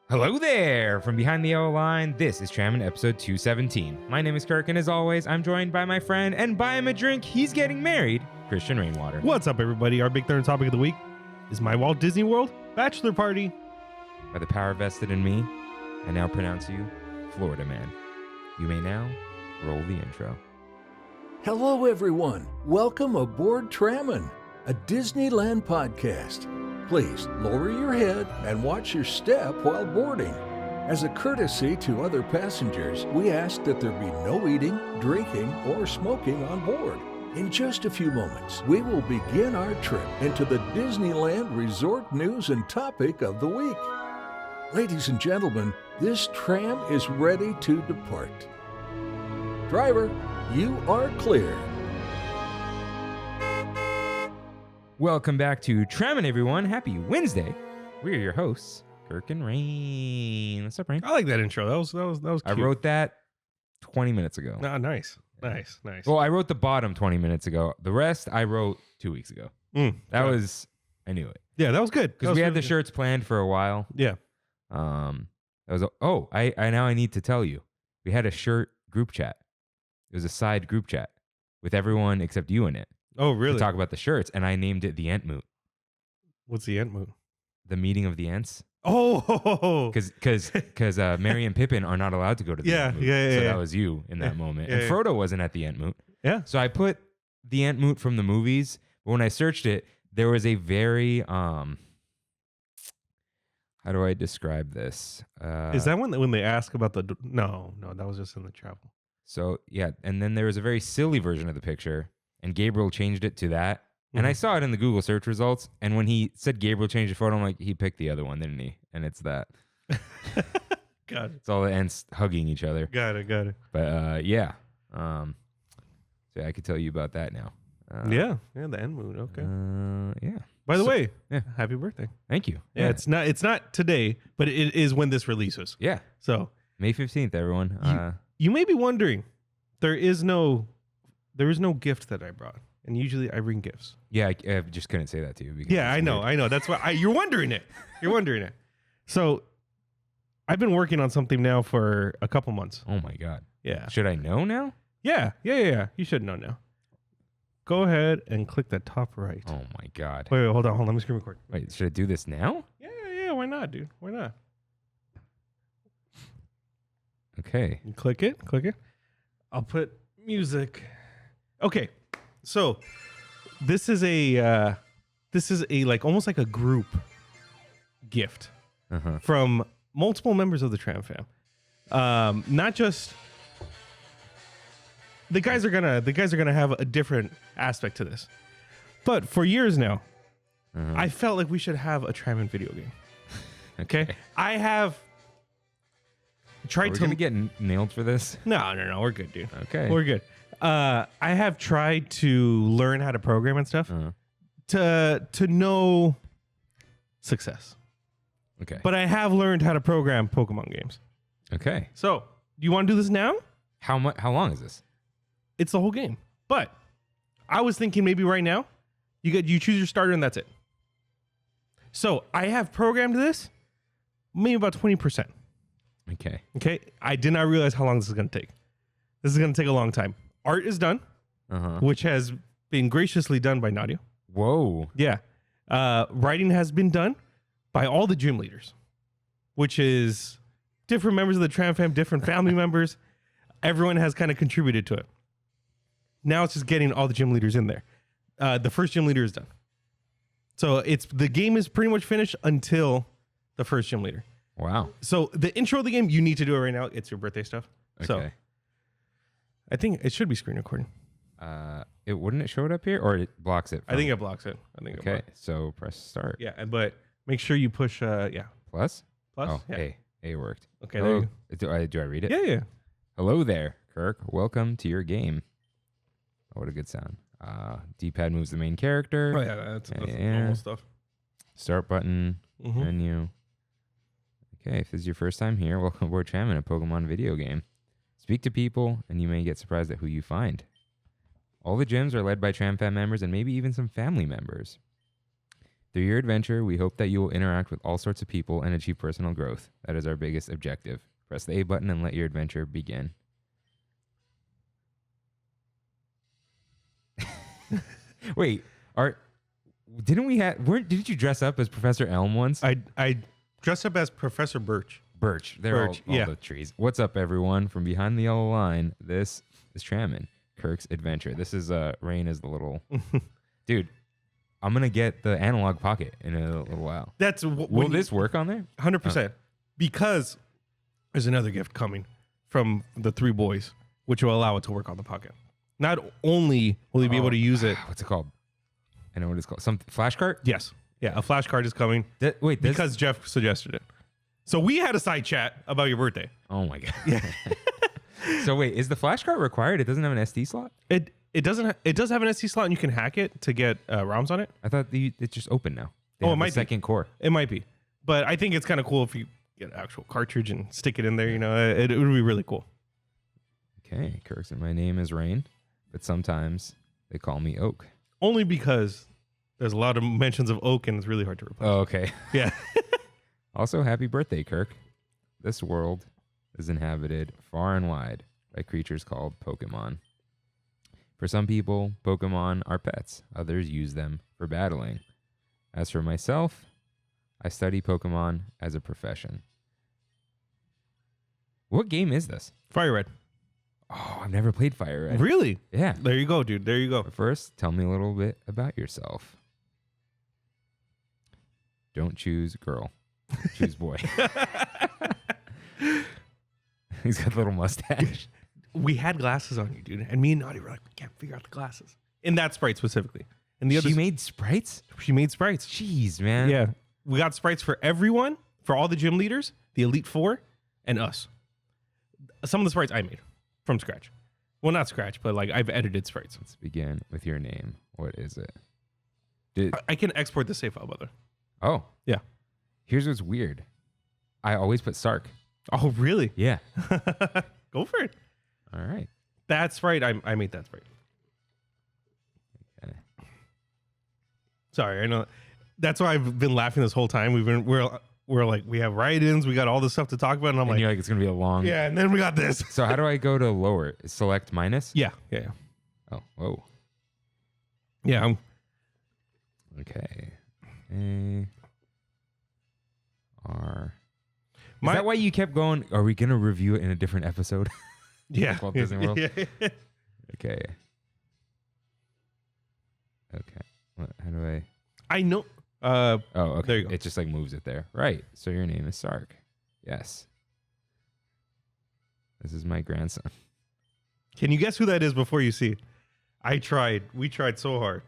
Hello there! From behind the yellow line, this is Trammin episode 217. My name is Kirk, and as always, I'm joined by my friend, and buy him a drink, he's getting married, Christian Rainwater. What's up, everybody? Our big third topic of the week is my Walt Disney World Bachelor Party. By the power vested in me, I now pronounce you Florida Man. You may now roll the intro. Hello, everyone. Welcome aboard Trammin, a Disneyland podcast. Please lower your head and watch your step while boarding. As a courtesy to other passengers, we ask that there be no eating, drinking, or smoking on board. In just a few moments, we will begin our trip into the Disneyland Resort news and topic of the week. Ladies and gentlemen, this tram is ready to depart. Driver, you are clear. Welcome back to Trammin, everyone. Happy Wednesday. We are your hosts, Kirk and Rain. What's up, Rain? I like that intro. That was cute. I wrote that 20 minutes ago. Nice. Well, I wrote the bottom 20 minutes ago. The rest I wrote 2 weeks ago. I knew it. Yeah, that was good. Because we had the shirts planned for a while. Yeah. I now need to tell you. We had a shirt group chat. It was a side group chat with everyone except you in it. Oh, really? To talk about the shirts, and I named it the Ent Moot. What's the Ent Moot? The meeting of the Ents. Oh, because Mary and Pippin are not allowed to go to the Ent Moot. So that was you in that moment. And Frodo wasn't at the Ent Moot. Yeah. So I put the Ent Moot from the movies, but when I searched it, there was a very how do I describe this? Is that when they ask about the no, that was just in the travel. So yeah, and then there was a very silly version of the picture, and Gabriel changed it to that. And I saw it in the Google search results. And when he said Gabriel changed the photo, I'm like, he picked the other one, didn't he? And it's that. Got it. It's all the ants hugging each other. Got it. But yeah. So I could tell you about that now. Yeah, the Ent Moot. Okay. Yeah. By the way, yeah. Happy birthday. Thank you. Yeah, it's not today, but it is when this releases. Yeah. So May 15th, everyone. You may be wondering, there is no gift that I brought. And usually I bring gifts. Yeah, I just couldn't say that to you. Yeah, I know. That's why you're wondering it. So I've been working on something now for a couple months. Oh my God. Yeah. Should I know now? Yeah. You should know now. Go ahead and click the top right. Oh my God. Wait, hold on. Let me screen record. Wait, should I do this now? Yeah. Why not, dude? Why not? Okay. You click it. I'll put music. Okay. So this is a like almost like a group gift from multiple members of the Tram fam. Not just the guys are gonna have a different aspect to this, but for years now, I felt like we should have a Trammin video game. Okay, I have tried to. Are we gonna get nailed for this? No, we're good, dude. Okay, we're good. I have tried to learn how to program and stuff to no success. Okay. But I have learned how to program Pokemon games. Okay. So, do you want to do this now? How long is this? It's the whole game. But I was thinking maybe right now, you choose your starter and that's it. So, I have programmed this maybe about 20%. Okay. I did not realize how long this is going to take. This is going to take a long time. Art is done, which has been graciously done by Nadia. Whoa. Yeah. Writing has been done by all the gym leaders, which is different members of the Tram fam, different family members. Everyone has kind of contributed to it. Now it's just getting all the gym leaders in there. The first gym leader is done. So the game is pretty much finished until the first gym leader. Wow. So the intro of the game, you need to do it right now. It's your birthday stuff. Okay. So I think it should be screen recording. Wouldn't it show it up here, or it blocks it? I think it blocks it. Okay, so press start. Yeah, but make sure you push. Plus. Plus. Oh, yeah. A worked. Okay. Hello. There you go. Do I read it? Yeah. Hello there, Kirk. Welcome to your game. Oh, what a good sound. D-pad moves the main character. Oh yeah, that's normal stuff. Start button. Menu. Okay, if this is your first time here, welcome aboard Trammin, a Pokemon video game. Speak to people, and you may get surprised at who you find. All the gyms are led by Tram Fam members and maybe even some family members. Through your adventure, we hope that you will interact with all sorts of people and achieve personal growth. That is our biggest objective. Press the A button and let your adventure begin. Wait, didn't you dress up as Professor Elm once? I dressed up as Professor Birch. Birch. They're Birch, all the trees. What's up, everyone? From behind the yellow line, this is Trammin, Kirk's adventure. This is Rain is the little dude. I'm gonna get the analog pocket in a little while. Will this work on there? 100%. Because there's another gift coming from the three boys, which will allow it to work on the pocket. Not only will you be able to use it. What's it called? I know what it's called. Some flash cart? Yes. Yeah, a flash card is coming. Because Jeff suggested it. So we had a side chat about your birthday. Oh my god. Yeah. So wait, is the flash cart required? It doesn't have an SD slot? It doesn't. It does have an SD slot, and you can hack it to get ROMs on it. I thought it's just open now. It might be second core. It might be, but I think it's kind of cool if you get an actual cartridge and stick it in there. You know, it would be really cool. Okay, Kirk said my name is Rain, but sometimes they call me Oak. Only because there's a lot of mentions of oak, and it's really hard to replace. Oh, okay. Yeah. Also, happy birthday, Kirk. This world is inhabited far and wide by creatures called Pokemon. For some people, Pokemon are pets. Others use them for battling. As for myself, I study Pokemon as a profession. What game is this? Fire Red. Oh, I've never played Fire Red. Really? Yeah. There you go, dude. There you go. But first, tell me a little bit about yourself. Don't choose girl. Choose boy. He's got a little mustache. We had glasses on you, dude. And me and Addy were like, we can't figure out the glasses. In that Sprite specifically. And the She made sprites? She made sprites. Jeez, man. Yeah. We got sprites for everyone, for all the gym leaders, the Elite Four, and us. Some of the sprites I made from scratch. Well, not scratch, but like I've edited sprites. Let's begin with your name. What is it? I can export the save file, brother. Oh. Yeah. Here's what's weird. I always put Sark. Oh, really? Yeah. Go for it. All right. That sprite, I made that sprite. Okay. Sorry, I know. That's why I've been laughing this whole time. We're like, we have write-ins, we got all this stuff to talk about, and I'm like, you're like, it's gonna be a long. yeah, and then we got this. So how do I go to lower? Select minus? Yeah. Oh, whoa. Yeah, Okay. A R. Is that why you kept going? Are we gonna review it in a different episode? yeah. Walt Disney World? Yeah. Okay. Okay. How do I? I know. Oh, okay. There you go. It just like moves it there. Right. So your name is Sark. Yes. This is my grandson. Can you guess who that is before you see? I tried. We tried so hard.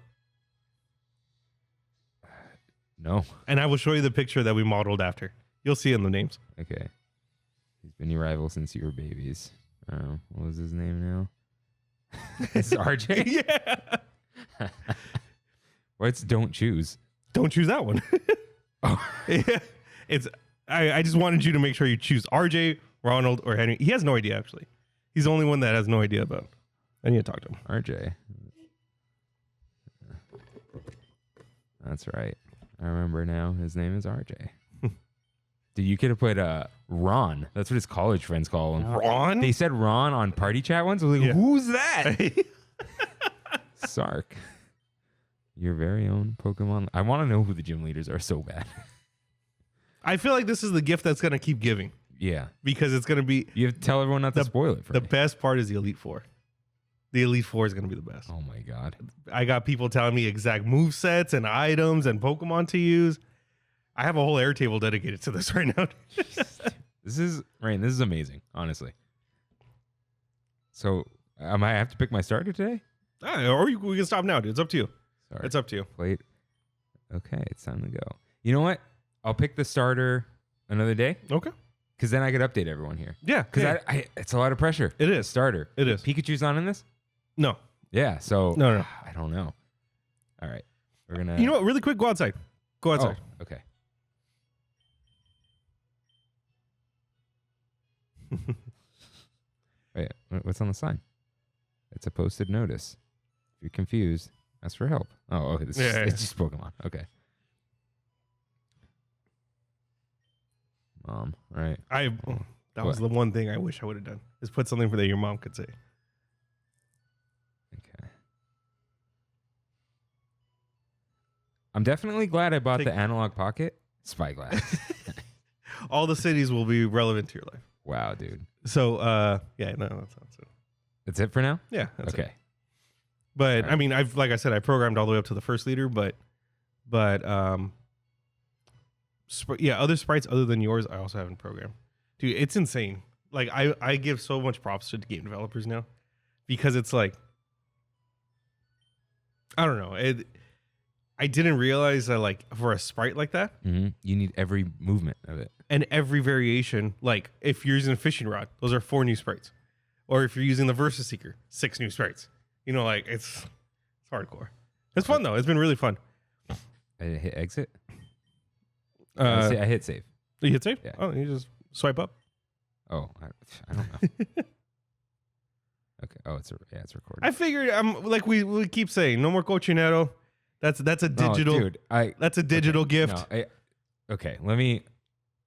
No. And I will show you the picture that we modeled after. You'll see in the names. Okay. He's been your rival since you were babies. What was his name now? It's RJ? Yeah. What's Don't Choose? Don't choose that one. Oh. Yeah. I just wanted you to make sure you choose RJ, Ronald, or Henry. He has no idea, actually. He's the only one that has no idea about. I need to talk to him. RJ. That's right. I remember now. His name is RJ. Dude, you could have put Ron. That's what his college friends call him. Ron? They said Ron on party chat once. I was like, Yeah. who's that? Sark. Your very own Pokemon. I want to know who the gym leaders are so bad. I feel like this is the gift that's going to keep giving Yeah. because it's going to be You have to tell everyone not to spoil it for the me. best part is the Elite Four. The Elite Four is going to be the best. Oh my God. I got people telling me exact move sets and items and Pokemon to use. I have a whole Airtable dedicated to this right now. This is amazing, honestly. So I might have to pick my starter today? Or we can stop now, dude. It's up to you. Sorry. It's up to you. Wait. Okay, it's time to go. You know what? I'll pick the starter another day Okay. because then I could update everyone here. Yeah. Because yeah. it's a lot of pressure. It is. Starter. It is. Pikachu's not in this? No. Yeah, so No. I don't know. All right. We're going to... You know what? Really quick, go outside. Go outside. Oh, okay. Wait, what's on the sign? It's a posted notice. If you're confused, ask for help. Oh, okay. Yeah. It's just Pokemon. Okay. mom, right? That was the one thing I wish I would have done, is put something that your mom could say. Okay. I'm definitely glad I bought the analog pocket spyglass. All the cities will be relevant to your life. Wow, dude. So, yeah, no, that's it. That's it for now? Yeah. That's okay. it. But right. I mean, like I said, I programmed all the way up to the first leader, but other sprites other than yours, I also haven't programmed. Dude, it's insane. Like I give so much props to the game developers now, because it's like, I don't know. I didn't realize that, like, for a sprite like that, you need every movement of it and every variation. Like if you're using a fishing rod, those are 4 new sprites, or if you're using the Versa Seeker, 6 new sprites. You know, like it's hardcore. It's fun though. It's been really fun. I hit exit. I hit save. You hit save? Yeah. Oh, you just swipe up. Oh, I don't know. Okay. Oh, it's recording. I figured. Like we keep saying, no more cochinero. That's a digital. Oh, dude, that's a digital gift. No, okay. Let me,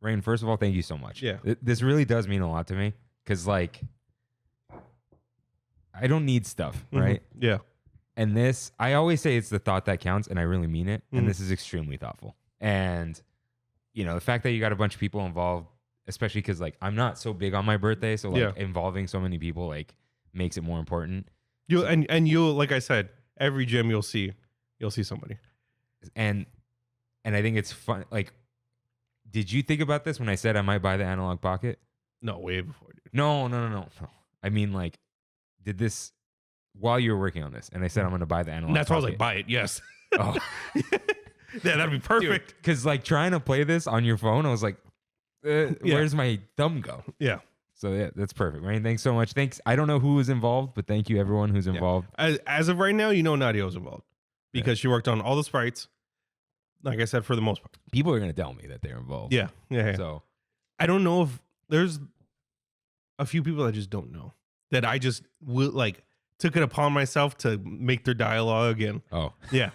Rain. First of all, thank you so much. Yeah. This really does mean a lot to me, because like, I don't need stuff, right? Yeah. And this, I always say it's the thought that counts, and I really mean it. Mhm. And this is extremely thoughtful. And you know, the fact that you got a bunch of people involved, especially because like I'm not so big on my birthday, so like involving so many people like makes it more important. You'll, like I said, every gym you'll see somebody. And I think it's fun. Like, did you think about this when I said I might buy the analog pocket? No, way before, dude. No. I mean, like, did this while you were working on this, and I said I'm going to buy the analog. And that's why I was pocket. like, buy it. Yes. Oh, yeah, that'd be perfect. Because like trying to play this on your phone, I was like, where's my thumb go? Yeah. So yeah, that's perfect. Rain, thanks so much. Thanks. I don't know who was involved, but thank you everyone who's involved. As of right now, you know Nadia's involved because she worked on all the sprites. Like I said, for the most part, people are going to tell me that they're involved. Yeah. So I don't know if there's a few people that just don't know that I just took it upon myself to make their dialogue and yeah.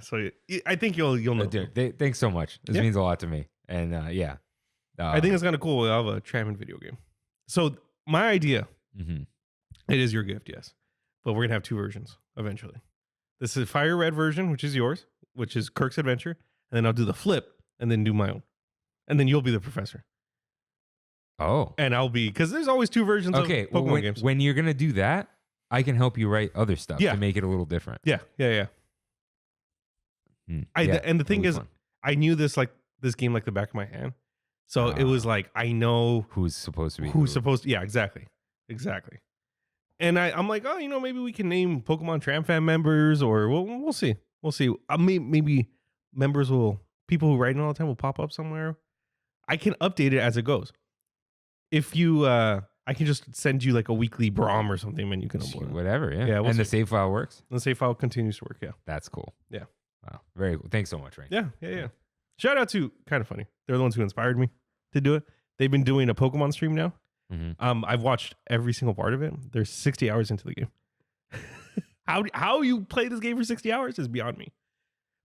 So I think you'll know. Dude, thanks so much. This means a lot to me. And I think it's kind of cool. We'll have a Trammin video game. So my idea, it is your gift, yes, but we're gonna have 2 versions eventually. This is Fire Red version, which is yours, which is Kirk's adventure, and then I'll do the flip and then do my own, and then you'll be the professor. Oh, and I'll be, because there's always 2 versions of Pokemon games. When you're gonna do that, I can help you write other stuff to make it a little different. Yeah. And the thing is, I knew this game like the back of my hand. So it was like, I know who's supposed to be yeah, exactly. And I'm like, oh, maybe we can name Pokemon Tram Fan members, or we'll see. Maybe people who write in all the time will pop up somewhere. I can update it as it goes. If you, I can just send you like a weekly Braum or something, and you can upload it. Whatever, yeah. We'll and see. the save file works? The save file continues to work, yeah. That's cool. Yeah. Wow, very cool. Thanks so much, Rain. Yeah. Shout out to Kind of Funny. They're the ones who inspired me to do it. They've been doing a Pokemon stream now. I've watched every single part of it. They're 60 hours into the game. How you play this game for 60 hours is beyond me.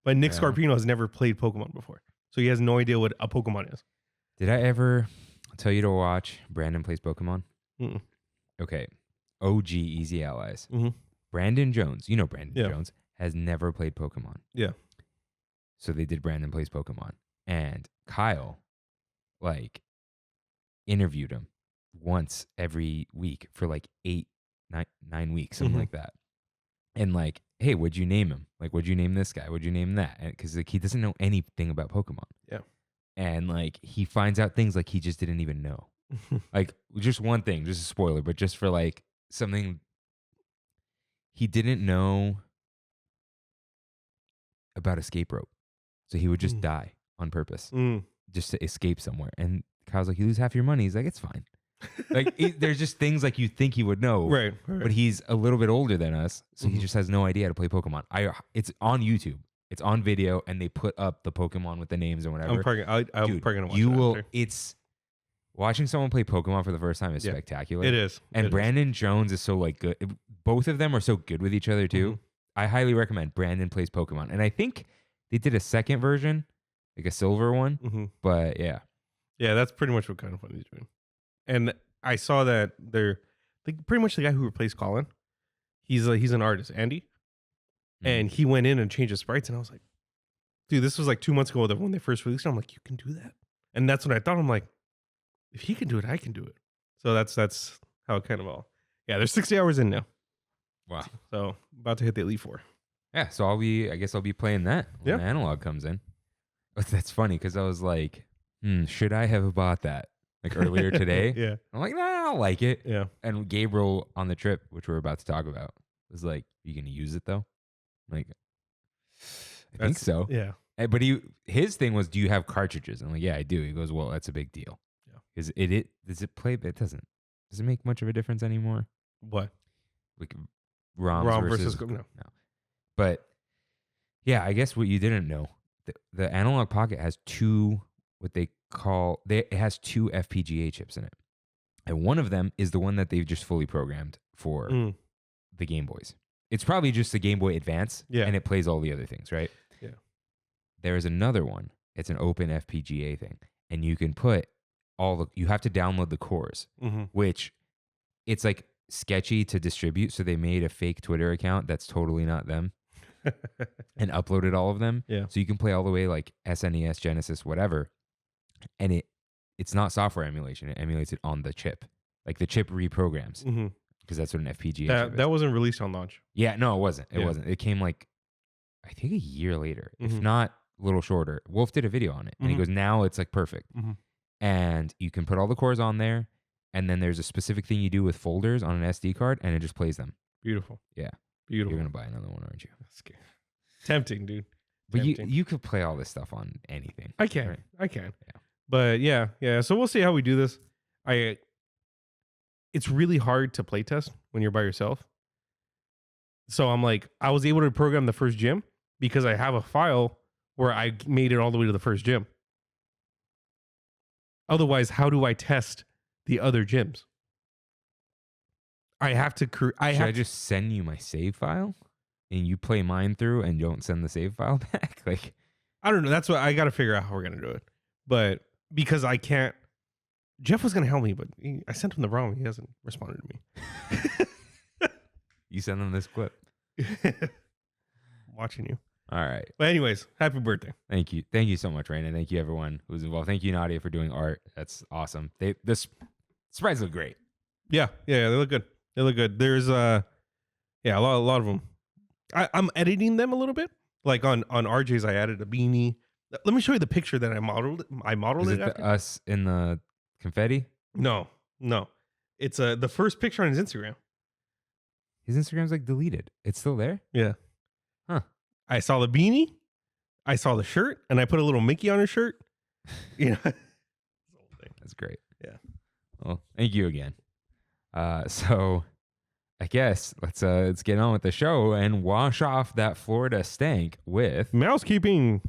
But Nick Scarpino has never played Pokemon before, so he has no idea what a Pokemon is. Did I ever tell you to watch Brandon Plays Pokemon? Mm-mm. Okay. OG Easy Allies. Brandon Jones, Brandon Jones, has never played Pokemon. Yeah. So they did Brandon Plays Pokemon. And Kyle, interviewed him once every week for 9 weeks, something like that. And hey, what'd you name him? What'd you name this guy? What'd you name that? Because he doesn't know anything about Pokemon. Yeah. And he finds out things he just didn't even know. Just one thing, just a spoiler, but just for something he didn't know about escape rope. So he would just die on purpose just to escape somewhere. And Kyle's like, you lose half your money. He's like, it's fine. There's just things you think he would know. Right. But he's a little bit older than us. So he just has no idea how to play Pokemon. It's on YouTube. It's on video, and they put up the Pokemon with the names and whatever. I'm probably going to watch you that will. after. It's watching someone play Pokemon for the first time is spectacular. It is. And Brandon Jones is so good. Both of them are so good with each other too. I highly recommend Brandon Plays Pokemon. And I think they did a second version, a silver one. But yeah. Yeah, that's pretty much what Kind of Funny is doing. And I saw that they're pretty much the guy who replaced Colin. He's an artist, Andy, and he went in and changed the sprites. And I was like, dude, this was like 2 months ago when they first released it. I'm like, you can do that. And that's what I thought. I'm like, if he can do it, I can do it. So that's how it kind of all. Yeah, there's 60 hours in now. Wow. So about to hit the Elite Four. Yeah, so I guess I'll be playing that when the analog comes in. But that's funny because I was like, should I have bought that like earlier today? Yeah. I'm like, nah, I'll like it. Yeah. And Gabriel on the trip, which we're about to talk about, was like, you gonna use it though? I'm like, I think so. Yeah. But his thing was, do you have cartridges? I'm like, yeah, I do. He goes, well, that's a big deal. Yeah. Does it play? It doesn't. Does it make much of a difference anymore? What? Like ROM versus no. But yeah, I guess what you didn't know, the Analog Pocket has two it has two FPGA chips in it. And one of them is the one that they've just fully programmed for the Game Boys. It's probably just the Game Boy Advance, and it plays all the other things, right? Yeah. There is another one. It's an open FPGA thing, and you can put you have to download the cores, which it's like sketchy to distribute. So they made a fake Twitter account that's totally not them and uploaded all of them. Yeah. So you can play all the way like SNES, Genesis, whatever. And it's not software emulation. It emulates it on the chip. Like the chip reprograms because that's what an FPGA chip is. That wasn't released on launch. Yeah, no, it wasn't. It wasn't. It came like, I think a year later, if not a little shorter. Wolf did a video on it and he goes, now it's like perfect. And you can put all the cores on there. And then there's a specific thing you do with folders on an SD card and it just plays them. Beautiful. Yeah. Beautiful. You're going to buy another one, aren't you? That's scary. Tempting, dude. But you could play all this stuff on anything. I can. Right? I can. Yeah. But yeah. So we'll see how we do this. It's really hard to play test when you're by yourself. So I'm like, I was able to program the first gym because I have a file where I made it all the way to the first gym. Otherwise, how do I test the other gyms? I have to Should I just send you my save file and you play mine through and don't send the save file back? Like, I don't know. That's what I got to figure out how we're going to do it. But because I can't, Jeff was going to help me, but I sent him the wrong. He hasn't responded to me. You send them this clip. Watching you. All right. But anyways, happy birthday. Thank you. Thank you so much, Raina. Thank you everyone who's involved. Thank you, Nadia, for doing art. That's awesome. This sprites look great. Yeah, they look good. They look good. There's a lot of them. I'm editing them a little bit. Like on RJ's, I added a beanie. Let me show you the picture that I modeled. Is it us in the confetti? No. It's the first picture on his Instagram. His Instagram's like deleted. It's still there? Yeah. Huh. I saw the beanie. I saw the shirt, and I put a little Mickey on his shirt. That's great. Yeah. Well, thank you again. So I guess let's get on with the show and wash off that Florida stank with mousekeeping.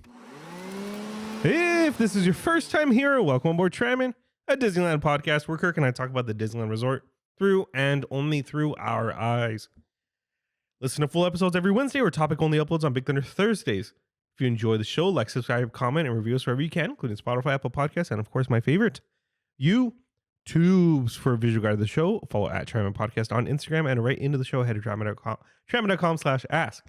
If this is your first time here, welcome aboard Trammin, a Disneyland podcast where Kirk and I talk about the Disneyland Resort through and only through our eyes. Listen to full episodes every Wednesday or topic-only uploads on Big Thunder Thursdays. If you enjoy the show, like, subscribe, comment, and review us wherever you can, including Spotify, Apple Podcasts, and of course, my favorite, YouTubes. For a visual guide of the show, follow at Trammin Podcast on Instagram, and right into the show, head to Trammin.com/ask.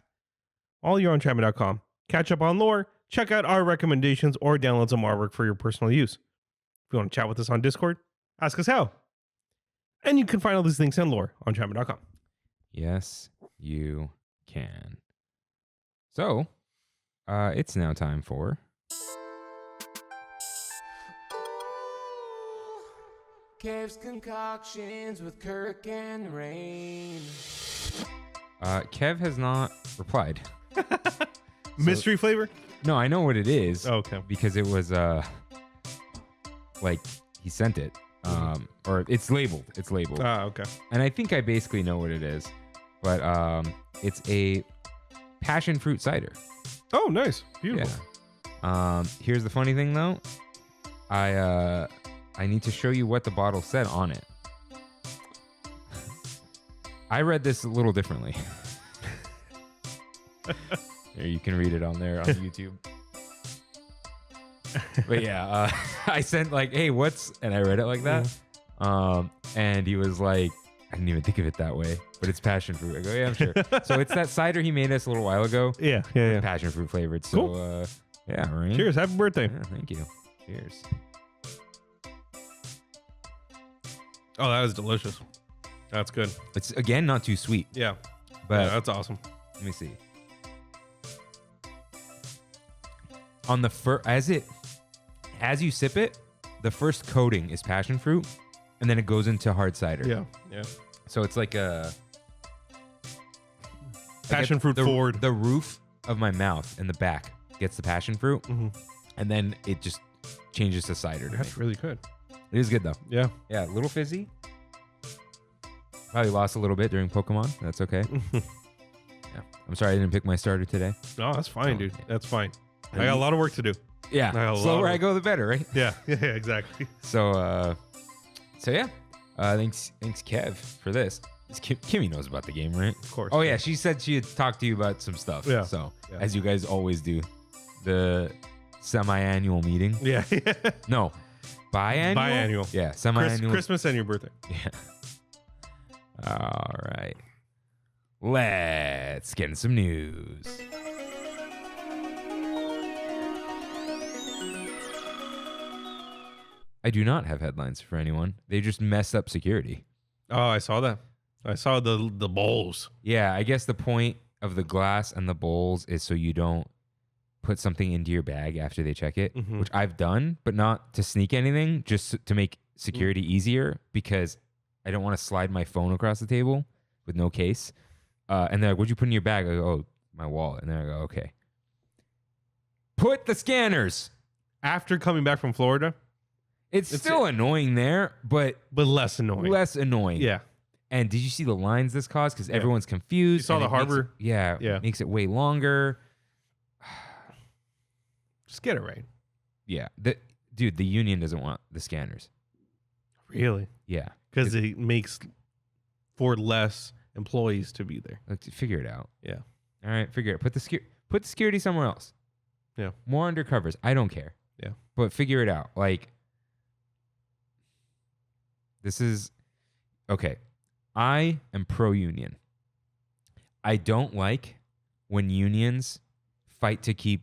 While you're on Trammin.com, catch up on lore, check out our recommendations, or download some artwork for your personal use. If you want to chat with us on Discord, ask us how. And you can find all these links and lore on Trammin.com. Yes, you can. So, it's now time for Kev's concoctions with Kirk and Rain. Kev has not replied. Mystery flavor? No, I know what it is. Oh, okay. Because it was like he sent it. Or it's labeled. It's labeled. Okay. And I think I basically know what it is. But it's a passion fruit cider. Oh, nice. Beautiful. Yeah. Here's the funny thing though. I need to show you what the bottle said on it. I read this a little differently. Here, you can read it on there on YouTube. But yeah, I sent like, hey, what's, and I read it like that. And he was like, I didn't even think of it that way, but it's passion fruit. I go, yeah, I'm sure. So it's that cider he made us a little while ago. Yeah. Passion fruit flavored. So, Cool. Yeah, right. Cheers. Happy birthday. Yeah, thank you. Cheers. Oh, that is delicious. That's good. It's, again, not too sweet, Yeah. but Yeah, that's awesome. let me see. On the as you sip it, the first coating is passion fruit, and then it goes into hard cider. Yeah. So it's like a Passion fruit forward. The roof of my mouth and the back gets the passion fruit, and then it just changes to cider. To me. That's really good. It is good though. Yeah. Yeah, a little fizzy. Probably lost a little bit during Pokemon. That's okay. Yeah, I'm sorry I didn't pick my starter today. No, that's fine, dude. Yeah. That's fine. I got a lot of work to do. Yeah, I got a lot slower of- I go, the better, right? Yeah, exactly. So yeah. Thanks, Kev, for this. Kimmy knows about the game, right? Of course. Oh yeah, she said she had talked to you about some stuff. Yeah. So Yeah. as you guys always do, the semi-annual meeting. Yeah. No, biannual. Biannual. Yeah, semi-annual. Christmas and your birthday. Yeah. All right. Let's get in some news. I do not have headlines for anyone. They just messed up security. Oh, I saw that. I saw the bowls. Yeah, I guess the point of the glass and the bowls is so you don't put something into your bag after they check it, which I've done, but not to sneak anything, just to make security easier because I don't want to slide my phone across the table with no case. And they're like, what'd you put in your bag? I go, oh, my wallet. And then I go, okay. Put the scanners. After coming back from Florida, It's still annoying there, but less annoying. less annoying. Yeah. And did you see the lines this caused? Because everyone's confused. You saw and the it makes harbor? it- yeah. Yeah. Makes it way longer. Just get it right. Yeah. Dude, the union doesn't want the scanners. Really? Yeah. Because it makes for less employees to be there. Like, figure it out. Yeah. All right, figure it. Put the security somewhere else. Yeah. More undercovers. I don't care. Yeah. But figure it out. Like, this is okay. I am pro-union. I don't like when unions fight to keep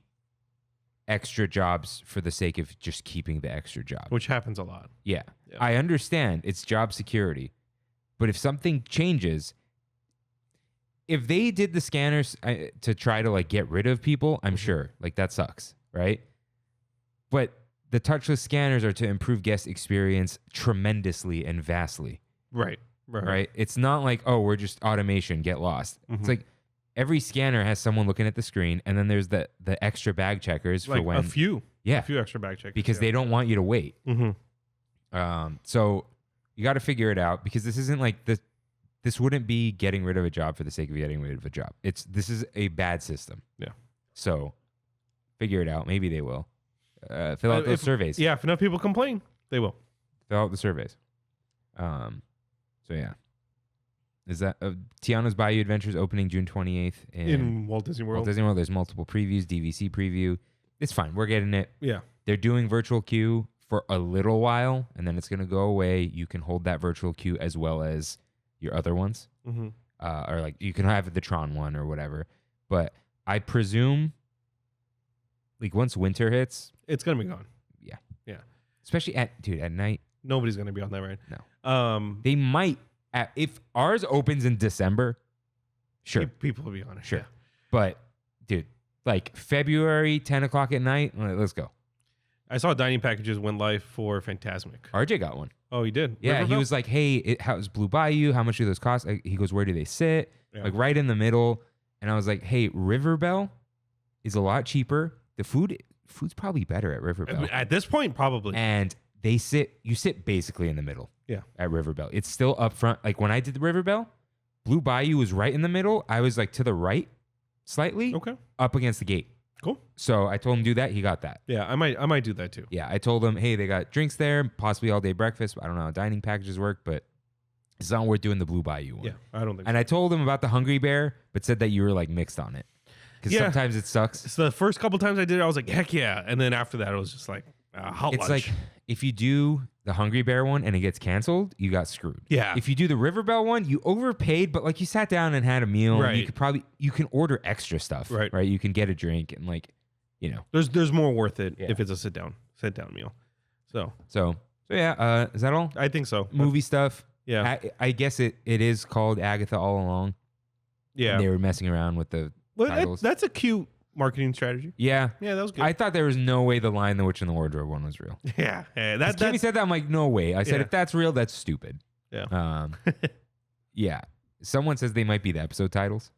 extra jobs for the sake of just keeping the extra job. Which happens a lot. Yeah. Yeah. I understand it's job security. But if something changes, if they did the scanners to try to like get rid of people, I'm sure like that sucks, right? But the touchless scanners are to improve guest experience tremendously and vastly, Right. right? It's not like, oh, we're just automation, get lost. It's like every scanner has someone looking at the screen, and then there's the extra bag checkers Like for when a few extra bag checkers. because they don't want you to wait. Mm-hmm. So you got to figure it out because this isn't like this. This wouldn't be getting rid of a job for the sake of getting rid of a job. This is a bad system. Yeah. So figure it out. Maybe they will. Fill out those surveys. Yeah, if enough people complain, they will. Fill out the surveys. So yeah. Is that Tiana's Bayou Adventures opening June 28th In Walt Disney World. Walt Disney World? There's multiple previews, DVC preview. It's fine. We're getting it. Yeah. They're doing virtual queue for a little while, and then it's going to go away. You can hold that virtual queue as well as your other ones. Mm-hmm. Or like you can have the Tron one or whatever. But I presume like once winter hits, It's going to be gone. yeah. Yeah. Especially at night, Nobody's going to be on that ride. no. They might if ours opens in December, sure. People will be on it. Sure. Yeah. But dude, like February 10 o'clock at night, let's go. I saw dining packages went live for Fantasmic. RJ got one. Oh, he did? Yeah, he Riverville? was like, hey, how's Blue Bayou? How much do those cost? He goes, where do they sit? Yeah. Like right in the middle. And I was like, hey, Riverbell is a lot cheaper. The food's probably better at Riverbell. At this point, probably. And you sit basically in the middle. Yeah. At Riverbell. It's still up front. Like when I did the Riverbell, Blue Bayou was right in the middle. I was like to the right slightly. Okay. Up against the gate. Cool. So I told him to do that. He got that. Yeah, I might do that too. Yeah. I told him, hey, they got drinks there, possibly all day breakfast. I don't know how dining packages work, but it's not worth doing the Blue Bayou one. Yeah, I don't think And I told him about the Hungry Bear, but said that you were like mixed on it. because Yeah. sometimes it sucks. So the first couple times I did it, I was like, heck yeah. And then after that, it was just like, hot It's lunch. like if you do the Hungry Bear one and it gets canceled, you got screwed. Yeah. If you do the River Bell one, you overpaid, but like you sat down and had a meal. And you Right. you can order extra stuff. Right. Right. You can get a drink and like, you know. There's more worth it Yeah. if it's a sit down meal. So yeah. Is that all? I think so. Movie stuff. Yeah. I guess it is called Agatha all along. Yeah. And they were messing around with the Well, titles. that's a cute marketing strategy. Yeah. Yeah, that was good. I thought there was no way the Lion, the Witch, and the Wardrobe one was real. yeah. As Kimmy said that, I'm like, no way. I said, Yeah. if that's real, that's stupid. Yeah. Yeah. Someone says they might be the episode titles.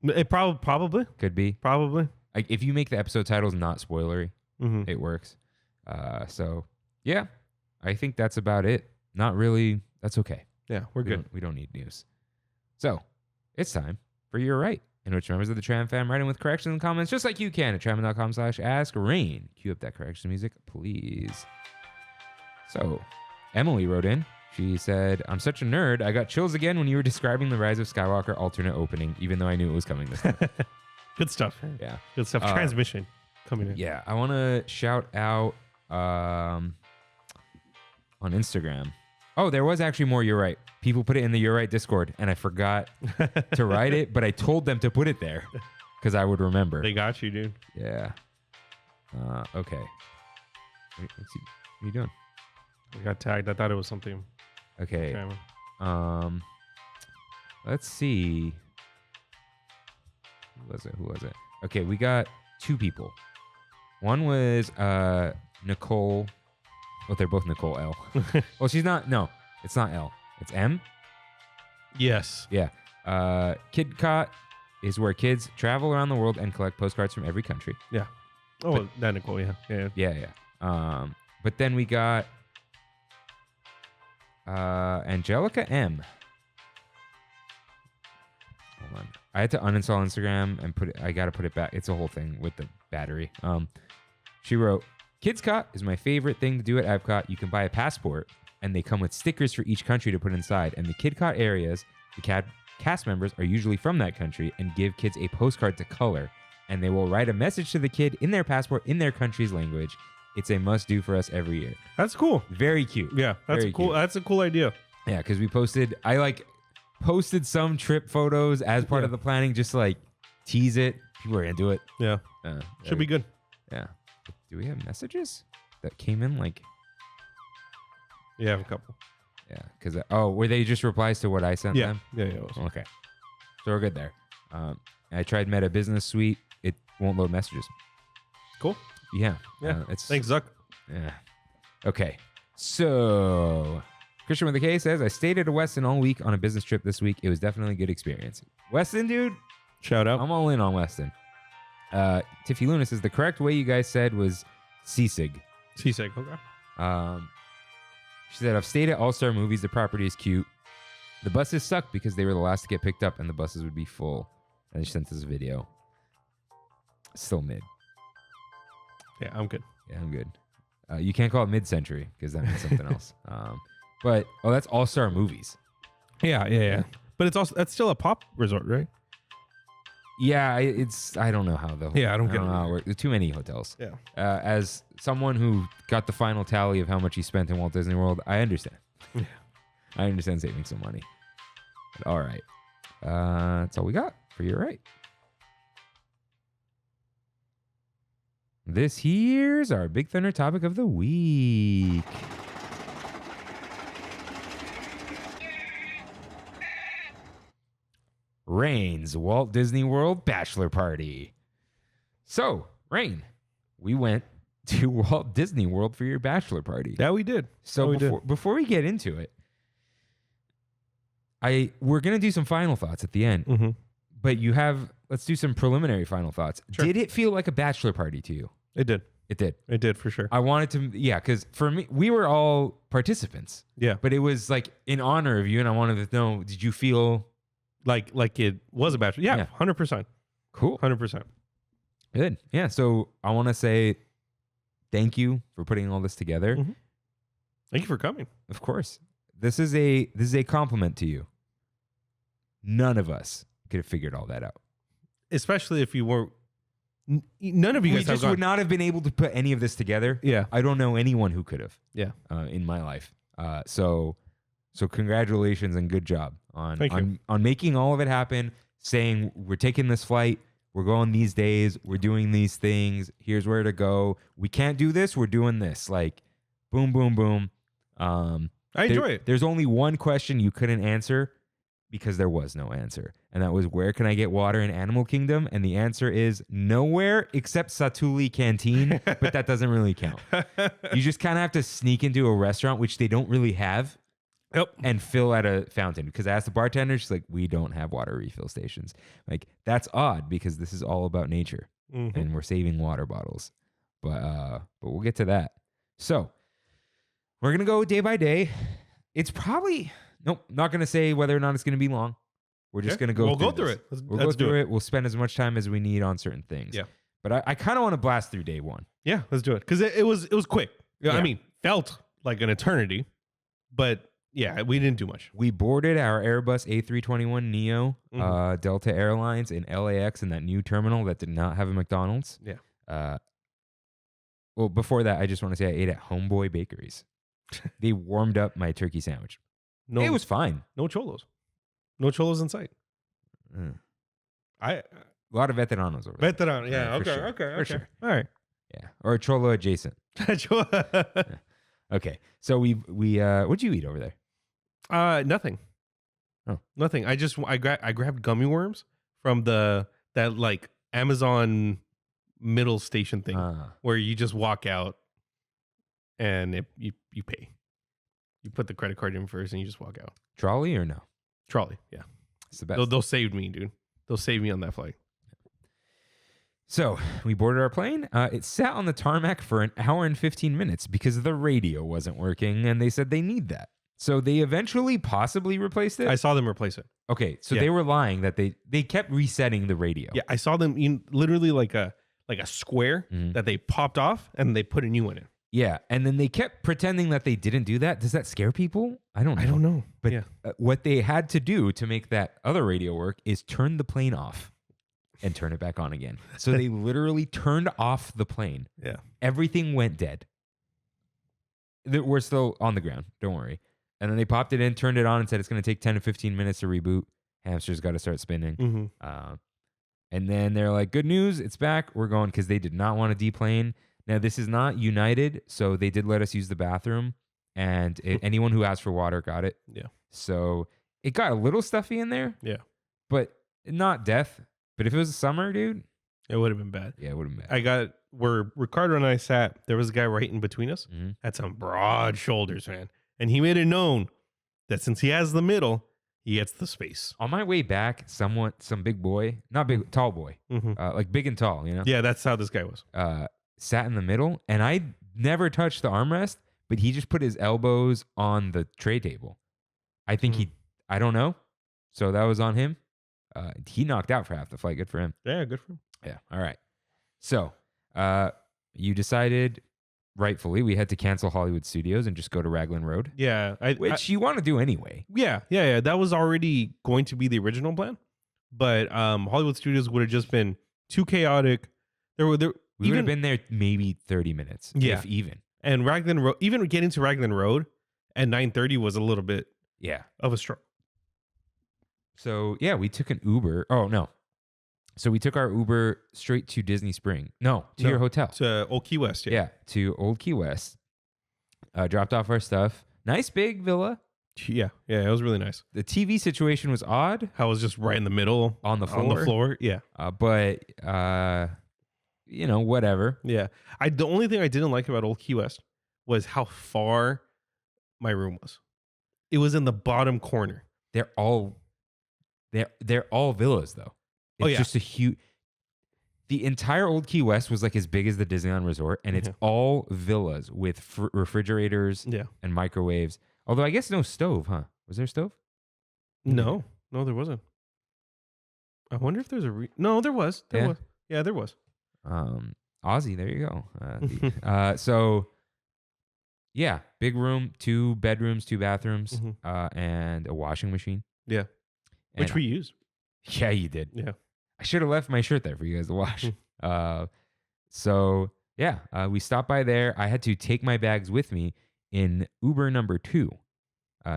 It probably. Could be. Like if you make the episode titles not spoilery, Mm-hmm. it works. So yeah, I think that's about it. Not really. That's okay. Yeah, we're good. We don't need news. So it's time for You're Right, in which members of the Tram fam write in with corrections and comments just like you can at trammin.com/ask-rain. Cue up that correction music, please. So Emily wrote in. She said, I'm such a nerd. I got chills again when you were describing the Rise of Skywalker alternate opening, even though I knew it was coming this time. Good stuff. Yeah. Good stuff. Transmission coming in. Yeah. I want to shout out on Instagram. Oh, there was actually more You're Right. People put it in the You're Right Discord, and I forgot to write it, but I told them to put it there because I would remember. They got you, dude. Yeah. Okay. Wait, what are you doing? I got tagged. I thought it was something. Okay. Trammin. Let's see. Who was it? Okay, we got two people. One was Nicole. Well, they're both Nicole L. Well, she's not. No, it's not L. It's M. Yes. Yeah. KidCot is where kids travel around the world and collect postcards from every country. Yeah. Oh, that Nicole. Yeah. Yeah. Yeah. But then we got Angelica M. Hold on. I had to uninstall Instagram and I got to put it back. It's a whole thing with the battery. She wrote, KidCot is my favorite thing to do at EPCOT. You can buy a passport and they come with stickers for each country to put inside. And the KidCot areas, the cast members are usually from that country and give kids a postcard to color. And they will write a message to the kid in their passport in their country's language. It's a must do for us every year. That's cool. Very cute. Yeah. That's Very cool. cute. That's a cool idea. Yeah, because we posted some trip photos as part of the planning, just to, like, tease it. People are into it. Yeah. Should be good. Yeah. Do we have messages that came in? Like, Yeah, a couple. yeah, because were they just replies to what I sent Yeah. them? Yeah. It was. Okay, so we're good there. I tried Meta Business Suite. It won't load messages. Cool. Yeah. Yeah. It's Thanks, Zuck. Yeah. Okay. So Christian with a K says, I stayed at a Westin all week on a business trip this week. It was definitely a good experience. Westin, dude. Shout out. I'm all in on Weston. Tiffy Luna says the correct way you guys said was Seasig. Seasick. Okay. She said, I've stayed at All-Star Movies. The property is cute. The buses suck because they were the last to get picked up and the buses would be full. And she sent us a video. Still mid. Yeah, I'm good. Yeah, I'm good. You can't call it mid-century because that means something else. But that's All-Star Movies. Yeah. But that's still a pop resort, right? Yeah, I don't know how though. Yeah, I don't get know it. how it works. There's too many hotels. Yeah. As someone who got the final tally of how much he spent in Walt Disney World, I understand. Yeah. I understand saving some money. But all right. That's all we got for You're Right. This here's our Big Thunder topic of the week. Rain's Walt Disney World Bachelor Party. So, Rain, we went to Walt Disney World for your bachelor party. Yeah, we did. So before we get into it, we're going to do some final thoughts at the end. Mm-hmm. But let's do some preliminary final thoughts. Sure. Did it feel like a bachelor party to you? It did. It did. It did for sure. I wanted to, because for me, we were all participants. Yeah. But it was like in honor of you, and I wanted to know, did you feel Like it was a bachelor. Yeah, Yeah. 100%. cool? 100%. Good. Yeah. So I want to say thank you for putting all this together. Mhm. Thank you for coming. Of course. This is a compliment to you. None of us could have figured all that out. especially if you weren't. None of you We guys have just gone. would not have been able to put any of this together. Yeah. I don't know anyone who could have. Yeah. In my life. So congratulations and good job Thank you. on making all of it happen. Saying we're taking this flight, we're going these days, we're doing these things. Here's where to go. We can't do this. We're doing this. Like, boom, boom, boom. I enjoy it. There's only one question you couldn't answer because there was no answer, and that was where can I get water in Animal Kingdom? And the answer is nowhere except Satuli Canteen, but that doesn't really count. You just kind of have to sneak into a restaurant, which they don't really have. Yep. And fill at a fountain, because I asked the bartender, she's like, we don't have water refill stations. Like, that's odd because this is all about nature and we're saving water bottles. But we'll get to that. So we're gonna go day by day. It's probably not gonna say whether or not it's gonna be long. We're just gonna go. We'll go this. through it. We'll go through it. We'll spend as much time as we need on certain things. Yeah. But I kind of want to blast through day one. Yeah, let's do it because it was quick. Yeah, Yeah. I mean, felt like an eternity, but yeah, we didn't do much. We boarded our Airbus A321 Neo Delta Airlines in LAX in that new terminal that did not have a McDonald's. Yeah. Well, before that, I just want to say I ate at Homeboy Bakeries. They warmed up my turkey sandwich. No, It was fine. no cholos, no cholos in sight. Mm. I A lot of veteranos over there. veteran. Yeah. for Okay. sure, Okay. for Okay. sure. All right. Yeah, or Cholo adjacent. Okay, so we what'd you eat over there? Nothing. Oh. Nothing. I grabbed gummy worms from that like Amazon middle station thing where you just walk out and you pay. You put the credit card in first and you just walk out. Trolley or no? Trolley. Yeah. It's the best. They'll save me, dude. They'll save me on that flight. So we boarded our plane. It sat on the tarmac for an hour and 15 minutes because the radio wasn't working, and they said they need that. So they eventually possibly replaced it. I saw them replace it. Okay, so Yeah. they were lying that they kept resetting the radio. Yeah, I saw them in literally like a square Mhm. that they popped off and they put a new one in. Yeah, and then they kept pretending that they didn't do that. Does that scare people? I don't know. know. But yeah. what they had to do to make that other radio work is turn the plane off and turn it back on again. So they literally turned off the plane. Yeah. Everything went dead. We're still on the ground. Don't worry. And then they popped it in, turned it on, and said it's going to take 10 to 15 minutes to reboot. Hamster's got to start spinning. Mm-hmm. And then they're like, good news, it's back. We're going, because they did not want to deplane. Now, this is not United, so they did let us use the bathroom. And anyone who asked for water got it. Yeah. So it got a little stuffy in there. Yeah. But not death. But if it was summer, dude. It would have been bad. Yeah, it would have been bad. Where Ricardo and I sat, there was a guy right in between us. Mhm. Had some broad shoulders, man. And he made it known that since he has the middle, he gets the space. On my way back, some big boy, not big, tall boy, Mm-hmm. like big and tall, you know? Yeah, that's how this guy was. Sat in the middle, and I never touched the armrest, but he just put his elbows on the tray table. I think I don't know. So that was on him. He knocked out for half the flight. Good for him. Yeah, good for him. Yeah. All right. So you decided, rightfully, we had to cancel Hollywood Studios and just go to Raglan Road, Yeah, which you want to do anyway. yeah. That was already going to be the original plan, but Hollywood Studios would have just been too chaotic. We would have even been there maybe 30 minutes, Yeah. if even. and Raglan Road. Even getting to Raglan Road at 9:30 was a little bit Yeah. of a struggle. So, yeah, we took an Uber. Oh, no. So we took our Uber straight to Disney Spring. No, to your hotel. To Old Key West. Yeah, to Old Key West. Dropped off our stuff. Nice big villa. Yeah, it was really nice. The TV situation was odd How it was just right in the middle on the floor. On the floor, yeah, But, whatever. yeah. The only thing I didn't like about Old Key West was how far my room was. It was in the bottom corner. They're all villas, though. It's Oh, yeah. just a huge... The entire Old Key West was like as big as the Disneyland Resort, and it's Yeah. all villas with refrigerators Yeah. and microwaves. Although I guess no stove, huh? Was there a stove? No, there wasn't. I wonder if there's no, there was. There Yeah? was. Yeah, there was. Aussie, there you go. So, yeah, big room, 2 bedrooms, 2 bathrooms, and a washing machine. Yeah. Which And we used. yeah, you did. Yeah. I should have left my shirt there for you guys to wash. So yeah, we stopped by there. I had to take my bags with me in Uber number 2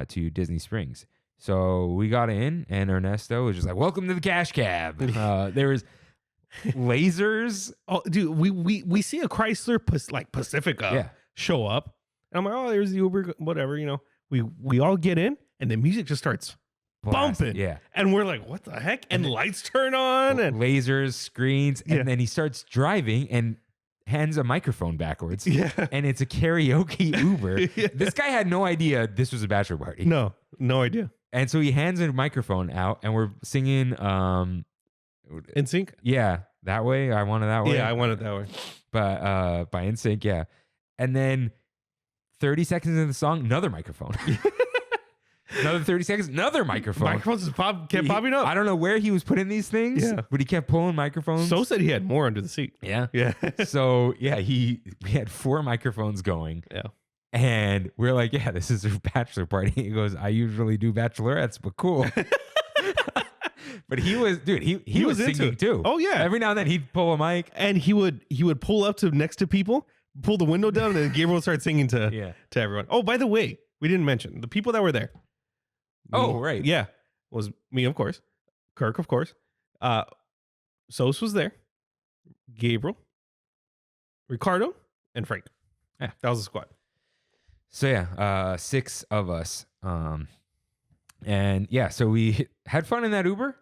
to Disney Springs. So we got in, and Ernesto was just like, "Welcome to the cash cab." There was lasers. Oh, dude, we see a Chrysler Pacifica show up. And I'm like, oh, there's the Uber, whatever, you know. We all get in, and the music just starts bumping. Yeah. And we're like, what the heck? And lights turn on. And lasers, screens. And then he starts driving and hands a microphone backwards. Yeah. And it's a karaoke Uber. Yeah. This guy had no idea this was a bachelor party. No idea. And so he hands a microphone out, and we're singing NSYNC? Yeah, That Way. I Want It That Way. Yeah, I want it that way. But by NSYNC, yeah. And then 30 seconds into the song, another microphone. Another 30 seconds, another microphone. Microphones kept popping up. I don't know where he was putting these things, but he kept pulling microphones. So said he had more under the seat. Yeah. Yeah. So yeah, we had 4 microphones going. Yeah. And we're like, yeah, this is a bachelor party. He goes, I usually do bachelorettes, but cool. But he was, dude, he was singing too. Oh yeah. Every now and then he'd pull a mic. And he would pull up to next to people, pull the window down, and then Gabriel would start singing to everyone. Oh, by the way, we didn't mention the people that were there. Oh, right. Yeah. Was me, of course. Kirk, of course. Sos was there. Gabriel, Ricardo, and Frank. Yeah. That was the squad. So yeah, 6 of us. And yeah, so we had fun in that Uber.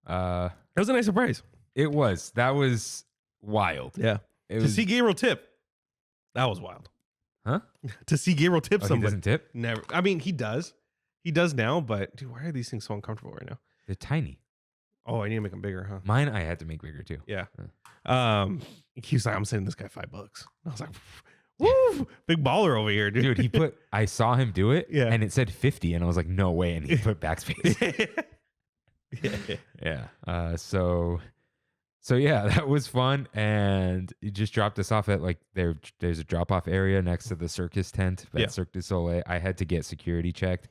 That was a nice surprise. It was. That was wild. Yeah. To see Gabriel tip, that was wild. Huh? To see Gabriel tip He somebody. doesn't tip? Never. I mean, he does. He does now, but dude, why are these things so uncomfortable right now? They're tiny. Oh, I need to make them bigger, huh? Mine, I had to make bigger too. Yeah. He was like, I'm sending this guy $5. I was like, woo, big baller over here, dude. Dude, I saw him do it, Yeah. and it said 50, and I was like, no way, and he put backspace. Yeah. So yeah, that was fun, and he just dropped us off at like there's a drop off area next to the circus tent at Cirque du Soleil. I had to get security checked.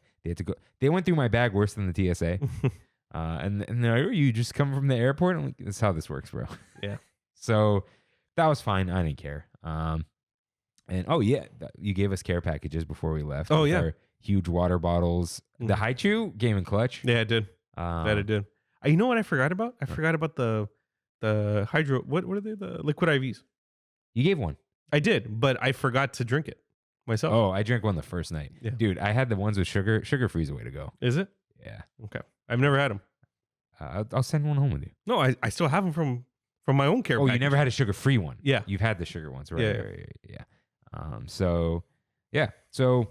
They went through my bag worse than the TSA. And they're like, you just come from the airport. I'm like, that's how this works, bro. Yeah. So that was fine. I didn't care. And oh yeah, you gave us care packages before we left. Oh with yeah, our huge water bottles. The Haichu came in clutch. Yeah, it did. That it did. You know what I forgot about? I forgot about the hydro. What are they? The liquid IVs. You gave one. I did, but I forgot to drink it myself. Oh, I drank one the first night. Yeah. Dude, I had the ones with sugar. Sugar free's the way to go. Is it? Yeah. Okay. I've never had them. I'll send one home with you. No, I still have them from my own care. Oh, package. you never had a sugar-free one. Yeah. You've had the sugar ones, right? Yeah. Yeah. So, yeah. So,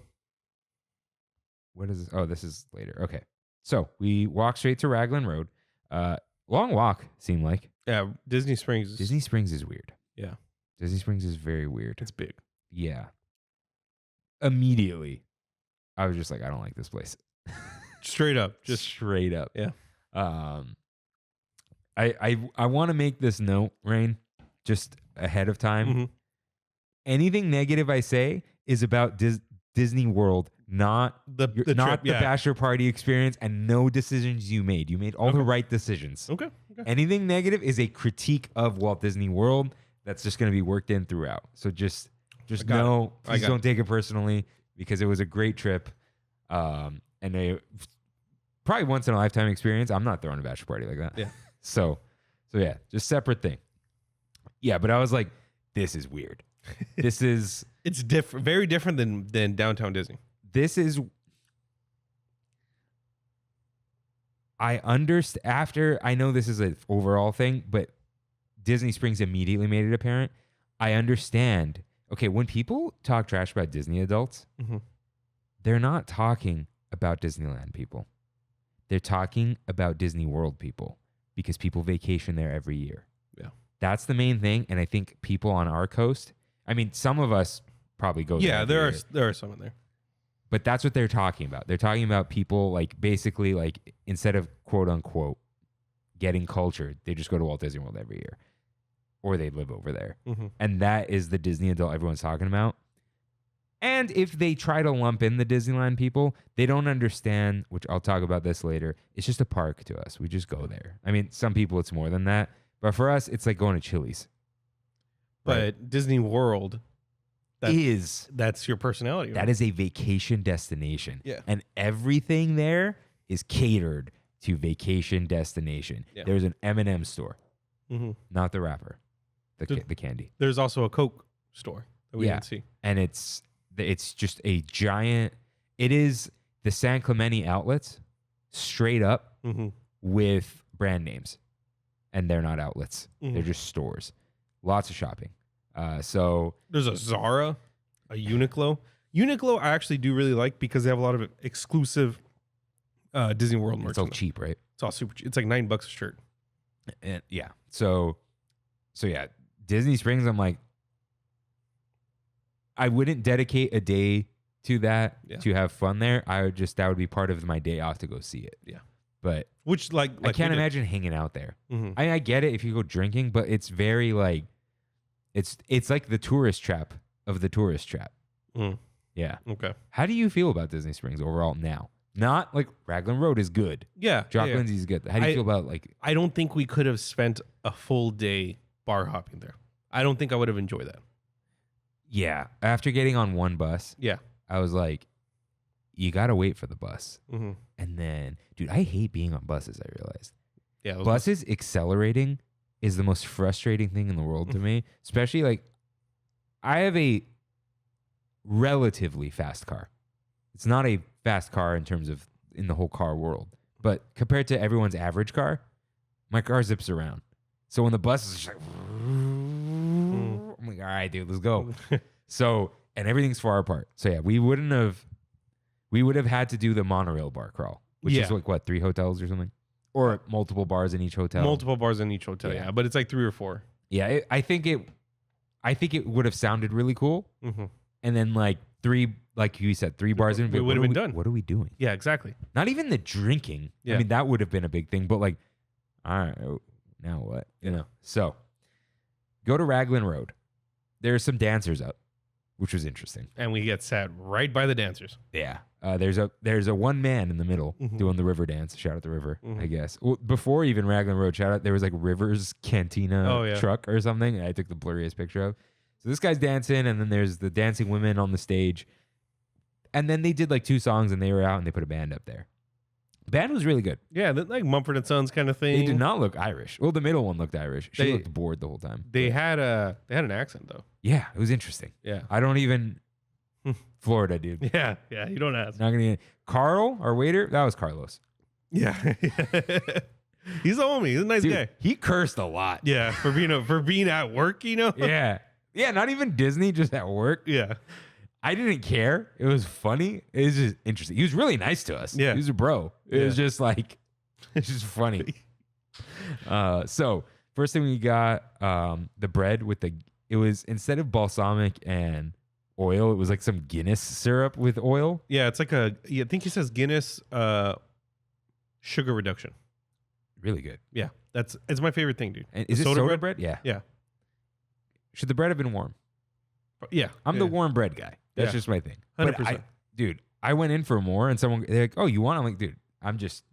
what is this? Oh, this is later. Okay. So, we walked straight to Raglan Road. Long walk, seemed like. Yeah, Disney Springs. Disney Springs is weird. Yeah. Disney Springs is very weird. It's big. Yeah. Immediately, I was just like, I don't like this place. Straight up. Just straight up. Yeah. I want to make this note, Rain, just ahead of time. Mm-hmm. Anything negative I say is about Disney World, not the bachelor party experience, and no decisions you made. You made all the right decisions. Okay. Anything negative is a critique of Walt Disney World that's just going to be worked in throughout. So just know, please don't take it personally, because it was a great trip, and a probably once in a lifetime experience. I'm not throwing a bachelor party like that. Yeah. So yeah, just separate thing. Yeah, but I was like, this is weird. It's different, very different than downtown Disney. I understand after, I know this is an overall thing, but Disney Springs immediately made it apparent. I understand. Okay, when people talk trash about Disney adults, they're not talking about Disneyland people. They're talking about Disney World people, because people vacation there every year. Yeah. That's the main thing. And I think people on our coast, I mean, some of us probably go there. Yeah, there are some in there. But that's what they're talking about. They're talking about people like basically like instead of quote unquote getting cultured, they just go to Walt Disney World every year, or they live over there. And that is the Disney adult everyone's talking about. And if they try to lump in the Disneyland people, they don't understand, which I'll talk about this later. It's just a park to us. We just go there. I mean, some people it's more than that. But for us, it's like going to Chili's. But Right. Disney World, that's your personality. Right? That is a vacation destination. Yeah. And everything there is catered to vacation destination. Yeah. There's an M&M store, Mm-hmm. not the wrapper, the Dude. the candy. There's also a Coke store that we Yeah. didn't see. And it's just a giant. It is the San Clemente outlets straight up Mm-hmm. with brand names, and they're not outlets. Mhm. They're just stores. Lots of shopping. So There's a Zara, a Uniqlo. Uniqlo I actually do really like because they have a lot of exclusive Disney World it's all merchandise. cheap, right? It's all super cheap. It's like $9 a shirt. And yeah. So yeah, Disney Springs, I'm like, I wouldn't dedicate a day to that Yeah. to have fun there. That would be part of my day off to go see it. Yeah. But Which like I can't imagine hanging out there. Mm-hmm. I get it if you go drinking, but it's very like, it's like the tourist trap of the tourist trap. Mm. Yeah. Okay. How do you feel about Disney Springs overall now? Not like Raglan Road is good. Yeah. Jock yeah. Lindsay's good. How do you feel about like, I don't think we could have spent a full day bar hopping there. I don't think I would have enjoyed that. yeah, after getting on one bus, Yeah. I was like, you got to wait for the bus. Mm-hmm. And then, dude, I hate being on buses, I realized. Yeah. those- Buses accelerating is the most frustrating thing in the world to me, especially like I have a relatively fast car. It's not a fast car in terms of in the whole car world, but compared to everyone's average car, my car zips around. So when the bus is just like, I'm like, all right, dude, let's go. So, and everything's far apart. So yeah, we would have had to do the monorail bar crawl, which is Yeah. like what, 3 hotels or something? Or multiple bars in each hotel. Multiple bars in each hotel. Yeah. Yeah. But it's like 3 or 4. Yeah, I think it would have sounded really cool. Mm-hmm. And then like 3, like you said, 3 bars in. We but would have what been are we- done. What are we doing? Yeah, exactly. Not even the drinking. Yeah. I mean, that would have been a big thing. But like, all right, now what? You know. So go to Raglan Road. There's some dancers up, which was interesting. And we get sat right by the dancers. Yeah. There's a one man in the middle Mhm. doing the river dance. Shout out the river, Mhm. I guess. Well, before even Raglan Road, shout out, there was like River's Cantina Oh, yeah. truck or something. I took the blurriest picture of. So this guy's dancing, and then there's the dancing women on the stage. And then they did like 2 songs, and they were out, and they put a band up there. Band was really good. Yeah, like Mumford and Sons kind of thing. They did not look Irish. Well, the middle one looked Irish. She They- looked bored the whole time. They But had an accent though. yeah, it was interesting. Yeah. I don't even Florida, dude. Yeah. Yeah. You don't ask. Not gonna. Carl, our waiter, that was Carlos. Yeah. He's a homie. He's a nice Dude, guy. he cursed a lot. Yeah. For being at work, you know? Yeah. Yeah, not even Disney, just at work. Yeah. I didn't care. It was funny. It was just interesting. He was really nice to us. Yeah. He was a bro. It was Yeah. just like, it's just funny. So first thing we got, the bread with it was instead of balsamic and oil, it was like some Guinness syrup with oil. Yeah. It's like I think he says Guinness sugar reduction. Really good. Yeah. It's my favorite thing, dude. And is it Soda soda bread? bread? Yeah. Yeah. Should the bread have been warm? Yeah. I'm the warm bread guy. That's Yeah. just my thing. But 100%. dude, I went in for more, and they're like, "Oh, you want?" I'm like, "Dude, I'm just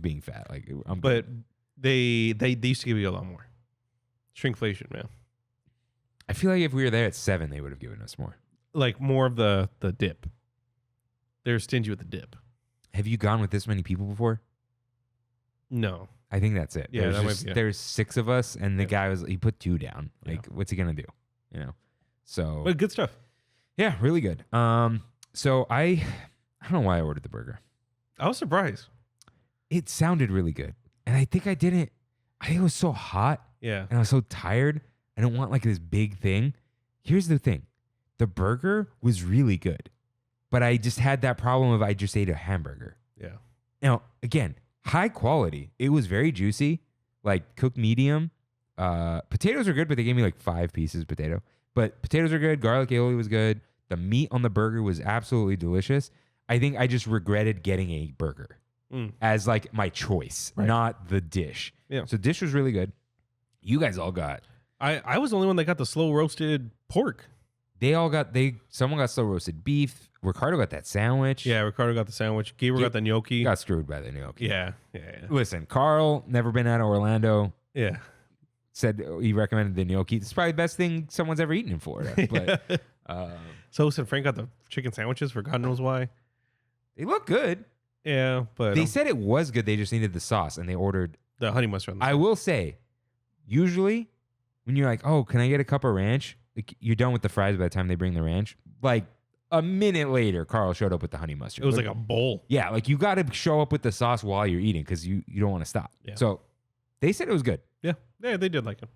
being fat." Like, But they used to give you a lot more. Shrinkflation, man. I feel like if we were there at 7, they would have given us more. Like more of the dip. They're stingy with the dip. Have you gone with this many people before? No. I think that's it. Yeah, that might be it. There's 6 of us, and the Yeah. guy he put 2 down. Like, Yeah. what's he gonna do? You know. So But good stuff. yeah, really good. So I don't know why I ordered the burger. I was surprised. It sounded really good, and I think it was so hot. Yeah. And I was so tired. I don't want like this big thing. Here's the thing. The burger was really good, but I just had that problem of I just ate a hamburger. Yeah. Now, again, high quality. It was very juicy, like cooked medium. Potatoes are good, but they gave me like 5 pieces of potato. But potatoes are good. Garlic aioli was good. The meat on the burger was absolutely delicious. I think I just regretted getting a burger as like my choice, Right. not the dish. Yeah. So dish was really good. You guys all got. I was the only one that got the slow roasted pork. Someone got slow roasted beef. Ricardo got that sandwich. Yeah, Ricardo got the sandwich. Gabriel got the gnocchi. Got screwed by the gnocchi. Yeah. Listen, Carl, never been out of Orlando. Yeah. Said he recommended the gnocchi. It's probably the best thing someone's ever eaten in Florida. But Sos and Frank got the chicken sandwiches for God knows why. they look good. Yeah, but They said it was good. They just needed the sauce, and they ordered. the honey mustard. I will say, usually when you're like, "Oh, can I get a cup of ranch?" Like, you're done with the fries by the time they bring the ranch. Like a minute later, Carl showed up with the honey mustard. It was like a bowl. Yeah, like you got to show up with the sauce while you're eating because you don't want to stop. Yeah. So they said it was good. Yeah, they did like it.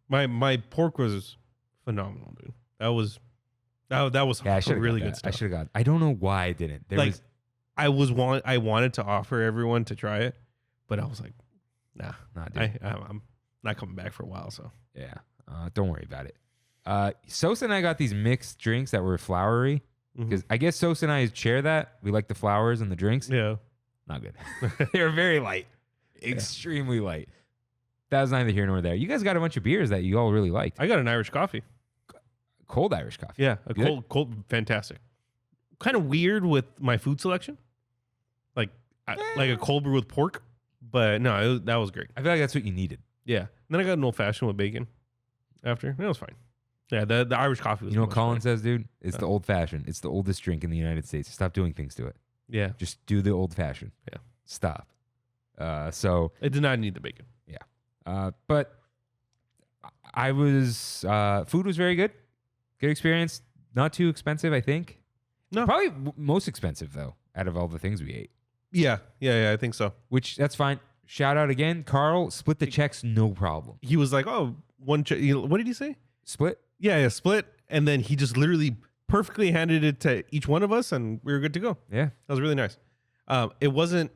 My pork was phenomenal, dude. That was really good stuff. I should have got. I don't know why I didn't. I wanted to offer everyone to try it, but I was like, nah, I'm not coming back for a while. So yeah, don't worry about it. Sosa and I got these mixed drinks that were flowery because I guess Sosa and I share that. We like the flowers and the drinks. Yeah, not good. They were very light, extremely light. That was neither here nor there. You guys got a bunch of beers that you all really liked. I got an Irish coffee. Cold Irish coffee. Yeah, cold, fantastic. Kind of weird with my food selection, like a cold brew with pork, but no, that was great. I feel like that's what you needed. Yeah. And then I got an old fashioned with bacon after. It was fine. Yeah, the Irish coffee was. You know what Colin says, dude? It's the old fashioned. It's the oldest drink in the United States. Stop doing things to it. Yeah. Just do the old fashioned. Yeah. Stop. So it did not need the bacon. Yeah. But I was food was very good. Good experience. Not too expensive, I think. No. Probably most expensive though, out of all the things we ate. Yeah, I think so. Which that's fine. Shout out again, Carl. Split the checks, no problem. He was like, "Oh, one check." What did he say? Split. Yeah, split. And then he just literally perfectly handed it to each one of us, and we were good to go. Yeah, that was really nice. It wasn't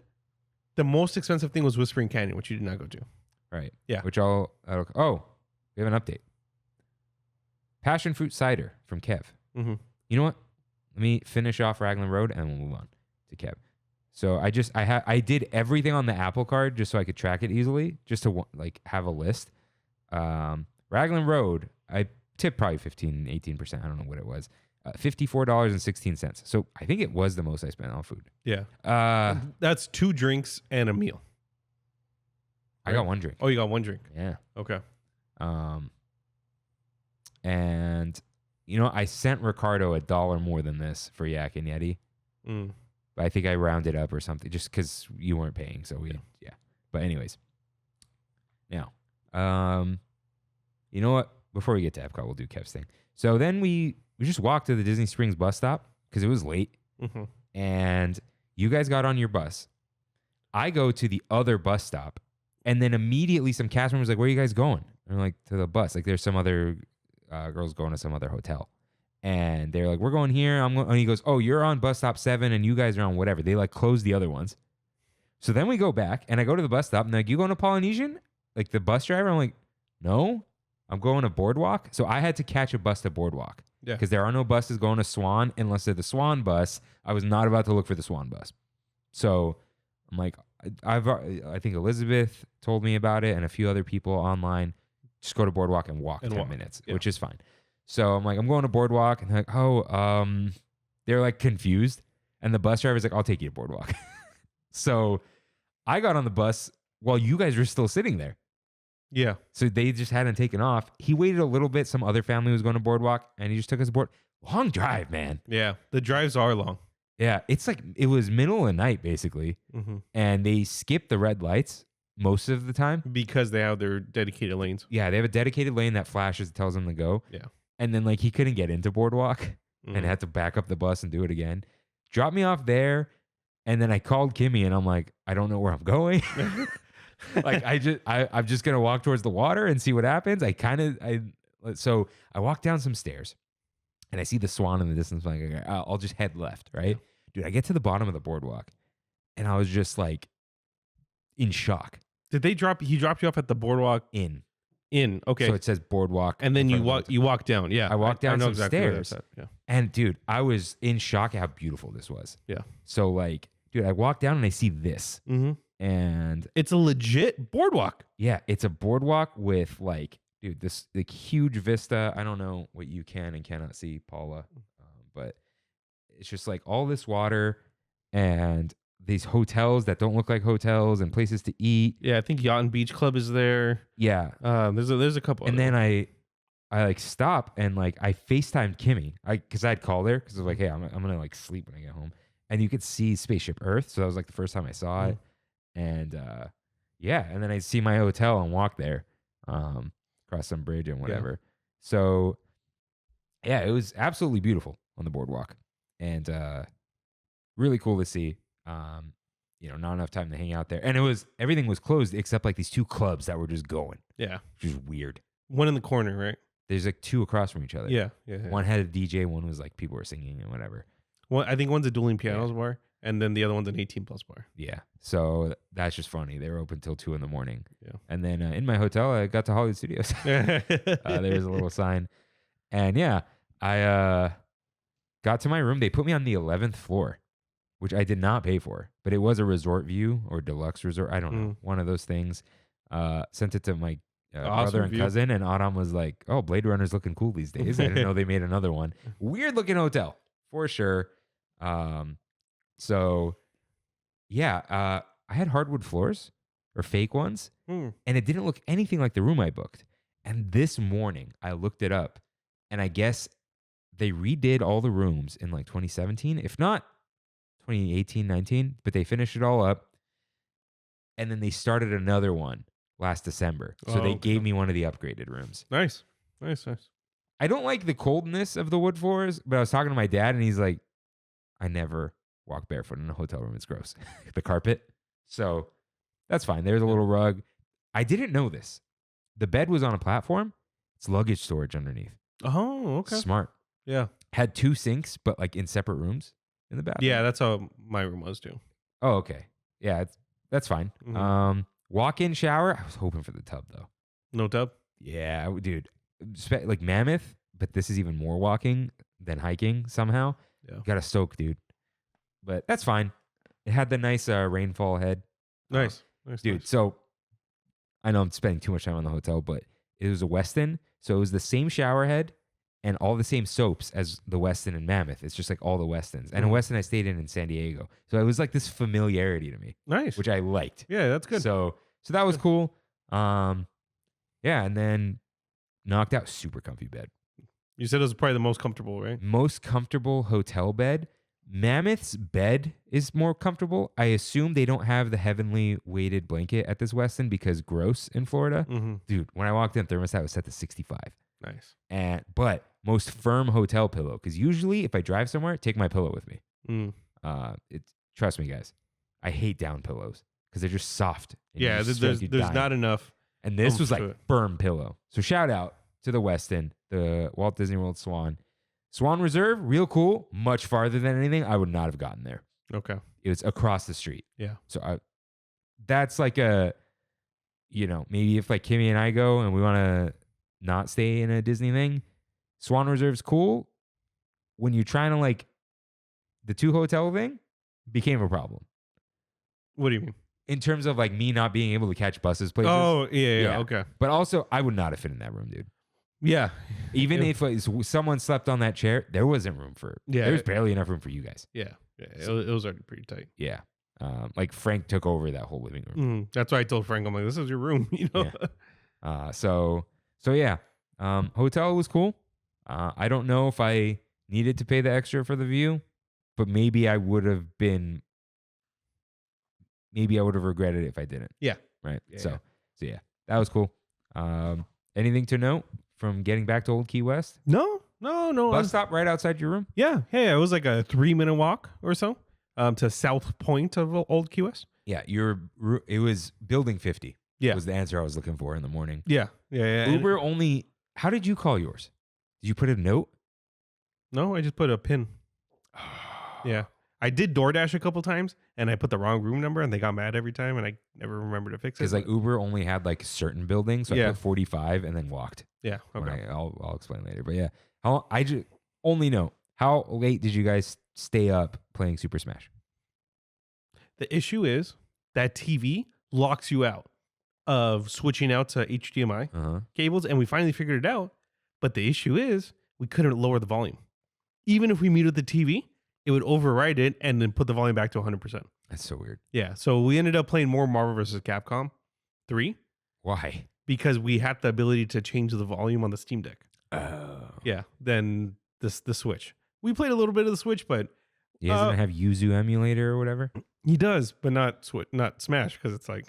the most expensive thing was Whispering Canyon, which you did not go to. Right. Yeah. Which we have an update. Passion fruit cider from Kev. Mm-hmm. You know what? Let me finish off Raglan Road and we'll move on to Kev. So I did everything on the Apple Card just so I could track it easily, just to have a list. Raglan Road, I tipped probably 18%. I don't know what it was. $54.16. So I think it was the most I spent on food. Yeah. That's 2 drinks and a meal. I got 1 drink. Oh, you got 1 drink. Yeah. Okay. And I sent Ricardo $1 more than this for Yak and Yeti. But I think I rounded up or something just because you weren't paying. So yeah. But anyways, now, you know what? Before we get to EPCOT, we'll do Kev's thing. So then we just walked to the Disney Springs bus stop because it was late. Mm-hmm. And you guys got on your bus. I go to the other bus stop. And then immediately some cast members like, "Where are you guys going?" And I'm like, "To the bus." Like there's some other girls going to some other hotel. And they're like, "We're going here." And he goes, "Oh, you're on bus stop 7 and you guys are on whatever." They closed the other ones. So then we go back and I go to the bus stop and they're like, "You going to Polynesian?" Like the bus driver. I'm like, "No, I'm going to Boardwalk." So I had to catch a bus to Boardwalk. Yeah. Because there are no buses going to Swan unless they're the Swan bus. I was not about to look for the Swan bus. So I'm like, I think Elizabeth told me about it and a few other people online. Just go to Boardwalk and walk 10 minutes, which is fine. So I'm like, I'm going to Boardwalk. And they're like, "Oh, they're confused. And the bus driver's like, "I'll take you to Boardwalk." So I got on the bus while you guys were still sitting there. Yeah. So they just hadn't taken off. He waited a little bit. Some other family was going to Boardwalk and he just took us aboard. Long drive, man. Yeah. The drives are long. Yeah. It's it was middle of the night basically. Mm-hmm. And they skipped the red lights most of the time. Because they have their dedicated lanes. Yeah. They have a dedicated lane that flashes, tells them to go. Yeah. And then he couldn't get into Boardwalk and had to back up the bus and do it again. Dropped me off there. And then I called Kimmy and I'm like, "I don't know where I'm going." I'm just going to walk towards the water and see what happens. So I walk down some stairs and I see the Swan in the distance. I'm like, "Okay, I'll just head left." Right. Dude, I get to the bottom of the boardwalk and I was just in shock. Did he drop you off at the Boardwalk? In. Okay. So it says Boardwalk. And then you walk down. Yeah. I walked down some exactly stairs. Yeah. And dude, I was in shock at how beautiful this was. Yeah. So dude, I walk down and I see this. Mm-hmm. And it's a legit boardwalk. yeah, it's a boardwalk with dude, this like huge vista. I don't know what you can and cannot see, Paula, but it's just like all this water and these hotels that don't look like hotels and places to eat. Yeah, I think Yacht and Beach Club is there. Yeah. There's a couple. And then I like stop and like I FaceTimed Kimmy because I'd called her because I was like, hey, I'm gonna like sleep when I get home, and you could see Spaceship Earth, so that was like the first time I saw it, and yeah, and then I see my hotel and walk there, across some bridge and whatever. So yeah, it was absolutely beautiful on the boardwalk, and really cool to see. Not enough time to hang out there, and everything was closed except like these 2 clubs that were just going. Yeah, which is weird. One in the corner, right? There's like 2 across from each other. Yeah. One had a DJ, one was like people were singing and whatever. Well, I think one's a dueling pianos bar, and then the other one's an 18+ bar. Yeah. So that's just funny. They were open till 2 a.m. Yeah. And then in my hotel, I got to Hollywood Studios. There was a little sign. And yeah, I got to my room. They put me on the 11th floor, which I did not pay for, but it was a resort view or deluxe resort. I don't know. One of those things. Sent it to my brother and cousin, and Autumn was like, oh, Blade Runner's looking cool these days. I didn't know they made another one. Weird looking hotel for sure. So yeah, I had hardwood floors or fake ones, and it didn't look anything like the room I booked. And this morning I looked it up, and I guess they redid all the rooms in like 2017, if not 2018, 19, but they finished it all up. And then they started another one last December. So they gave me one of the upgraded rooms. Nice. I don't like the coldness of the wood floors, but I was talking to my dad and he's like, I never walk barefoot in a hotel room. It's gross. The carpet. So that's fine. There's a little rug. I didn't know this. The bed was on a platform. It's luggage storage underneath. Oh, okay. Smart. Yeah. Had 2 sinks, but like in separate rooms in the bathroom. Yeah, that's how my room was too. Oh, okay. Yeah, that's fine. Walk-in shower. I was hoping for the tub though. No tub? Yeah, dude. Like Mammoth, but this is even more walking than hiking somehow. Yeah. Got a soak, dude. But that's fine. It had the nice rainfall head. Nice. Dude, nice. So I know I'm spending too much time on the hotel, but it was a Westin. So it was the same shower head and all the same soaps as the Westin and Mammoth. It's just like all the Westins. And a Westin I stayed in San Diego. So it was like this familiarity to me. Nice. Which I liked. Yeah, that's good. So that was cool. Yeah, and then knocked out super comfy bed. You said it was probably the most comfortable, right? Most comfortable hotel bed. Mammoth's bed is more comfortable. I assume they don't have the heavenly weighted blanket at this Westin because gross in Florida. Dude, when I walked in, thermostat was set to 65. Nice. But most firm hotel pillow, because usually if I drive somewhere, take my pillow with me. Trust me, guys, I hate down pillows because they're just soft. Yeah, there's not enough. And this was like it. firm pillow. So shout out to the Westin, the Walt Disney World Swan. Swan Reserve, real cool, much farther than anything. I would not have gotten there. Okay. It was across the street. Yeah. So that's like maybe if like Kimmy and I go and we want to not stay in a Disney thing, Swan Reserve's cool. When you're trying to like the 2 hotel thing became a problem. What do you mean? In terms of like me not being able to catch buses places. Oh, yeah. Okay. But also I would not have fit in that room, dude. Yeah. Even if someone slept on that chair, there wasn't room for it. Yeah. There was barely enough room for you guys. Yeah. It was already pretty tight. Yeah. Like Frank took over that whole living room. That's why I told Frank, I'm like, this is your room, Yeah. So yeah. Hotel was cool. I don't know if I needed to pay the extra for the view, but maybe I would have regretted it if I didn't. Yeah. Right. Yeah, so yeah, that was cool. Anything to note from getting back to Old Key West? No. Bus stop right outside your room? Yeah. Hey, it was like a 3-minute walk or so to South Point of Old Key West. Yeah. It was building 50. Yeah. Was the answer I was looking for in the morning. Yeah. Uber only, how did you call yours? Did you put a note? No, I just put a pin. Yeah. I did DoorDash a couple times and I put the wrong room number and they got mad every time and I never remembered to fix it. Because like Uber only had like certain buildings. So I put 45 and then walked. Yeah. Okay. I'll explain later. But yeah, I just only know, how late did you guys stay up playing Super Smash? The issue is that TV locks you out. of switching out to HDMI cables, and we finally figured it out. But the issue is we couldn't lower the volume. Even if we muted the TV, it would override it and then put the volume back to 100%. That's so weird. Yeah, so we ended up playing more Marvel vs. Capcom 3. Why? Because we had the ability to change the volume on the Steam Deck. Oh. Yeah, then the Switch. We played a little bit of the Switch, but He doesn't have Yuzu emulator or whatever? he does, but not Smash, because it's like,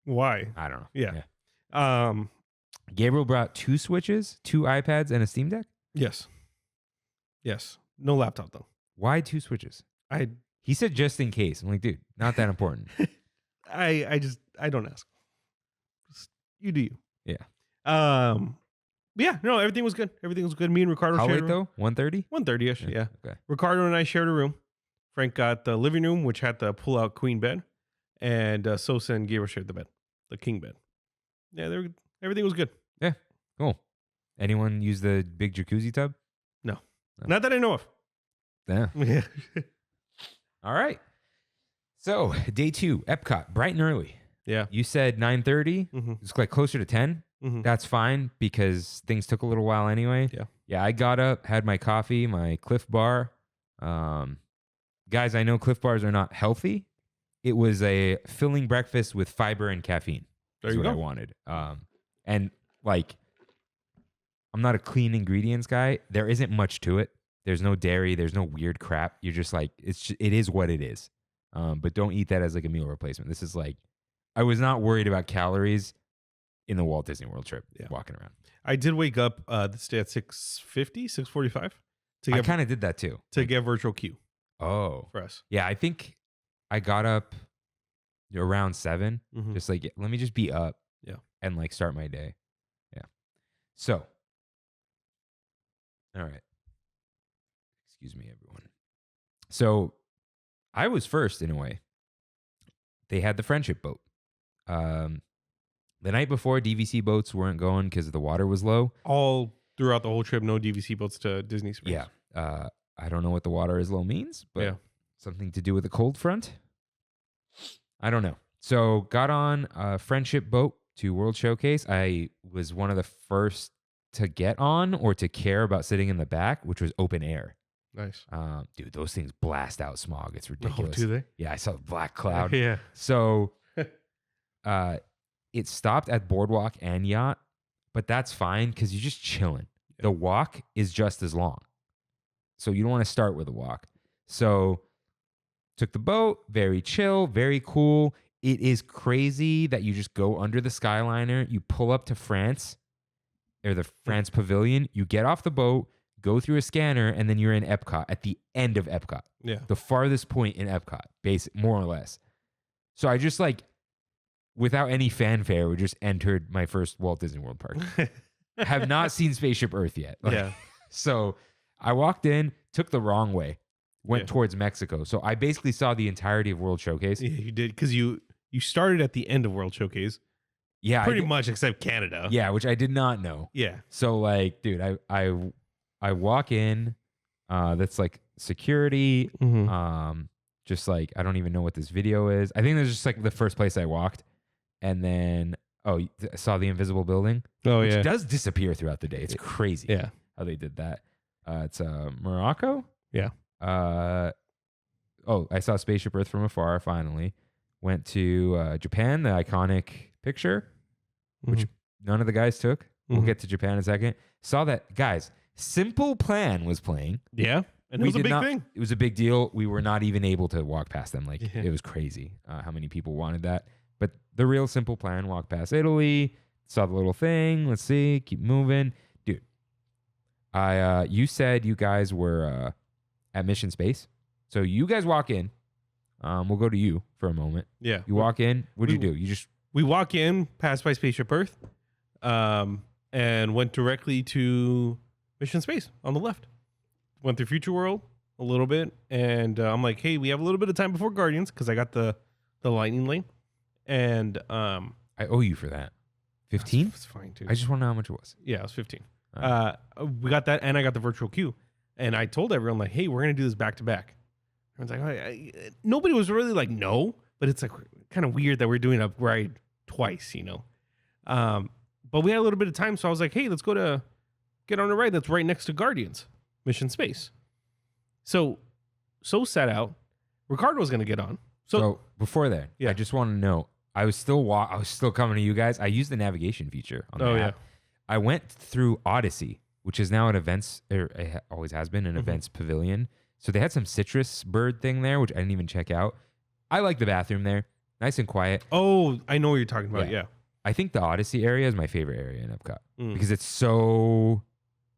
why? I don't know. Yeah. Gabriel brought 2 Switches, 2 iPads, and a Steam Deck? Yes. No laptop though. Why 2 Switches? I He said just in case. I'm like, dude, not that important. I don't ask. Just, you do you. Yeah. Yeah, no, everything was good. Everything was good. Me and Ricardo How shared late though? 1:30? 1:30ish, yeah. Okay. Ricardo and I shared a room. Frank got the living room, which had the pull-out queen bed, and Sosa and Gabriel shared the bed, the king bed. Yeah, everything was good. Yeah. Cool. Anyone use the big jacuzzi tub? No. Not that I know of. Yeah. Yeah. All right. So day 2, Epcot, bright and early. Yeah. You said 9:30. Mm-hmm. It's like closer to 10. Mm-hmm. That's fine because things took a little while anyway. Yeah. Yeah. I got up, had my coffee, my Cliff Bar. Guys, I know Cliff Bars are not healthy. It was a filling breakfast with fiber and caffeine. There That's you what go. I wanted. And like, I'm not a clean ingredients guy. There isn't much to it. There's no dairy. There's no weird crap. You're just like, it is what it is. But don't eat that as like a meal replacement. This is like, I was not worried about calories in the Walt Disney World trip walking around. I did wake up this day at 6:50, 6:45 I kind of did that too. to get virtual queue Oh. for us. Yeah, I think I got up around 7. Mhm. Just like, let me just be up. Yeah. And like start my day. Yeah. So, all right. Excuse me, everyone. So I was first in a way. They had the friendship boat. The night before, DVC boats weren't going because the water was low. All throughout the whole trip, no DVC boats to Disney Springs. Yeah. I don't know what the water is low means, but Yeah. something to do with the cold front. I don't know. So got on a friendship boat to World Showcase. I was one of the first to get on or to care about sitting in the back, which was open air. Nice. Dude, those things blast out smog. It's Oh, ridiculous. do they? Yeah, I saw a black cloud. Yeah. So it stopped at Boardwalk and Yacht, but that's fine because you're just chilling. Yeah. The walk is just as long. So you don't want to start with a walk. So took the boat, very chill, very cool. It is crazy that you just go under the Skyliner, you pull up to France or the France Pavilion, you get off the boat, go through a scanner, and then you're in Epcot at the end of Epcot. Yeah. The farthest point in Epcot, more or less. So I just like, without any fanfare, we just entered my first Walt Disney World park. Have not seen Spaceship Earth yet. Like, Yeah. So I walked in, took the wrong way, went towards Mexico. So I basically saw the entirety of World Showcase. Yeah, you did, because you started at the end of World Showcase. Yeah, Pretty much, except Canada. Yeah, which I did not know. Yeah. So like, dude, I walk in. That's like security. Mm-hmm. Just like, I don't even know what this video is. I think that's just like the first place I walked. And then, I saw the invisible building. Oh, which yeah. does disappear throughout the day. It's crazy. Yeah. How they did that. It's Morocco. Yeah. I saw Spaceship Earth from afar. Finally, went to Japan. The iconic picture, which none of the guys took. We'll get to Japan in a second. Saw that, guys. Simple Plan was playing. Yeah. And it was a big thing. It was a big deal. We were not even able to walk past them. Like, it was crazy how many people wanted that. But the real Simple Plan, walked past Italy, saw the little thing. Let's see, keep moving. Dude, you said you guys were at Mission Space. So you guys walk in. We'll go to you for a moment. Yeah. You walk in. What'd you do? We walk in, passed by Spaceship Earth, and went directly to Mission Space on the left. Went through Future World a little bit, and I'm like, hey, we have a little bit of time before Guardians because I got the lightning lane, and I owe you for that. 15? It's fine too. I just want to know how much it was. Yeah, it was 15. We got that, and I got the virtual queue, and I told everyone like, hey, we're gonna do this back to back. Everyone's like, nobody was really like no, but it's like kind of weird that we're doing a ride twice, But we had a little bit of time, so I was like, hey, let's get on a ride that's right next to Guardians Mission Space. So set out. Ricardo was going to get on. So before that, Yeah. I just want to know, I was still coming to you guys. I used the navigation feature on the app. I went through Odyssey, which is now an events, or it always has been an events pavilion. So they had some citrus bird thing there, which I didn't even check out. I like the bathroom there. Nice and quiet. Oh, I know what you're talking about. Yeah. I think the Odyssey area is my favorite area in EPCOT because it's so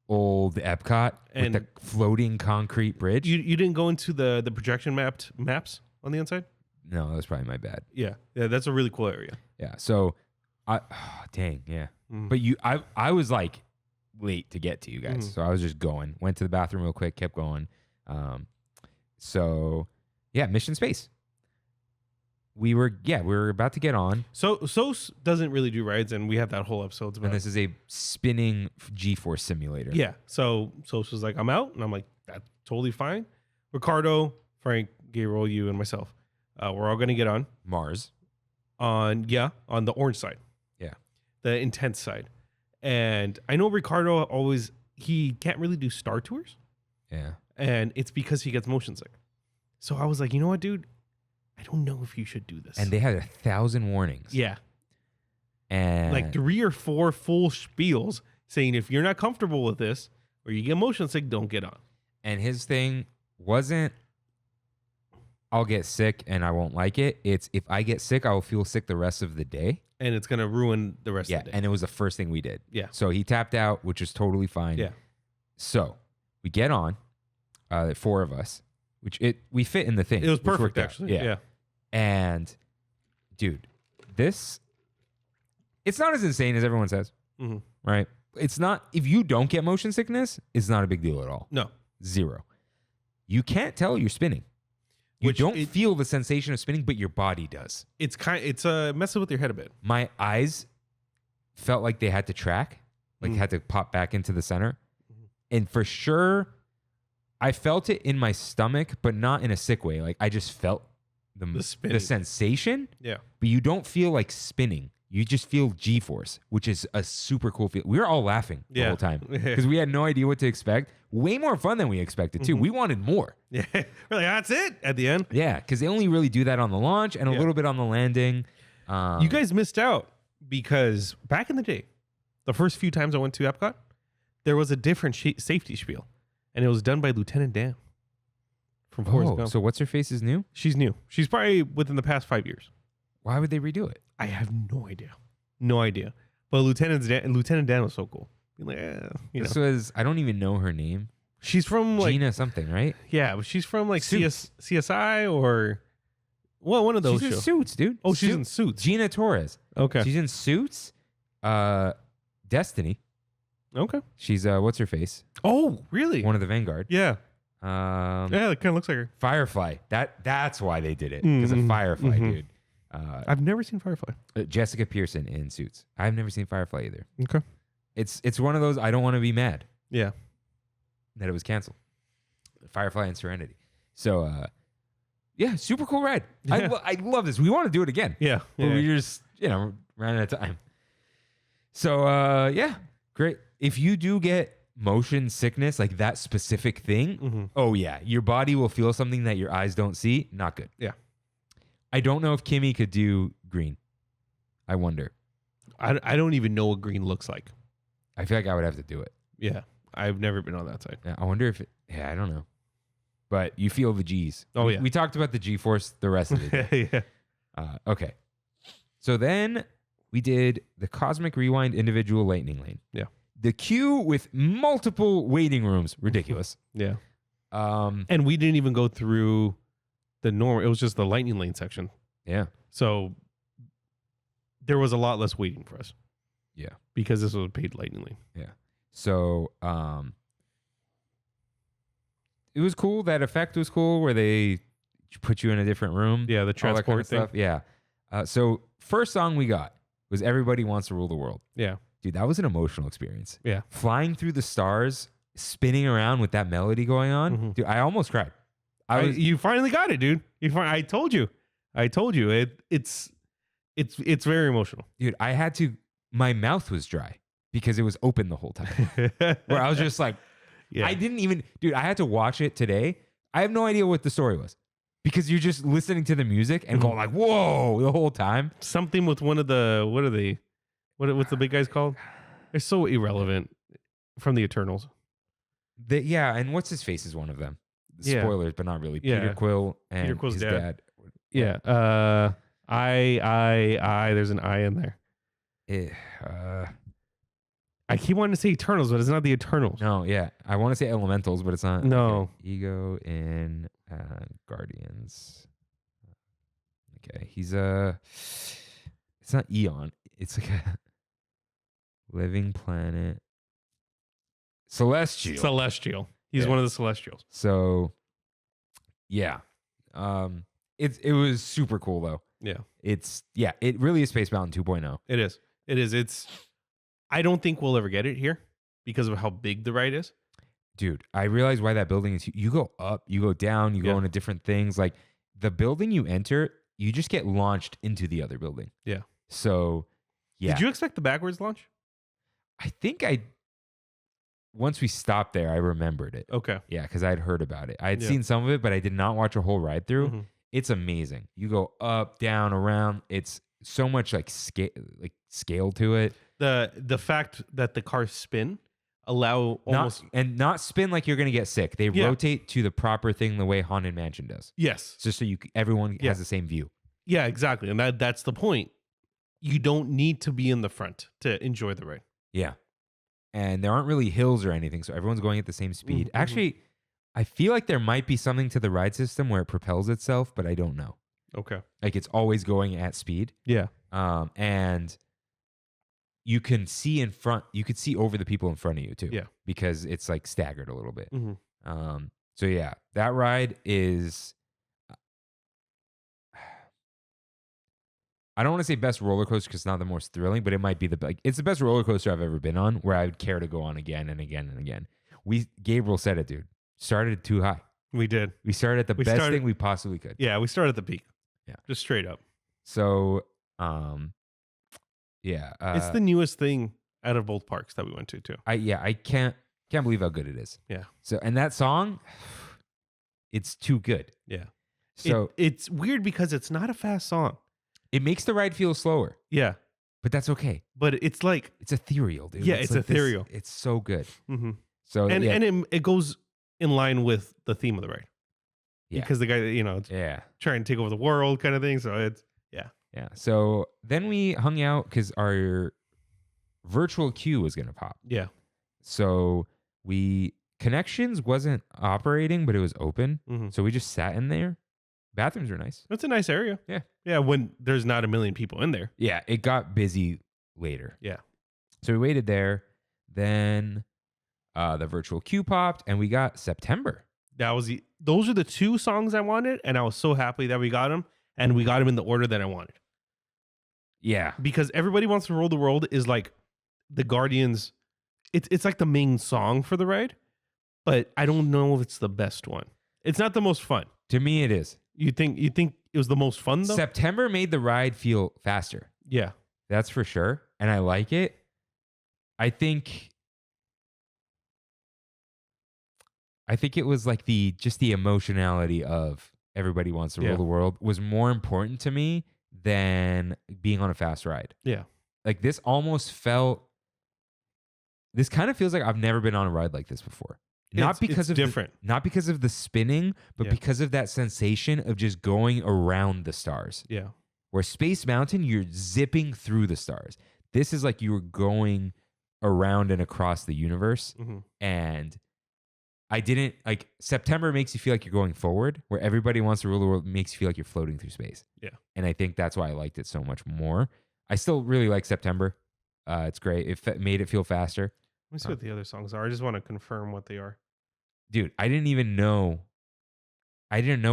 old Epcot And with the floating concrete bridge. You didn't go into the projection maps on the inside? No, that was probably my bad. Yeah. Yeah, that's a really cool area. Yeah. So dang, yeah. But I was like late to get to you guys. So I was just going. Went to the bathroom real quick, kept going. So yeah, Mission Space. We were about to get on. So doesn't really do rides, and we have that whole episode about. And this is a spinning G-force simulator. Yeah. So was like, I'm out, and I'm like, that's totally fine. Ricardo, Frank, Gabriel, you, and myself, we're all gonna get on Mars. on the orange side. Yeah. The intense side. And I know Ricardo he can't really do Star Tours, Yeah. and it's because he gets motion sick. So I was like, you know what, dude? I don't know if you should do this. And they had 1,000 warnings. Yeah. And Like 3 or 4 full spiels saying if you're not comfortable with this or you get motion sick, don't get on. And his thing wasn't, I'll get sick and I won't like it. It's, if I get sick, I will feel sick the rest of the day. And it's going to ruin the rest Yeah. of the day. And it was the first thing we did. Yeah. So he tapped out, which is totally fine. Yeah. So we get on, 4 of us, we fit in the thing. It was which perfect, worked out. actually. Yeah. And dude, it's not as insane as everyone says, right? It's not, if you don't get motion sickness, it's not a big deal at all. No. 0. You can't tell you're spinning. You don't feel the sensation of spinning, but your body does. It's messing with your head a bit. My eyes felt like they had to track, like had to pop back into the center. And for sure, I felt it in my stomach, but not in a sick way. Like I just felt the sensation. Yeah. But you don't feel like spinning. You just feel G-force, which is a super cool feel. We were all laughing the whole time because we had no idea what to expect. Way more fun than we expected too. We wanted more. Yeah. We're like, that's it at the end. Yeah, because they only really do that on the launch and a little bit on the landing. You guys missed out because back in the day, the first few times I went to Epcot, there was a different safety spiel, and it was done by Lieutenant Dan from Forrest Gump. So what's her face is new? She's new. She's probably within the past 5 years. Why would they redo it? I have no idea. No idea. But Lieutenant Dan was so cool. Like, This was, I don't even know her name. She's from like Gina something, right? Yeah, but she's from like Suits. CSI or one of those She's in shows. Suits, dude. Oh, she's in Suits. Gina Torres. Okay. She's in Suits. Destiny. Okay. She's what's her face? Oh, really? One of the Vanguard. Yeah. Yeah, it kind of looks like her. Firefly. That's why they did it, because of Firefly, dude. I've never seen Firefly. Jessica Pearson in Suits. I've never seen Firefly either. Okay. It's one of those, I don't want to be mad Yeah. that it was canceled. Firefly and Serenity. So yeah, super cool ride. Yeah. I love this. We want to do it again. Yeah. But we just, ran out of time. So yeah, great. If you do get motion sickness, like that specific thing, oh yeah, your body will feel something that your eyes don't see. Not good. Yeah. I don't know if Kimmy could do green. I wonder. I don't even know what green looks like. I feel like I would have to do it. Yeah. I've never been on that side. Yeah, I wonder if I don't know. But you feel the G's. Oh, yeah. We talked about the G-force the rest of the day. Yeah. Okay. So then we did the Cosmic Rewind individual lightning lane. Yeah. The queue with multiple waiting rooms. Ridiculous. Yeah. And we didn't even go through the normal. It was just the lightning lane section. Yeah. So there was a lot less waiting for us. Yeah. Because this was a paid lightning lane. Yeah. So it was cool. That effect was cool where they put you in a different room. Yeah, the all that transport kind of thing. stuff. Yeah. So first song we got was Everybody Wants to Rule the World. Yeah. Dude, that was an emotional experience. Yeah. Flying through the stars, spinning around with that melody going on. Dude, I almost cried. You finally got it, dude. I told you. It's It's very emotional. Dude, my mouth was dry because it was open the whole time. Where I was just like, Yeah. I had to watch it today. I have no idea what the story was because you're just listening to the music and going like, whoa, the whole time. Something with one of the, what's the big guys called? They're so irrelevant from the Eternals. And what's his face is one of them. Yeah. Spoilers, but not really. Yeah. Peter Quill and Peter Quill's his dad. dad. Yeah. There's an I in there. I keep wanting to say Eternals, but it's not the Eternals. No, yeah. I want to say Elementals, but it's not. No. Okay. Ego in Guardians. Okay. He's it's not Eon. It's like a living planet. Celestial. He's one of the Celestials. So, yeah. It was super cool though. Yeah. It really is Space Mountain 2.0. It is. I don't think we'll ever get it here because of how big the ride is. Dude, I realize why that building is. You go up, you go down, you go into different things. Like the building you enter, you just get launched into the other building. Yeah. So, yeah. Did you expect the backwards launch? I think once we stopped there, I remembered it. Okay. Yeah, because I'd heard about it. I had seen some of it, but I did not watch a whole ride through. Mm-hmm. It's amazing. You go up, down, around. It's so much scale to it. The fact that the cars spin allow almost not spin like you're gonna get sick. They rotate to the proper thing the way Haunted Mansion does. Yes. Just so everyone has the same view. Yeah, exactly. And that's the point. You don't need to be in the front to enjoy the ride. Yeah. And there aren't really hills or anything, so everyone's going at the same speed. Mm-hmm. Actually, I feel like there might be something to the ride system where it propels itself, but I don't know. Okay. Like it's always going at speed. Yeah. And you can see in front, you could see over the people in front of you too. Yeah. Because it's like staggered a little bit. Mm-hmm. So yeah, that ride is, I don't want to say best roller coaster because it's not the most thrilling, but it might be it's the best roller coaster I've ever been on where I would care to go on again and again and again. Gabriel said it, dude. Started too high. We did. We started at the best thing we possibly could. Yeah, we started at the peak. Yeah. Just straight up. So, yeah. It's the newest thing out of both parks that we went to too. I can't believe how good it is. Yeah. So, and that song, it's too good. Yeah. So it's weird because it's not a fast song. It makes the ride feel slower. Yeah. But that's okay. But it's like, it's ethereal, dude. Yeah, it's ethereal. It's so good. Mm-hmm. So, and it goes in line with the theme of the ride. Yeah. Because the guy, trying to take over the world kind of thing. So it's, yeah. So then we hung out because our virtual queue was going to pop. Yeah. So Connections wasn't operating, but it was open. Mm-hmm. So we just sat in there. Bathrooms were nice. It's a nice area. Yeah. Yeah. When there's not a million people in there. Yeah. It got busy later. Yeah. So we waited there. Then the virtual queue popped and we got September. Those are the two songs I wanted. And I was so happy that we got them. And we got them in the order that I wanted. Yeah. Because Everybody Wants to Rule the World is like the Guardians. It's like the main song for the ride. But I don't know if it's the best one. It's not the most fun. To me, it is. You think it was the most fun though? September made the ride feel faster. Yeah. That's for sure. And I like it. I think it was like the emotionality of Everybody Wants to Rule the World was more important to me than being on a fast ride. Yeah. Like this kind of feels like I've never been on a ride like this before. Not because of the spinning, but because of that sensation of just going around the stars. Yeah. Where Space Mountain, you're zipping through the stars. This is like you were going around and across the universe. Mm-hmm. And September makes you feel like you're going forward, where Everybody Wants to Rule the World makes you feel like you're floating through space. Yeah. And I think that's why I liked it so much more. I still really like September. It's great. It made it feel faster. Let me see what the other songs are. I just want to confirm what they are. Dude, I didn't know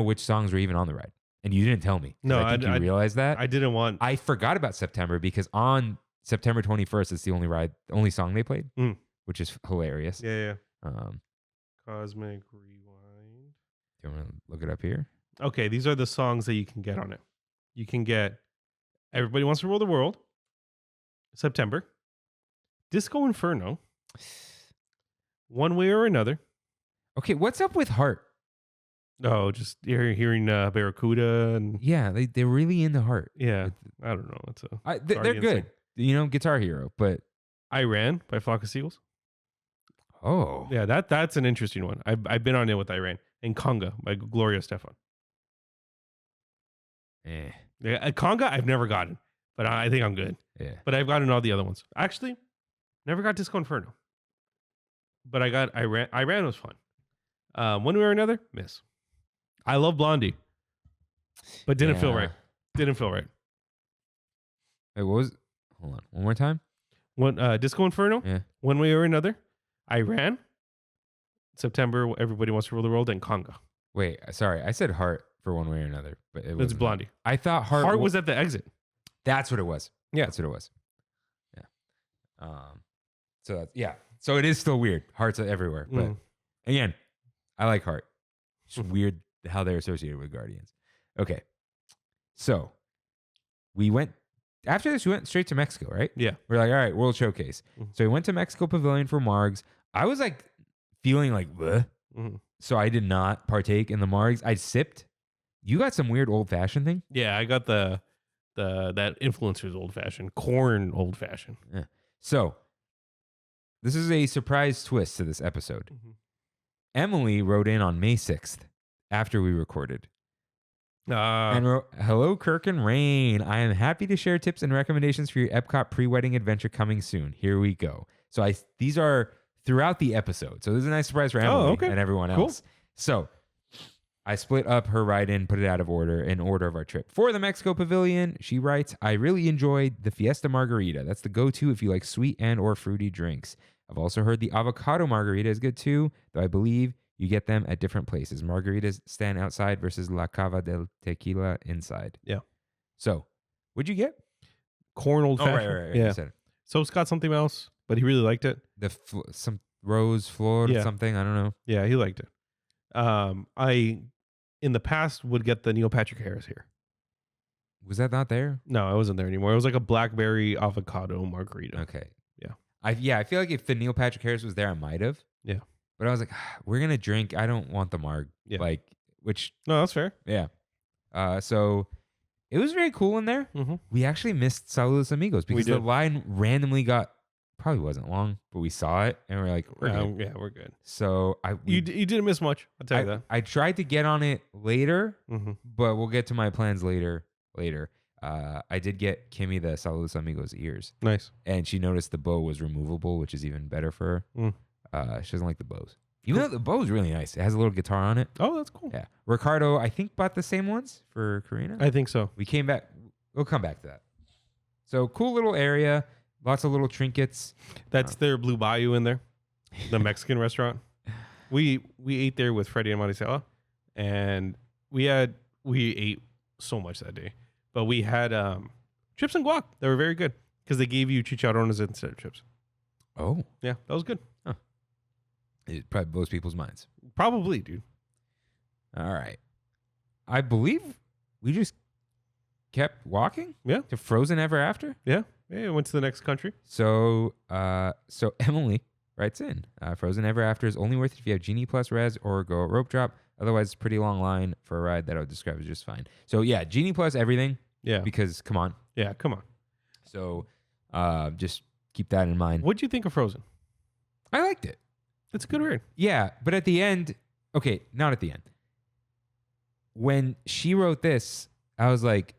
which songs were even on the ride. And you didn't tell me. No, I think you realized that. I forgot about September because on September 21st, it's the only song they played, which is hilarious. Yeah. Cosmic Rewind. Do you want to look it up here? Okay, these are the songs that you can get on it. You can get Everybody Wants to Rule the World, September. Disco Inferno, One Way or Another. Okay, what's up with Heart? Oh, just hearing Barracuda and Yeah, they're really into Heart. yeah, I don't know. It's a They're Guardian good. thing. You know, Guitar Hero, but Iran by Flock of Seagulls. oh, Yeah, that's an interesting one. I've been on it with Iran and Conga by Gloria Stefan. eh, Yeah, Conga I've never gotten, but I think I'm good. yeah. But I've gotten all the other ones. Actually, never got Disco Inferno, but I got Iran. Iran was fun. One Way or Another, miss. I love Blondie, but didn't feel Yeah. right. Didn't feel right. Wait, what was? Hold on, one more time. One Disco Inferno, Yeah. One Way or Another, Iran, September. Everybody Wants to Rule the World, and Conga. Wait, sorry, I said Heart for One Way or Another, but it was It's Blondie. I thought Heart. Heart was at the exit. That's what it was. Yeah. That's what it was. Yeah. So that's yeah. So it is still weird. Hearts are everywhere, but again, I like Heart. It's weird how they're associated with Guardians. Okay. So we went after this, we went straight to Mexico, right? Yeah. We're like, all right, World Showcase. Mhm. So we went to Mexico Pavilion for Margs. I was like feeling like, bleh. Mhm. So I did not partake in the Margs. I sipped. You got some weird old fashioned thing? Yeah, I got the that influencer's old fashioned corn old fashioned. So this is a surprise twist to this episode. Mhm. Emily wrote in on May 6th after we recorded and wrote, "Hello, Kirk and Rain. I am happy to share tips and recommendations for your EPCOT pre-wedding adventure coming soon. Here we go." So these are throughout the episode. So this is a nice surprise for Emily okay. and everyone Cool. else. So I split up her write-in, put it out of order in order of our trip. For the Mexico Pavilion, she writes, "I really enjoyed the Fiesta Margarita. That's the go-to if you like sweet and or fruity drinks. I've also heard the avocado margarita is good too, though I believe you get them at different places. Margaritas stand outside versus La Cava del Tequila inside." Yeah. So, what'd you get? Corn old fashioned. Right. Yeah. You said it. So Scott something else, but he really liked it. Some rose flor Yeah. something. I don't know. Yeah, he liked it. I in the past would get the Neil Patrick Harris here. Was that not there? No, I wasn't there anymore. It was like a blackberry avocado margarita. Okay. Yeah. I feel like if the Neil Patrick Harris was there, I might have. Yeah. But I was like, we're gonna drink. I don't want the marg. Yeah. Like, which No, that's fair. yeah. So it was very cool in there. Mm-hmm. We actually missed Saludos Amigos because the did. line randomly probably wasn't long, but we saw it and we're like, we're good. Yeah, we're good. So You didn't miss much. I'll tell you that. I tried to get on it later, Mm-hmm. but we'll get to my plans later. I did get Kimmy the Saludos Amigos ears, Nice. and she noticed the bow was removable, which is even better for her. She doesn't like the bows. Even though the bow is really nice. It has a little guitar on it. Oh, that's cool. Yeah. Ricardo, I think, bought the same ones for Karina. I think so. We came back. We'll come back to that. So cool little area. Lots of little trinkets. That's their Blue Bayou in there, the Mexican restaurant. We ate there with Freddie and Maricela, and we ate so much that day. But we had chips and guac. They were very good because they gave you chicharrones instead of chips. Oh. Yeah, that was good. It probably blows people's minds. Probably, dude. All right. I believe we just kept walking. Yeah. To Frozen Ever After. Yeah, I went to the next country. So Emily writes in, Frozen Ever After is only worth it if you have Genie Plus Res or go at Rope Drop. Otherwise, it's a pretty long line for a ride that I would describe as just fine. So yeah, Genie Plus everything. Yeah. Because come on. Yeah, come on. So just keep that in mind. What'd you think of Frozen? I liked it. It's a good ride. Yeah, but at the end, okay, not at the end. When she wrote this, I was like,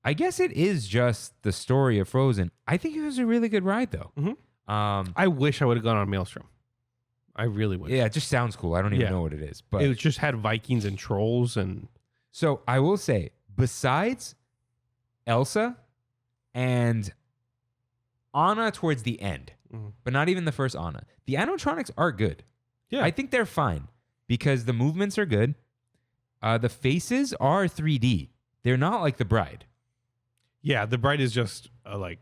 I guess it is just the story of Frozen. I think it was a really good ride, though. Mm-hmm. I wish I would have gone on Maelstrom. I really wish. Yeah, it just sounds cool. I don't even Yeah. know what it is, but It just had Vikings and trolls and so I will say, besides Elsa and Anna towards the end, but not even the first Anna, the animatronics are good. yeah, I think they're fine because the movements are good. The faces are 3D. They're not like the bride. yeah. The bride is just a like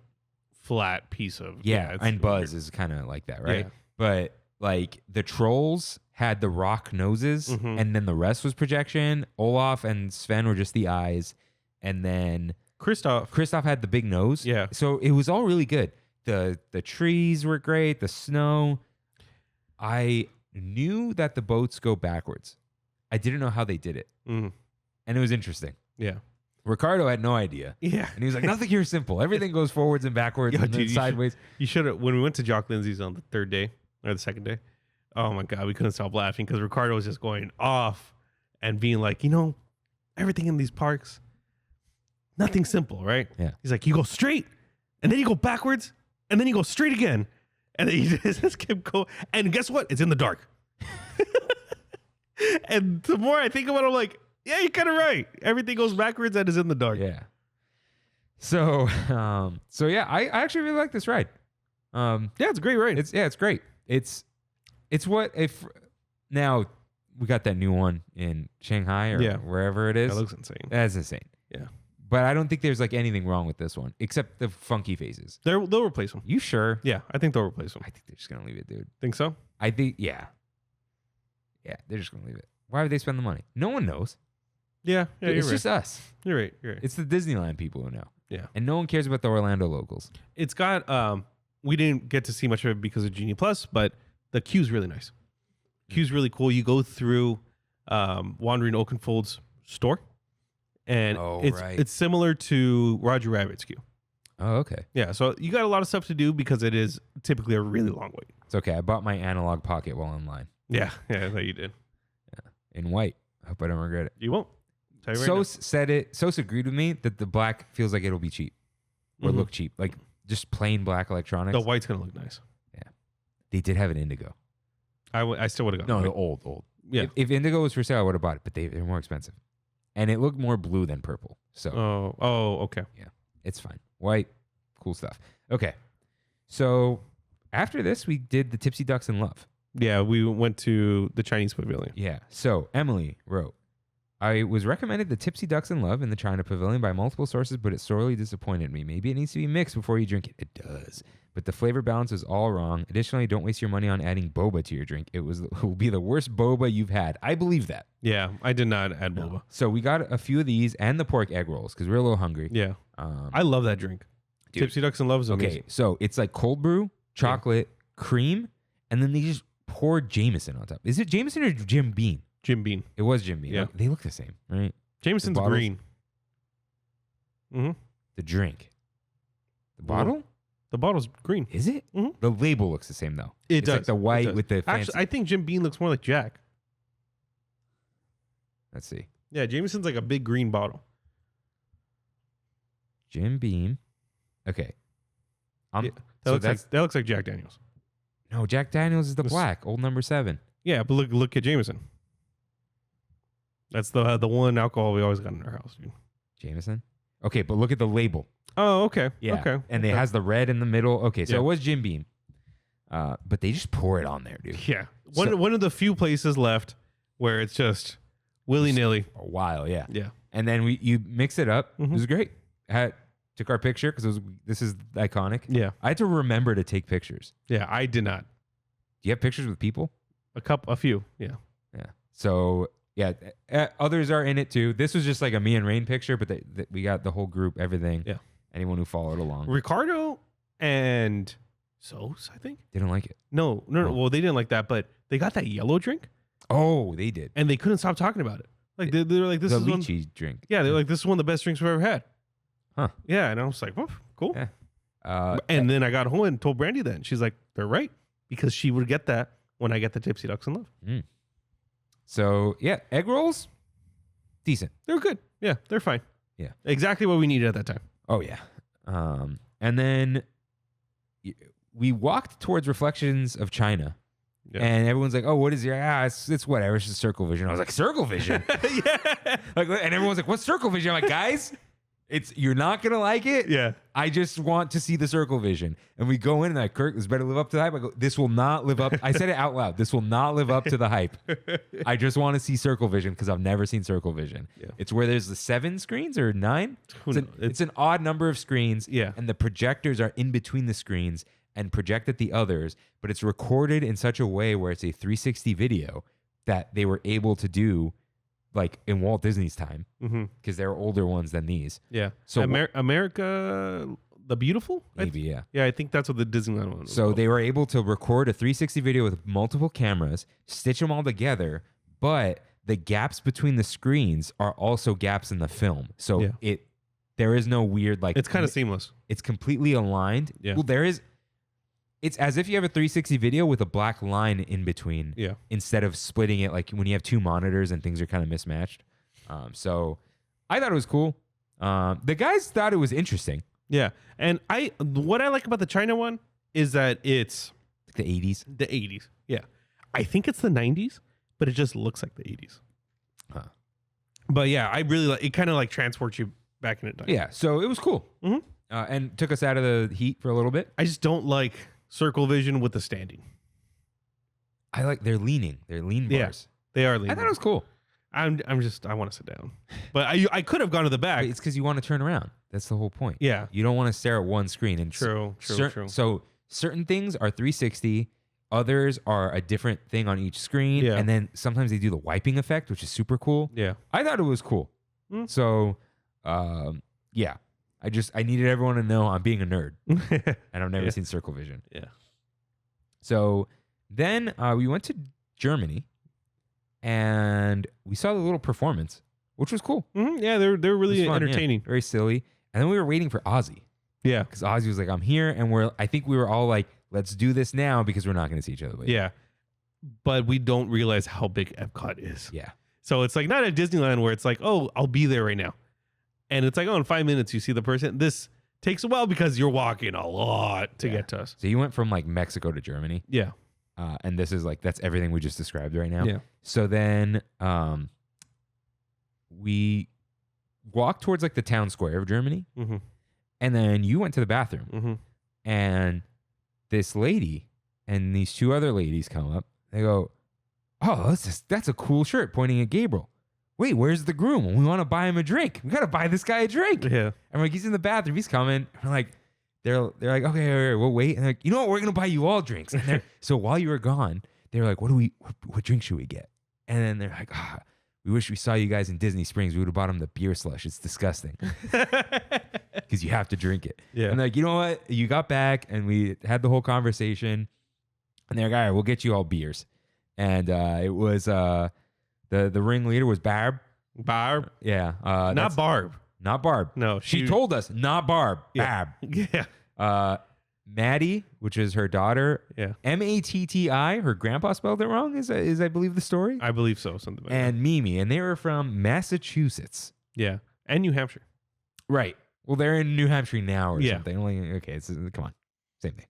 flat piece of Yeah, it's and Buzz weird. is kind of like that, right? Yeah. But like the trolls had the rock noses, Mhm. and then the rest was projection. Olaf and Sven were just the eyes, and then Kristoff had the big nose. Yeah. So it was all really good. The trees were great. The snow. I knew that the boats go backwards. I didn't know how they did it. Mm. And it was interesting. Yeah. Ricardo had no idea. Yeah. And he was like, nothing here is simple. Everything goes forwards and backwards and then sideways. You should have, when we went to Jock Lindsay's on the third day or the second day, oh my God, we couldn't stop laughing because Ricardo was just going off and being like, everything in these parks, nothing's simple, right? Yeah. He's like, you go straight and then you go backwards and then you go straight again. And then you just keep going. And guess what? It's in the dark. And the more I think about it, I'm like, yeah, you're kind of right. Everything goes backwards and is in the dark. Yeah. So yeah, I actually really like this ride. Yeah, it's a great ride. It's great. It's what if now we got that new one in Shanghai or wherever it is. That looks insane. That's insane. Yeah. But I don't think there's like anything wrong with this one except the funky phases. They'll replace them. You sure? Yeah, I think they'll replace them. I think they're just gonna leave it, dude. Think so? I think yeah, they're just gonna leave it. Why would they spend the money? No one knows. Yeah, It's you're just us. You're right. It's the Disneyland people who know. Yeah. And no one cares about the Orlando locals. It's got we didn't get to see much of it because of Genie Plus, but the queue's really nice. Queue's really cool. You go through Wandering Oakenfold's store, and it's similar to Roger Rabbit's queue. Oh, okay. Yeah, so you got a lot of stuff to do because it is typically a really long wait. It's okay. I bought my analog pocket while in line. Yeah, I thought you did. Yeah. In white. I hope I don't regret it. You won't. Tell you right Sos agreed with me that the black feels like it'll be cheap or look cheap. Like just plain black electronics. The white's going to look nice. Yeah. They did have an indigo. I still would have gone. No, the old. Yeah. If indigo was for sale, I would have bought it, but they're more expensive. And it looked more blue than purple. So okay. Yeah. It's fine. White, cool stuff. Okay. So after this, we did the Tipsy Ducks in Love. Yeah, we went to the Chinese Pavilion. Yeah. So Emily wrote, I was recommended the Tipsy Ducks in Love in the China Pavilion by multiple sources, but it sorely disappointed me. Maybe it needs to be mixed before you drink it. It does. But the flavor balance is all wrong. Additionally, don't waste your money on adding boba to your drink. It will be the worst boba you've had. I believe that. Yeah, I did not add boba. So we got a few of these and the pork egg rolls because we're a little hungry. Yeah. I love that drink. Dude. Tipsy Ducks in Love is amazing. Okay, so it's like cold brew, chocolate, cream, and then they just pour Jameson on top. Is it Jameson or Jim Beam? Jim Beam. It was Jim Beam. Yeah. Like, they look the same, right? Jameson's The bottles? green. Mm-hmm. The drink. The bottle? The bottle's green. Is it? Mhm. The label looks the same though. It It's does. like the It white does. with the fancy. Actually, I think Jim Beam looks more like Jack. Let's see. Yeah, Jameson's like a big green bottle. Jim Beam. Okay. Yeah, so that looks like Jack Daniels. no, Jack Daniels is the black, old number 7. Yeah, but look at Jameson. That's the one alcohol we always got in our house, dude. Jameson. Okay, but look at the label. Oh, okay. Yeah. Okay. And it has the red in the middle. Okay, so it was Jim Beam. But they just pour it on there, dude. Yeah. One of the few places left where it's just willy-nilly. A while, yeah. Yeah. And then you mix it up. Mhm. It was great. Took our picture because this is iconic. Yeah. I had to remember to take pictures. Yeah, I did not. Do you have pictures with people? A few. Yeah. Yeah. So yeah, others are in it too. This was just like a me and Rain picture, but we got the whole group, everything. Yeah. Anyone who followed along. Ricardo and Sos, I think. Didn't like it. No. Oh. Well, they didn't like that, but they got that yellow drink Oh, they did. and they couldn't stop talking about it. Like they were like, "This the is one." lychee drink. Yeah, they're like, "This is one of the best drinks we've ever had." Huh. Yeah, and I was like, "Well, cool." Yeah. And then I got home and told Brandy that, and she's like, "They're right," because she would get that when I get the Tipsy Ducks in Love. So yeah, egg rolls, decent. They're good. Yeah, they're fine. Yeah. Exactly what we needed at that time. Oh yeah. And then we walked towards Reflections of China. Yeah. And everyone's like, "Oh, what is your? It's whatever. It's just Circle Vision." I was like, "Circle Vision." Yeah. Like, and everyone's like, "What's Circle Vision?" I'm like, "Guys, you're not gonna like it. Yeah. I just want to see the Circle Vision." And we go in and like, "Kirk, this better live up to the hype." I go, "This will not live up." I said it out loud. "This will not live up to the hype." I just want to see Circle Vision because I've never seen Circle Vision. Yeah. It's where there's the 7 screens or 9. Who knows? It's an odd number of screens. Yeah. And the projectors are in between the screens and project at the others, but it's recorded in such a way where it's a 360 video that they were able to do like in Walt Disney's time, Mm-hmm. because they're older ones than these. Yeah. So So America the Beautiful? maybe, yeah. Yeah, I think that's what the Disneyland one was. So called. they were able to record a 360 video with multiple cameras, stitch them all together, but the gaps between the screens are also gaps in the film. So Yeah. there is no weird like It's kind of seamless. it's completely aligned. Yeah. Well, it's as if you have a 360 video with a black line in between. Yeah. Instead of splitting it like when you have two monitors and things are kind of mismatched. So I thought it was cool. The guys thought it was interesting. Yeah. And what I like about the China one is that it's The 80s. the 80s. Yeah. I think it's the 90s, but it just looks like the 80s. Huh. But yeah, I really like it. Kind of like transports you back in the time. Yeah, so it was cool. Mhm. And took us out of the heat for a little bit. I just don't like circle vision with the standing. They're leaning. They're lean Yeah. bars. They are I leaning. thought it was cool. I want to sit down, but I could have gone to the back. It's because you want to turn around. That's the whole point. Yeah. You don't want to stare at one screen. And True. So certain things are 360. Others are a different thing on each screen. Yeah. And then sometimes they do the wiping effect, which is super cool. Yeah. I thought it was cool. Mm. So, yeah. I needed everyone to know I'm being a nerd. And I've never Yeah. seen circle vision. Yeah. So then we went to Germany and we saw the little performance, which was cool. Yeah, they're It was really fun, yeah. entertaining. Very silly. And then we were waiting for Ozzy Yeah. because Ozzy was like, I'm here. And I think we were all like, let's do this now because we're not going to see each other later. Yeah. But we don't realize how big EPCOT is. Yeah. So it's like not at Disneyland where it's like, oh, I'll be there right now. And it's like, oh, in 5 minutes you see the person. This takes a while because you're walking a lot to Yeah. get to us. So you went from like Mexico to Germany. Yeah. And this is like, that's everything we just described right now. Yeah. So then we walked towards like the town square of Germany. Mm-hmm. And then you went to the bathroom. Mm-hmm. And this lady and these two other ladies come up. They go, oh, that's a cool shirt, pointing at Gabriel. Wait, where's the groom? We want to buy him a drink. We got to buy this guy a drink. Yeah. And like, he's in the bathroom. He's coming. And we're like, they're like, okay, we'll wait. And they're like, you know what? We're going to buy you all drinks. And so while you were gone, they were like, what drink should we get? And then they're like, we wish we saw you guys in Disney Springs. We would have bought them the beer slush. It's disgusting because you have to drink it. Yeah. And like, you know what? You got back and we had the whole conversation. And they're like, all right, we'll get you all beers. And it was the ringleader was Barb. Barb. Yeah. Not Barb. Not Barb. No. She told us, not Barb. Yeah. Barb. Yeah. Maddie, which is her daughter. Yeah. Matti. Her grandpa spelled it wrong, is I believe the story. I believe so. Something like that. And Mimi. And they were from Massachusetts. Yeah. And New Hampshire. Right. Well, they're in New Hampshire now or Yeah. something. I'm like, okay, come on. Same thing.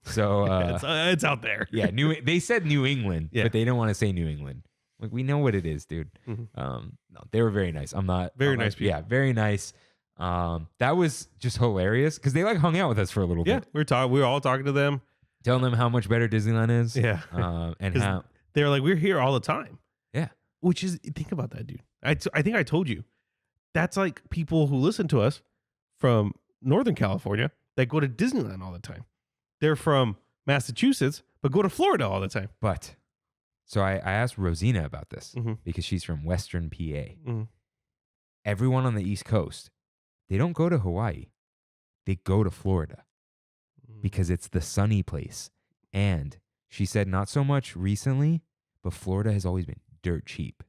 So it's out there. yeah, they said New England, Yeah. but they don't want to say New England. Like, we know what it is, dude. Mhm. No, they were very nice. Very nice people. Yeah, very nice. That was just hilarious because they like hung out with us for a little Yeah. bit, We were all talking to them. telling them how much better Disneyland is. Yeah. And 'Cause how They're like, we're here all the time. Yeah. Which is, think about that, dude. I think I told you. That's like people who listen to us from Northern California that go to Disneyland all the time. They're from Massachusetts, but go to Florida all the time. But so I asked Rosina about this Mhm. because she's from Western PA. Mhm. Everyone on the East Coast, they don't go to Hawaii. They go to Florida because it's the sunny place. And she said not so much recently, but Florida has always been dirt cheap.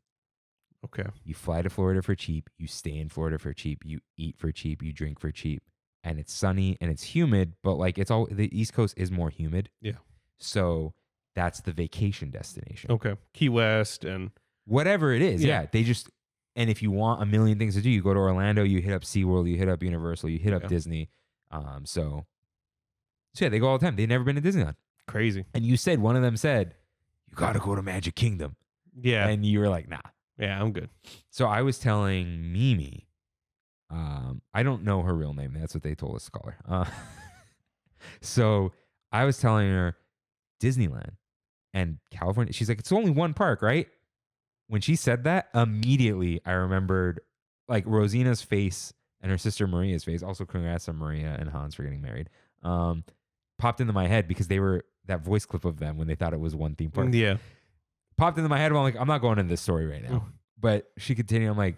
Okay. You fly to Florida for cheap. You stay in Florida for cheap. You eat for cheap. You drink for cheap. And it's sunny and it's humid, but like the East Coast is more humid. Yeah. So that's the vacation destination. Okay. Key West and Whatever it is. Yeah. Yeah. They just, and if you want a million things to do, you go to Orlando, you hit up SeaWorld, you hit up Universal, you hit up Yeah. Disney. So yeah, they go all the time. They've never been to Disneyland. crazy. And one of them said, you got to go to Magic Kingdom. Yeah. And you were like, nah. Yeah, I'm good. So I was telling Mimi, I don't know her real name. That's what they told us to call her. So I was telling her Disneyland and California. She's like, it's only one park, right? When she said that, immediately I remembered like Rosina's face and her sister Maria's face. Also, congrats on Maria and Hans for getting married. Popped into my head because they were that voice clip of them when they thought it was one theme park. Yeah. Popped into my head. I'm like, I'm not going into this story right now. But she continued. I'm like,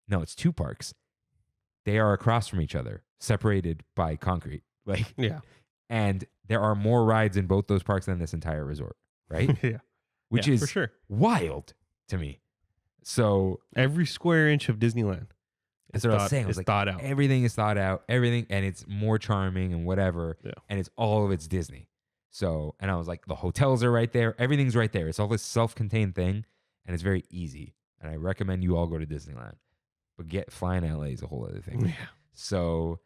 no, it's 2 parks. They are across from each other, separated by concrete. Like, Yeah. and there are more rides in both those parks than this entire resort, right? Yeah. Which Yeah, is for sure. wild to me. So Every square inch of Disneyland that's what I was saying. I was is like, thought out. everything is thought out, everything, and it's more charming and whatever. Yeah. And it's all of it's Disney. So, and I was like, the hotels are right there. Everything's right there. It's all this self-contained thing, and it's very easy. And I recommend you all go to Disneyland. But flying LA is a whole other thing. Yeah. So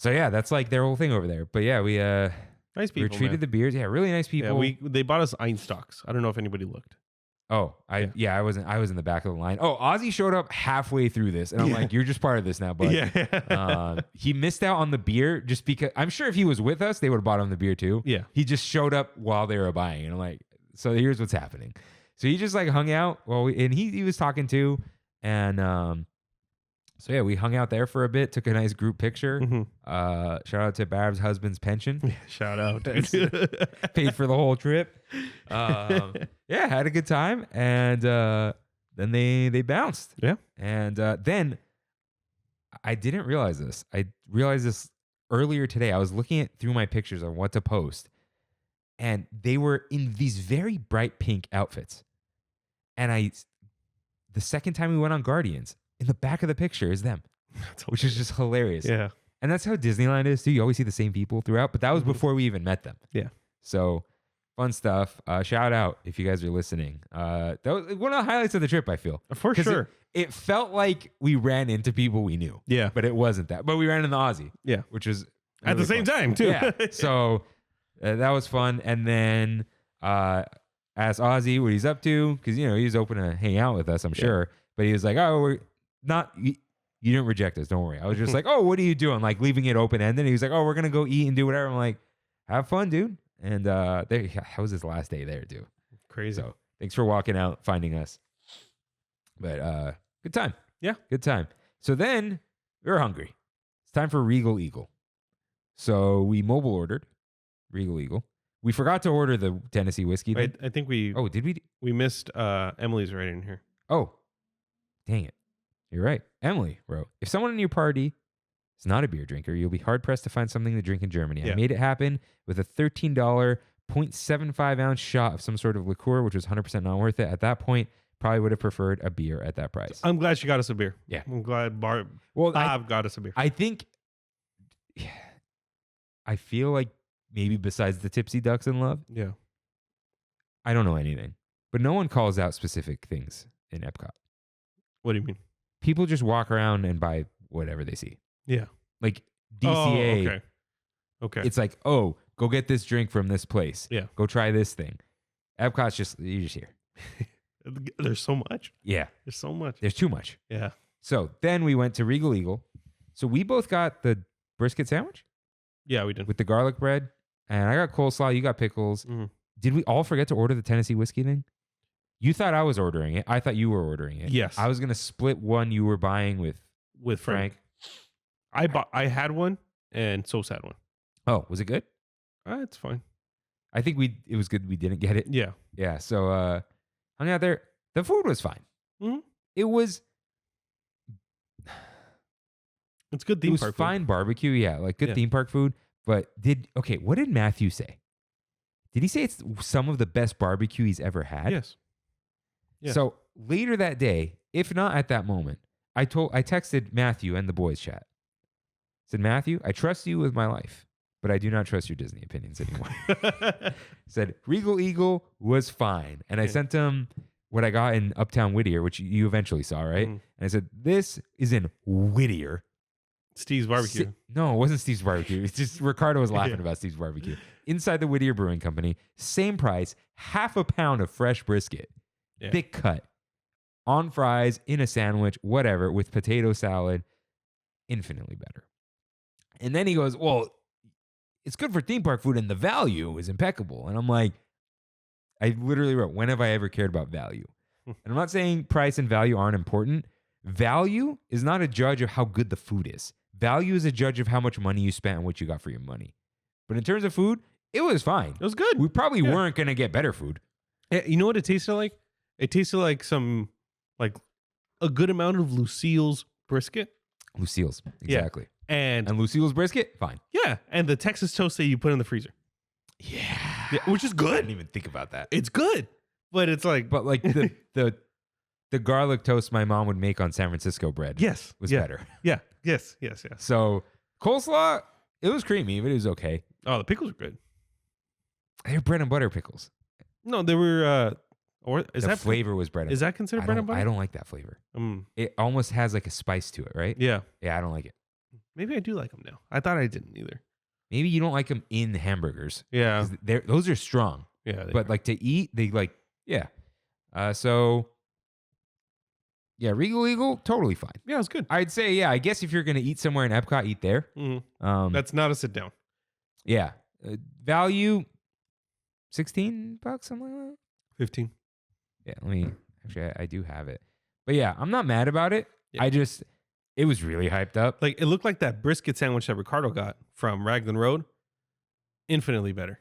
yeah, that's like their whole thing over there. But yeah, we Nice people. we treated man. the beers. Yeah, really nice people. Yeah, they bought us Einstocks. I don't know if anybody looked. Oh, I was in the back of the line. Oh, Ozzy showed up halfway through this, and I'm like, "You're just part of this now, bud." Yeah. He missed out on the beer just because I'm sure if he was with us, they would have bought him the beer too. Yeah. He just showed up while they were buying, and I'm like, "So here's what's happening." So he just like hung out and he was talking too, and so yeah, we hung out there for a bit, took a nice group picture. Mhm. Shout out to Bab's husband's pension. Yeah, shout out. Dude. Paid for the whole trip. Yeah, had a good time, and then they bounced. Yeah. And then I didn't realize this. I realized this earlier today. I was looking through my pictures on what to post, and they were in these very bright pink outfits. And the second time we went on Guardians, in the back of the picture is them, which is just hilarious. Yeah. And that's how Disneyland is too. You always see the same people throughout, but that was before we even met them. Yeah. So fun stuff. Shout out if you guys are listening. That was one of the highlights of the trip, I feel. For 'Cause sure. It felt like we ran into people we knew, Yeah. but it wasn't that. But we ran into Ozzy, Yeah. which was At the really same fun. time, too. Yeah. So that was fun. And then asked Ozzy what he's up to, because he was open to hang out with us, I'm sure. But he was like, "Oh, we're not." You didn't reject us, don't worry. I was just like, "Oh, what are you doing?" Like leaving it open ended. He was like, "Oh, we're gonna go eat and do whatever." I'm like, "Have fun, dude." And that was his last day there, too. Crazy. So thanks for walking out, finding us. But good time. Yeah. Good time. So then we were hungry. It's time for Regal Eagle. So we mobile ordered Regal Eagle. We forgot to order the Tennessee whiskey. Wait, I think we Did we? missed Emily's right in here. Oh, dang it. You're right. Emily wrote, if someone in your party is not a beer drinker, you'll be hard-pressed to find something to drink in Germany. Yeah. I made it happen with a $13 0.75-ounce shot of some sort of liqueur, which was 100% not worth it. At that point, probably would have preferred a beer at that price. I'm glad she got us a beer. Yeah. I'm glad Well, I've got us a beer. I think, I feel like maybe besides the Tipsy Ducks in Love, Yeah. I don't know anything. But no one calls out specific things in Epcot. What do you mean? People just walk around and buy whatever they see. Yeah. Like DCA, Oh, okay. it's like, oh, go get this drink from this place. Yeah. Go try this thing. Epcot's you're just here. There's so much. Yeah. There's so much. There's too much. Yeah. So then we went to Regal Eagle. So we both got the brisket sandwich Yeah, we did. with the garlic bread. And I got coleslaw. You got pickles. Mhm. Did we all forget to order the Tennessee whiskey thing? You thought I was ordering it. I thought you were ordering it. Yes. I was going to split one you were buying with With Frank. I had one and Sos had one. Oh, was it good? It's fine. I think it was good we didn't get it. Yeah. Yeah. So hung out there. The food was fine. Mhm. It was It's good it theme was park food. fine barbecue. Yeah, like good Yeah. theme park food. But what did Matthew say? Did he say it's some of the best barbecue he's ever had? Yes. Yeah. So later that day, if not at that moment, I texted Matthew and the boys chat. Said, Matthew, I trust you with my life, but I do not trust your Disney opinions anymore. Said Regal Eagle was fine. And I sent him what I got in Uptown Whittier, which you eventually saw, right? Mhm. And I said, this is in Whittier. Steve's barbecue. No, it wasn't Steve's Barbecue. It's just Ricardo was laughing Yeah. about Steve's Barbecue. Inside the Whittier Brewing Company, same price, half a pound of fresh brisket, Yeah. thick cut, on fries, in a sandwich, whatever, with potato salad, infinitely better. And then he goes, well, it's good for theme park food and the value is impeccable. And I'm like, I literally wrote, when have I ever cared about value? And I'm not saying price and value aren't important. Value is not a judge of how good the food is. Value is a judge of how much money you spent and what you got for your money. But in terms of food, it was fine. It was good. We probably Yeah. weren't going to get better food. You know what it tasted like? It tasted like some, like a good amount of Lucille's brisket. Lucille's, exactly. And Lucille's brisket, fine. yeah, and the Texas toast that you put in the freezer. Yeah. Which is I good. didn't even think about that. It's good. But it's like But like the garlic toast my mom would make on San Francisco bread yes. was yeah. better. Yeah. Yes. Yes. Yes. So coleslaw, it was creamy, but it was okay. Oh, the pickles are good. They're bread and butter pickles. No, they were or is The that flavor was bread and is that considered bread and butter? I don't like that flavor. Mm, It almost has like a spice to it, right? yeah. Yeah, I don't like it. Maybe I do like them now. I thought I didn't either. Maybe you don't like them in hamburgers. Yeah. 'Cause those are strong. Yeah. But like to eat, they like, yeah. So yeah, Regal Eagle, totally fine. yeah, it's good. I'd say, yeah, I guess if you're going to eat somewhere in Epcot, eat there. That's not a sit down. Yeah. Value, $16, something like that. 15. Yeah, actually, I do have it. But yeah, I'm not mad about it. Yeah. It was really hyped up. Like it looked like that brisket sandwich that Ricardo got from Raglan Road. Infinitely better.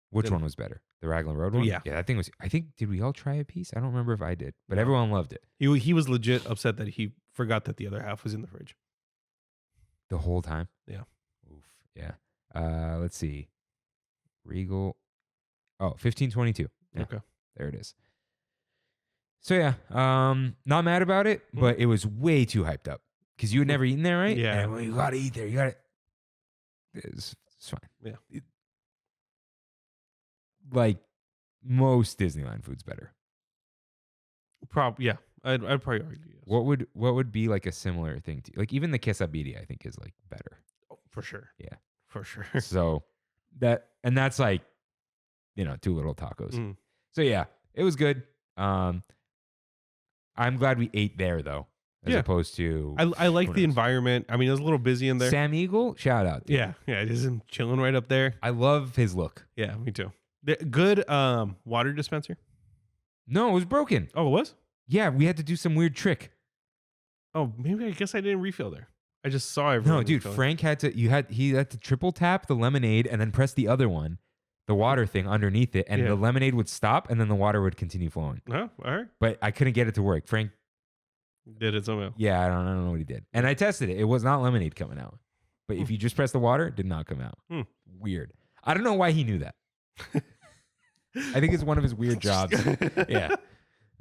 Which one was better? The Raglan Road one? Yeah. Yeah, that thing was, I think, did we all try a piece? I don't remember if I did, but everyone loved it. He was legit upset that he forgot that the other half was in the fridge. The whole time? Yeah. Oof. Yeah. Let's see. Regal. Oh, 1522. Yeah, Okay. there it is. So yeah, not mad about it, but it was way too hyped up because you had never eaten there, right? Yeah. And well, you got to eat there. You got to. It's fine. Yeah. Like most Disneyland food's better. Yeah. I'd probably argue yes. What would be like a similar thing to like even the quesabiti I think is like better. Oh, for sure. Yeah. For sure. So that's like, two little tacos. So yeah, it was good. I'm glad we ate there though, as Yeah. opposed to I like who the knows? environment. I mean, it was a little busy in there. Sam Eagle. Shout out. Dude. Yeah. Yeah. Just him chilling right up there. I love his look. Yeah. Me too. Good water dispenser. No, it was broken. Oh, it was? Yeah, we had to do some weird trick. Oh, maybe I guess I didn't refill there. I just saw everyone. No, dude, refilling. Frank he had to triple tap the lemonade and then press the other one, the water thing underneath it, and Yeah. the lemonade would stop and then the water would continue flowing. Oh, all right. But I couldn't get it to work. Frank, Did it somehow. yeah, I don't know what he did. And I tested it. It was not lemonade coming out. But if you just press the water, it did not come out. Weird. I don't know why he knew that. I think it's one of his weird jobs. Yeah.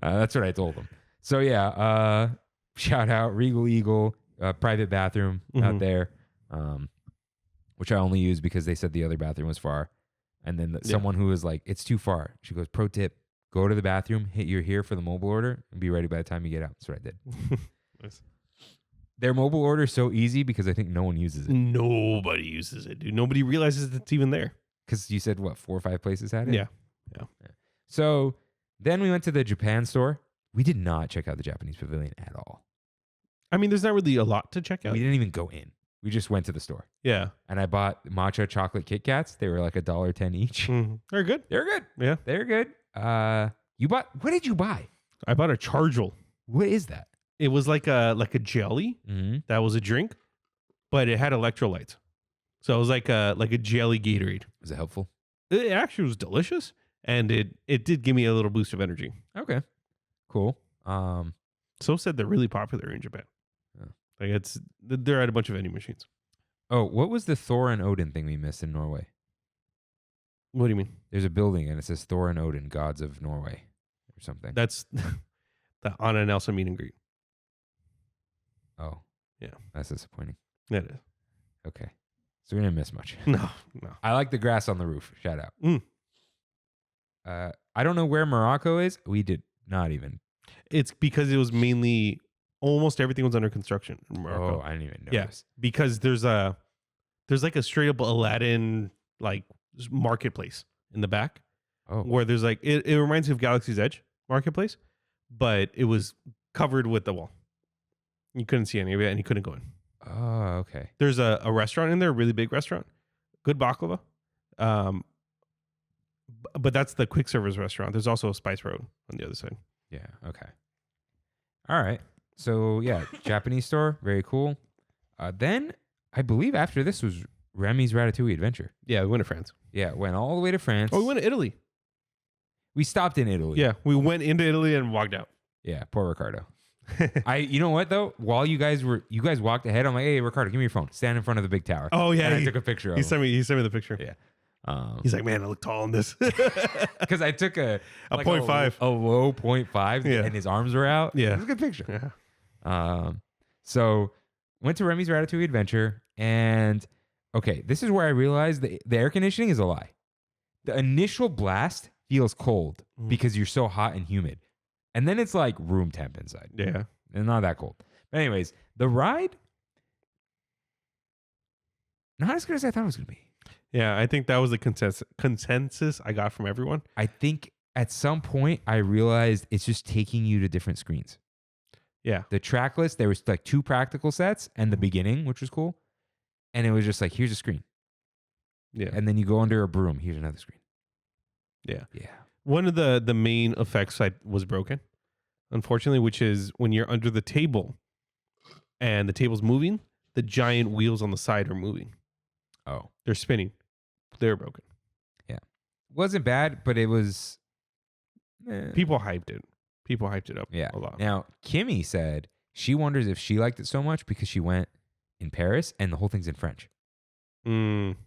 That's what I told him. So yeah, shout out Regal Eagle, private bathroom out there, which I only use because they said the other bathroom was far. And then someone who was like, it's too far. She goes, pro tip, go to the bathroom, hit your here for the mobile order, and be ready by the time you get out. That's what I did. Nice. Their mobile order is so easy because I think no one uses it. Nobody uses it, dude. Nobody realizes it's even there. Because you said, what, 4 or 5 places had it? Yeah. So then we went to the Japan store. We did not check out the Japanese pavilion at all. I mean, there's not really a lot to check out. We didn't even go in. We just went to the store. Yeah. And I bought matcha chocolate Kit Kats. They were like $1.10 each. They're good. They're good. Yeah. They're good. What did you buy? I bought a Chargel. What is that? It was like a jelly that was a drink, but it had electrolytes. So it was like a jelly Gatorade. Was it helpful? It actually was delicious, and it did give me a little boost of energy. Okay. Cool. So said they're really popular in Japan. Yeah. Like they're at a bunch of vending machines. Oh, what was the Thor and Odin thing we missed in Norway? What do you mean? There's a building and it says Thor and Odin, gods of Norway or something. That's the Anna and Elsa meet and greet. Oh. Yeah. That's disappointing. That is. Okay. So we didn't miss much. No. I like the grass on the roof. Shout out. I don't know where Morocco is. We did not even. It's because it was mainly almost everything was under construction in Morocco. Oh, I didn't even know. Yeah, because there's like a straight up Aladdin like marketplace in the back. Oh. Where there's like it reminds me of Galaxy's Edge marketplace, but it was covered with the wall. You couldn't see any of it, and you couldn't go in. Oh, okay. There's a restaurant in there, a really big restaurant, good baklava. But that's the quick service restaurant. There's also a Spice Road on the other side. Yeah. Okay. All right. So yeah, Japanese store, very cool. Then I believe after this was Remy's Ratatouille Adventure. Yeah, we went to France. Yeah, went all the way to France. Oh, we went to Italy. We stopped in Italy. Yeah, we went into Italy and walked out. Yeah, poor Ricardo. You know what though? While you guys walked ahead, I'm like, hey, Ricardo, give me your phone. Stand in front of the big tower. Oh yeah, and I took a picture of he him. sent me the picture. Yeah. He's like, man, I look tall in this. Because I took a 0.5. a low 0.5, Yeah. and his arms were out. Yeah. It was a good picture. Yeah. So went to Remy's Ratatouille Adventure, and okay, this is where I realized the air conditioning is a lie. The initial blast feels cold because you're so hot and humid, and then it's like room temp inside. Yeah. And not that cold. But anyways, the ride, not as good as I thought it was going to be. Yeah, I think that was the consensus I got from everyone. I think at some point I realized it's just taking you to different screens. Yeah. The track list, there was like 2 practical sets and the beginning, which was cool. And it was just like, here's a screen. Yeah. And then you go under a broom, here's another screen. Yeah. Yeah. One of the main effects was broken, unfortunately, which is when you're under the table and the table's moving, the giant wheels on the side are moving. Oh. They're spinning. They're broken. Yeah. Wasn't bad, but it was... People hyped it. People hyped it up Yeah. a lot. Now, Kimmy said she wonders if she liked it so much because she went in Paris and the whole thing's in French.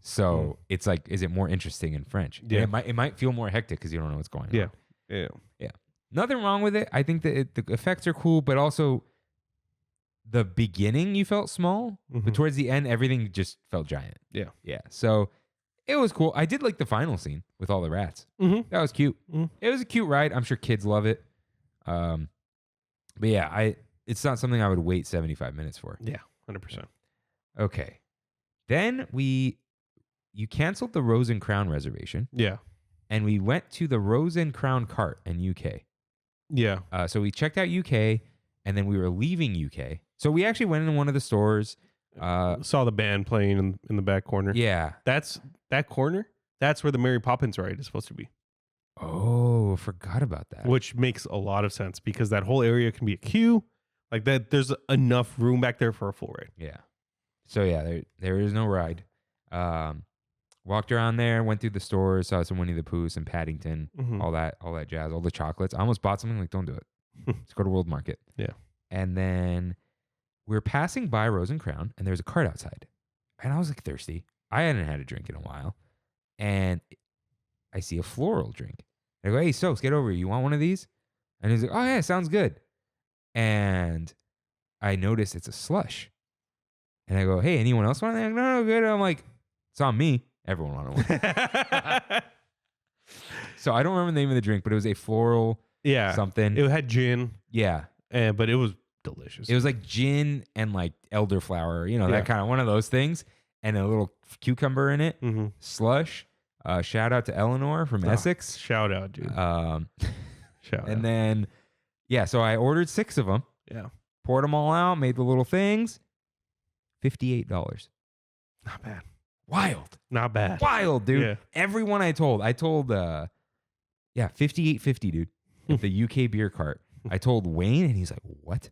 So it's like, is it more interesting in French? Yeah. And it might feel more hectic because you don't know what's going on. Yeah. Nothing wrong with it. I think that the effects are cool, but also the beginning you felt small, but towards the end everything just felt giant. Yeah. Yeah. So it was cool. I did like the final scene with all the rats. That was cute. It was a cute ride. I'm sure kids love it. But yeah, it's not something I would wait 75 minutes for. Yeah. 100%. Okay. Then you canceled the Rose and Crown reservation. Yeah. And we went to the Rose and Crown cart in UK. Yeah. So we checked out UK, and then we were leaving UK. So we actually went in one of the stores. Saw the band playing in the back corner. Yeah. That corner. That's where the Mary Poppins ride is supposed to be. Oh, forgot about that. Which makes a lot of sense because that whole area can be a queue. Like that, there's enough room back there for a full ride. Yeah. So yeah, there is no ride. Walked around there, went through the stores, saw some Winnie the Pooh, some Paddington, all that jazz, all the chocolates. I almost bought something, like, don't do it. Let's go to World Market. Yeah. And then we're passing by Rose and Crown, and there's a cart outside. And I was like thirsty. I hadn't had a drink in a while. And I see a floral drink. I go, hey, Stokes, get over here. You want one of these? And he's like, oh, yeah, sounds good. And I notice it's a slush. And I go, hey, anyone else want anything? No, good. I'm like, it's on me. Everyone wanted one. So I don't remember the name of the drink, but it was a floral something. It had gin. Yeah. But it was delicious. It was like gin and like elderflower, that kind of one of those things. And a little cucumber in it. Slush. Shout out to Eleanor from Essex. Shout out, dude. Shout out. And then, so I ordered 6 of them. Yeah. Poured them all out, made the little things. $58. Not bad. Wild. Not bad. Wild, dude. Yeah. Everyone I told, $58.50, dude, at the UK beer cart. I told Wayne, and he's like, what?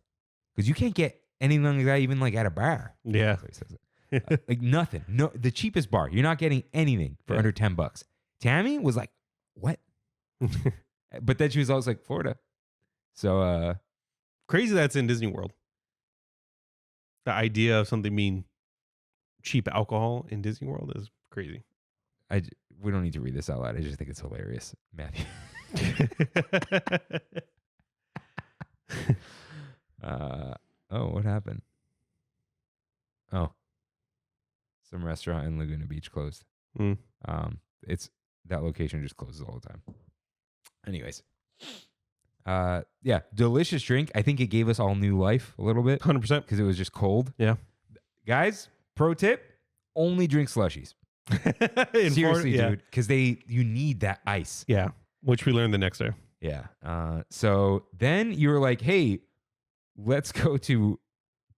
Because you can't get anything like that even like at a bar. Yeah. So he says it. Like nothing. No, the cheapest bar. You're not getting anything for under $10. Tammy was like, what? But then she was always like, Florida. So crazy that's in Disney World. The idea of something being cheap alcohol in Disney World is crazy. We don't need to read this out loud. I just think it's hilarious, Matthew. What happened? Oh, some restaurant in Laguna Beach closed. It's that location just closes all the time. Anyways, delicious drink. I think it gave us all new life a little bit. 100%. Because it was just cold. Yeah. Guys, pro tip, only drink slushies. Seriously, dude. Because you need that ice. Yeah. Which we learned the next day. Yeah. So then you were like, hey, let's go to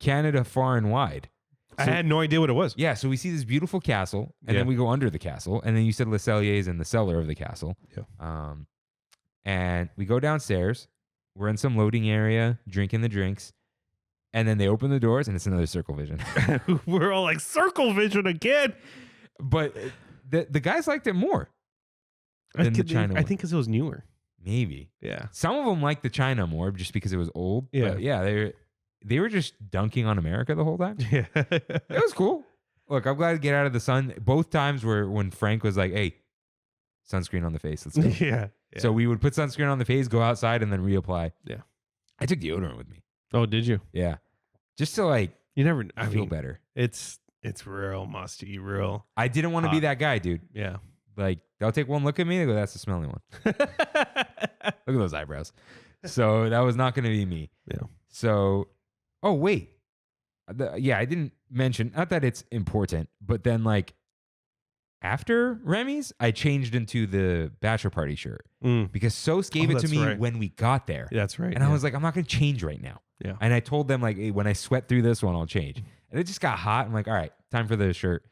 Canada Far and Wide. I had no idea what it was. Yeah. So we see this beautiful castle, and then we go under the castle, and then you said Le Cellier's in the cellar of the castle. Yeah. And we go downstairs. We're in some loading area, drinking the drinks. And then they open the doors, and it's another Circle Vision. We're all like, Circle Vision again. But the guys liked it more than the China one. I think because it was newer. Maybe. Yeah. Some of them liked the China more just because it was old. Yeah. But yeah, they were just dunking on America the whole time. Yeah. It was cool. Look, I'm glad to get out of the sun. Both times were when Frank was like, hey, sunscreen on the face. Let's go. Yeah. So we would put sunscreen on the face, go outside, and then reapply. Yeah. I took deodorant with me. Oh, did you? Yeah. Just to like You never. feel better. It's real musty, real. I didn't want to be that guy, dude. Yeah. Like, they'll take one look at me. They go, that's the smelly one. Look at those eyebrows. So that was not going to be me. Yeah. So, oh, wait. I didn't mention, not that it's important, but then like after Remy's, I changed into the bachelor party shirt because Sos gave it to me when we got there. That's right. And I was like, I'm not going to change right now. Yeah. And I told them like, hey, when I sweat through this one, I'll change. And it just got hot. I'm like, all right, time for the shirt.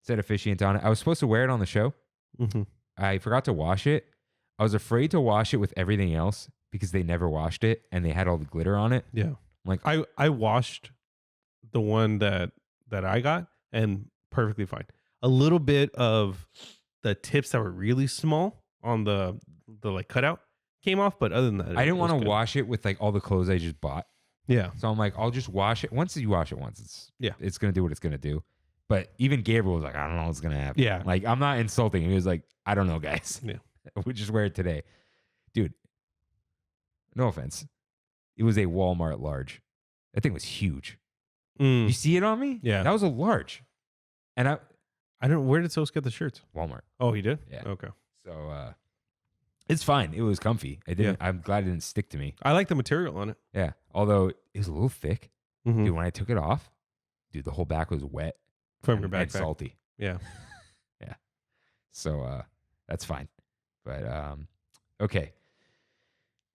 Said officiant on it. I was supposed to wear it on the show. Mm-hmm. I forgot to wash it. I was afraid to wash it with everything else because they never washed it and they had all the glitter on it. Yeah. I'm like, I washed the one that I got and perfectly fine. A little bit of the tips that were really small on the like cutout came off, but other than that, I didn't want to wash it with like all the clothes I just bought. Yeah. So I'm like, I'll just wash it. Once you wash it once, it's going to do what it's going to do. But even Gabriel was like, I don't know what's going to happen. Yeah. Like, I'm not insulting. He was like, I don't know, guys. Yeah. We just wear it today. Dude, no offense. It was a Walmart large. That thing was huge. You see it on me? Yeah. That was a large. And I don't, where did Sos get the shirts? Walmart. Oh, he did? Yeah. Okay. So, it's fine. It was comfy. I'm glad it didn't stick to me. I like the material on it. Yeah. Although it was a little thick. Mm-hmm. Dude, when I took it off, the whole back was wet. From your and backpack. salty. Yeah. Yeah. So that's fine. But okay.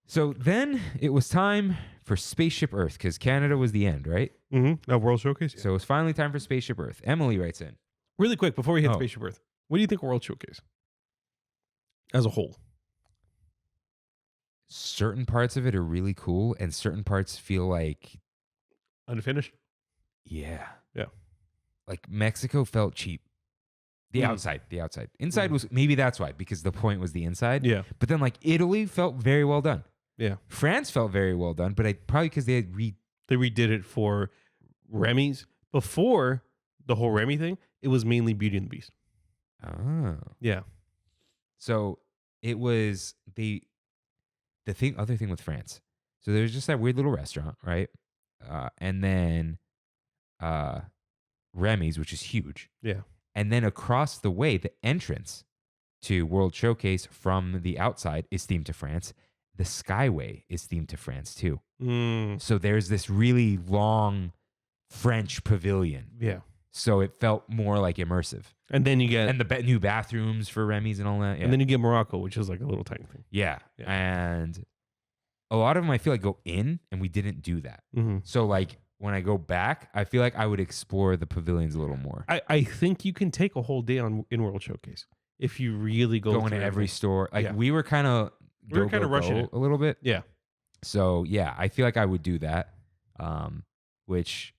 So then it was time for Spaceship Earth because Canada was the end, right? Mm-hmm. World Showcase? Yeah. So it was finally time for Spaceship Earth. Emily writes in. Really quick, before we hit Spaceship Earth, what do you think of World Showcase as a whole? Certain parts of it are really cool and certain parts feel like unfinished. Yeah. Yeah. Like Mexico felt cheap. The outside. Inside was, maybe that's why, because the point was the inside. Yeah. But then like Italy felt very well done. Yeah. France felt very well done, but probably because they redid it for Remy's. Before the whole Remy thing, it was mainly Beauty and the Beast. Oh. Yeah. So it was other thing with France. So there's just that weird little restaurant, right? And then Remy's, which is huge. Yeah. And then across the way, the entrance to World Showcase from the outside is themed to France. The Skyway is themed to France too. So there's this really long French pavilion. Yeah. So it felt more like immersive. And then you get... the new bathrooms for Remy's and all that. Yeah. And then you get Morocco, which is like a little tiny thing. Yeah. And a lot of them I feel like go in, and we didn't do that. Mm-hmm. So like when I go back, I feel like I would explore the pavilions a little more. I think you can take a whole day in World Showcase if you really go into every store. Like we were kind of rushing it a little bit. Yeah. So yeah, I feel like I would do that, which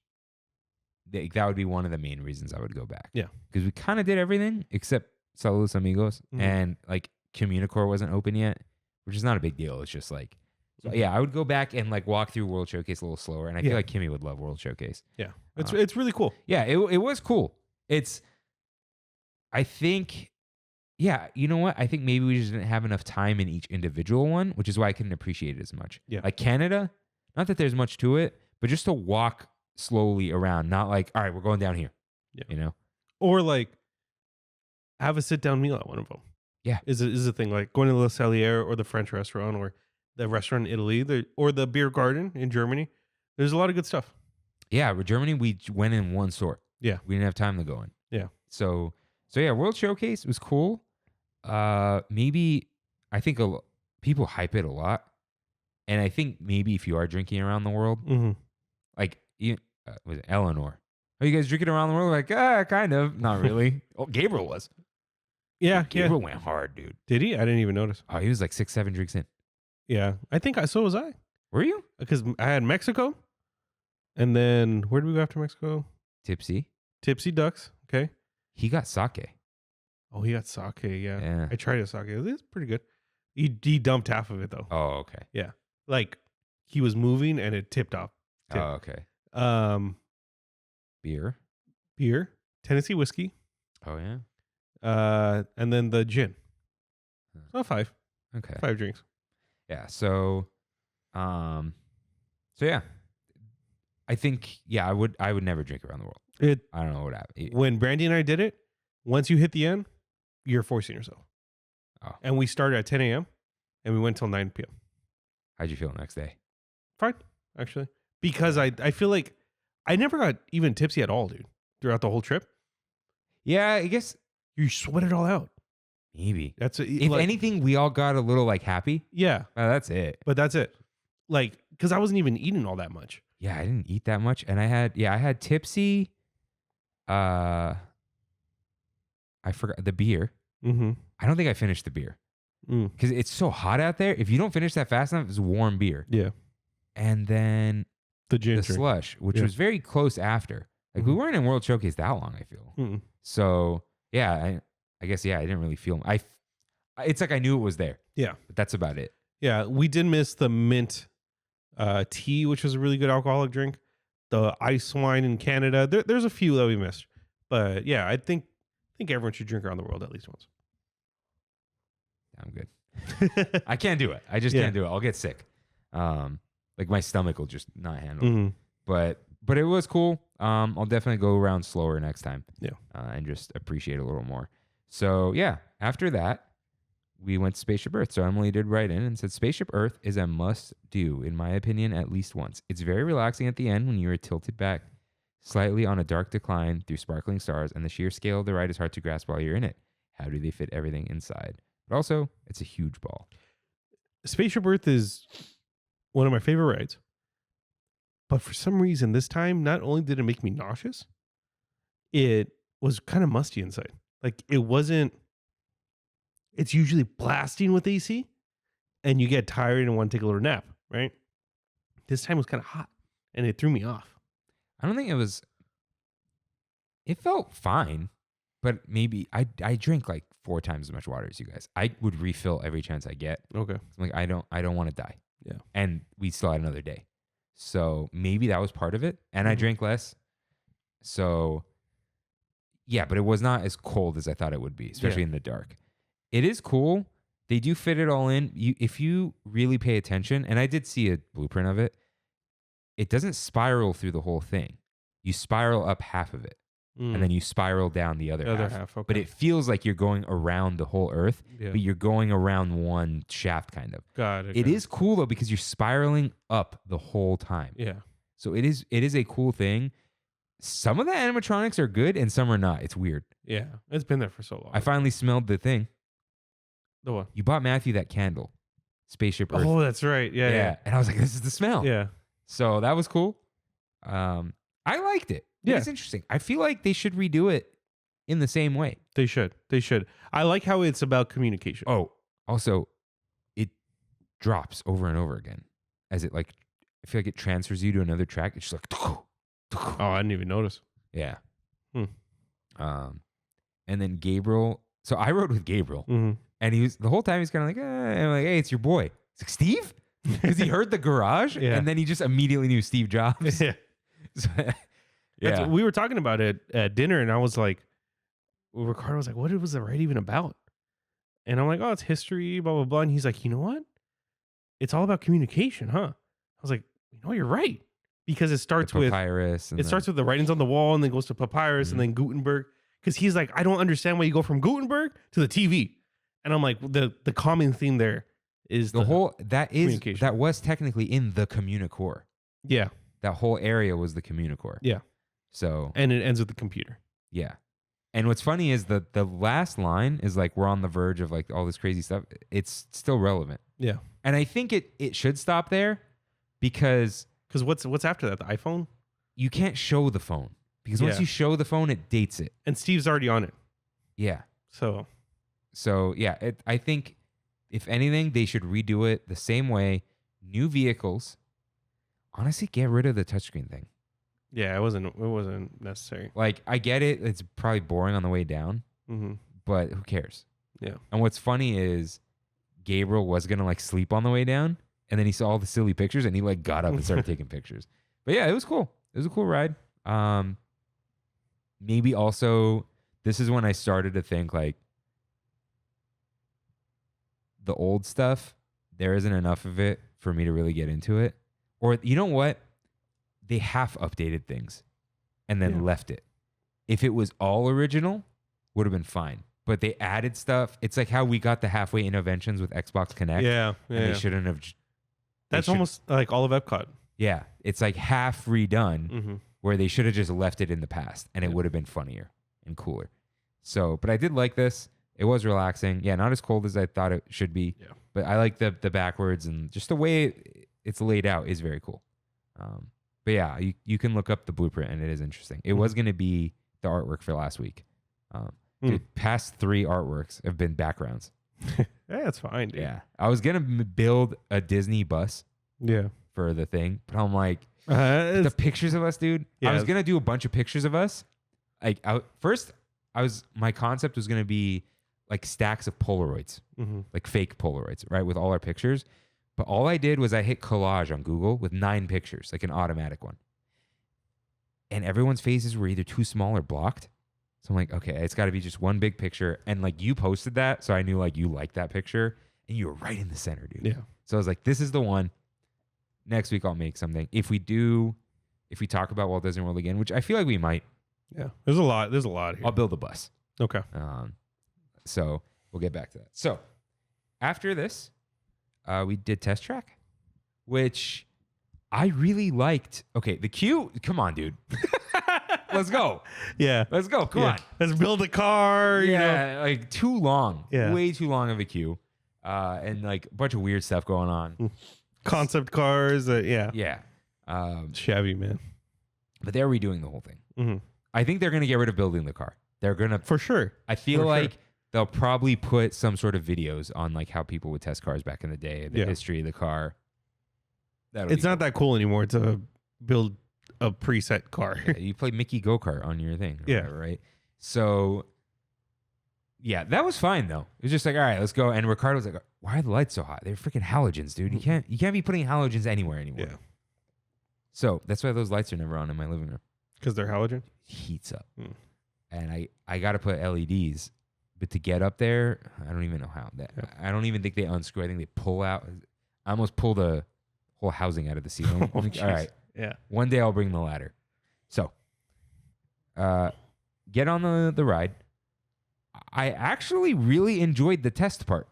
that would be one of the main reasons I would go back. Yeah, because we kind of did everything except Saludos Amigos, and like Communicore wasn't open yet, which is not a big deal. It's just like, so yeah, I would go back and like walk through World Showcase a little slower, and I feel like Kimmy would love World Showcase. Yeah, it's really cool. Yeah, it was cool. I think, yeah, you know what? I think maybe we just didn't have enough time in each individual one, which is why I couldn't appreciate it as much. Yeah, like Canada, not that there's much to it, but just to walk slowly around, not like, all right, we're going down here. Yeah, you know, or like have a sit down meal at one of them. Yeah, is a thing like going to Le Cellier or the French restaurant or the restaurant in Italy or the beer garden in Germany. There's a lot of good stuff. Yeah, with Germany, we went in one store. Yeah, we didn't have time to go in. Yeah, so yeah, World Showcase was cool. Maybe I think people hype it a lot, and I think maybe if you are drinking around the world, like was it Eleanor? Are you guys drinking around the world? Like, kind of, not really. Oh, Gabriel was. Yeah, Gabriel went hard, dude. Did he? I didn't even notice. Oh, he was like 6-7 drinks in. Yeah, I think so was I. Were you? Because I had Mexico, and then where did we go after Mexico? Tipsy Ducks. Okay. He got sake. Oh, he got sake. Yeah. I tried a sake. It was pretty good. He dumped half of it though. Oh, okay. Yeah. Like he was moving and it tipped off. Oh, okay. Beer. Beer, Tennessee whiskey, Oh, yeah. and then the gin. So 5. Okay. 5 drinks. Yeah. So yeah. I think, I would never drink around the world. I don't know what happened. When Brandy and I did it, once you hit the end, you're forcing yourself. Oh. And we started at 10 a.m. and we went till 9 p.m. How'd you feel the next day? Fine, actually. Because I feel like I never got even tipsy at all, dude, throughout the whole trip. Yeah, I guess You sweat it all out. maybe. That's If anything, we all got a little like happy. Yeah, That's it. but that's it. Like, because I wasn't even eating all that much. Yeah, I didn't eat that much, and I had tipsy. I forgot the beer. Mm-hmm. I don't think I finished the beer because it's so hot out there. If you don't finish that fast enough, it's warm beer. Yeah. And then The gin the drink. slush, which Yeah. was very close after. Like we weren't in World Showcase that long, I feel. Mm-mm. So yeah, I guess I didn't really feel. It's like I knew it was there. Yeah. But that's about it. Yeah, we did miss the mint tea, which was a really good alcoholic drink. The ice wine in Canada. There's a few that we missed. But yeah, I think everyone should drink around the world at least once. I'm good. I can't do it. I just can't do it. I'll get sick. Like my stomach will just not handle it. Mm-hmm. But it was cool. I'll definitely go around slower next time. Yeah. And just appreciate it a little more. So yeah, after that, we went to Spaceship Earth. So Emily did write in and said, Spaceship Earth is a must do, in my opinion, at least once. It's very relaxing at the end when you are tilted back slightly on a dark decline through sparkling stars, and the sheer scale of the ride is hard to grasp while you're in it. How do they fit everything inside? But also, it's a huge ball. Spaceship Earth is one of my favorite rides. But for some reason, this time, not only did it make me nauseous, it was kind of musty inside. Like it wasn't, it's usually blasting with AC and you get tired and want to take a little nap, right? This time was kind of hot and it threw me off. I don't think it felt fine, but maybe I drink like 4 times as much water as you guys. I would refill every chance I get. Okay. I'm like, I don't want to die. Yeah. And we still had another day. So maybe that was part of it. And I drank less. So yeah, but it was not as cold as I thought it would be, especially in the dark. It is cool. They do fit it all in. If you really pay attention, and I did see a blueprint of it, it doesn't spiral through the whole thing. You spiral up half of it, and then you spiral down the other half. Okay. But it feels like you're going around the whole Earth, but you're going around one shaft kind of. Got it. It is cool though because you're spiraling up the whole time. Yeah. So it is a cool thing. Some of the animatronics are good and some are not. It's weird. Yeah. It's been there for so long. I finally smelled the thing. The what? You bought Matthew that candle, Spaceship Earth. Oh, that's right. Yeah. And I was like, this is the smell. Yeah. So that was cool. I liked it. Yeah. It's interesting. I feel like they should redo it in the same way. They should. I like how it's about communication. Oh, also, it drops over and over again as it like. I feel like it transfers you to another track. It's just like. Oh, I didn't even notice. Yeah. Hmm. And then Gabriel. So I rode with Gabriel, and he was the whole time he's kind of like, and I'm like, hey, it's your boy. It's like Steve, because he heard the garage, and then he just immediately knew Steve Jobs. Yeah. So, yeah. We were talking about it at dinner, and I was like, Ricardo was like, what was the ride even about? And I'm like, oh, it's history, blah, blah, blah. And he's like, you know what? It's all about communication, huh? I was like, you're right. Because it starts with Papyrus. It starts with the writings on the wall and then goes to Papyrus and then Gutenberg. Because he's like, I don't understand why you go from Gutenberg to the TV. And I'm like, the common theme there is the whole that communication. was technically in the Communicore. Yeah. That whole area was the Communicore. Yeah. So and it ends with the computer. Yeah. And what's funny is that the last line is like we're on the verge of like all this crazy stuff. It's still relevant. Yeah. And I think it should stop there because what's after that? The iPhone? You can't show the phone. Because once you show the phone, it dates it. And Steve's already on it. Yeah. So yeah, I think if anything, they should redo it the same way. New vehicles. Honestly, get rid of the touchscreen thing. Yeah, it wasn't necessary. Like, I get it. It's probably boring on the way down, but who cares? Yeah. And what's funny is Gabriel was gonna like sleep on the way down, and then he saw all the silly pictures, and he like got up and started taking pictures. But yeah, it was cool. It was a cool ride. Maybe also this is when I started to think like the old stuff, there isn't enough of it for me to really get into it. Or you know what? They half updated things and then left it. If it was all original, would have been fine. But they added stuff. It's like how we got the halfway interventions with Xbox Connect. Yeah. And they shouldn't have. That's almost like all of Epcot. Yeah. It's like half redone where they should have just left it in the past and it would have been funnier and cooler. So, but I did like this. It was relaxing. Yeah, not as cold as I thought it should be. Yeah. But I like the backwards and just the way it's laid out is very cool. But yeah, you can look up the blueprint and it is interesting. It was going to be the artwork for last week. The past 3 artworks have been backgrounds. Yeah, that's fine, dude. Yeah. I was going to build a Disney bus for the thing, but I'm like, the pictures of us, dude. Yeah, I was going to do a bunch of pictures of us. Like my concept was going to be like stacks of Polaroids, like fake Polaroids, right? With all our pictures. But all I did was I hit collage on Google with 9 pictures, like an automatic one. And everyone's faces were either too small or blocked. So I'm like, okay, it's got to be just one big picture. And like you posted that, so I knew like you liked that picture. And you were right in the center, dude. Yeah. So I was like, this is the one. Next week I'll make something. If we talk about Walt Disney World again, which I feel like we might. Yeah. There's a lot here. I'll build a bus. Okay. So we'll get back to that. So after this, we did Test Track, which I really liked. Okay, the queue. Come on, dude. Let's go. Yeah. Let's go. Come on. Let's build a car. Yeah, you know? like too long. Yeah. Way too long of a queue. And like a bunch of weird stuff going on. Concept cars. Yeah. Yeah. Chevy, man. But they're redoing the whole thing. I think they're going to get rid of building the car. They're going to. For sure. I feel like they'll probably put some sort of videos on like how people would test cars back in the day, the history of the car. It's not that cool anymore to build a preset car. Yeah, you play Mickey Go-Kart on your thing. Whatever, right? So, yeah, that was fine though. It was just like, all right, let's go. And Ricardo was like, why are the lights so hot? They're freaking halogens, dude. You can't be putting halogens anywhere anymore. Yeah. So that's why those lights are never on in my living room. Because they're halogen? Heats up. And I got to put LEDs. But to get up there, I don't even know how. I don't even think they unscrew. I think they pull out. I almost pulled a whole housing out of the ceiling. All right. Yeah. One day I'll bring the ladder. So, get on the ride. I actually really enjoyed the test part.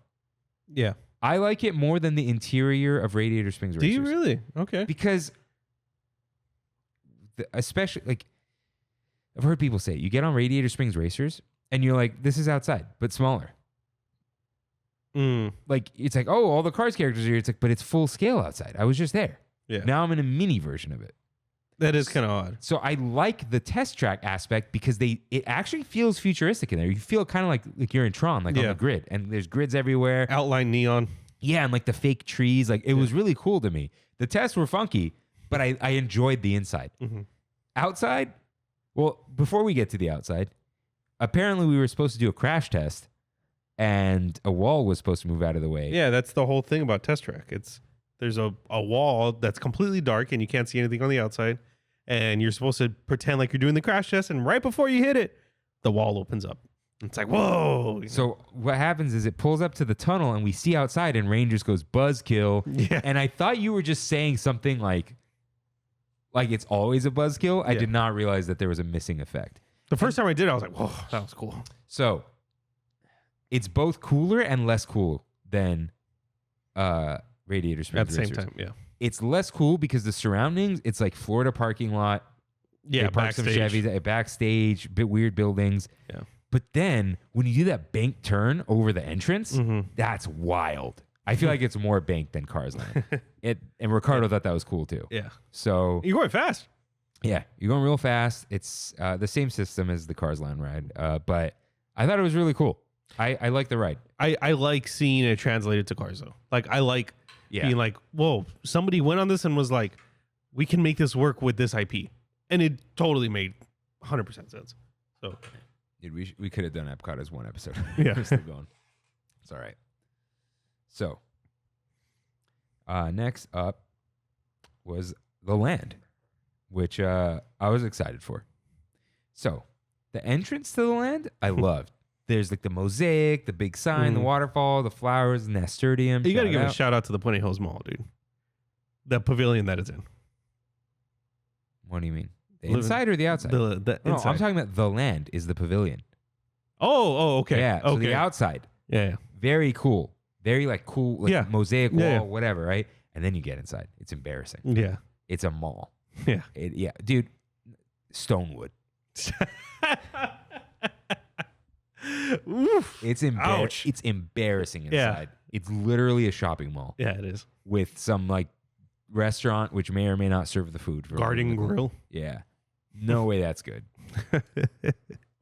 Yeah. I like it more than the interior of Radiator Springs Racers. Do you really? Okay. Because, especially, like, I've heard people say, you get on Radiator Springs Racers, and you're like, this is outside, but smaller. Like, it's like, oh, all the Cars characters are here. It's like, but it's full scale outside. I was just there. Yeah. Now I'm in a mini version of it. That is kind of odd. So I like the test track aspect because it actually feels futuristic in there. You feel kind of like you're in Tron, like on the grid. And there's grids everywhere. Outline neon. Yeah, and like the fake trees. Like, it was really cool to me. The tests were funky, but I enjoyed the inside. Outside, well, before we get to the outside, apparently we were supposed to do a crash test and a wall was supposed to move out of the way. Yeah, that's the whole thing about Test Track. There's a wall that's completely dark and you can't see anything on the outside. And you're supposed to pretend like you're doing the crash test. And right before you hit it, the wall opens up. It's like, whoa. So what happens is it pulls up to the tunnel and we see outside and Rain just goes buzzkill. Yeah. And I thought you were just saying something like it's always a buzzkill. I did not realize that there was a missing effect. The first time I did it, I was like, whoa, that was cool. So it's both cooler and less cool than Radiator Springs at the same Racers. time. Yeah, it's less cool because the surroundings, it's like Florida parking lot. Yeah, backstage. Some Chevys, backstage, bit weird buildings. Yeah, but then when you do that bank turn over the entrance, that's wild. I feel like it's more banked than Cars Land. And Ricardo thought that was cool too. Yeah, so you're going fast. Yeah, you're going real fast. It's the same system as the Cars Land ride, but I thought it was really cool. I like the ride. I like seeing it translated to cars though. Like I like being like, whoa, somebody went on this and was like, we can make this work with this IP, and it totally made 100% sense. So, dude, we could have done Epcot as one episode. Yeah, we're still going. It's all right. So, next up was the land, which I was excited for. So, the entrance to the land, I loved. There's like the mosaic, the big sign, the waterfall, the flowers, and the nasturtium. You got to give a shout out to the Puente Hills Mall, dude. The pavilion that it's in. What do you mean? The inside or the outside? The No, inside. I'm talking about the land is the pavilion. Oh, okay. Yeah, so okay. the outside. Yeah. Very cool. Very like cool, like Yeah. mosaic wall, Yeah. whatever, right? And then you get inside. It's embarrassing. Yeah. It's a mall. Yeah. Yeah, dude. Stonewood. Oof. It's Ouch. It's embarrassing Yeah. inside. It's literally a shopping mall Yeah, it is. with some like restaurant which may or may not serve the food for Garden grill. Yeah. No way that's good.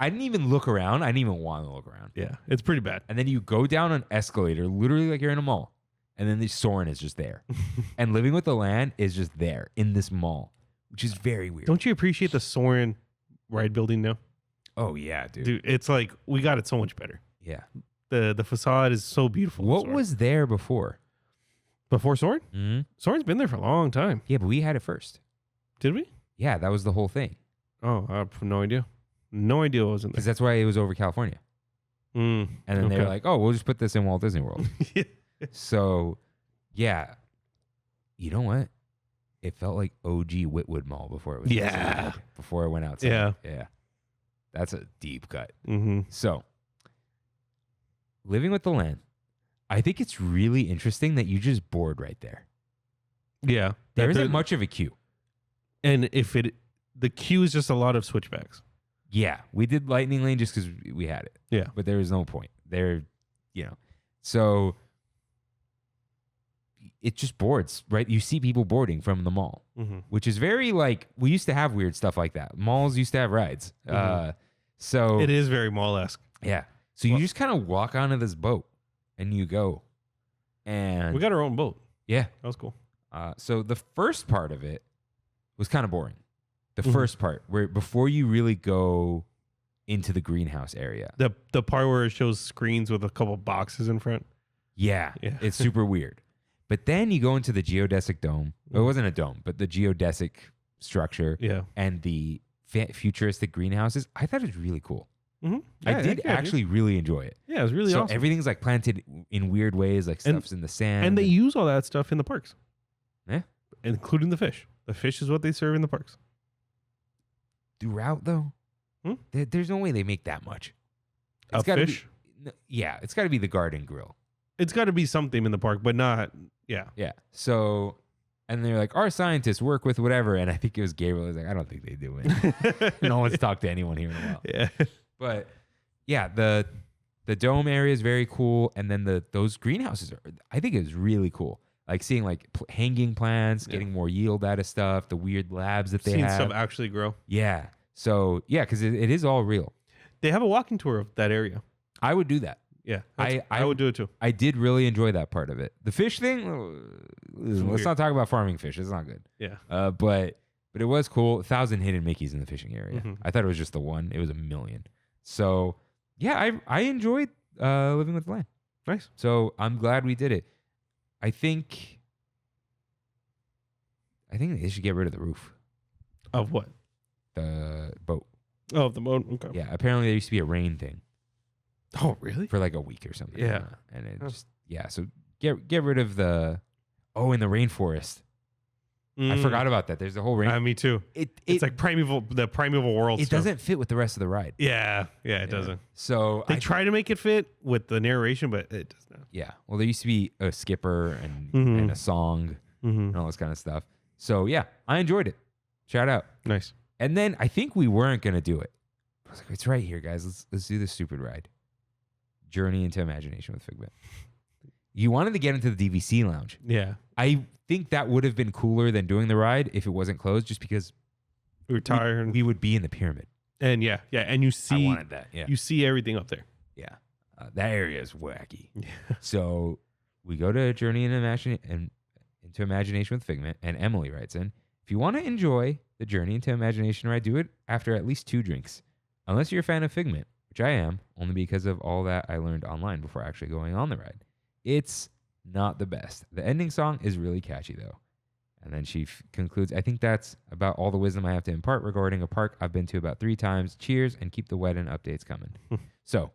I didn't even look around. I didn't even want to look around. Yeah, it's pretty bad. And then you go down an escalator, literally like you're in a mall. And then the Soarin' is just there. And Living with the Land is just there in this mall, which is very weird. Don't you appreciate the Soarin' ride building now? Oh, yeah, dude. Dude, it's like we got it so much better. Yeah. The facade is so beautiful. What Soarin'. was there before? before Soarin'? Mm-hmm. Soarin's been there for a long time. Yeah, but we had it first. Did we? Yeah, that was the whole thing. Oh, I have no idea. No idea what was in Because there. that's why it was over California. Mm, And then they're like, oh, we'll just put this in Walt Disney World. So, yeah. You know what? It felt like OG Whitwood Mall before it was Yeah. before it went outside. Yeah. Yeah. That's a deep cut. Mm-hmm. So, Living with the Land. I think it's really interesting that you just board right there. Yeah. There isn't much of a queue. And the queue is just a lot of switchbacks. Yeah, we did Lightning Lane just because we had it. Yeah. But there was no point. So it just boards, right? You see people boarding from the mall, Mm-hmm. which is very like, we used to have weird stuff like that. Malls used to have rides. So It is very mall-esque. yeah. So you just kind of walk onto this boat and you go. And We got our own boat. yeah. That was cool. So the first part of it was kind of boring. The Mhm. first part where before you really go into the greenhouse area. The part where it shows screens with a couple boxes in front. Yeah, Yeah. it's super weird. But then you go into the geodesic dome. Well, it wasn't a dome, but the geodesic structure Yeah. and the futuristic greenhouses. I thought it was really cool. Mm-hmm. I did actually really enjoy it. Yeah, it was really So awesome. everything's like planted in weird ways, like And- stuff's in the sand. And they use all that stuff in the parks. Yeah. Including the fish. The fish is what they serve in the parks. throughout though. Hmm? There's no way they make that much. A gotta fish? Yeah, it's got to be the garden grill. It's got to be something in the park, but not. Yeah. Yeah. So, and they're like, our scientists work with whatever. And I think it was Gabriel. He was like, I don't think they do it. No one's talked to anyone here in a while. Yeah. But yeah, the dome area is very cool. And then those greenhouses I think it was really cool. Like seeing like hanging plants, Yeah. getting more yield out of stuff, the weird labs that they Seeing have. stuff actually grow. Yeah. So yeah, because it is all real. They have a walking tour of that area. I would do that. Yeah. I would do it too. I did really enjoy that part of it. The fish thing, let's weird. not talk about farming fish. It's not good. Yeah. But it was cool. 1,000 hidden Mickeys in the fishing area. Mhm. I thought it was just the one. It was 1,000,000. So yeah, I enjoyed Living with the Land. Nice. So I'm glad we did it. I think they should get rid of the roof, Of what? the boat. Oh, the boat. Okay. Yeah, apparently there used to be a rain thing Oh, really? for like a week or something. Yeah. And it Huh. just so get rid of the in the rainforest. I forgot about that. There's a whole rain. Me too. It's like the primeval world. it stuff. doesn't fit with the rest of the ride. Yeah. Yeah. It doesn't. So They try to make it fit with the narration, but it does not. yeah. Well, there used to be a skipper and Mhm. a song Mm-hmm. and all this kind of stuff. So yeah, I enjoyed it. Shout out. Nice. And then I think we weren't gonna do it. I was like, it's right here, guys. Let's do this stupid ride. Journey into Imagination with Figment. You wanted to get into the DVC lounge. Yeah. I think that would have been cooler than doing the ride if it wasn't closed, just because We were tired. we would be in the pyramid. And yeah. And you I see wanted that. Yeah. you see everything up there. Yeah. That area is wacky. Yeah. So we go to Journey into Imagination with Figment, and Emily writes in, if you want to enjoy the Journey into Imagination ride, do it after at least 2 drinks. Unless you're a fan of Figment, which I am, only because of all that I learned online before actually going on the ride. It's not the best. The ending song is really catchy, though. And then she concludes, I think that's about all the wisdom I have to impart regarding a park I've been to about 3 times. Cheers, and keep the wedding updates coming. So,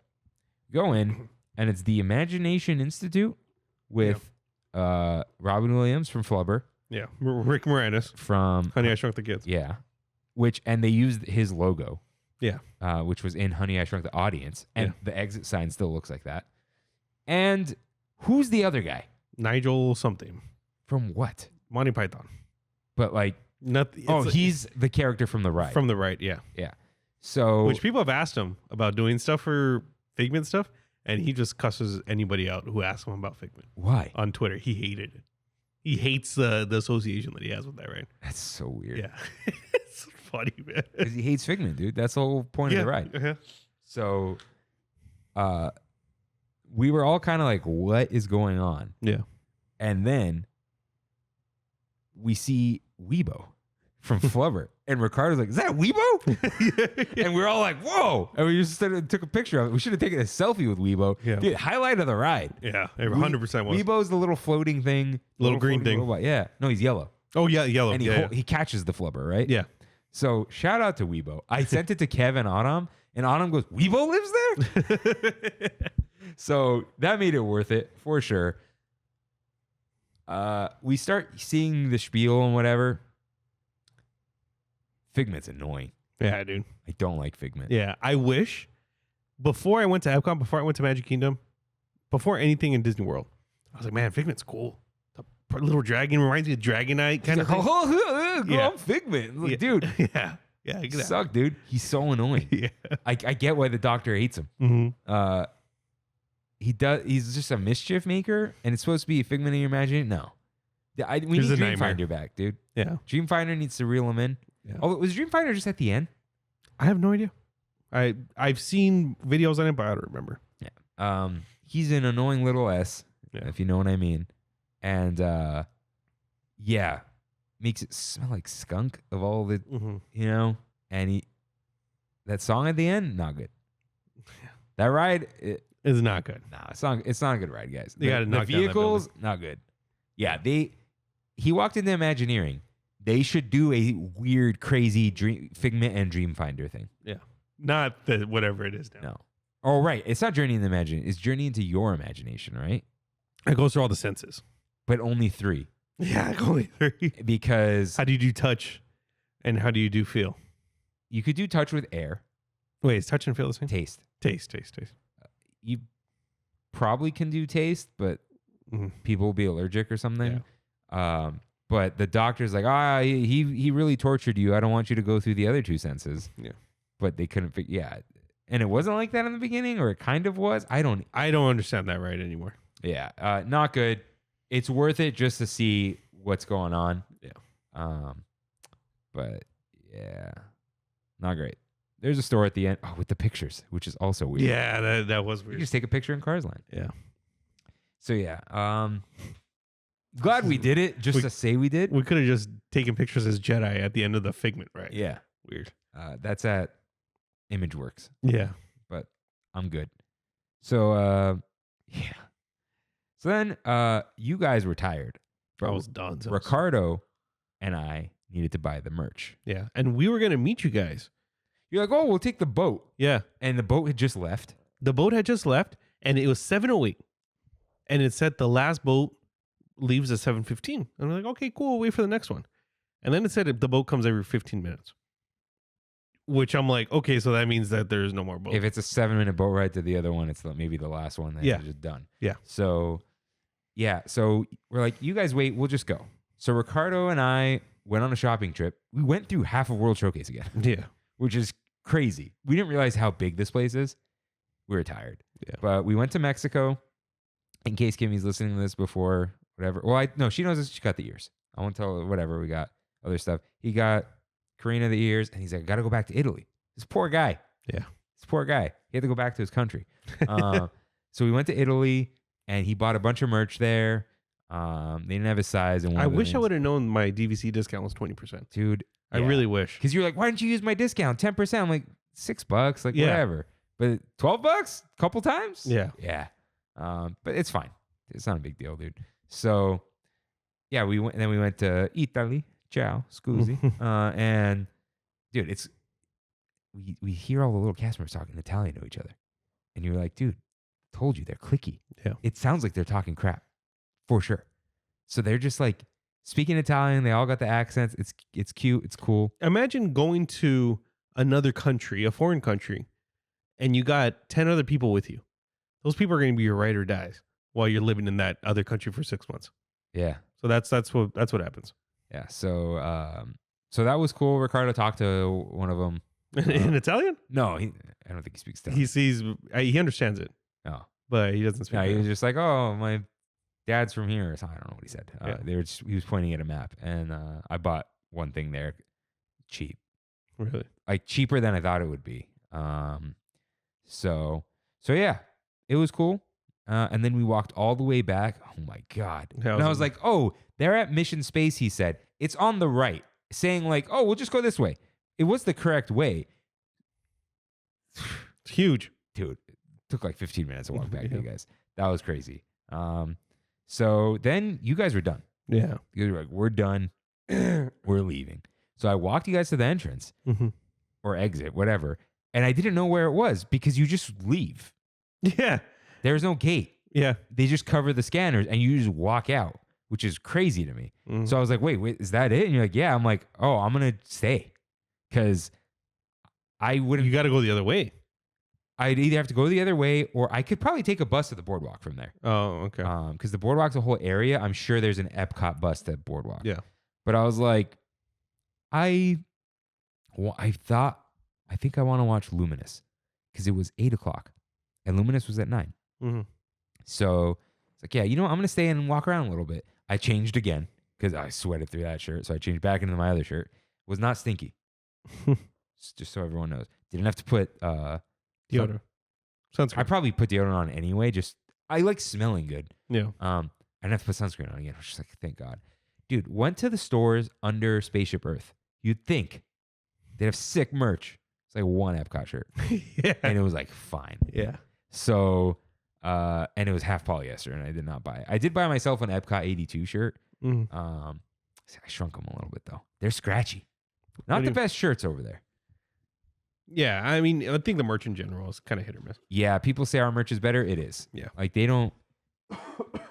go in, and it's the Imagination Institute with Robin Williams from Flubber. Yeah. Rick Moranis From Honey, I Shrunk the Kids. Yeah. And they used his logo. Yeah. Which was in Honey, I Shrunk the Audience. And the exit sign still looks like that. And who's the other guy? Nigel something. From what? Monty Python. But like, he's the character from the ride. From the ride, yeah. Yeah. So, which people have asked him about doing stuff for Figment stuff, and he just cusses anybody out who asks him about Figment. Why? On Twitter. He hated it. He hates the association that he has with that ride. That's so weird. Yeah. It's funny, man. Because he hates Figment, dude. That's the whole point of the ride. Uh-huh. So, we were all kind of like, what is going on? Yeah. And then we see Weibo from Flubber. And Ricardo's like, is that Weibo? And we're all like, whoa. And we just took a picture of it. We should have taken a selfie with Weibo. Yeah. Dude, highlight of the ride. Yeah, 100% was. Weibo's the little floating thing. Little green floating thing. robot. Yeah. No, he's yellow. Oh, yeah, yellow. And he catches the Flubber, right? Yeah. So shout out to Weibo. I sent it to Kev and Autumn. And Autumn goes, Weibo lives there? So that made it worth it for sure. We start seeing the spiel and whatever. Figment's annoying. Yeah, dude. I don't like Figment. Yeah, I wish before I went to EPCOT, before I went to Magic Kingdom, before anything in Disney World, I was like, man, Figment's cool. The little dragon reminds me of Dragonite kind of thing. Yeah. I'm Figment. Like, dude. Yeah. Yeah. Exactly. Suck, dude. He's so annoying. Yeah. I get why the doctor hates him. Mm-hmm. He's just a mischief maker, and it's supposed to be a figment of your imagination. No. We need Dreamfinder back, dude. Yeah. Dreamfinder needs to reel him in. Yeah. Oh, was Dreamfinder just at the end? I have no idea. I've seen videos on it, but I don't remember. Yeah. He's an annoying little S, if you know what I mean. And makes it smell like skunk of all the, and that song at the end, not good. That ride is not good. No, it's not a good ride, guys. They got to knock down that vehicles, not good. Yeah, he walked into Imagineering. They should do a weird, crazy Figment and Dreamfinder thing. Yeah. Not the whatever it is now. No. Oh, right. It's not Journey in the Imagination. It's Journey into your imagination, right? It goes through all the senses. But only 3. Yeah, only 3. Because... How do you do touch and how do you do feel? You could do touch with air. Wait, is touch and feel the same? Taste. Taste. You probably can do taste, but people will be allergic or something. Yeah. But the doctor's like, he really tortured you. I don't want you to go through the other 2 senses. Yeah. But they couldn't figure. Yeah. And it wasn't like that in the beginning, or it kind of was. I don't understand that right anymore. Yeah. Not good. It's worth it just to see what's going on. Yeah. But yeah, not great. There's a store at the end with the pictures, which is also weird. Yeah, that was weird. You just take a picture in Cars Land. Yeah. So yeah, glad we did it just to say we did. We could have just taken pictures as Jedi at the end of the Figment, right? Yeah. Weird. That's at ImageWorks. Yeah. But I'm good. So yeah. So then you guys were tired. I was done. Ricardo and I needed to buy the merch. Yeah. And we were going to meet you guys. You're like, we'll take the boat. Yeah. And the boat had just left. The boat had just left, and it was 7:08. And it said the last boat leaves at 7:15. And we're like, okay, cool. We'll wait for the next one. And then it said the boat comes every 15 minutes. Which I'm like, okay, so that means that there's no more boat. If it's a 7-minute boat ride to the other one, it's maybe the last one that is just done. Yeah. So, so we're like, you guys wait, we'll just go. So Ricardo and I went on a shopping trip. We went through half of World Showcase again. Yeah. Which is crazy. We didn't realize how big this place is. We were tired. Yeah. But we went to Mexico. In case Kimmy's listening to this before, whatever. Well, no, she knows this. She got the ears. I won't tell her whatever. We got other stuff. He got Karina the ears, and he's like, I got to go back to Italy. This poor guy. Yeah. This poor guy. He had to go back to his country. So we went to Italy, and he bought a bunch of merch there. They didn't have his size. And I wish I would have known my DVC discount was 20%. Dude. I really wish. Because you're like, why didn't you use my discount? 10%. I'm like, $6. Like, whatever. But $12 a couple times? Yeah. Yeah. But it's fine. It's not a big deal, dude. So, yeah, we went to Italy. Ciao, scusi. And dude, it's we hear all the little cast members talking Italian to each other, and you're like, dude, told you they're cliquey. Yeah. It sounds like they're talking crap, for sure. So they're just like speaking Italian. They all got the accents. It's cute. It's cool. Imagine going to another country, a foreign country, and you got 10 other people with you. Those people are going to be your ride or dies while you're living in that other country for 6 months. Yeah. So that's what happens. Yeah. So so that was cool. Ricardo talked to one of them. In Italian? No, I don't think he speaks Italian. He understands it, No. but he doesn't speak. No, he it. was just like, oh, my dad's from here. Or something. I don't know what he said. Yeah. He was pointing at a map, and I bought one thing there, cheap, Really? like cheaper than I thought it would be. So yeah, it was cool. And then we walked all the way back. Oh my God. And I was like, oh, they're at Mission Space, he said. It's on the right, saying like, oh, we'll just go this way. It was the correct way. It's huge. Dude, it took like 15 minutes to walk back, Yeah. you guys. That was crazy. So then you guys were done. Yeah. You guys were like, we're done. We're leaving. So I walked you guys to the entrance Mm-hmm. or exit, whatever. And I didn't know where it was because you just leave. Yeah. There's no gate. Yeah. They just cover the scanners and you just walk out, which is crazy to me. Mm-hmm. So I was like, wait, is that it? And you're like, yeah. I'm like, oh, I'm going to stay because I wouldn't. You got to go the other way. I'd either have to go the other way or I could probably take a bus to the boardwalk from there. Oh, okay. Because the boardwalk's a whole area. I'm sure there's an EPCOT bus to boardwalk. Yeah. But I was like, I think I want to watch Luminous because it was 8:00 and Luminous was at 9. Mm-hmm. So it's like, yeah, you know what? I'm going to stay and walk around a little bit. I changed again because I sweated through that shirt. So I changed back into my other shirt. Was not stinky. Just so everyone knows. Didn't have to put Deodorant. Sunscreen. I probably put deodorant on anyway. I like smelling good. Yeah. I didn't have to put sunscreen on again. I was just like, thank God. Dude, went to the stores under Spaceship Earth. You'd think they'd have sick merch. It's like one Epcot shirt. Yeah. And it was like fine. Yeah. So, and it was half polyester and I did not buy it. I did buy myself an Epcot 82 shirt. Mm-hmm. I shrunk them a little bit though. They're scratchy. Not the best shirts over there. Yeah. I mean, I think the merch in general is kind of hit or miss. Yeah, people say our merch is better. It is. Yeah. Like they don't.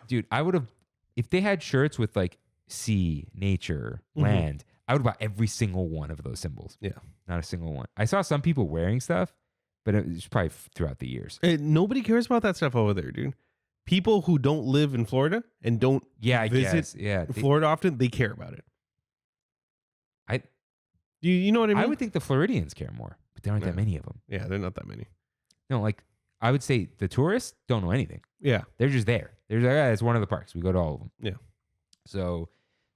Dude, I would have, if they had shirts with like sea, nature, land, I would buy every single one of those symbols. Yeah. Not a single one. I saw some people wearing stuff, but it was probably throughout the years. Nobody cares about that stuff over there, dude. People who don't live in Florida and don't I visit guess. Yeah. Florida often, they care about it. I You know what I mean? I would think the Floridians care more, but there aren't that Yeah. many of them. Yeah, they're not that many. No, like I would say the tourists don't know anything. Yeah. They're just there. They're like, it's one of the parks. We go to all of them. Yeah. So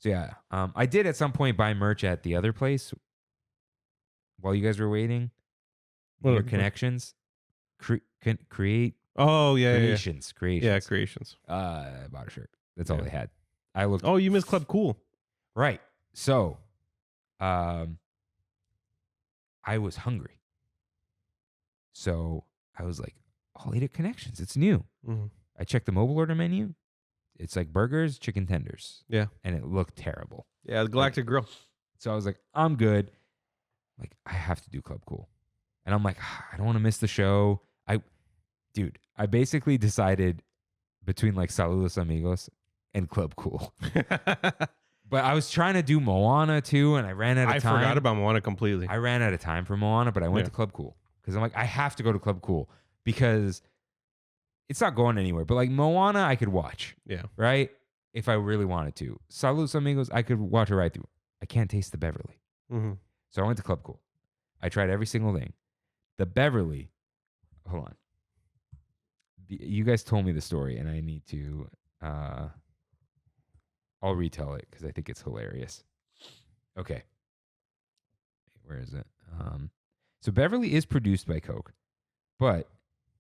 yeah. I did at some point buy merch at the other place while you guys were waiting. Your connections, create. Oh yeah, Creations. yeah, creations. I bought a shirt. That's all Yeah. they had. I looked. Oh, you missed Club Cool. Right. So, I was hungry. So I was like, I'll eat at Connections. It's new. Mm-hmm. I checked the mobile order menu. It's like burgers, chicken tenders. Yeah. And it looked terrible. Yeah, the Galactic Grill. So I was like, I'm good. Like, I have to do Club Cool. And I'm like, I don't want to miss the show. I basically decided between like Saludos Amigos and Club Cool. But I was trying to do Moana too, and I ran out of time. I forgot about Moana completely. I ran out of time for Moana, but I went Yeah. to Club Cool because I'm like, I have to go to Club Cool because it's not going anywhere. But like Moana, I could watch, Yeah. right? If I really wanted to. Saludos Amigos, I could watch it right through. I can't taste the Beverly. Mm-hmm. So I went to Club Cool. I tried every single thing. The Beverly, hold on. You guys told me the story, and I need to, I'll retell it because I think it's hilarious. Okay. Where is it? So Beverly is produced by Coke, but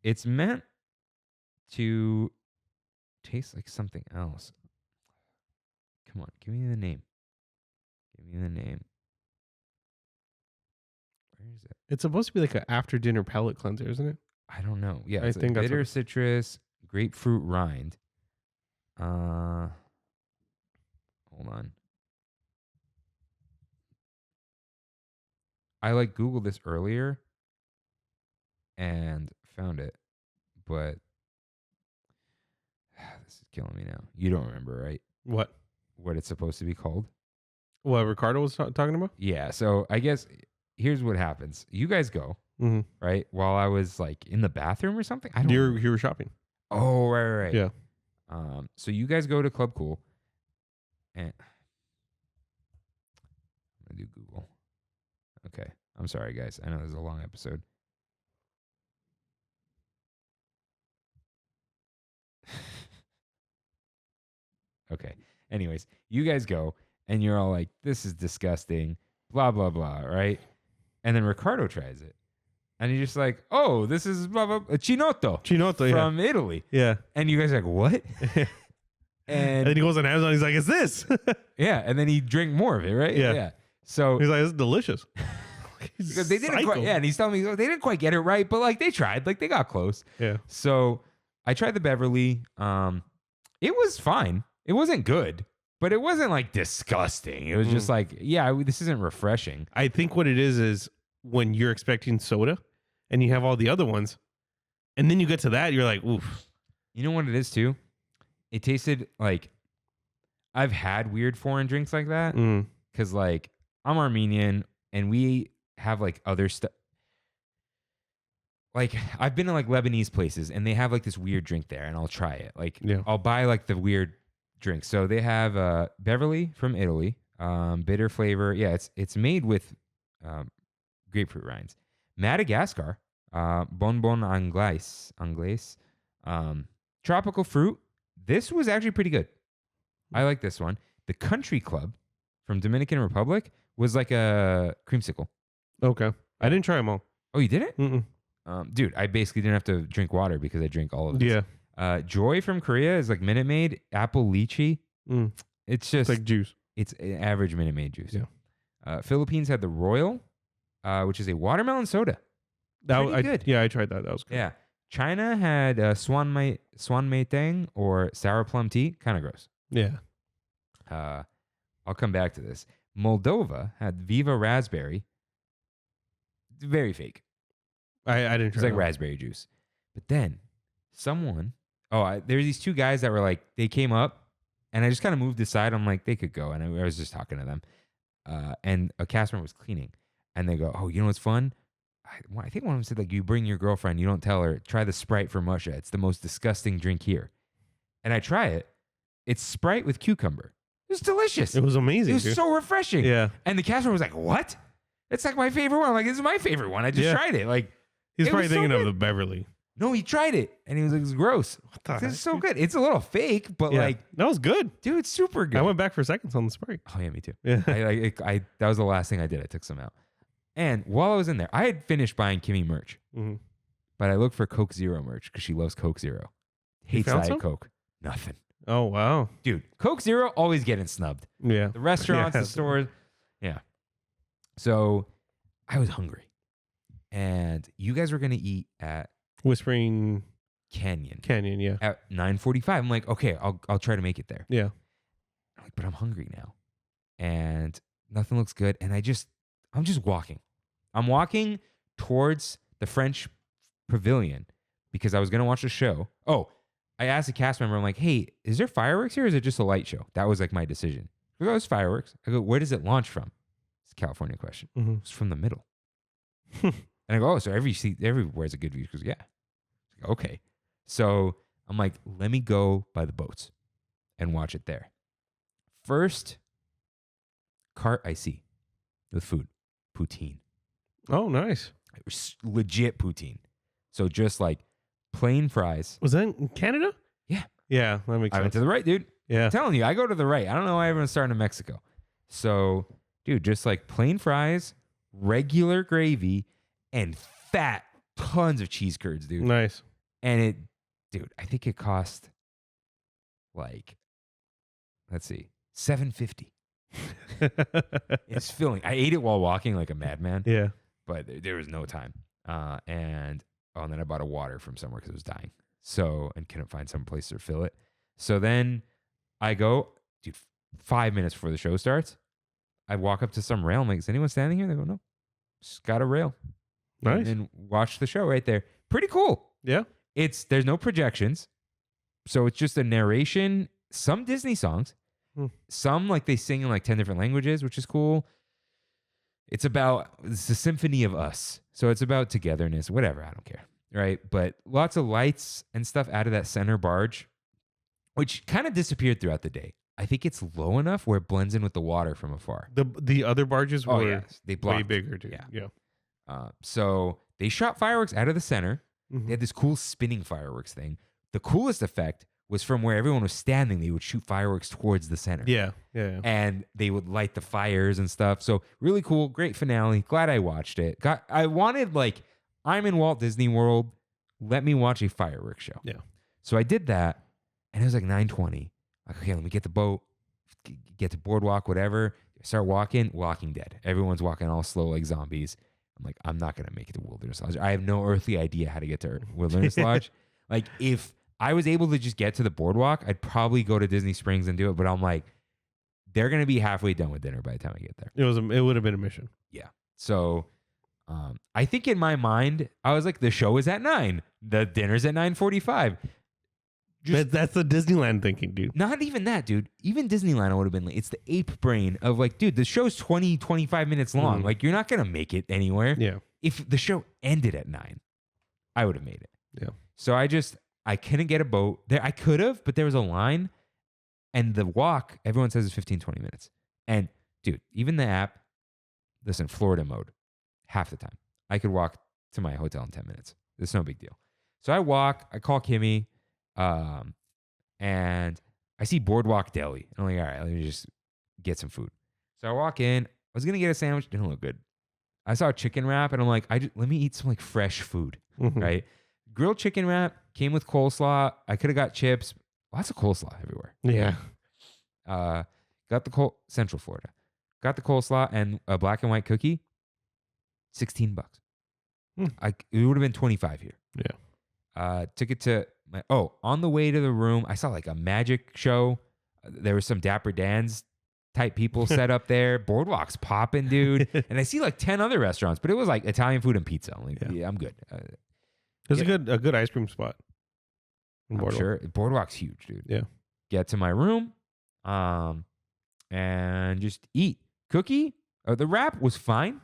it's meant to taste like something else. Come on, give me the name. Give me the name. Where is it? It's supposed to be like an after dinner palate cleanser, isn't it? I don't know. Yeah, I it's think like that's bitter what- citrus, grapefruit rind. Hold on. I Googled this earlier and found it, but this is killing me now. You don't remember, right? What? What it's supposed to be called? What Ricardo was talking about? Yeah. So I guess here's what happens. You guys go, Mm-hmm. right? While I was in the bathroom or something. I don't. You were shopping. Oh, right. Yeah. So you guys go to Club Cool, and I'm gonna do Google. Okay. I'm sorry, guys. I know this is a long episode. Okay. Anyways, you guys go, and you're all like, "This is disgusting," blah blah blah, right? And then Ricardo tries it, and he's just like, "Oh, this is blah blah, Chinotto from Italy." Yeah. And you guys are like, "What?" And then he goes on Amazon. He's like, "It's this." Yeah, and then he drink more of it, right? Yeah. So he's like, "It's delicious." because they didn't quite, and he's telling me they didn't quite get it right, but they tried, they got close. Yeah. So I tried the Beverly. It was fine. It wasn't good, but it wasn't disgusting. It was just this isn't refreshing. I think what it is when you're expecting soda, and you have all the other ones, and then you get to that, you're like, "Oof." You know what it is too? It tasted like I've had weird foreign drinks like that because I'm Armenian and we have other stuff. I've been to Lebanese places and they have this weird drink there and I'll try it. I'll buy the weird drink. So they have Beverly from Italy, bitter flavor. Yeah, it's made with grapefruit rinds. Madagascar, bonbon anglaise, tropical fruit. This was actually pretty good. I like this one. The Country Club from Dominican Republic was like a creamsicle. Okay. I didn't try them all. Oh, you didn't? Mm-mm. Dude, I basically didn't have to drink water because I drink all of this. Yeah. Joy from Korea is Minute Maid, apple lychee. It's just like juice. It's average Minute Maid juice. Yeah. Philippines had the Royal, which is a watermelon soda. Pretty good. Yeah, I tried that. That was good. Yeah. China had Swan Mei Tang or sour plum tea. Kind of gross. Yeah. I'll come back to this. Moldova had Viva Raspberry. Very fake. I didn't try It's raspberry juice. But then there's these two guys that were they came up and I just kind of moved aside. I'm like, they could go. And I was just talking to them. And a cast member was cleaning. And they go, "Oh, you know what's fun? I think one of them said, you bring your girlfriend, you don't tell her, try the Sprite from Russia. It's the most disgusting drink here." And I try it. It's Sprite with cucumber. It was delicious. It was amazing. It was so refreshing. Yeah. And the cast member was like, "What? It's my favorite one." I'm like, "This is my favorite one. I just tried it." He's it probably was so thinking of good. the Beverly. No, he tried it. And he was like, "It's gross." What the It's heck, so dude? good. It's a little fake, but that was good. dude, it's super good. I went back for seconds on the Sprite. Oh, yeah, me too. Yeah. I that was the last thing I did. I took some out. And while I was in there, I had finished buying Kimmy merch, but I looked for Coke Zero merch because she loves Coke Zero. Hates found Diet some? Coke. Nothing. Oh, wow. Dude, Coke Zero always getting snubbed. Yeah. The restaurants, Yeah. the stores. Yeah. So I was hungry. And you guys were going to eat at Whispering Canyon Canyon, yeah. at 9:45. I'm like, okay, I'll try to make it there. Yeah. I'm like, but I'm hungry now. And nothing looks good. And I'm just walking. I'm walking towards the French pavilion because I was going to watch a show. Oh, I asked a cast member, I'm like, "Hey, is there fireworks here or is it just a light show?" That was my decision. I go, "It's fireworks." I go, "Where does it launch from?" It's a California question. It's from the middle. And I go, "Oh, so everywhere's a good view." She goes, "Yeah." I go, "Okay." So I'm like, let me go by the boats and watch it there. First cart I see with food, poutine. Oh, nice. It was legit poutine. So just plain fries. Was that in Canada? Yeah. Yeah, that makes I went sense. to the right, dude. Yeah. I'm telling you, I go to the right. I don't know why everyone's starting in Mexico. So, dude, just plain fries, regular gravy, and fat tons of cheese curds, dude. Nice. And I think it cost let's see, $7.50. It's filling. I ate it while walking like a madman. Yeah. But there was no time. And then I bought a water from somewhere because it was dying. So, and couldn't find some place to fill it. So then I go, dude, 5 minutes before the show starts, I walk up to some rail. I'm like, is anyone standing here? They go, no, just got a rail. Nice. And watch the show right there. Pretty cool. Yeah. There's no projections. So it's just a narration, some Disney songs, some like they sing in like 10 different languages, which is cool. It's a symphony of us. So it's about togetherness, whatever. I don't care. Right. But lots of lights and stuff out of that center barge, which kind of disappeared throughout the day. I think it's low enough where it blends in with the water from afar. The other barges were they way blocked. bigger, dude. Yeah. Yeah. So they shot fireworks out of the center. They had this cool spinning fireworks thing. The coolest effect was from where everyone was standing. They would shoot fireworks towards the center. Yeah. And they would light the fires and stuff. So really cool. Great finale. Glad I watched it. I wanted I'm in Walt Disney World. Let me watch a fireworks show. Yeah. So I did that. And it was like 9:20. Like, okay, let me get the boat, get to boardwalk, whatever. Start walking. Walking Dead. Everyone's walking all slow like zombies. I'm like, I'm not going to make it to Wilderness Lodge. I have no earthly idea how to get to Wilderness Lodge. Like, if I was able to just get to the boardwalk, I'd probably go to Disney Springs and do it. But I'm like, they're going to be halfway done with dinner by the time I get there. It would have been a mission. Yeah. So I think in my mind, I was like, the show is at 9. The dinner's at 9:45. That's the Disneyland thinking, dude. Not even that, dude. Even Disneyland would have been like, it's the ape brain of like, dude, the show's 20, 25 minutes long. Like, you're not going to make it anywhere. Yeah. If the show ended at 9, I would have made it. Yeah. So I couldn't get a boat. There, I could have, but there was a line. And the walk, everyone says is 15, 20 minutes. And dude, even the app, listen, Florida mode, half the time. I could walk to my hotel in 10 minutes. It's no big deal. So I walk, I call Kimmy. And I see Boardwalk Deli. I'm like, all right, let me just get some food. So I walk in. I was going to get a sandwich. Didn't look good. I saw a chicken wrap and I'm like, let me eat some like fresh food, right? Grilled chicken wrap came with coleslaw. I could have got chips. Lots of coleslaw everywhere. Yeah. Got the Central Florida. Got the coleslaw and a black and white cookie. $16. It would have been 25 here. Yeah. Took it to on the way to the room, I saw like a magic show. There was some Dapper Dan's type people set up there. Boardwalk's popping, dude. And I see like 10 other restaurants, but it was like Italian food and pizza. I'm like, yeah, I'm good. There's a good ice cream spot. I'm sure. Boardwalk's huge, dude. Yeah. Get to my room, and just eat. Cookie, the wrap was fine.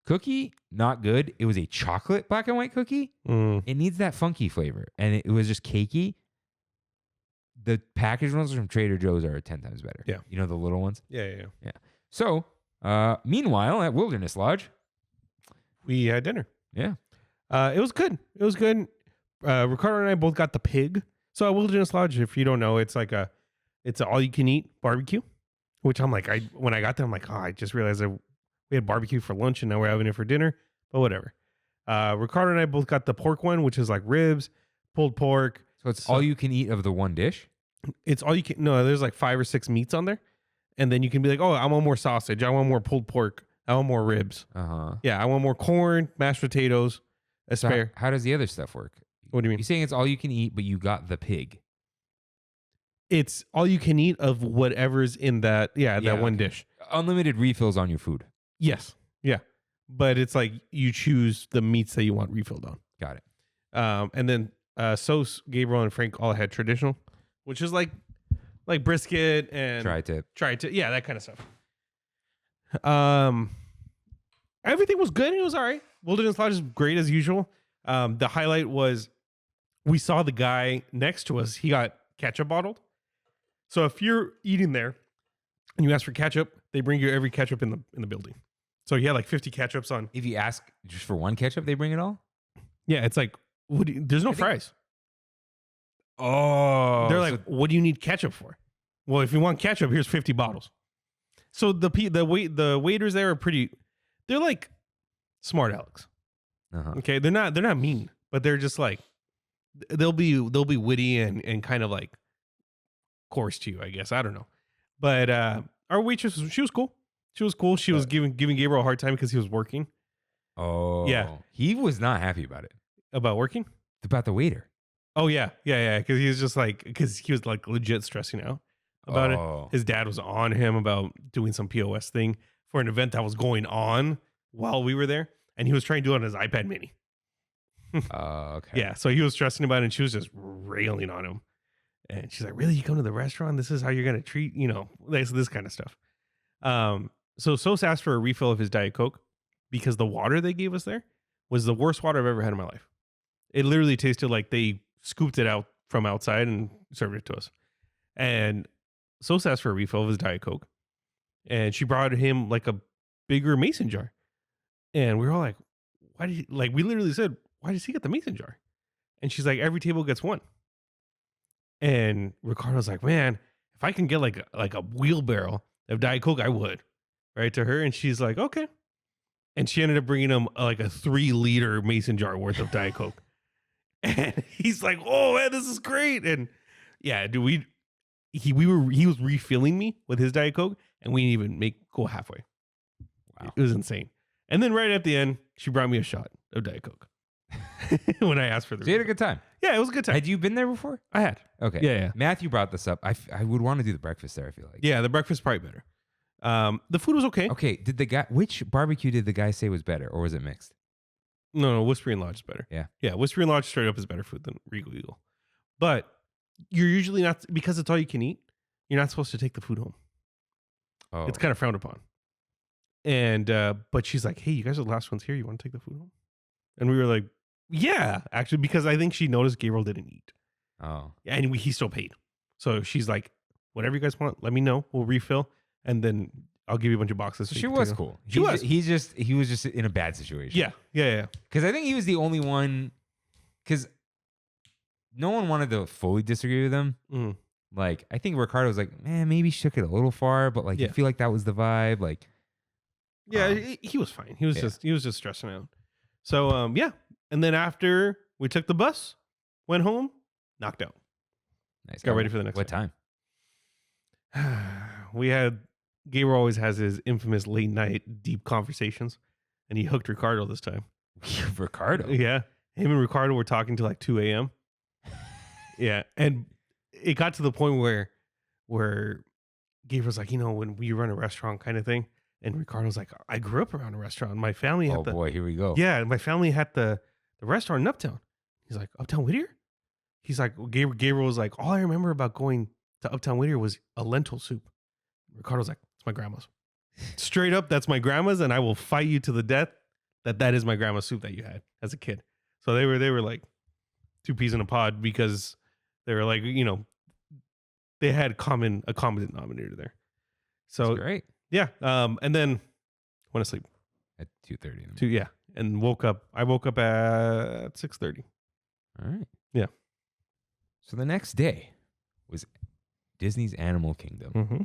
Cookie, not good. It was a chocolate black and white cookie. It needs that funky flavor. And it was just cakey. The packaged ones from Trader Joe's are 10 times better. Yeah. You know, the little ones? Yeah. So, meanwhile, at Wilderness Lodge, we had dinner. Yeah. It was good. Ricardo and I both got the pig. So at Wilderness Lodge, if you don't know, it's an all-you-can-eat barbecue, which I'm like, when I got there, I'm like, I just realized we had barbecue for lunch and now we're having it for dinner, but whatever. Ricardo and I both got the pork one, which is like ribs, pulled pork. So it's all you can eat of the one dish? It's all you can. No, there's like 5 or 6 meats on there. And then you can be like, I want more sausage. I want more pulled pork. I want more ribs. Yeah, I want more corn, mashed potatoes, So how does the other stuff work? What do you mean? You're saying it's all you can eat, but you got the pig. It's all you can eat of whatever's in that one dish. Unlimited refills on your food. Yes. Yeah. But it's like you choose the meats that you want refilled on. Got it. And then Sos, Gabriel, and Frank all had traditional, which is like brisket and tri-tip. Yeah, that kind of stuff. Everything was good. It was all right. Wilderness Lodge is great as usual. The highlight was we saw the guy next to us. He got ketchup bottled. So if you're eating there and you ask for ketchup, they bring you every ketchup in the building. So he had like 50 ketchups on. If you ask just for one ketchup, they bring it all? Yeah, it's like, there's no fries. Oh. They're like, what do you need ketchup for? Well, if you want ketchup, here's 50 bottles. So the waiters there are they're like smart Alex. Okay, they're not mean, but they're just like they'll be witty and kind of like coarse to you, I guess. I don't know. But our waitress, she was cool. She was giving Gabriel a hard time because he was working. Oh. Yeah. He was not happy about it. About working? About the waiter. Oh yeah. Because he was just like, because he was like legit stressing out about Oh. it. His dad was on him about doing some POS thing for an event that was going on while we were there, and he was trying to do it on his iPad Mini. Okay. Yeah, so he was stressing about it, and she was just railing on him. And she's like, "Really? You come to the restaurant? This is how you're gonna treat, this kind of stuff." So Sos asked for a refill of his Diet Coke because the water they gave us there was the worst water I've ever had in my life. It literally tasted like they scooped it out from outside and served it to us. And Sos asked for a refill of his Diet Coke, and she brought him like a bigger mason jar. And we were all like, "Why did he?" Like, we literally said, "Why does he get the mason jar?" And she's like, "Every table gets one." And Ricardo's like, "Man, if I can get like a wheelbarrow of Diet Coke, I would." Right, to her. And she's like, "Okay." And she ended up bringing him like a 3-liter mason jar worth of Diet Coke. And he's like, "Oh man, this is great." And yeah, dude, he was refilling me with his Diet Coke, and we didn't even go halfway. Wow. It was insane. And then right at the end, she brought me a shot of Diet Coke when I asked for the. So you had a good time. Yeah, it was a good time. Had you been there before? I had. Okay. Yeah. Matthew brought this up. I would want to do the breakfast there, I feel like. Yeah, the breakfast probably better. The food was okay. Okay. Which barbecue did the guy say was better, or was it mixed? No, Whispering Lodge is better. Yeah. Yeah, Whispering Lodge straight up is better food than Regal Eagle. But you're usually not, because it's all you can eat, you're not supposed to take the food home. Oh. It's kind of frowned upon. And, but she's like, "Hey, you guys are the last ones here. You want to take the food home?" And we were like, "Yeah," actually, because I think she noticed Gabriel didn't eat. Oh. And he still paid. So she's like, "Whatever you guys want, let me know. We'll refill. And then I'll give you a bunch of boxes." So so she you can was take them." cool. She was. He was just in a bad situation. Yeah. Because I think he was the only one. Because no one wanted to fully disagree with him. Mhm. Like, I think Ricardo was like, "Man, maybe she took it a little far," but like, Yeah. I feel like that was the vibe. Like, Yeah, he was fine. He was just stressing out. So yeah. And then after we took the bus, went home, knocked out. nice. Got ready for the next What time? We had Gabriel always has his infamous late night deep conversations, and he hooked Ricardo this time. Ricardo. Yeah. Him and Ricardo were talking till like 2 a.m. Yeah. And it got to the point where Gabriel's like, when we run a restaurant kind of thing. And Ricardo's like, "I grew up around a restaurant. My family had Oh boy, here we go. Yeah, my family had the restaurant in Uptown." He's like, "Uptown Whittier?" He's like, Gabriel was like, "All I remember about going to Uptown Whittier was a lentil soup." Ricardo's like, "It's my grandma's." Straight up, that's my grandma's, and I will fight you to the death that is my grandma's soup that you had as a kid. So they were like two peas in a pod, because they were like, they had a common denominator there. So That's great. yeah, and then went to sleep. At 2:30. Yeah, and woke up. I woke up at 6:30. All right. Yeah. So the next day was Disney's Animal Kingdom. Mm-hmm.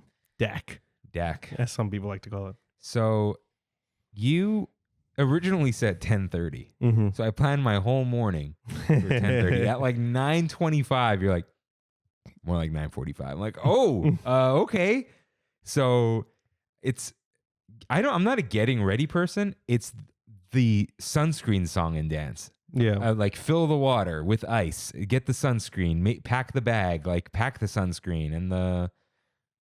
DAC, as some people like to call it. So you originally said 10:30. Mm-hmm. So I planned my whole morning for 10:30. At like 9:25, you're like, more like 9:45. I'm like, okay. So I'm not a getting ready person. It's the sunscreen song and dance. Yeah. Like, fill the water with ice, get the sunscreen, pack the bag, like pack the sunscreen and the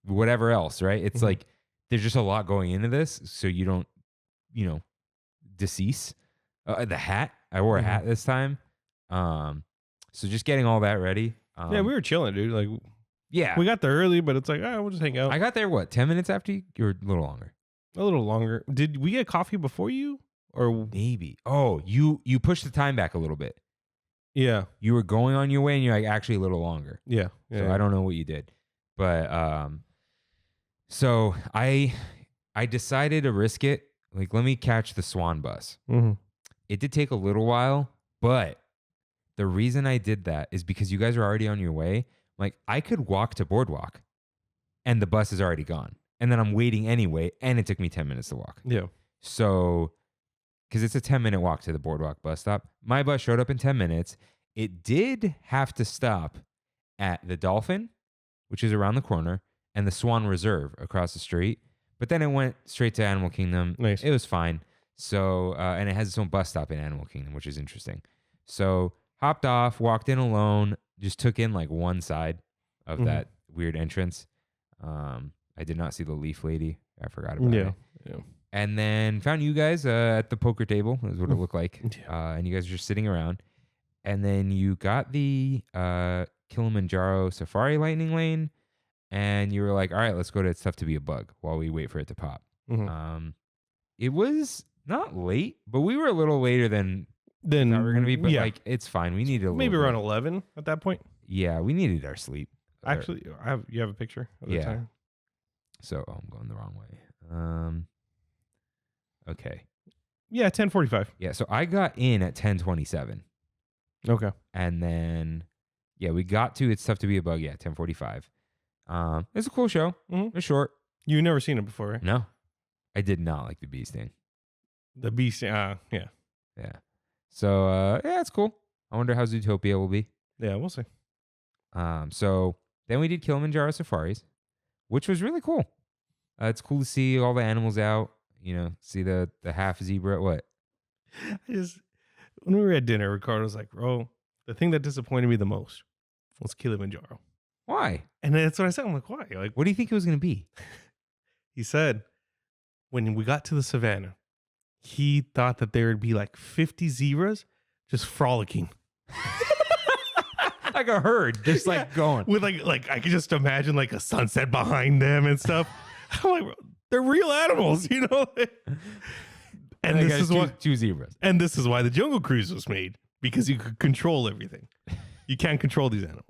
whatever else, right? It's like, there's just a lot going into this. So you don't, decease. The hat, I wore a hat this time. So just getting all that ready. Yeah, we were chilling, dude. Like, yeah, we got there early, but it's like, we'll just hang out. I got there, 10 minutes after you? Or a little longer? A little longer. Did we get coffee before you? Or Maybe. Oh, you pushed the time back a little bit. yeah. You were going on your way and you're like, actually a little longer. Yeah. So I don't know what you did. But so I decided to risk it. Like, let me catch the Swan bus. Mm-hmm. It did take a little while, but the reason I did that is because you guys are already on your way. Like, I could walk to Boardwalk and the bus is already gone. And then I'm waiting anyway, and it took me 10 minutes to walk. Yeah. So, because it's a 10-minute walk to the Boardwalk bus stop. My bus showed up in 10 minutes. It did have to stop at the Dolphin, which is around the corner, and the Swan Reserve across the street. But then it went straight to Animal Kingdom. Nice. It was fine. So, and it has its own bus stop in Animal Kingdom, which is interesting. So hopped off, walked in alone, just took in like one side of that weird entrance. I did not see the leaf lady. I forgot about it. Yeah. And then found you guys at the poker table, is what it looked like. Yeah. And you guys were just sitting around. And then you got the Kilimanjaro Safari Lightning Lane. And you were like, all right, let's go to It's Tough to Be a Bug while we wait for it to pop. It was not late, but we were a little later than we thought we were going to be. But like, it's fine. We needed maybe around 11 at that point. Yeah, we needed our sleep. Actually, you have a picture of the time? So I'm going the wrong way. Okay. Yeah, 10:45. Yeah, so I got in at 10:27. Okay. And then, we got to It's Tough to Be a Bug. Yeah, 10:45. It's a cool show. It's short. You've never seen it before, right? No, I did not like the bee sting. The beast. Yeah. Yeah. So it's cool. I wonder how Zootopia will be. Yeah, we'll see. So then we did Kilimanjaro Safaris, which was really cool. It's cool to see all the animals out. See the half zebra. What? When we were at dinner, Ricardo was like, "Bro, the thing that disappointed me the most was Kilimanjaro." Why? And that's what I said. I'm like, "Why?" Like, what do you think it was going to be? He said, when we got to the savannah, he thought that there would be like 50 zebras just frolicking. Like a herd, just like going. With like I could just imagine like a sunset behind them and stuff. I'm like, they're real animals, And this is why two zebras. And this is why the Jungle Cruise was made, because you could control everything. You can't control these animals.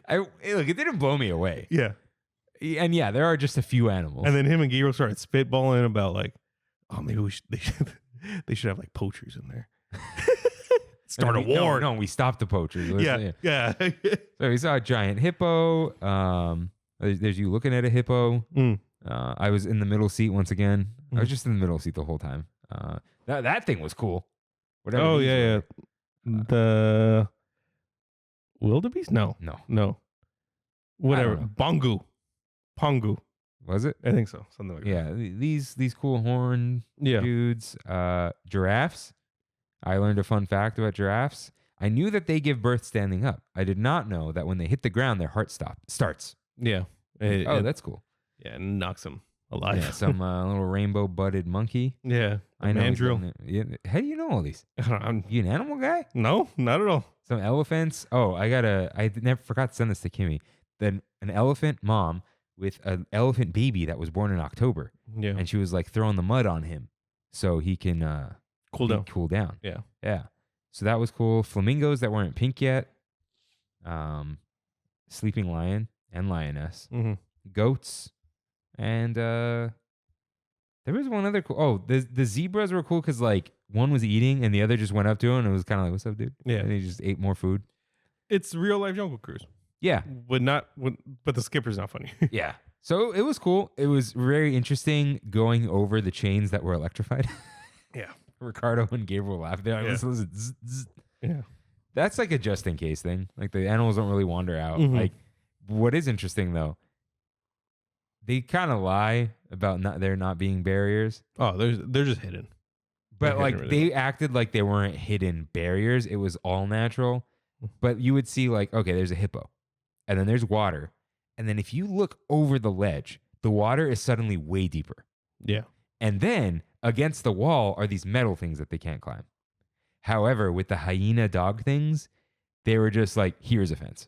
Look, it didn't blow me away. Yeah. And there are just a few animals. And then him and Gabriel started spitballing about like, oh, maybe they should have like poachers in there. Start a war. No, we stopped the poachers. Yeah. So we saw a giant hippo. There's you looking at a hippo. I was in the middle seat once again. I was just in the middle seat the whole time. That thing was cool. Whatever. Oh yeah. The wildebeest? No. Whatever. Pongu. Was it? I think so. Something like that. Yeah. These cool horn dudes. Giraffes. I learned a fun fact about giraffes. I knew that they give birth standing up. I did not know that when they hit the ground, their heart starts. Yeah. That's cool. Yeah, and knocks them alive. Yeah, some little rainbow-butted monkey. Yeah, I know. mandrill. How do you know all these? You an animal guy? No, not at all. Some elephants. Oh, I never forgot to send this to Kimmy. Then an elephant mom with an elephant baby that was born in October. Yeah. And she was like throwing the mud on him so he can cool down. Yeah. Yeah. So that was cool. Flamingos that weren't pink yet. Sleeping lion and lioness. Goats. And there was one other cool. Oh, the zebras were cool because like one was eating and the other just went up to him and it was kind of like, "What's up, dude?" Yeah. And he just ate more food. It's real life Jungle Cruise. Yeah. But the skipper's not funny. Yeah. So it was cool. It was very interesting going over the chains that were electrified. Yeah. Ricardo and Gabriel laughed. They're like, listen, zzz, zzz. Yeah. That's like a just in case thing. Like the animals don't really wander out. Like what is interesting though, they kind of lie about there not being barriers. Oh, they're just hidden. But like they acted like they weren't hidden barriers. It was all natural. But you would see like, okay, there's a hippo. And then there's water. And then if you look over the ledge, the water is suddenly way deeper. Yeah. And then against the wall are these metal things that they can't climb. However, with the hyena dog things, they were just like, here's a fence.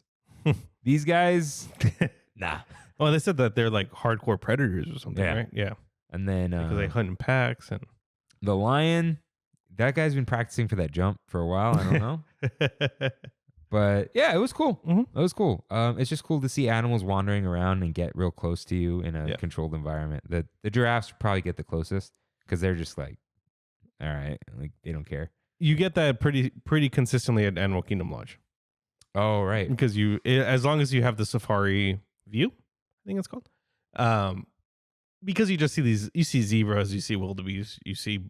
These guys, nah. Well, they said that they're like hardcore predators or something, right? Yeah. And then because they hunt in packs. And the lion, that guy's been practicing for that jump for a while. I don't know. But yeah, it was cool. It was cool. It's just cool to see animals wandering around and get real close to you in a controlled environment. The giraffes probably get the closest because they're just like, all right, like they don't care. You get that pretty consistently at Animal Kingdom Lodge. Oh, right. Because as long as you have the safari view, I think it's called. Because you just see you see zebras, you see wildebeest, you see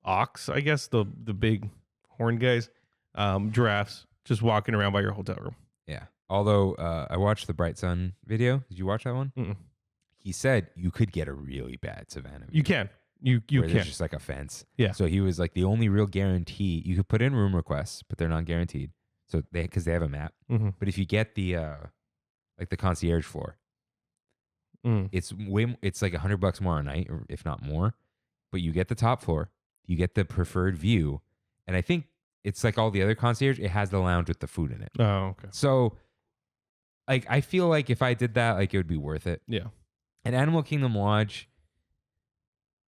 ox, I guess, the big horned guys, giraffes, just walking around by your hotel room. Yeah. Although I watched the Bright Sun video. Did you watch that one? Mm-mm. He said you could get a really bad savannah view. You can. You where can. there's just like a fence. Yeah. So he was like the only real guarantee. You could put in room requests, but they're not guaranteed. So because they have a map. Mm-hmm. But if you get the like the concierge floor, it's like $100 more a night, or if not more. But you get the top floor, you get the preferred view, and I think it's like all the other concierge. It has the lounge with the food in it. Oh, okay. So, like, I feel like if I did that, like, it would be worth it. Yeah. And Animal Kingdom Lodge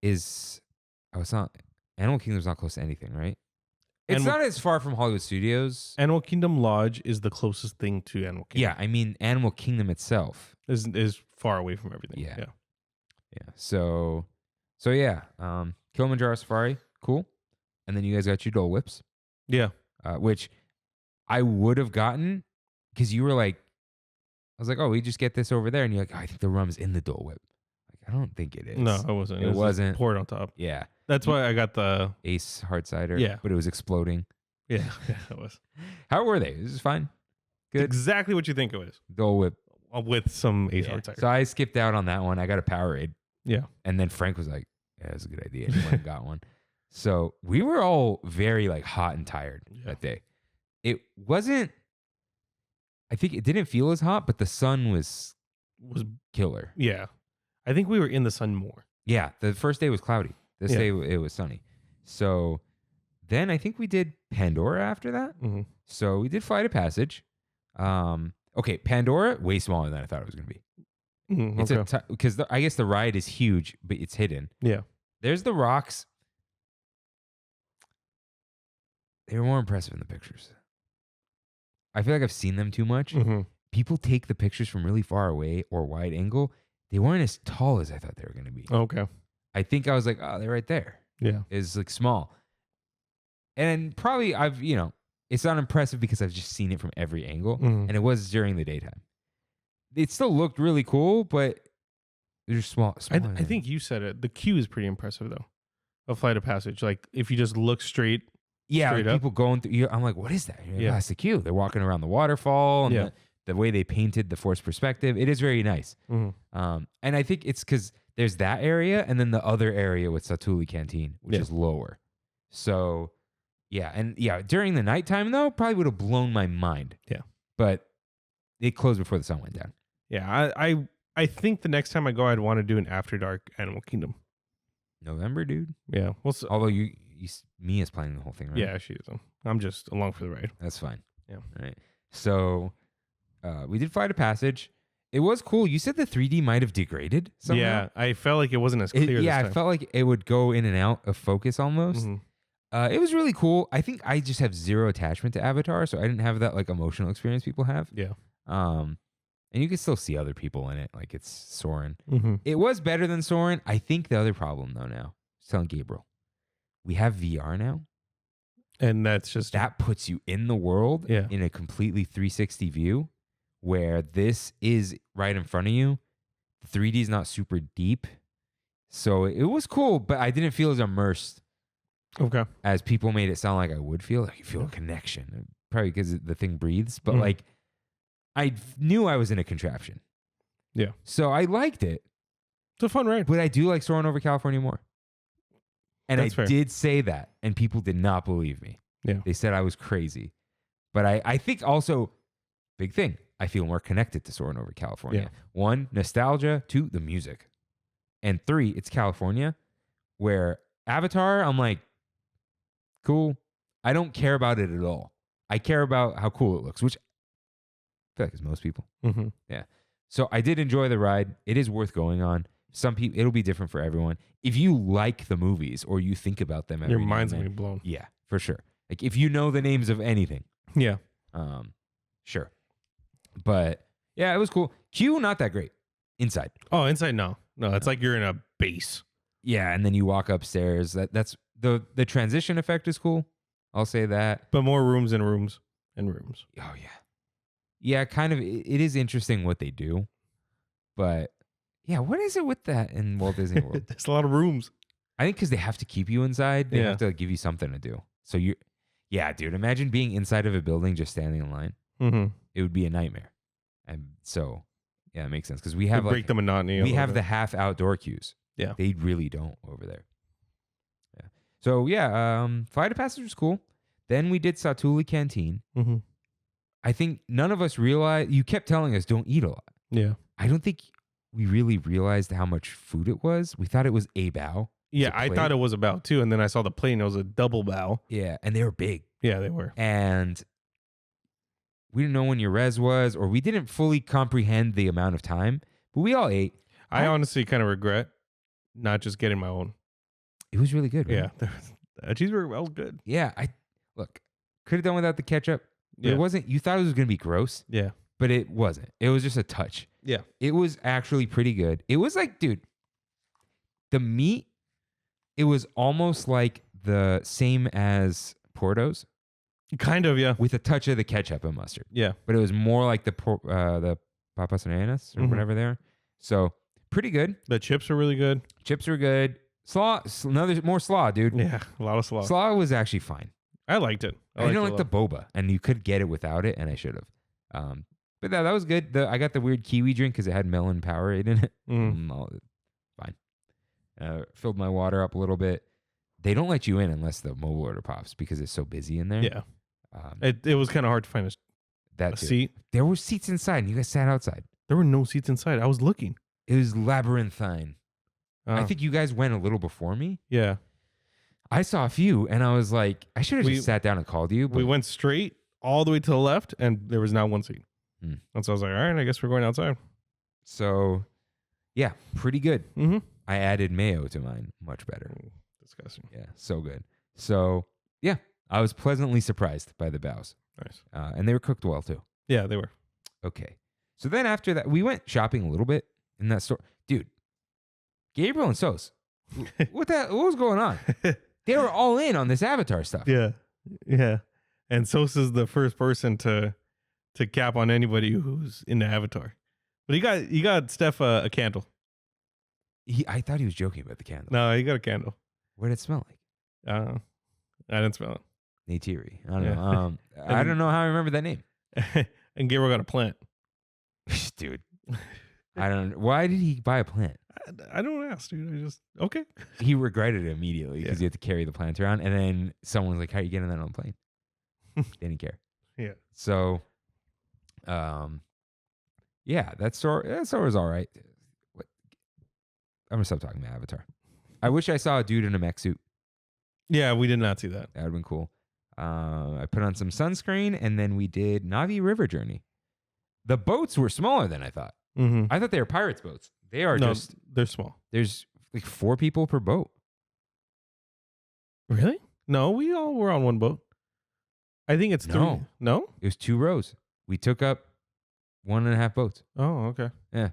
Animal Kingdom's not close to anything, right? It's not as far from Hollywood Studios. Animal Kingdom Lodge is the closest thing to Animal Kingdom. Yeah, I mean Animal Kingdom itself is far away from everything. Yeah. So yeah, Kilimanjaro Safari, cool. And then you guys got your Dole Whips. Yeah. Which I would have gotten because you were like, I was like, oh, we just get this over there, and you're like, oh, I think the rum's in the Dole Whip. Like, I don't think it is. No, it wasn't. It was wasn't. just poured on top. Yeah. That's why I got the Ace hard cider. Yeah. But it was exploding. Yeah, it was. How were they? It was fine. Good. Exactly what you think it was. Dole Whip. With some Ace Yeah. hard cider. So I skipped out on that one. I got a Powerade. Yeah. And then Frank was like, yeah, that's a good idea. And he went and got one. So we were all very like hot and tired that day. It wasn't, I think it didn't feel as hot, but the sun was killer. Yeah. I think we were in the sun more. Yeah. The first day was cloudy. This day it was sunny. So then I think we did Pandora after that. Mm-hmm. So we did Flight of Passage. Okay, Pandora, way smaller than I thought it was going to be. Mm, It's because I guess the ride is huge, but it's hidden. Yeah. There's the rocks. They were more impressive in the pictures. I feel like I've seen them too much. Mm-hmm. People take the pictures from really far away or wide angle. They weren't as tall as I thought they were going to be. Okay. I think I was like, oh, they're right there. Yeah. It's like small. And probably it's not impressive because I've just seen it from every angle. Mm-hmm. And it was during the daytime. It still looked really cool, but they're small. I think you said it. The queue is pretty impressive, though. A Flight of Passage. Like, if you just look straight. Yeah, straight like up. people going through. I'm like, what is that? Like, Yeah. oh, that's the queue. They're walking around the waterfall. And Yeah. the way they painted the forced perspective. It is very nice. Mm-hmm. And I think it's because there's that area and then the other area with Satuli Canteen, which is lower. So, yeah. And yeah, during the nighttime, though, probably would have blown my mind. Yeah. But it closed before the sun went down. Yeah. I think the next time I go, I'd want to do an After Dark Animal Kingdom. November, dude. Yeah. Well, Although Mia's planning the whole thing, right? yeah, she is. I'm just along for the ride. That's fine. Yeah. All right. So we did Flight of Passage. It was cool. You said the 3D might have degraded somehow. Yeah. I felt like it wasn't as clear. Yeah, this I time. felt like it would go in and out of focus almost. Mm-hmm. It was really cool. I think I just have zero attachment to Avatar, so I didn't have that like emotional experience people have. Yeah. And you can still see other people in it, like it's Soarin'. Mm-hmm. It was better than Soarin'. I think the other problem though now, I was telling Gabriel, we have VR now. And that's just That puts you in the world in a completely 360 view where this is right in front of you. The 3D is not super deep. So it was cool, but I didn't feel as immersed as people made it sound like I would feel. Like you feel a connection. Probably because the thing breathes. But like I knew I was in a contraption. Yeah. So I liked it. It's a fun ride. But I do like Soarin' over California more. And That's fair. did say that, and people did not believe me. Yeah. They said I was crazy. But I think also, big thing, I feel more connected to Soarin' over California. Yeah. 1, nostalgia. 2, the music. And 3, it's California, where Avatar, I'm like, cool. I don't care about it at all. I care about how cool it looks, which I feel like is most people. Mm-hmm. Yeah. So I did enjoy the ride. It is worth going on. Some people, it'll be different for everyone. If you like the movies or you think about them, Your mind's gonna be blown. Yeah, for sure. Like if you know the names of anything, Yeah. Sure. But yeah, it was cool. Queue not that great inside. Oh, inside no, it's like you're in a base. Yeah, and then you walk upstairs. That's the transition effect is cool. I'll say that. But more rooms and rooms and rooms. Oh yeah, yeah. Kind of. It is interesting what they do, but yeah, what is it with that in Walt Disney World? There's a lot of rooms. I think because they have to keep you inside, they Yeah. have to give you something to do. So yeah, dude. Imagine being inside of a building just standing in line. Mm-hmm. It would be a nightmare. And so, yeah, it makes sense because we have break the monotony. we have the half outdoor queues. Yeah. They really don't over there. So yeah, Flight of Passage was cool. Then we did Satuli Canteen. Mm-hmm. I think none of us realized. You kept telling us don't eat a lot. Yeah. I don't think we really realized how much food it was. We thought it was a bao. Yeah, I thought it was a bao too, and then I saw the plate and it was a double bao. Yeah, and they were big. Yeah, they were. And we didn't know when your res was, or we didn't fully comprehend the amount of time, but we all ate. I honestly kind of regret not just getting my own. It was really good. Right? Yeah, the cheeseburger was good. Yeah, could have done without the ketchup. But Yeah. It wasn't. You thought it was going to be gross, Yeah. but it wasn't. It was just a touch. Yeah. It was actually pretty good. It was like, dude, the meat, it was almost like the same as Porto's Kind of, yeah. with a touch of the ketchup and mustard. Yeah. But it was more like the papas rellenas or Mhm. whatever they are. So pretty good. The chips were really good. Chips were good. Slaw, more slaw, dude. Yeah, a lot of slaw. Slaw was actually fine. I liked it. I didn't like the boba, and you could get it without it, and I should have. But that was good. I got the weird kiwi drink because it had melon Powerade in it. Fine. Filled my water up a little bit. They don't let you in unless the mobile order pops because it's so busy in there. Yeah. It was kind of hard to find a Too. seat. There were seats inside, and you guys sat outside. There were no seats inside. I was looking. It was labyrinthine. I think you guys went a little before me. Yeah. I saw a few, and I was like, I should have just sat down and called you. But We went straight all the way to the left, and there was not one seat. Hmm. And so I was like, all right, I guess we're going outside. So, yeah, pretty good. Mm-hmm. I added mayo to mine. Much better. Disgusting. Yeah, so good. So, yeah, I was pleasantly surprised by the bows. Nice. And they were cooked well, too. Yeah, they were. Okay. So then after that, we went shopping a little bit in that store. Dude, Gabriel and Sos, what was going on? They were all in on this Avatar stuff. Yeah. Yeah. And Sos is the first person to cap on anybody who's into Avatar. But he got Steph a candle. I thought he was joking about the candle. No, he got a candle. What did it smell like? I didn't smell it. Neytiri. I don't Yeah. know. I don't know how I remember that name. And Gabriel got a plant. Dude. I don't. Why did he buy a plant? I don't ask, dude. I just, okay. He regretted it immediately because Yeah. he had to carry the plant around. And then someone was like, how are you getting that on the plane? Didn't care. Yeah. So, yeah, that store was all right. I'm going to stop talking about Avatar. I wish I saw a dude in a mech suit. Yeah, we did not see that. That would have been cool. I put on some sunscreen, and then we did Na'vi River Journey. The boats were smaller than I thought. Mm-hmm. I thought they were pirates' boats. They are they're small. there's like 4 people per boat. Really? No, we all were on one boat. I think it's 3. No. No? It was 2 rows. We took up 1.5 boats. Oh, okay. Yeah.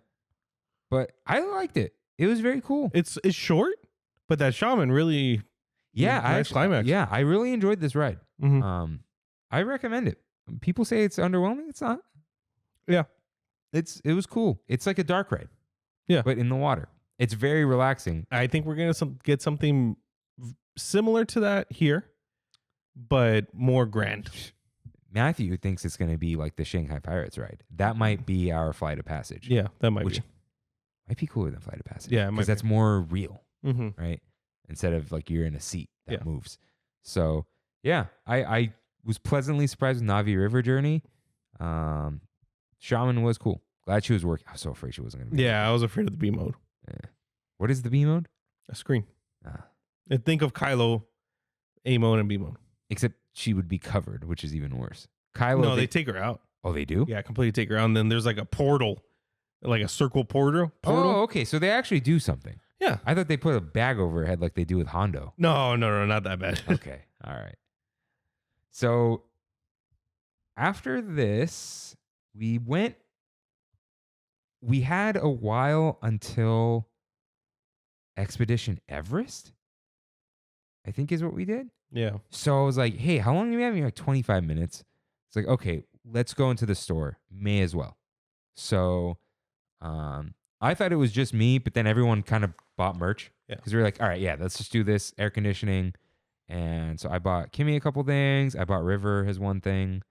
But I liked it. It was very cool. It's short, but that shaman really. Yeah, nice climax. Yeah, I really enjoyed this ride. Mm-hmm. I recommend it. People say it's underwhelming. It's not. Yeah. It was cool. It's like a dark ride. Yeah. But in the water. It's very relaxing. I think we're gonna get something similar to that here, but more grand. Matthew thinks it's going to be like the Shanghai Pirates ride. That might be our Flight of Passage. Yeah, that might Which be. might be cooler than Flight of Passage. Yeah, it might because that's be. more real, Mm-hmm. right? Instead of like you're in a seat that Yeah. moves. So yeah, I was pleasantly surprised with Na'vi River Journey. Shaman was cool. Glad she was working. I was so afraid she wasn't going to be. Yeah, I was afraid of the B mode. Yeah. What is the B mode? A screen. Ah. And think of Kylo, A mode and B mode. Except she would be covered, which is even worse. Kylo. No, they take her out. Oh, they do? Yeah, completely take her out. And then there's like a portal, like a circle portal. Oh, okay. So they actually do something. Yeah. I thought they put a bag over her head like they do with Hondo. No, not that bad. Okay. All right. So after this, we had a while until Expedition Everest, I think is what we did. Yeah. So I was like, hey, how long do we have? You're like 25 minutes. It's like, okay, let's go into the store. May as well. So I thought it was just me, but then everyone kind of bought merch. Yeah. Because we were like, all right, yeah, let's just do this. Air conditioning. And so I bought Kimmy a couple things. I bought River his one thing,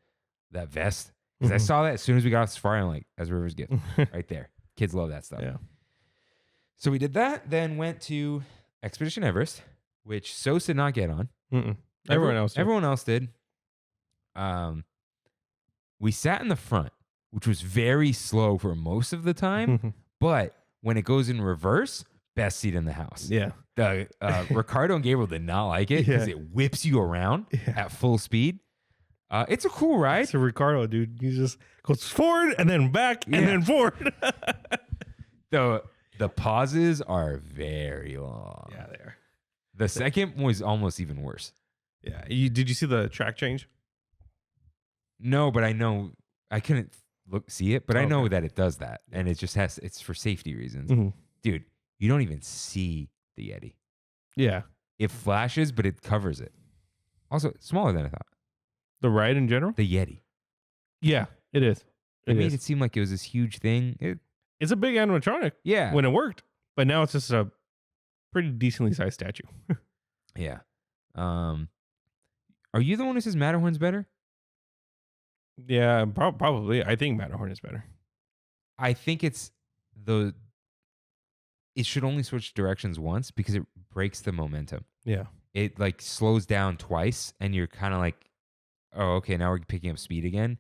that vest. Because I Mhm. saw that as soon as we got off Safari. I'm like, that's River's gift right there. Kids love that stuff. Yeah. So we did that, then went to Expedition Everest. which Sos did not get on. Mm-mm. Everyone else did. Everyone else did. We sat in the front, which was very slow for most of the time. But when it goes in reverse, best seat in the house. Yeah. Ricardo and Gabriel did not like it because it whips you around at full speed. It's a cool ride. It's a Ricardo, dude. He just goes forward and then back and then forward. The pauses are very long. Yeah, they are. The second was almost even worse. Yeah. Did you see the track change? No, but I know I couldn't see it, but I know that it does that, and it just it's for safety reasons. Mm-hmm. Dude, you don't even see the Yeti. Yeah. It flashes, but it covers it. Also, smaller than I thought. The ride in general? The Yeti. Yeah, it is. It made it seem like it was this huge thing. It's a big animatronic. Yeah. When it worked, but now it's just a pretty decently sized statue. Yeah. Are you the one who says Matterhorn's better? Yeah, probably. I think Matterhorn is better. I think it should only switch directions once because it breaks the momentum. Yeah. It like slows down twice and you're kind of like, oh, okay, now we're picking up speed again.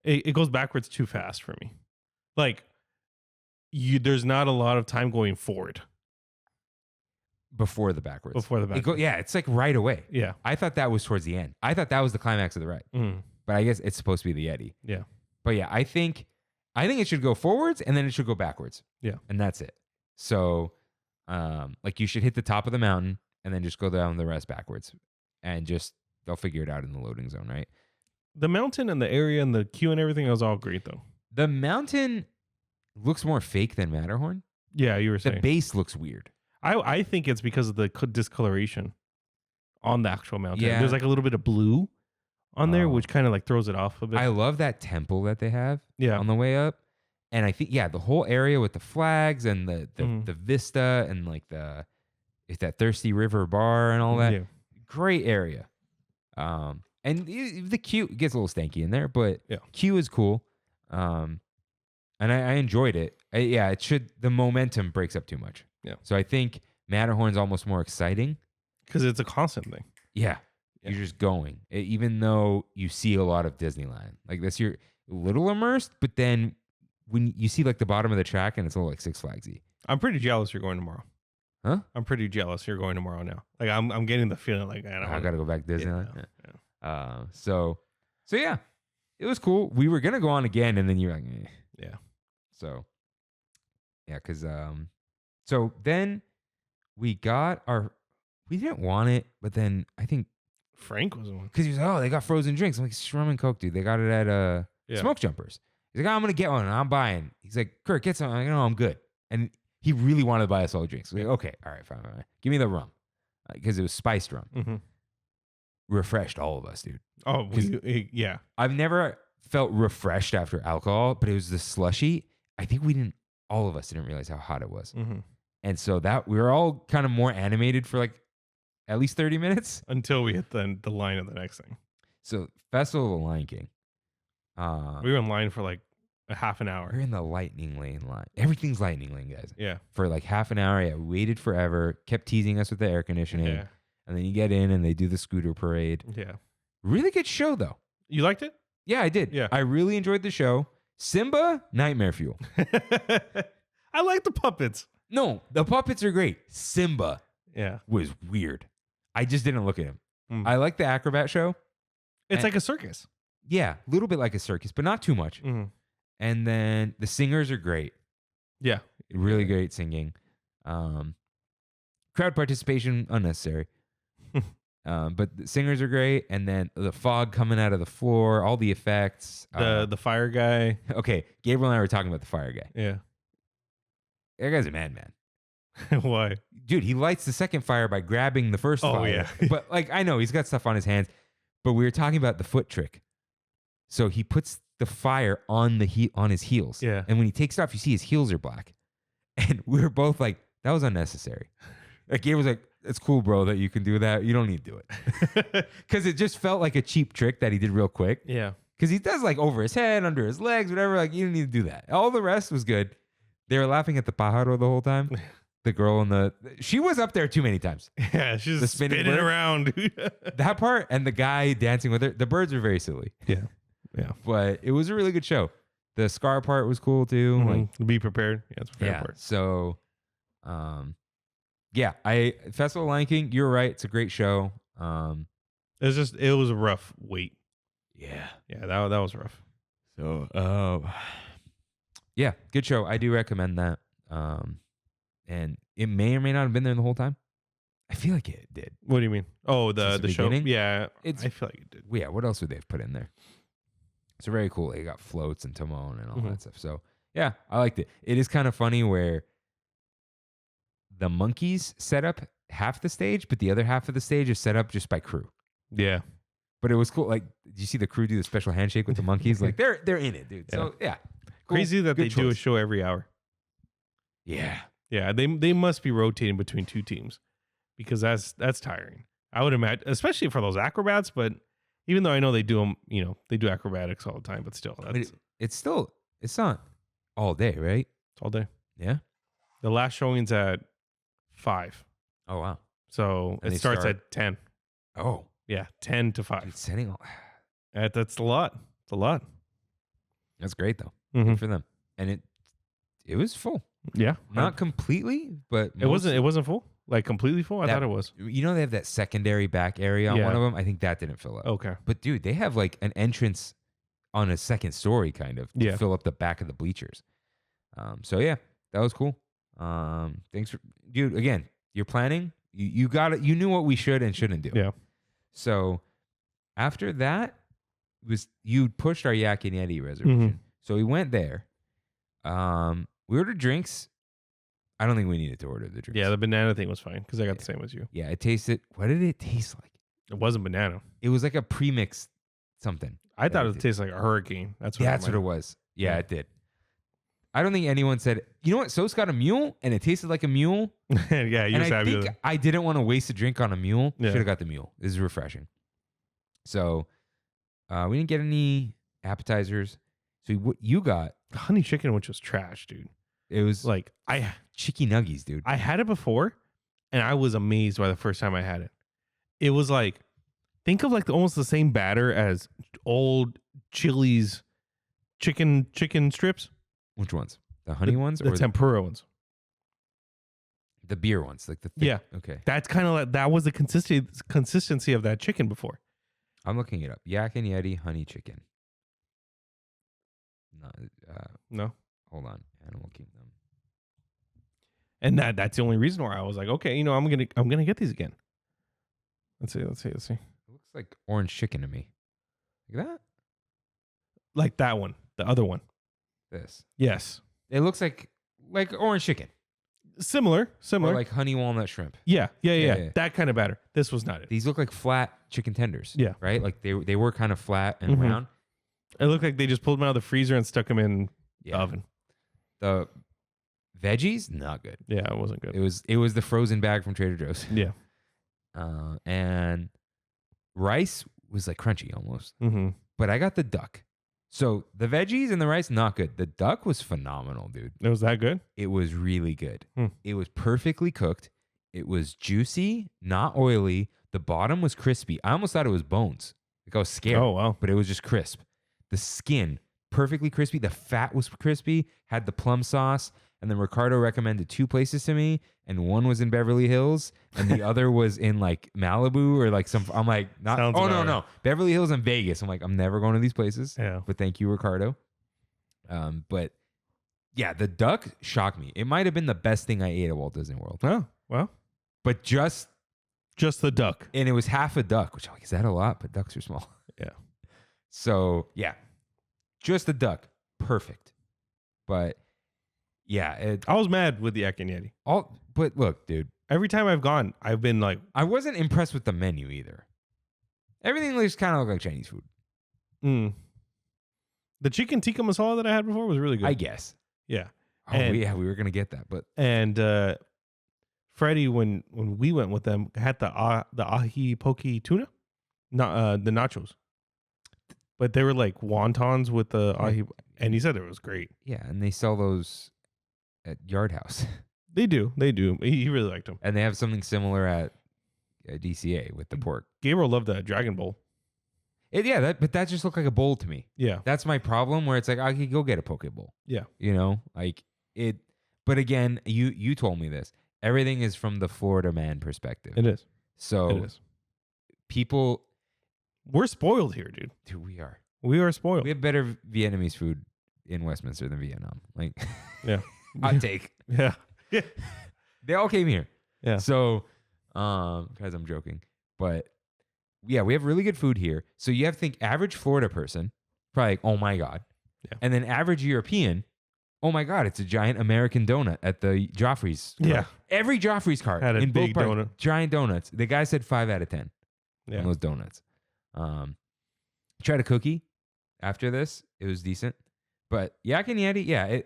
It goes backwards too fast for me. Like, there's not a lot of time going forward. Before the backwards. Yeah. It's like right away. Yeah. I thought that was towards the end. I thought that was the climax of the ride. Mm. But I guess it's supposed to be the Yeti. Yeah. But yeah, I think it should go forwards and then it should go backwards. Yeah. And that's it. So like you should hit the top of the mountain and then just go down the rest backwards. And just they'll figure it out in the loading zone, right? The mountain and the area and the queue and everything was all great though. The mountain looks more fake than Matterhorn. Yeah, you were saying. The base looks weird. I think it's because of the discoloration on the actual mountain. Yeah. There's like a little bit of blue on there, which kind of like throws it off a bit. I love that temple that they have on the way up. And I think, the whole area with the flags and the vista and like it's that Thirsty River bar and all that. Yeah. Great area. And the queue gets a little stanky in there, but queue is cool. And I enjoyed it. The momentum breaks up too much. Yeah. So I think Matterhorn's almost more exciting. Because it's a constant thing. Yeah. You're just going. Even though you see a lot of Disneyland. Like this, you're a little immersed, but then when you see like the bottom of the track and it's a little like Six Flagsy. I'm pretty jealous you're going tomorrow. Huh? I'm pretty jealous you're going tomorrow now. Like I'm getting the feeling like I gotta go back to Disneyland. Yeah. So yeah, it was cool. We were gonna go on again, and then you're like, yeah. So yeah, because so then we got we didn't want it, but then I think Frank was the one because he was like, oh, they got frozen drinks. I'm like, Rum and Coke, dude. They got it at Smoke Jumpers. He's like, oh, I'm gonna get one. I'm buying. He's like, Kirk, get some. I'm like, no, I'm good. And he really wanted to buy us all drinks. We're like, okay, all right, fine. Give me the rum because it was spiced rum. Mm-hmm. Refreshed all of us, dude. Oh, yeah. I've never felt refreshed after alcohol, but it was the slushy. I think all of us didn't realize how hot it was. Mm-hmm. And so that we were all kind of more animated for like at least 30 minutes. Until we hit the line of the next thing. So Festival of the Lion King. We were in line for like a half an hour. We're in the lightning lane line. Everything's lightning lane, guys. Yeah. For like half an hour. Yeah, waited forever. Kept teasing us with the air conditioning. Yeah. And then you get in and they do the scooter parade. Yeah. Really good show though. You liked it? Yeah, I did. Yeah. I really enjoyed the show. Simba, nightmare fuel. I like the puppets. No, the puppets are great. Simba was weird. I just didn't look at him. I like the acrobat show. It's like a circus. Yeah, a little bit like a circus, but not too much. Mm-hmm. And then the singers are great. Yeah. Really great singing. Crowd participation, unnecessary. But the singers are great. And then the fog coming out of the floor, all the effects. The fire guy. Okay, Gabriel and I were talking about the fire guy. Yeah. That guy's a madman. Why? Dude, he lights the second fire by grabbing the first fire. Oh, yeah. But like, I know he's got stuff on his hands, but we were talking about the foot trick. So he puts the fire on on his heels. Yeah. And when he takes it off, you see his heels are black. And we were both like, that was unnecessary. Like, Gabe was like, it's cool, bro, that you can do that. You don't need to do it. Because it just felt like a cheap trick that he did real quick. Yeah. Because he does like over his head, under his legs, whatever. Like, you don't need to do that. All the rest was good. They were laughing at the pájaro the whole time. the girl in the she was up there too many times. Yeah, she's The spinning spinning bird? around, dude. That part and the guy dancing with her. The birds were very silly. Yeah. Yeah. But it was a really good show. The Scar part was cool too. Like, Be prepared. Yeah, it's a fair yeah. part. So, yeah, Festival of Lion King. You're right. It's a great show. It was a rough wait. Yeah. Yeah, that was rough. So, yeah, good show. I do recommend that. And it may or may not have been there the whole time. I feel like it did. What do you mean? Oh, Since the the show. beginning? Yeah, It's- I feel like it did. Yeah, what else would they have put in there? So very cool. They got floats and Timon and all Mhm. that stuff. So yeah, I liked it. It is kind of funny where the monkeys set up half the stage, but the other half of the stage is set up just by crew. Yeah. But it was cool. Like, did you see the crew do the special handshake with the monkeys? Like they're in it, dude. So yeah, cool. Crazy that Good they do a choice. show every hour. Yeah, Yeah, they must be rotating between two teams because that's tiring. I would imagine, especially for those acrobats. But even though I know they do them, they do acrobatics all the time. But still, But that's it's not all day, right? all day. Yeah. The last showing's at 5, Oh wow. so And it they starts start- at 10. Oh, Yeah, 10 to dude, 5. setting all. That's a lot. It's a lot. That's great though. Mhm. Good for them. And it was full. Yeah, Not completely, but It wasn't full, like completely full. I That- thought it was. You know they have that secondary back area on Yeah. one of them. I think that didn't fill up. Okay. But dude, they have like an entrance on a second story kind of to Yeah. fill up the back of the bleachers. So yeah, that was cool. Thanks for dude. Again, you're planning. You got it. You knew what we should and shouldn't do. Yeah. So after that you pushed our Yak and Yeti reservation. So we went there. We ordered drinks. I don't think we needed to order the drinks. Yeah, the banana thing was fine because I got the same as you. Yeah, it tasted. What did it taste like? It wasn't banana. It was like a premix something. I thought it did. tasted like a hurricane. That's what. That's what it was. Yeah, Yeah. it did. I don't think anyone said, you know what, So's got a mule and it tasted like a mule. Yeah, you And was I happy think with it. I didn't want to waste a drink on a mule. Yeah. Should have got the mule. This is refreshing. So we didn't get any appetizers. So what you got, Honey chicken, which was trash, dude. it was like Like chicky nuggies, dude. I had it before, and I was amazed by the first time I had it. It was like, think of like almost the same batter as old Chili's chicken strips, Which ones? The honey ones the or tempura ones. the beer ones? Like the thick, Yeah. Okay. That's kind of like that was the consistency of that chicken before. I'm looking it up. Yak and Yeti honey chicken. No, No, hold on. Animal Kingdom. and that's the only reason why I was like, okay, I'm gonna get these again. Let's see. It looks like orange chicken to me. Like that? Like that one, the other one. This. Yes, It looks like orange chicken. similar. Or like honey walnut shrimp. Yeah. yeah. That kind of batter. This was not it. These look like flat chicken tenders. Yeah. Right? Like they were kind of flat and Mhm. round. It looked like they just pulled them out of the freezer and stuck them in the Yeah. oven. The veggies, not good. Yeah, it wasn't good. It was the frozen bag from Trader Joe's. Yeah. And rice was like crunchy almost. Mm-hmm. But I got the duck. So the veggies and the rice, not good. The duck was phenomenal, dude. It was that good? It was really good. Hmm. It was perfectly cooked. It was juicy, not oily. The bottom was crispy. I almost thought it was bones. Like I was scared. Oh, wow. But it was just crisp. The skin, perfectly crispy. The fat was crispy, had the plum sauce. And then Ricardo recommended 2 places to me. And one was in Beverly Hills. And the other was in like Malibu or like some. I'm like, not. Sounds Oh, about no. right. Beverly Hills and Vegas. I'm like, I'm never going to these places. Yeah. But thank you, Ricardo. But yeah, the duck shocked me. It might have been the best thing I ate at Walt Disney World. Oh, well. But just Just the duck. and it was half a duck, which I'm like, is that a lot? But ducks are small. Yeah. So yeah, just a duck, perfect. But yeah, I was mad with the Yak and Yeti. But look, dude, Every time I've gone, I've been like, I wasn't impressed with the menu either. Everything looks kind of look like Chinese food, the chicken tikka masala that I had before was really good. I guess. Yeah. Oh And- yeah, we were gonna get that, but And Freddie, when we went with them, had the ahi poke tuna, not the nachos. But they were like wontons with the ahi, and he said it was great. yeah, and they sell those at Yard House. They do. He really liked them. And they have something similar at DCA with the pork. Gabriel loved that Dragon Bowl. But that just looked like a bowl to me. Yeah. That's my problem, where it's like, I could go get a poke bowl. Yeah. You know, like it. But again, you told me this. Everything is from the Florida man perspective. It is. So It is. people, We're spoiled here, dude. we are. We are spoiled. We have better Vietnamese food in Westminster than Vietnam. Like, Yeah. hot take. Yeah. They all came here. Yeah. So, because I'm joking, but yeah, we have really good food here. So you have to think average Florida person, probably like, oh my God. Yeah. And then average European, oh my God, it's a giant American donut at the Joffrey's. cart. Yeah. Every Joffrey's cart Had a in both big parks, donut. giant donuts. The guy said 5 out of 10 Yeah. on those donuts. Tried a cookie after this. It was decent. But Yak and Yeti, yeah,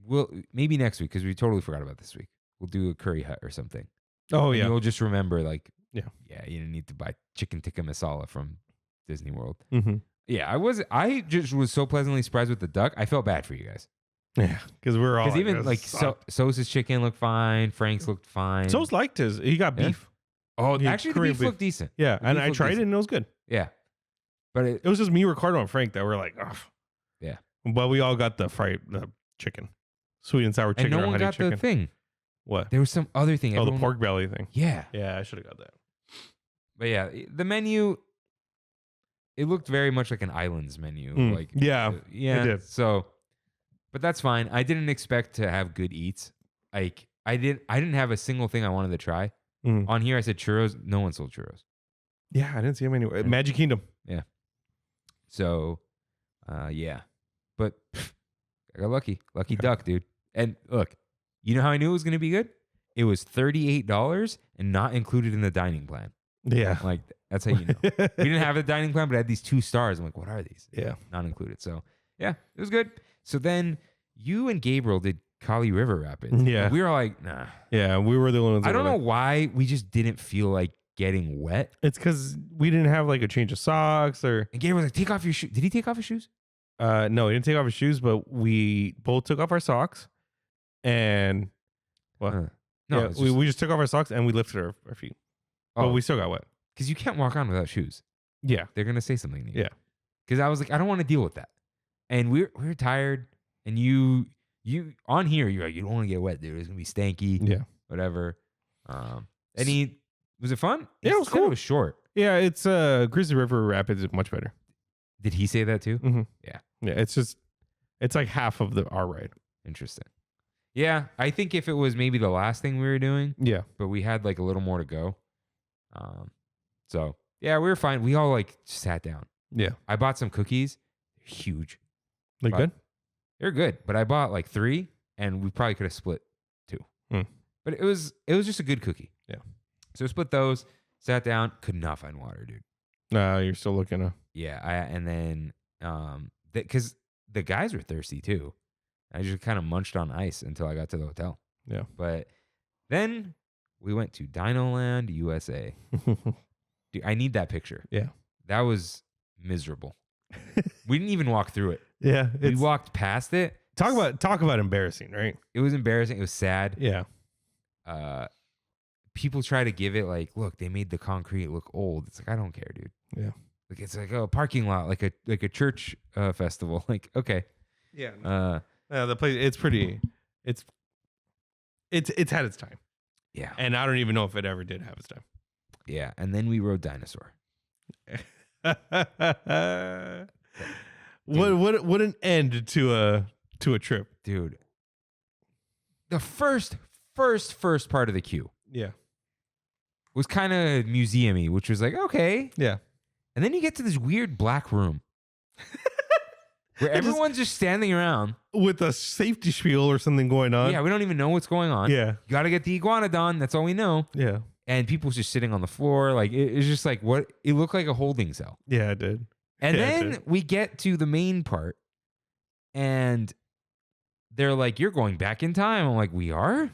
we'll maybe next week, because we totally forgot about this week. We'll do a curry hut or something. Oh, And yeah. you'll just remember, like, Yeah. you didn't need to buy chicken tikka masala from Disney World. Mm-hmm. Yeah, I just was so pleasantly surprised with the duck. I felt bad for you guys. Yeah. Because we're all Because even "This like sucked." Sosa's chicken looked fine. Frank's looked fine. Sos liked his. He got Yeah. beef. Oh, Yeah, actually, the Korean beef beef. looked decent. Yeah. The And beef I looked tried it decent. and it was good. Yeah. But It was just me, Ricardo, and Frank that were like, ugh. Yeah. But we all got the chicken. Sweet and sour and chicken no or one honey got chicken. the thing. What? There was some other thing. Oh, the Everyone- pork belly thing. Yeah. Yeah, I should have got that. But yeah, the menu, it looked very much like an islands menu. Mm, Like yeah, yeah. it did. So, but that's fine. I didn't expect to have good eats. Like I didn't have a single thing I wanted to try. Mm. On here, I said churros. No one sold churros. Yeah, I didn't see him anywhere. Yeah. Magic Kingdom. So, yeah. But I got lucky. Lucky duck, dude. And look, you know how I knew it was going to be good? It was $38 and not included in the dining plan. Yeah. Like, that's how you know. We didn't have a dining plan, but I had these 2 stars. I'm like, what are these? Yeah. Not included. So, yeah, it was good. So then you and Gabriel did Kali River Rapids. Yeah. We were like, nah. Yeah, we were the only ones. I that don't were know like- why we just didn't feel like getting wet. It's because we didn't have like a change of socks or. And Gabriel was like, take off your shoes. Did he take off his shoes? No, he didn't take off his shoes, but we both took off our socks. And what? No, Yeah, we just took off our socks and we lifted our feet. But we still got wet. because you can't walk on without shoes. Yeah. They're gonna say something to you. Yeah. Because I was like, I don't want to deal with that. And we were tired. And you on here, you're like, you don't want to get wet, dude. It's gonna be stanky. Yeah. Whatever. And he was it fun? Yeah, He it was said cool. It was short. Yeah, it's Grizzly River Rapids is much better. Did he say that too? Mm-hmm. Yeah. Yeah, it's like half of our ride. Interesting. Yeah, I think if it was maybe the last thing we were doing, Yeah. but we had like a little more to go. So yeah, we were fine. We all like sat down. Yeah. I bought some cookies. They're huge. Like But- good? They're good, but I bought like 3, and we probably could have split 2. Hmm. But it was just a good cookie. Yeah. So split those. Sat down. Could not find water, dude. No, you're still looking to. Yeah. And then because the guys were thirsty too. I just kind of munched on ice until I got to the hotel. Yeah. But then we went to Dinoland USA. Dude, I need that picture. Yeah. That was miserable. We didn't even walk through it. Yeah. We walked past it. Talk about embarrassing, right? It was embarrassing. It was sad. Yeah. People try to give it like, look, they made the concrete look old. It's like, I don't care, dude. Yeah. Like it's like a parking lot, like a church festival. Like, okay. Yeah. The place it's pretty it's had its time. Yeah. And I don't even know if it ever did have its time. Yeah. And then we rode dinosaur. What an end to a trip. Dude. The first part of the queue Yeah. was kind of museum-y, which was like, okay. Yeah. And then you get to this weird black room where everyone's just standing around. With a safety spiel or something going on. Yeah, we don't even know what's going on. Yeah. You got to get the iguanodon. That's all we know. Yeah. And people's just sitting on the floor. Like, it's just like what it looked like a holding cell. Yeah, it did. And Yeah, it then did. we get to the main part and they're like, you're going back in time. I'm like, we are?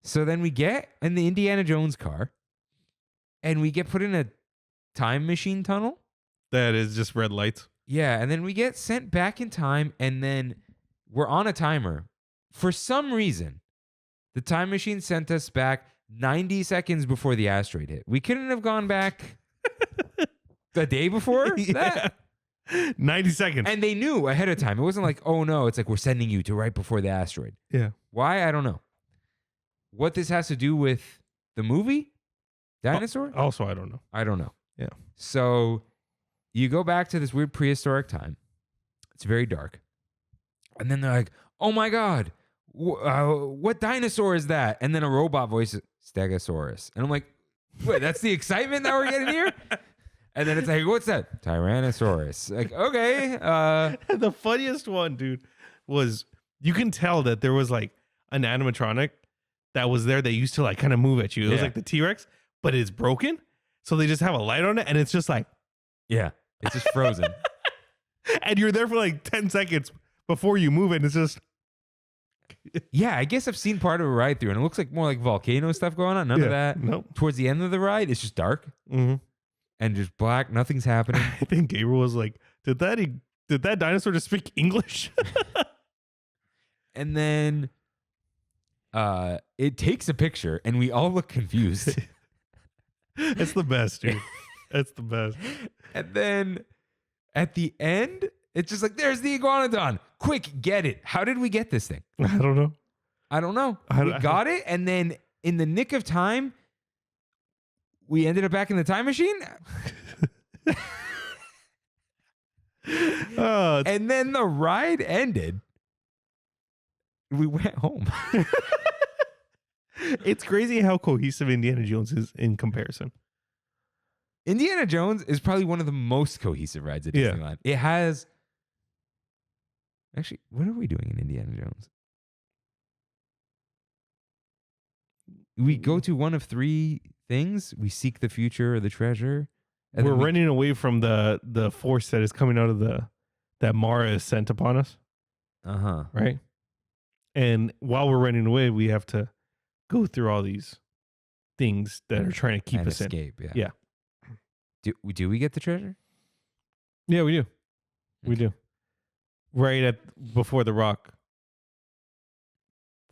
So then we get in the Indiana Jones car and we get put in a time machine tunnel. That is just red lights. Yeah. And then we get sent back in time and then we're on a timer for some reason, the time machine sent us back 90 seconds before the asteroid hit. We couldn't have gone back the day before that. 90 seconds. And they knew ahead of time. It wasn't like, oh no, it's like we're sending you to right before the asteroid. Yeah. Why? I don't know. What this has to do with the movie? Dinosaur? Also, I don't know. I don't know. Yeah. So you go back to this weird prehistoric time. It's very dark. And then they're like, oh my God, what dinosaur is that? And then a robot voice, Stegosaurus. And I'm like, wait, that's the excitement that we're getting here? And then it's like, what's that? Tyrannosaurus. Like, okay. The funniest one, dude, was you can tell that there was like an animatronic that was there that used to like kind of move at you. It was like the T-Rex, but it's broken. So they just have a light on it and it's just like. Yeah, it's just frozen. And you're there for like 10 seconds before you move it. And it's just. Yeah, I guess I've seen part of a ride through and it looks like more like volcano stuff going on. None of that. Nope. Towards the end of the ride, it's just dark. Mm-hmm. And just black, nothing's happening. I think Gabriel was like, did that dinosaur just speak English? And then it takes a picture and we all look confused. It's the best, dude. It's the best. And then at the end, it's just like, there's the iguanodon. Quick, get it. How did we get this thing? I don't know. I don't know. We got it. And then in the nick of time, we ended up back in the time machine. And then the ride ended. We went home. It's crazy how cohesive Indiana Jones is in comparison. Indiana Jones is probably one of the most cohesive rides at Yeah. Disneyland. It has. Actually, what are we doing in Indiana Jones? We go to one of three things. We seek the future or the treasure. And We're then running away from the force that is coming out of that Mara is sent upon us, Uh-huh. right? And while we're running away, we have to go through all these things that are trying to keep And us escape, in. yeah. Do we get the treasure? Yeah, we do. We do. Right before the rock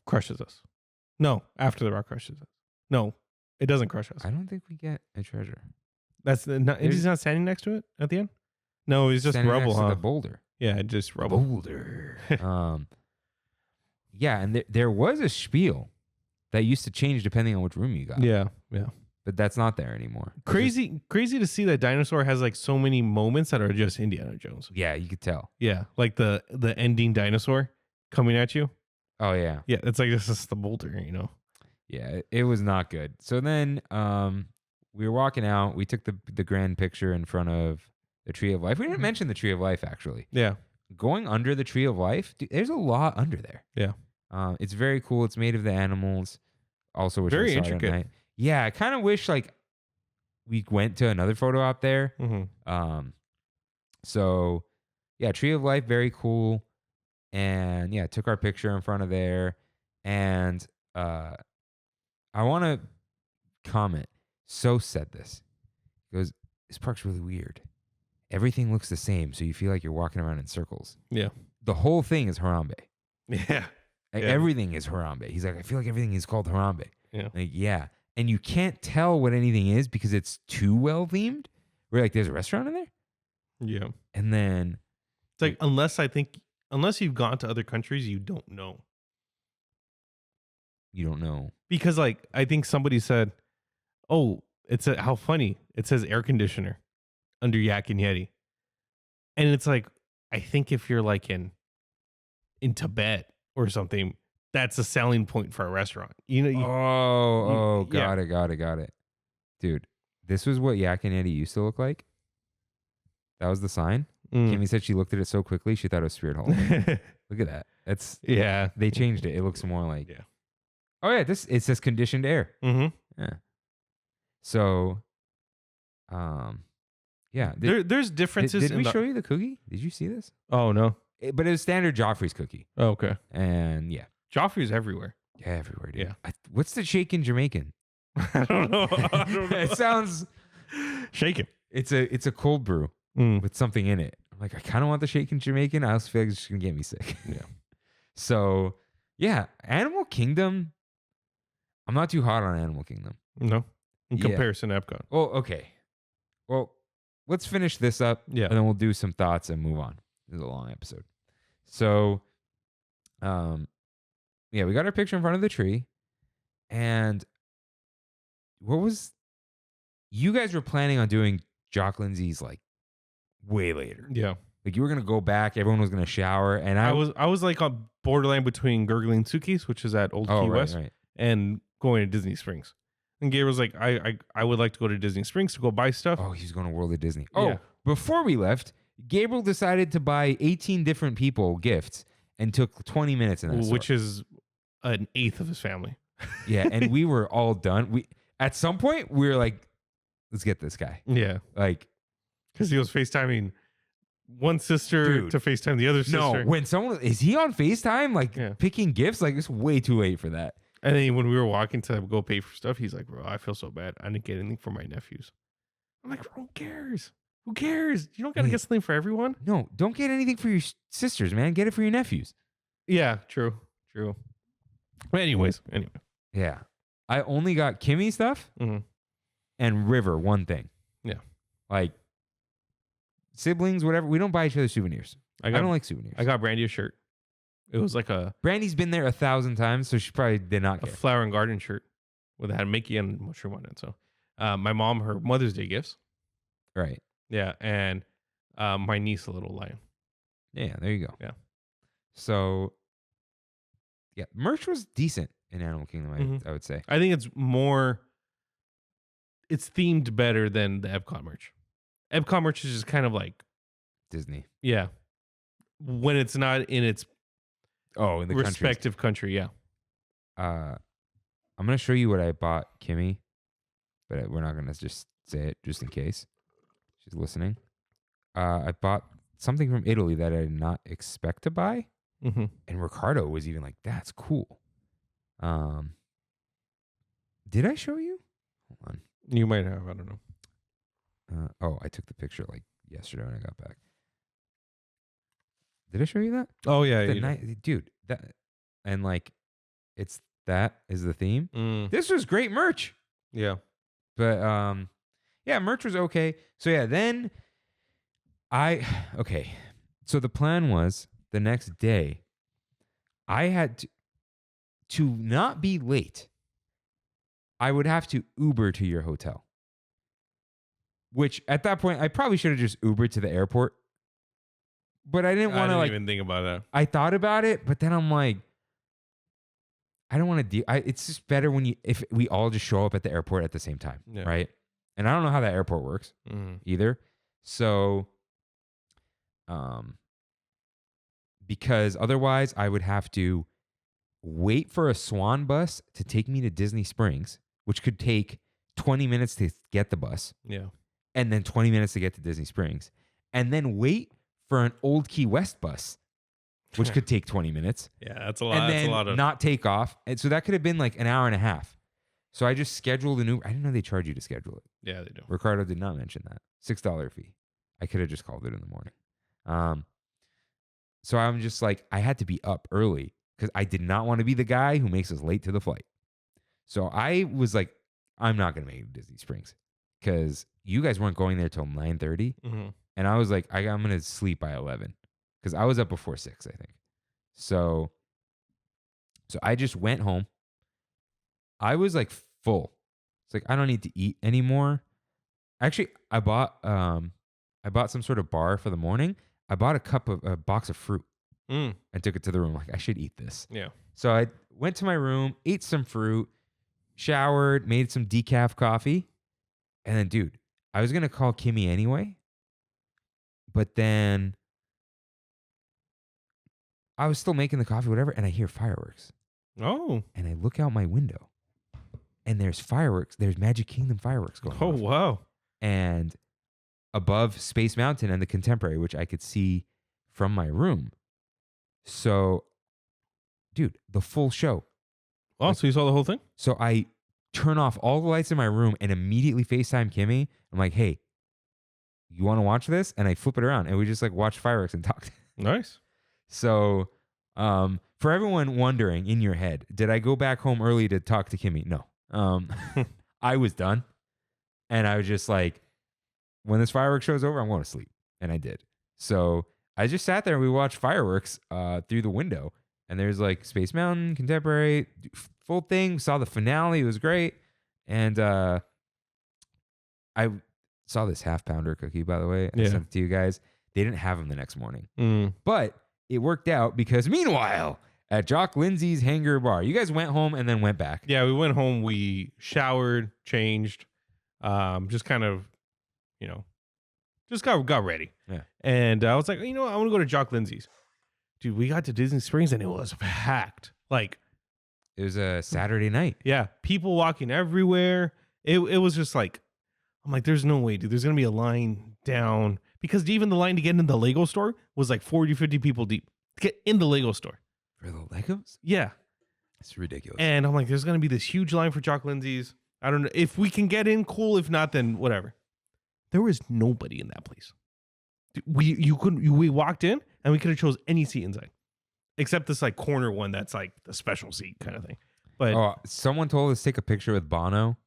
crushes us. No, after the rock crushes us. No, it doesn't crush us. I don't think we get a treasure. He's not standing next to it at the end? No, he's just Standing rubble, next to huh? the boulder. Yeah, just rubble. Boulder. Yeah, and there was a spiel that used to change depending on which room you got. Yeah. But that's not there anymore. Crazy to see that dinosaur has like so many moments that are just Indiana Jones. Yeah, you could tell. Yeah, like the ending dinosaur coming at you. Oh, yeah. Yeah, it's like this is the boulder, you know. Yeah, it was not good. So then we were walking out. We took the grand picture in front of the Tree of Life. We didn't mention the Tree of Life, actually. Yeah. Going under the Tree of Life, dude, there's a lot under there. Yeah. It's very cool. It's made of the animals. Also, which Very I saw at intricate. night. Yeah, I kind of wish like we went to another photo out there. Mm-hmm. So yeah, Tree of Life, very cool. And yeah, took our picture in front of there. And I want to comment. So said this. He goes, this park's really weird. Everything looks the same, so you feel like you're walking around in circles. Yeah. The whole thing is Harambe. Yeah. Like, Yeah. everything is Harambe. He's like, I feel like everything is called Harambe. Yeah. Like, yeah. And you can't tell what anything is because it's too well themed. We're like, there's a restaurant in there? Yeah. And then It's like unless you've gone to other countries, you don't know. you don't know. Because like I think somebody said, "Oh, how funny. It says air conditioner under Yak and Yeti." And it's like I think if you're like in Tibet or something, that's a selling point for a restaurant. You know, Got it. Dude, this was what Yak and Addy used to look like. That was the sign. Kimmy said she looked at it so quickly she thought it was Spirit Hall. Look at that. Yeah. They changed it. It looks more like. Yeah. Oh yeah, it says conditioned air. Mm-hmm. Yeah. So, yeah. There's differences. Did we show you the cookie? Did you see this? Oh no. But it was standard Joffrey's cookie. Oh, okay. And yeah. Joffrey's everywhere. Yeah, everywhere, dude. Yeah. What's the shaken Jamaican? I don't know. It sounds shaken. It's a cold brew with something in it. I'm like, I kind of want the shaken Jamaican. I also feel like it's just gonna get me sick. Yeah. So Yeah, Animal Kingdom. I'm not too hot on Animal Kingdom. No, in Yeah. comparison to Epcot. Oh, okay. Well, let's finish this up. Yeah. And then we'll do some thoughts and move on. This is a long episode. So, yeah, we got our picture in front of the tree. And you guys were planning on doing Jock Lindsay's like way later. Yeah. Like you were going to go back. Everyone was going to shower. And I was like on borderline between Gurgling Suki's, which is at Old Key West, and going to Disney Springs. And Gabriel's like, I would like to go to Disney Springs to go buy stuff. Oh, he's going to World of Disney. Yeah. Oh, before we left, Gabriel decided to buy 18 different people gifts and took 20 minutes in that which store. is an eighth of his family. Yeah, and we were all done. At some point we were like, let's get this guy. Yeah. Like, because he was FaceTiming one sister Dude. to FaceTime the other sister. no, when someone is he on FaceTime like Yeah. picking gifts? Like it's way too late for that. And then when we were walking to go pay for stuff, he's like, bro, I feel so bad. I didn't get anything for my nephews. I'm like, who cares? Who cares? You don't got to Wait. get something for everyone. No, don't get anything for your sisters, man. Get it for your nephews. Yeah, true. But anyway. Yeah. I only got Kimmy stuff Mhm. and River one thing. Yeah. Like siblings, whatever. We don't buy each other souvenirs. I don't like souvenirs. I got Brandy a shirt. It was like a Brandy's been there 1,000 times, so she probably did not care. flower and garden shirt with had Mickey and mushroom on it. So my mom, her Mother's Day gifts. Right. Yeah. And my niece, a little lion. Yeah, there you go. Yeah. So, yeah, merch was decent in Animal Kingdom, I would say. I think it's themed better than the Epcot merch. Epcot merch is just kind of like, Disney. yeah, when it's not in its Oh, in the respective country. Yeah. I'm going to show you what I bought Kimmy, but we're not going to just say it just in case she's listening. I bought something from Italy that I did not expect to buy. Mm-hmm. And Ricardo was even like, that's cool. Did I show you? Hold on. You might have. I don't know. I took the picture like yesterday when I got back. Did I show you that? Oh, yeah. Dude, that and like that is the theme. Mm, This was great merch. yeah. But yeah, merch was okay. So yeah, then so the plan was the next day I had to not be late. I would have to Uber to your hotel. Which at that point I probably should have just Ubered to the airport. But I didn't want to like even think about that. I thought about it, but then I'm like, I don't want to deal. It's just better if we all just show up at the airport at the same time, Yeah. right? And I don't know how that airport works Mm. either. So, because otherwise I would have to wait for a Swan bus to take me to Disney Springs, which could take 20 minutes to get the bus, Yeah. and then 20 minutes to get to Disney Springs, and then wait for an Old Key West bus, which could take 20 minutes. Yeah, that's a lot. And That's then a lot of. not take off. And so that could have been like an hour and a half. So I just scheduled an Uber. I didn't know they charge you to schedule it. Yeah, they do. Ricardo did not mention that. $6 fee. I could have just called it in the morning. So I'm just like, I had to be up early because I did not want to be the guy who makes us late to the flight. So I was like, I'm not going to make it to Disney Springs because you guys weren't going there till 9:30. Mm-hmm. And I was like, I'm going to sleep by 11 because I was up before 6, I think. So I just went home. I was like full. It's like, I don't need to eat anymore. Actually, I bought some sort of bar for the morning. I bought a box of fruit Mm. and took it to the room. Like, I should eat this. Yeah. So I went to my room, ate some fruit, showered, made some decaf coffee. And then, dude, I was going to call Kimmy anyway. But then I was still making the coffee, whatever, and I hear fireworks. Oh. And I look out my window, and there's fireworks. There's Magic Kingdom fireworks going Oh, off. wow. And above Space Mountain and the Contemporary, which I could see from my room. So, dude, the full show. Oh, so you saw the whole thing? So I turn off all the lights in my room and immediately FaceTime Kimmy. I'm like, hey, you want to watch this? And I flip it around and we just like watched fireworks and talked. Nice. So For everyone wondering in your head, did I go back home early to talk to Kimmy? No. I was done. And I was just like, when this fireworks show's over, I'm going to sleep. And I did. So I just sat there and we watched fireworks through the window. And there's like Space Mountain, Contemporary, full thing. Saw the finale. It was great. And I saw this half pounder cookie, by the way. I sent it to you guys. They didn't have them the next morning. But it worked out because meanwhile, at Jock Lindsay's Hangar Bar, you guys went home and then went back. Yeah, we went home. We showered, changed, just kind of, just got ready. Yeah. And I was like, I want to go to Jock Lindsay's. Dude, we got to Disney Springs and it was packed. Like, it was a Saturday night. Yeah, people walking everywhere. It was just like, I'm like, there's no way, dude. There's going to be a line down. Because even the line to get into the Lego store was like 40, 50 people deep to get in the Lego store. For the Legos? Yeah. It's ridiculous. And I'm like, there's going to be this huge line for Jock Lindsay's. I don't know. If we can get in, cool. If not, then whatever. There was nobody in that place. We walked in and we could have chose any seat inside. Except this like corner one that's like the special seat kind of thing. But someone told us to take a picture with Bono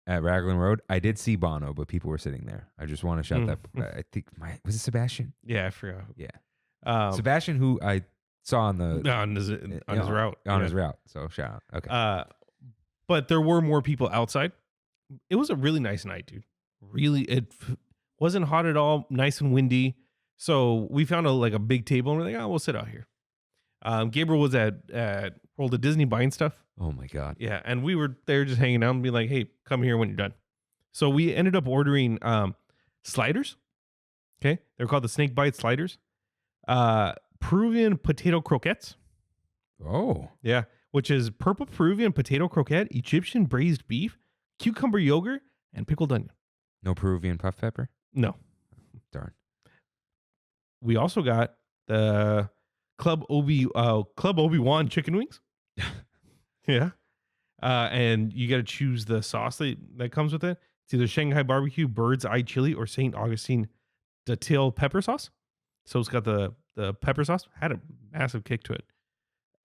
at Raglan Road. I did see Bono, but people were sitting there. I just want to shout that. I think was it Sebastian? Yeah, I forgot. Yeah, Sebastian, who I saw on his route. His route. So shout out. Okay. But there were more people outside. It was a really nice night, dude. Really, it wasn't hot at all. Nice and windy. So we found a big table and we're like, we'll sit out here. Gabriel was at World of Disney buying stuff. Oh my God. Yeah. And we were there just hanging out and be like, hey, come here when you're done. So we ended up ordering sliders. Okay. They're called the snake bite sliders. Peruvian potato croquettes. Oh. Yeah. Which is purple Peruvian potato croquette, Egyptian braised beef, cucumber yogurt, and pickled onion. No Peruvian puff pepper? No. Darn. We also got the Club Obi-Wan chicken wings. Yeah. And you got to choose the sauce that comes with it. It's either Shanghai barbecue, bird's eye chili, or St. Augustine detail pepper sauce. So it's got the pepper sauce. Had a massive kick to it.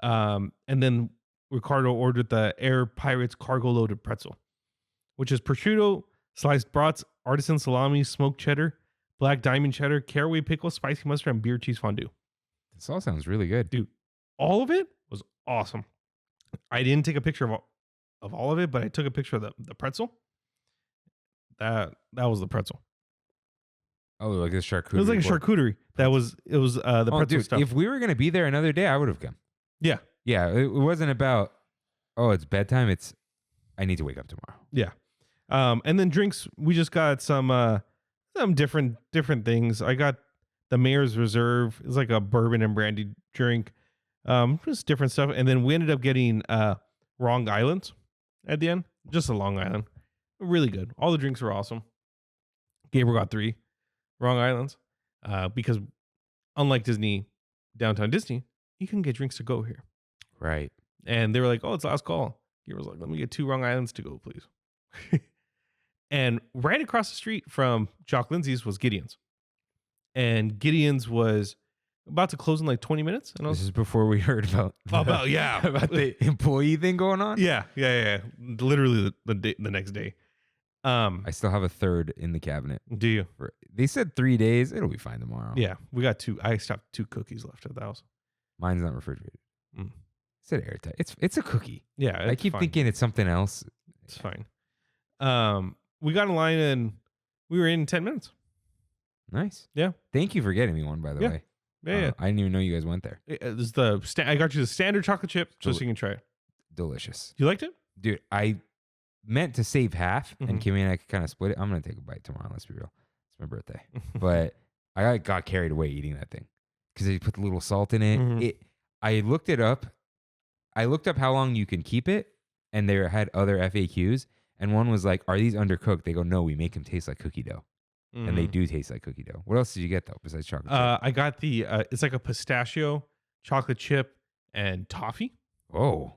And then Ricardo ordered the Air Pirates cargo loaded pretzel, which is prosciutto, sliced brats, artisan salami, smoked cheddar, black diamond cheddar, caraway pickle, spicy mustard, and beer cheese fondue. This all sounds really good. Dude, all of it was awesome. I didn't take a picture of all of it, but I took a picture of the pretzel. That was the pretzel. Oh, like this charcuterie. It was like a charcuterie. It was the pretzel stuff. If we were going to be there another day, I would have come. Yeah. Yeah. It wasn't about, it's bedtime. It's, I need to wake up tomorrow. Yeah. And then drinks, we just got some different things. I got the Mayor's Reserve. It's like a bourbon and brandy drink. Just different stuff. And then we ended up getting Long Island at the end. Just a Long Island. Really good. All the drinks were awesome. Gabriel got 3 Long Islands. Because unlike Downtown Disney, you can get drinks to go here. Right. And they were like, it's last call. Gabriel was like, let me get 2 Long Islands to go, please. And right across the street from Jock Lindsay's was Gideon's. And Gideon's was about to close in like 20 minutes. And this is before we heard about the employee thing going on. Yeah. Literally the next day. I still have a third in the cabinet. Do you? They said 3 days. It'll be fine tomorrow. Yeah, we got 2. I still have 2 cookies left at the house. Mine's not refrigerated. It said airtight. It's a cookie. Yeah, I keep thinking it's something else. It's fine. We got in line and we were in 10 minutes. Nice. Yeah. Thank you for getting me one, by the way. Yeah. I didn't even know you guys went there. This is I got you the standard chocolate chip just so you can try it. Delicious. You liked it? Dude, I meant to save half and Kimmy and I could kind of split it. I'm going to take a bite tomorrow. Let's be real. It's my birthday. But I got carried away eating that thing because they put the little salt in it. I looked it up. I looked up how long you can keep it, and they had other FAQs. And one was like, are these undercooked? They go, no, we make them taste like cookie dough. And they do taste like cookie dough. What else did you get, though, besides chocolate chip? I got the, it's like a pistachio, chocolate chip, and toffee. Oh.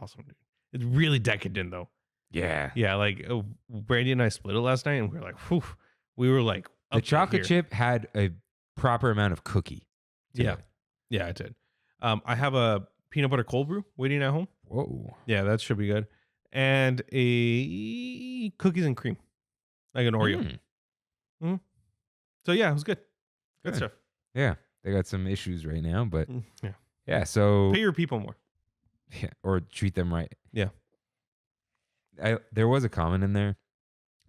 Awesome, dude. It's really decadent, though. Yeah. Yeah, like Brandy and I split it last night, and we were like, whew. We were like, the chocolate chip had a proper amount of cookie. Yeah. Yeah, it did. I have a peanut butter cold brew waiting at home. Whoa. Yeah, that should be good. And a cookies and cream, like an Oreo. So yeah, it was good. Good stuff. Yeah, they got some issues right now, but Yeah. yeah. So Pay your people more. yeah, or treat them right. Yeah. There was a comment in there. It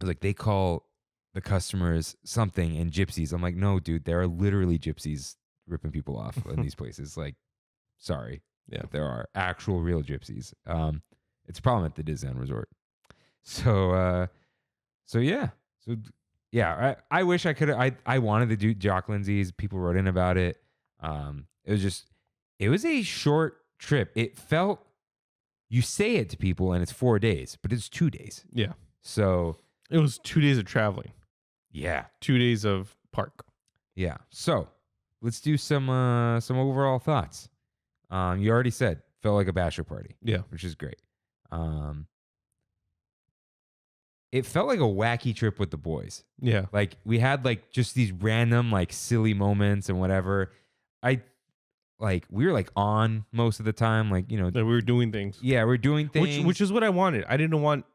was like they call the customers something and gypsies. I'm like, no, dude, there are literally gypsies ripping people off in these places. Like, sorry. Yeah. There are actual real gypsies. It's a problem at the Disneyland Resort. So yeah. So yeah, I wish I could. I wanted to do Jock Lindsay's. People wrote in about it. It was a short trip. It felt, you say it to people and it's 4 days, but it's 2 days. Yeah. So It was 2 days of traveling, yeah, 2 days of park. yeah. So let's do some overall thoughts. You already said felt like a bachelor party. Yeah. Which is great. It felt like a wacky trip with the boys. Yeah. Like we had like just these random like silly moments and whatever. We were like on most of the time, like, you know, That we were doing things. yeah, we're doing things. Which is what I wanted. I didn't want,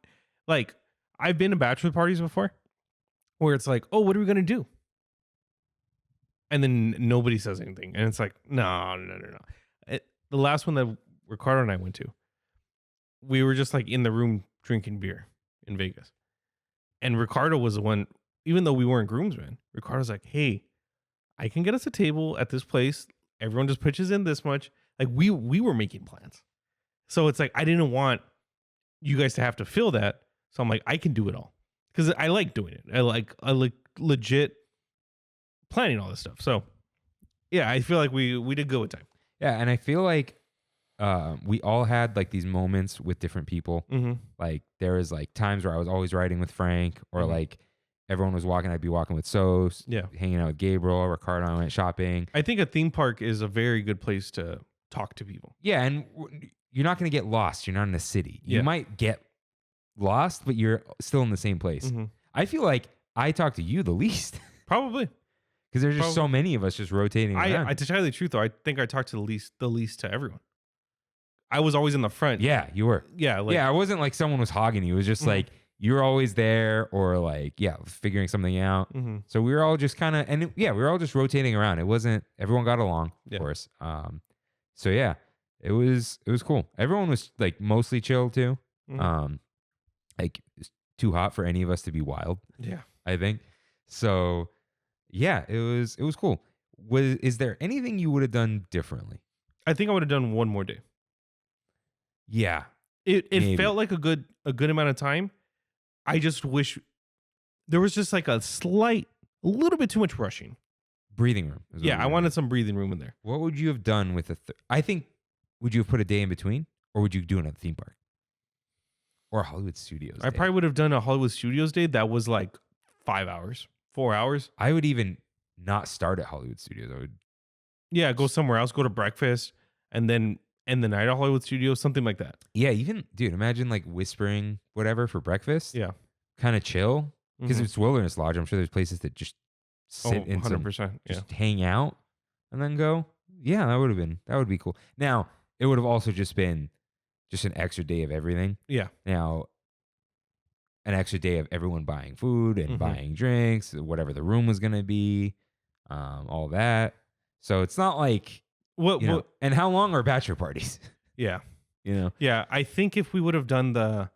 like, I've been to bachelor parties before where it's like, oh, what are we going to do? And then nobody says anything. And it's like, no. The last one that Ricardo and I went to, we were just like in the room drinking beer in Vegas. And Ricardo was the one, even though we weren't groomsmen, Ricardo's like, hey, I can get us a table at this place. Everyone just pitches in this much. Like we were making plans. So it's like, I didn't want you guys to have to fill that. So I'm like, I can do it all. Because I like doing it. I like legit planning all this stuff. So yeah, I feel like we did good with time. Yeah, and I feel like we all had like these moments with different people. Mm-hmm. Like there was like times where I was always riding with Frank, or like everyone was walking, I'd be walking with Sos. Yeah. Hanging out with Gabriel, Ricardo, and I went shopping. I think a theme park is a very good place to talk to people. Yeah, and you're not going to get lost. You're not in the city. You Yeah. might get lost, but you're still in the same place. Mm-hmm. I feel like I talk to you the least Probably. because there's just so many of us just rotating around. To tell you the truth, though, I think I talked to the least to everyone. I was always in the front. Yeah, you were. Yeah. Like, Yeah, it wasn't like someone was hogging you. It was just like you're always there, or like, yeah, figuring something out. Mm-hmm. So we were all just kind of, we were all just rotating around. It wasn't, everyone got along, of course. So yeah, it was cool. Everyone was like mostly chill too. Mhm. Like it's too hot for any of us to be wild, Yeah. I think. So yeah, it was cool. Is there anything you would have done differently? I think I would have done one more day. Yeah. It Maybe. felt like a good amount of time. I just wish there was just like a little bit too much rushing. Breathing room. is what Yeah, we I were wanted some breathing room in there. What would you have done with I think, would you have put a day in between, or would you do another theme park? Or Hollywood Studios I day? probably would have done a Hollywood Studios day that was like 5 hours, 4 hours. I would even not start at Hollywood Studios. I would, Yeah, go somewhere else, go to breakfast, and then end the night at Hollywood Studios, something like that. yeah, even, dude, imagine like whispering whatever for breakfast. Yeah. Kind of chill. Because Mhm. if it's Wilderness Lodge, I'm sure there's places that just sit in some, 100%. Yeah. just hang out and then go. Yeah, that would be cool. Now, it would have also just been just an extra day of everything. Yeah. Now, an extra day of everyone buying food and Mhm. buying drinks, whatever the room was going to be, all that. So it's not like, What? you know, and how long are bachelor parties? Yeah. You know? Yeah. I think if we would have done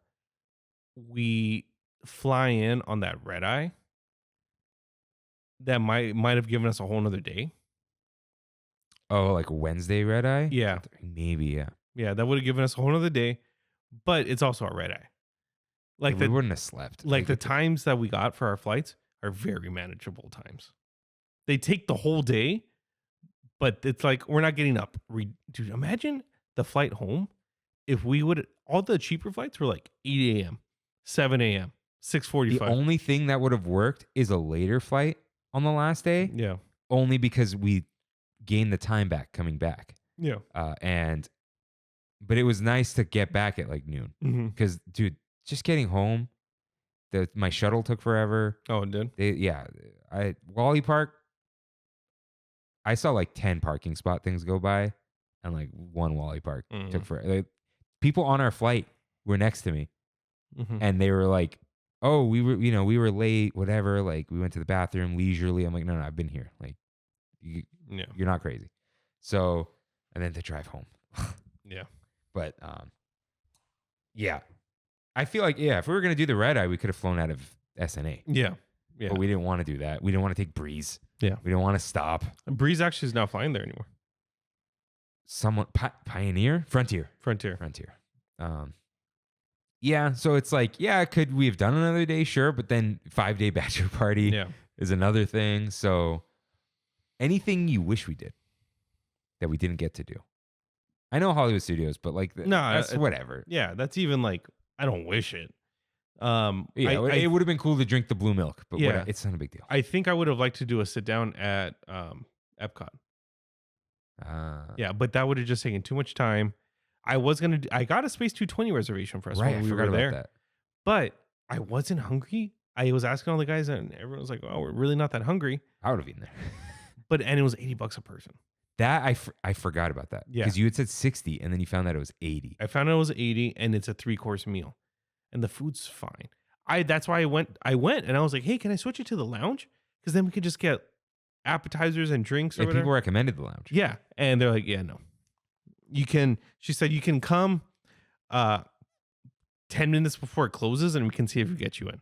we fly in on that red eye, that might have given us a whole nother day. Oh, like Wednesday red eye? Yeah. Maybe, yeah. Yeah. That would have given us a whole nother day, but it's also a red eye. Like we wouldn't have slept. Like the it's- times that we got for our flights are very manageable times. They take the whole day, but it's like we're not getting up. Dude, imagine the flight home. If we would, all the cheaper flights were like 8 a.m., 7 a.m., The 6:45. only thing that would have worked is a later flight on the last day, Yeah. only because we gained the time back coming back. Yeah. But it was nice to get back at like noon Mm-hmm. because, dude, just getting home, my shuttle took forever. Oh, it did? Wally Park, I saw like 10 parking spot things go by, and like one Wally Park. Mm. Took for like, people on our flight were next to me, Mhm. and they were like, "Oh, we were late, whatever. Like we went to the bathroom leisurely." I'm like, "No, I've been here. Like, Yeah. you're not crazy." So, and then to drive home. Yeah. But yeah, I feel like if we were gonna do the red eye, we could have flown out of SNA. Yeah. Yeah. But we didn't want to do that. We didn't want to take Breeze. Yeah. We didn't want to stop. Breeze actually is not flying there anymore. Someone Frontier. Yeah, so it's like, could we have done another day? Sure, but then 5-day bachelor party Yeah. is another thing. So anything you wish we did that we didn't get to do. I know Hollywood Studios, but like that's whatever. Yeah. That's even like, I don't wish it. It would have been cool to drink the blue milk, but Yeah. it's not a big deal. I think I would have liked to do a sit down at EPCOT. Yeah, but that would have just taken too much time. I got a Space 220 reservation for us Right, when I we forgot were there. about that. But I wasn't hungry. I was asking all the guys, and everyone was like, "Oh, we're really not that hungry." I would have eaten there. And it was $80 a person. That I forgot about that. Yeah. Because you had said 60 and then you found that it was 80. I found out it was 80, and it's a 3-course meal, and the food's fine. That's why I went, and I was like, "Hey, can I switch it to the lounge? Because then we could just get appetizers and drinks or And whatever." people recommended the lounge. Yeah, and they're like, "Yeah, no, you can." She said, "You can come 10 minutes before it closes, and we can see if we get you in."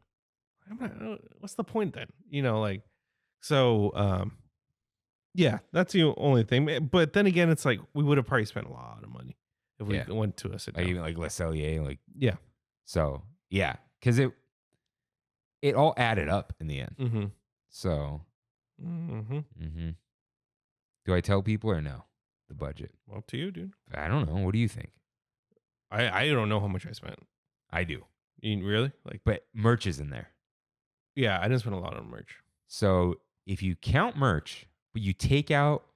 What's the point then? Yeah, that's the only thing. But then again, it's like we would have probably spent a lot of money if we went to a sit down. Like even like Le Cellier, like Yeah. So yeah, because it all added up in the end. Mm-hmm. So Mm-hmm. do I tell people or no? The budget. Up to you, dude. I don't know. What do you think? I don't know how much I spent. I do, Really? but merch is in there. Yeah, I didn't spend a lot on merch. So if you count merch, but you take out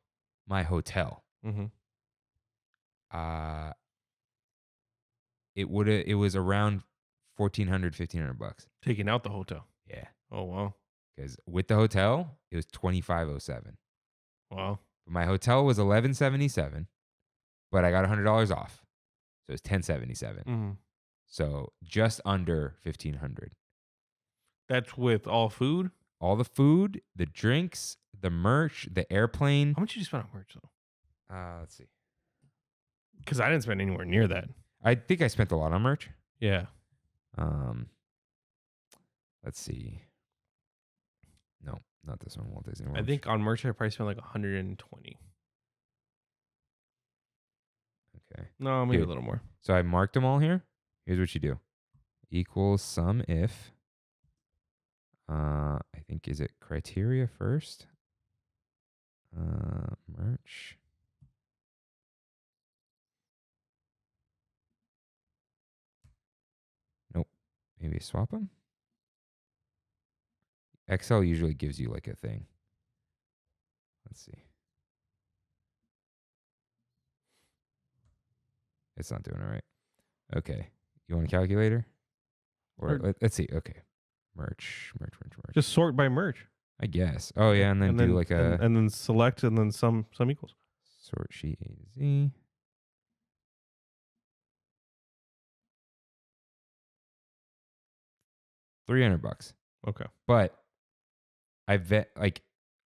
my hotel, Mm-hmm. it was around $1,400-$1,500. Taking out the hotel. Yeah, Oh wow. because with the hotel it was $2,507. Wow. But my hotel was $1,177, but I got $100 off, so it was $1,077. Mm-hmm. So just under $1,500. That's with all food. All the food, the drinks, the merch, the airplane. How much did you spend on merch though? Let's see. Because I didn't spend anywhere near that. I think I spent a lot on merch. Yeah. Let's see. No, not this one. Walt Disney World. I think on merch I probably spent like 120. Okay. No, maybe Here. a little more. So I marked them all here. Here's what you do. Equals sum if. I think, is it criteria first? Merch. Nope. Maybe swap them. Excel usually gives you like a thing. Let's see. It's not doing it right. Okay. You want a calculator? Or let's see. Okay. Merch. Just sort by merch. I guess. Oh yeah, and then do like a and then select and then some equals. sort sheet A to Z. $300. Okay. But I like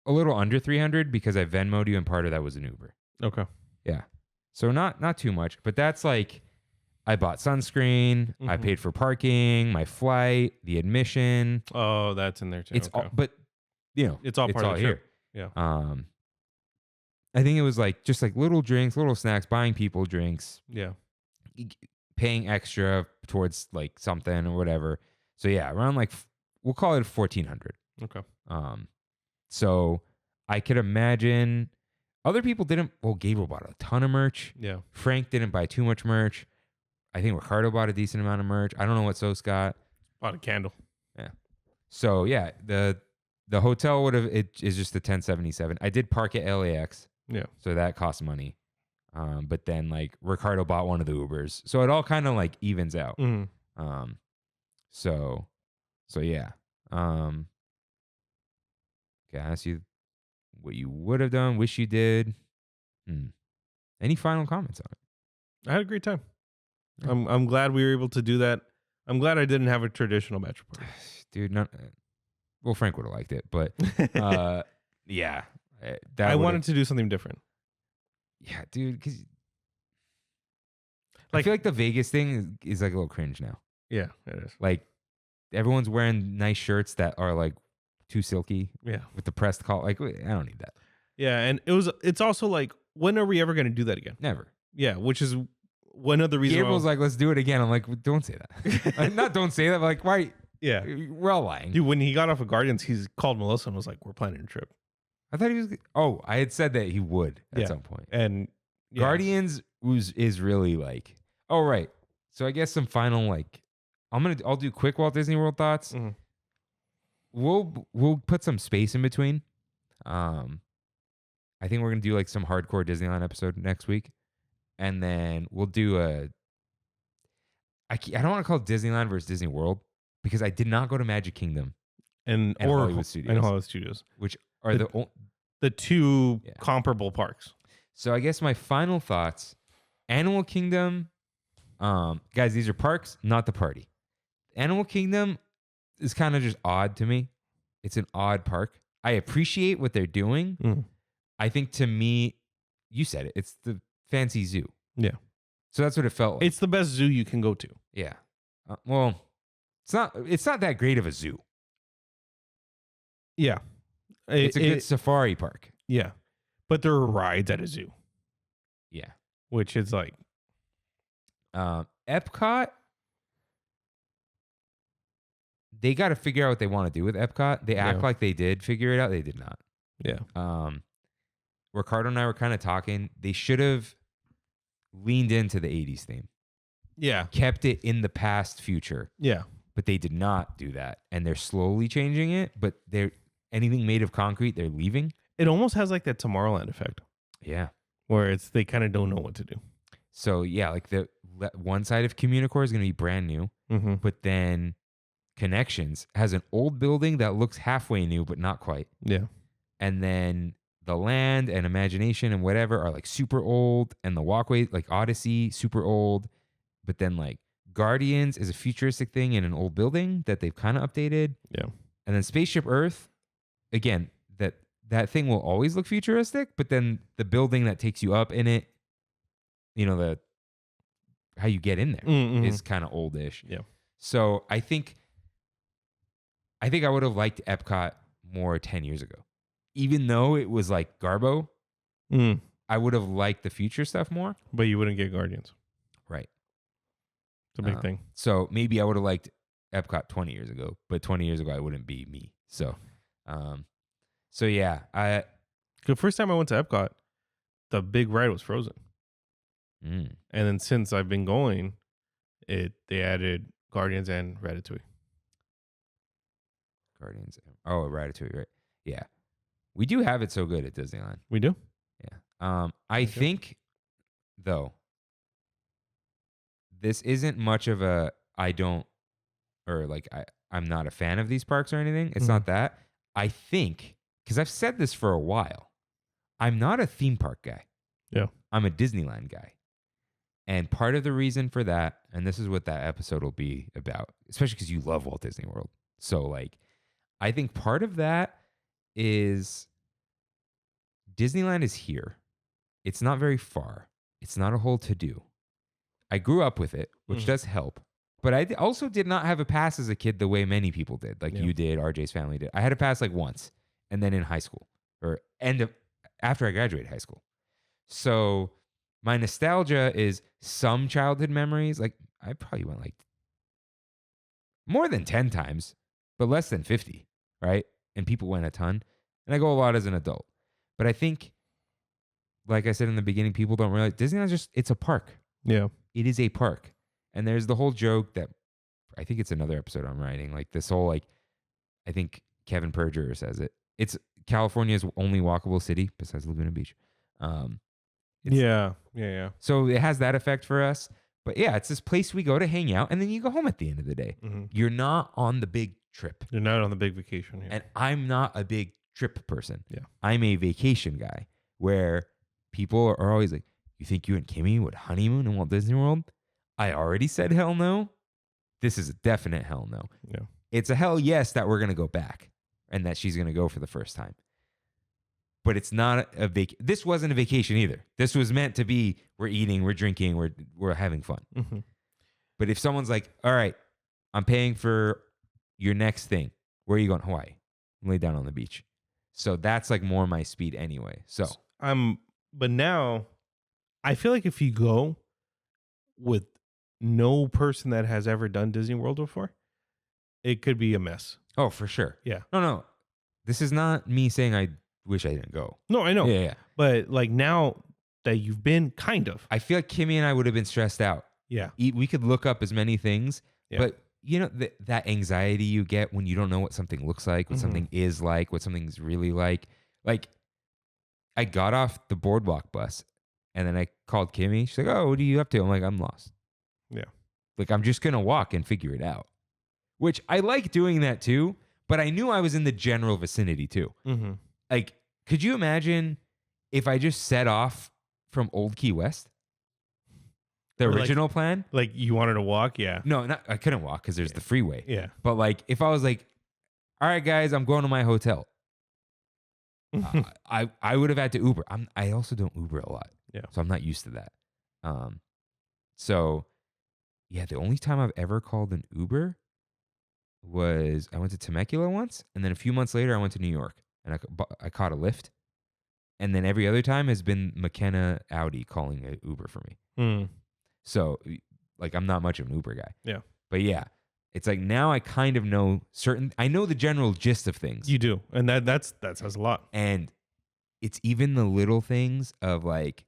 a little under 300 because I Venmo'd you, and part of that was an Uber. Okay. Yeah. So not too much, but that's like I bought sunscreen, I Mhm. paid for parking, my flight, the admission. Oh, that's in there too. It's okay. all, but it's all part of the trip. here. Yeah. I think it was like just like little drinks, little snacks, buying people drinks, Yeah. paying extra towards like something or whatever. So yeah, around like we'll call it 1,400. Okay. So I could imagine other people didn't. Well, Gabriel bought a ton of merch. Yeah. Frank didn't buy too much merch. I think Ricardo bought a decent amount of merch. I don't know what Sos got. Bought a candle. Yeah. So yeah, the hotel would have, it is just the 1077. I did park at LAX. Yeah. So that cost money. But then like Ricardo bought one of the Ubers. So it all kind of like evens out. Mm-hmm. So yeah. Okay, I asked you what you would have done, wish you did. Any final comments on it? I had a great time. Yeah. I'm glad we were able to do that. I'm glad I didn't have a traditional bachelor party. Dude, well, Frank would have liked it, but yeah. I wanted to do something different. Yeah, dude, because I Like- feel like the Vegas thing is like a little cringe now. Yeah, it is. Like everyone's wearing nice shirts that are like too silky Yeah. with the pressed collar. Like I don't need that. Yeah, and it's also like, when are we ever going to do that again? Never. Yeah, which is one of the reasons. Gabriel's like, let's do it again. I'm like, don't say that. Like, not don't say that. But like, why? yeah. We're all lying. Dude, when he got off of Guardians, he's called Melissa and was like, we're planning a trip. I thought he was. Oh, I had said that he would at Yeah. some point. And yeah. Guardians is really like. Oh right. So I guess some final like. I'll do quick Walt Disney World thoughts. Mhm. We'll put some space in between. I think we're gonna do like some hardcore Disneyland episode next week, and then we'll do I don't want to call it Disneyland versus Disney World because I did not go to Magic Kingdom and Hollywood Studios. And Hollywood Studios. which are The two Yeah. comparable parks. So I guess my final thoughts: Animal Kingdom, guys, these are parks, not the party. Animal Kingdom is kind of just odd to me. It's an odd park. I appreciate what they're doing. Mm. I think to me, you said it. It's the fancy zoo. Yeah. So that's what it felt like. It's the best zoo you can go to. Yeah. Well, it's not that great of a zoo. Yeah. It's a good safari park. Yeah. But there are rides at a zoo, Yeah. which is like, Epcot, they got to figure out what they want to do with Epcot. They act Yeah. like they did figure it out. They did not. yeah. Ricardo and I were kind of talking. They should have leaned into the 80s theme, Yeah. kept it in the past future, Yeah. but they did not do that. And they're slowly changing it, but anything made of concrete, they're leaving. It almost has like that Tomorrowland effect Yeah. where they kind of don't know what to do. So yeah, like the one side of Communicore is going to be brand new, Mm-hmm. but then Connections has an old building that looks halfway new, but not quite. Yeah. And then the Land and Imagination and whatever are like super old, and the walkway, like Odyssey, super old. But then like Guardians is a futuristic thing in an old building that they've kind of updated. Yeah. And then Spaceship Earth, again, that thing will always look futuristic, but then the building that takes you up in it, how you get in there Mm-hmm. is kind of oldish. Yeah. So I think I would have liked Epcot more 10 years ago. Even though it was like Garbo, Mm. I would have liked the future stuff more. But you wouldn't get Guardians. Right. It's a big thing. So maybe I would have liked Epcot 20 years ago, but 20 years ago I wouldn't be me. So yeah, The first time I went to Epcot, the big ride was Frozen. mm, And then since I've been going, they added Guardians and Ratatouille. Guardians. Oh, Ratatouille, right? Yeah. We do have it so good at Disneyland. We do? Yeah. I think though this isn't much of a I'm not a fan of these parks or anything. It's not that. I think, because I've said this for a while, I'm not a theme park guy. Yeah. I'm a Disneyland guy. And part of the reason for that, and this is what that episode will be about, especially because you love Walt Disney World. So like, I think part of that is Disneyland is here. It's not very far. It's not a whole to-do. I grew up with it, which does help. But I also did not have a pass as a kid the way many people did, like you did, RJ's family did. I had a pass like once, and then in high school, or after I graduated high school. So my nostalgia is some childhood memories. Like I probably went like more than 10 times, but less than 50, right? And people went a ton. And I go a lot as an adult. But I think, like I said in the beginning, people don't realize Disneyland's it's a park. Yeah. It is a park. And there's the whole joke that I think it's another episode I'm writing. Like this whole I think Kevin Perjurer says it. It's California's only walkable city besides Laguna Beach. Yeah. So it has that effect for us. But yeah, it's this place we go to hang out, and then you go home at the end of the day. Mm-hmm. You're not on the big trip. You're not on the big vacation here. And I'm not a big trip person. Yeah. I'm a vacation guy where people are always like, you think you and Kimmy would honeymoon in Walt Disney World? I already said hell no. This is a definite hell no. Yeah. It's a hell yes that we're going to go back and that she's going to go for the first time. But it's not this wasn't a vacation either. This was meant to be, we're eating, we're drinking, we're having fun. Mm-hmm. But if someone's like, all right, I'm paying for your next thing. Where are you going? Hawaii. Lay down on the beach. So that's like more my speed anyway. So but now I feel like if you go with no person that has ever done Disney World before, it could be a mess. Oh, for sure. Yeah. No. This is not me saying I wish I didn't go. No, I know. Yeah. But like now that you've been, kind of. I feel like Kimmy and I would have been stressed out. Yeah. We could look up as many things, but you know, that anxiety you get when you don't know what something looks like, what something is like, what something's really like. Like, I got off the boardwalk bus and then I called Kimmy. She's like, oh, what are you up to? I'm like, I'm lost. Yeah. Like, I'm just going to walk and figure it out, which I like doing that too. But I knew I was in the general vicinity too. Mm-hmm. Like, could you imagine if I just set off from Old Key West? The original plan? Like you wanted to walk? Yeah. No, I couldn't walk because there's the freeway. Yeah. But like, if I was like, all right, guys, I'm going to my hotel. I would have had to Uber. I also don't Uber a lot. Yeah. So I'm not used to that. So yeah, the only time I've ever called an Uber was I went to Temecula once. And then a few months later, I went to New York and I caught a Lyft. And then every other time has been McKenna Audi calling an Uber for me. Mm. So, like, I'm not much of an Uber guy. Yeah. But yeah, it's like now I kind of know I know the general gist of things. You do. And that says a lot. And it's even the little things of like,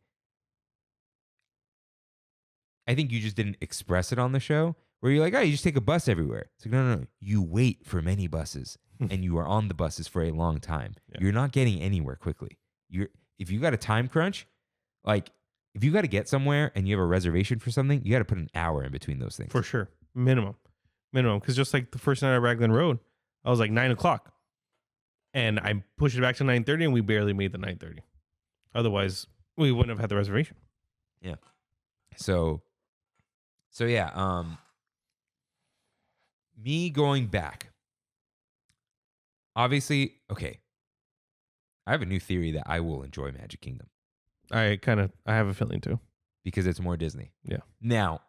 I think you just didn't express it on the show where you're like, oh, you just take a bus everywhere. It's like, no. You wait for many buses and you are on the buses for a long time. Yeah. You're not getting anywhere quickly. If you got a time crunch, like, if you got to get somewhere and you have a reservation for something, you got to put an hour in between those things. For sure. Minimum. Because just like the first night at Raglan Road, I was like 9:00. And I pushed it back to 9:30 and we barely made the 9:30. Otherwise, we wouldn't have had the reservation. Yeah. So yeah, me going back. Obviously, okay. I have a new theory that I will enjoy Magic Kingdom. I have a feeling too. Because it's more Disney. Yeah. Now,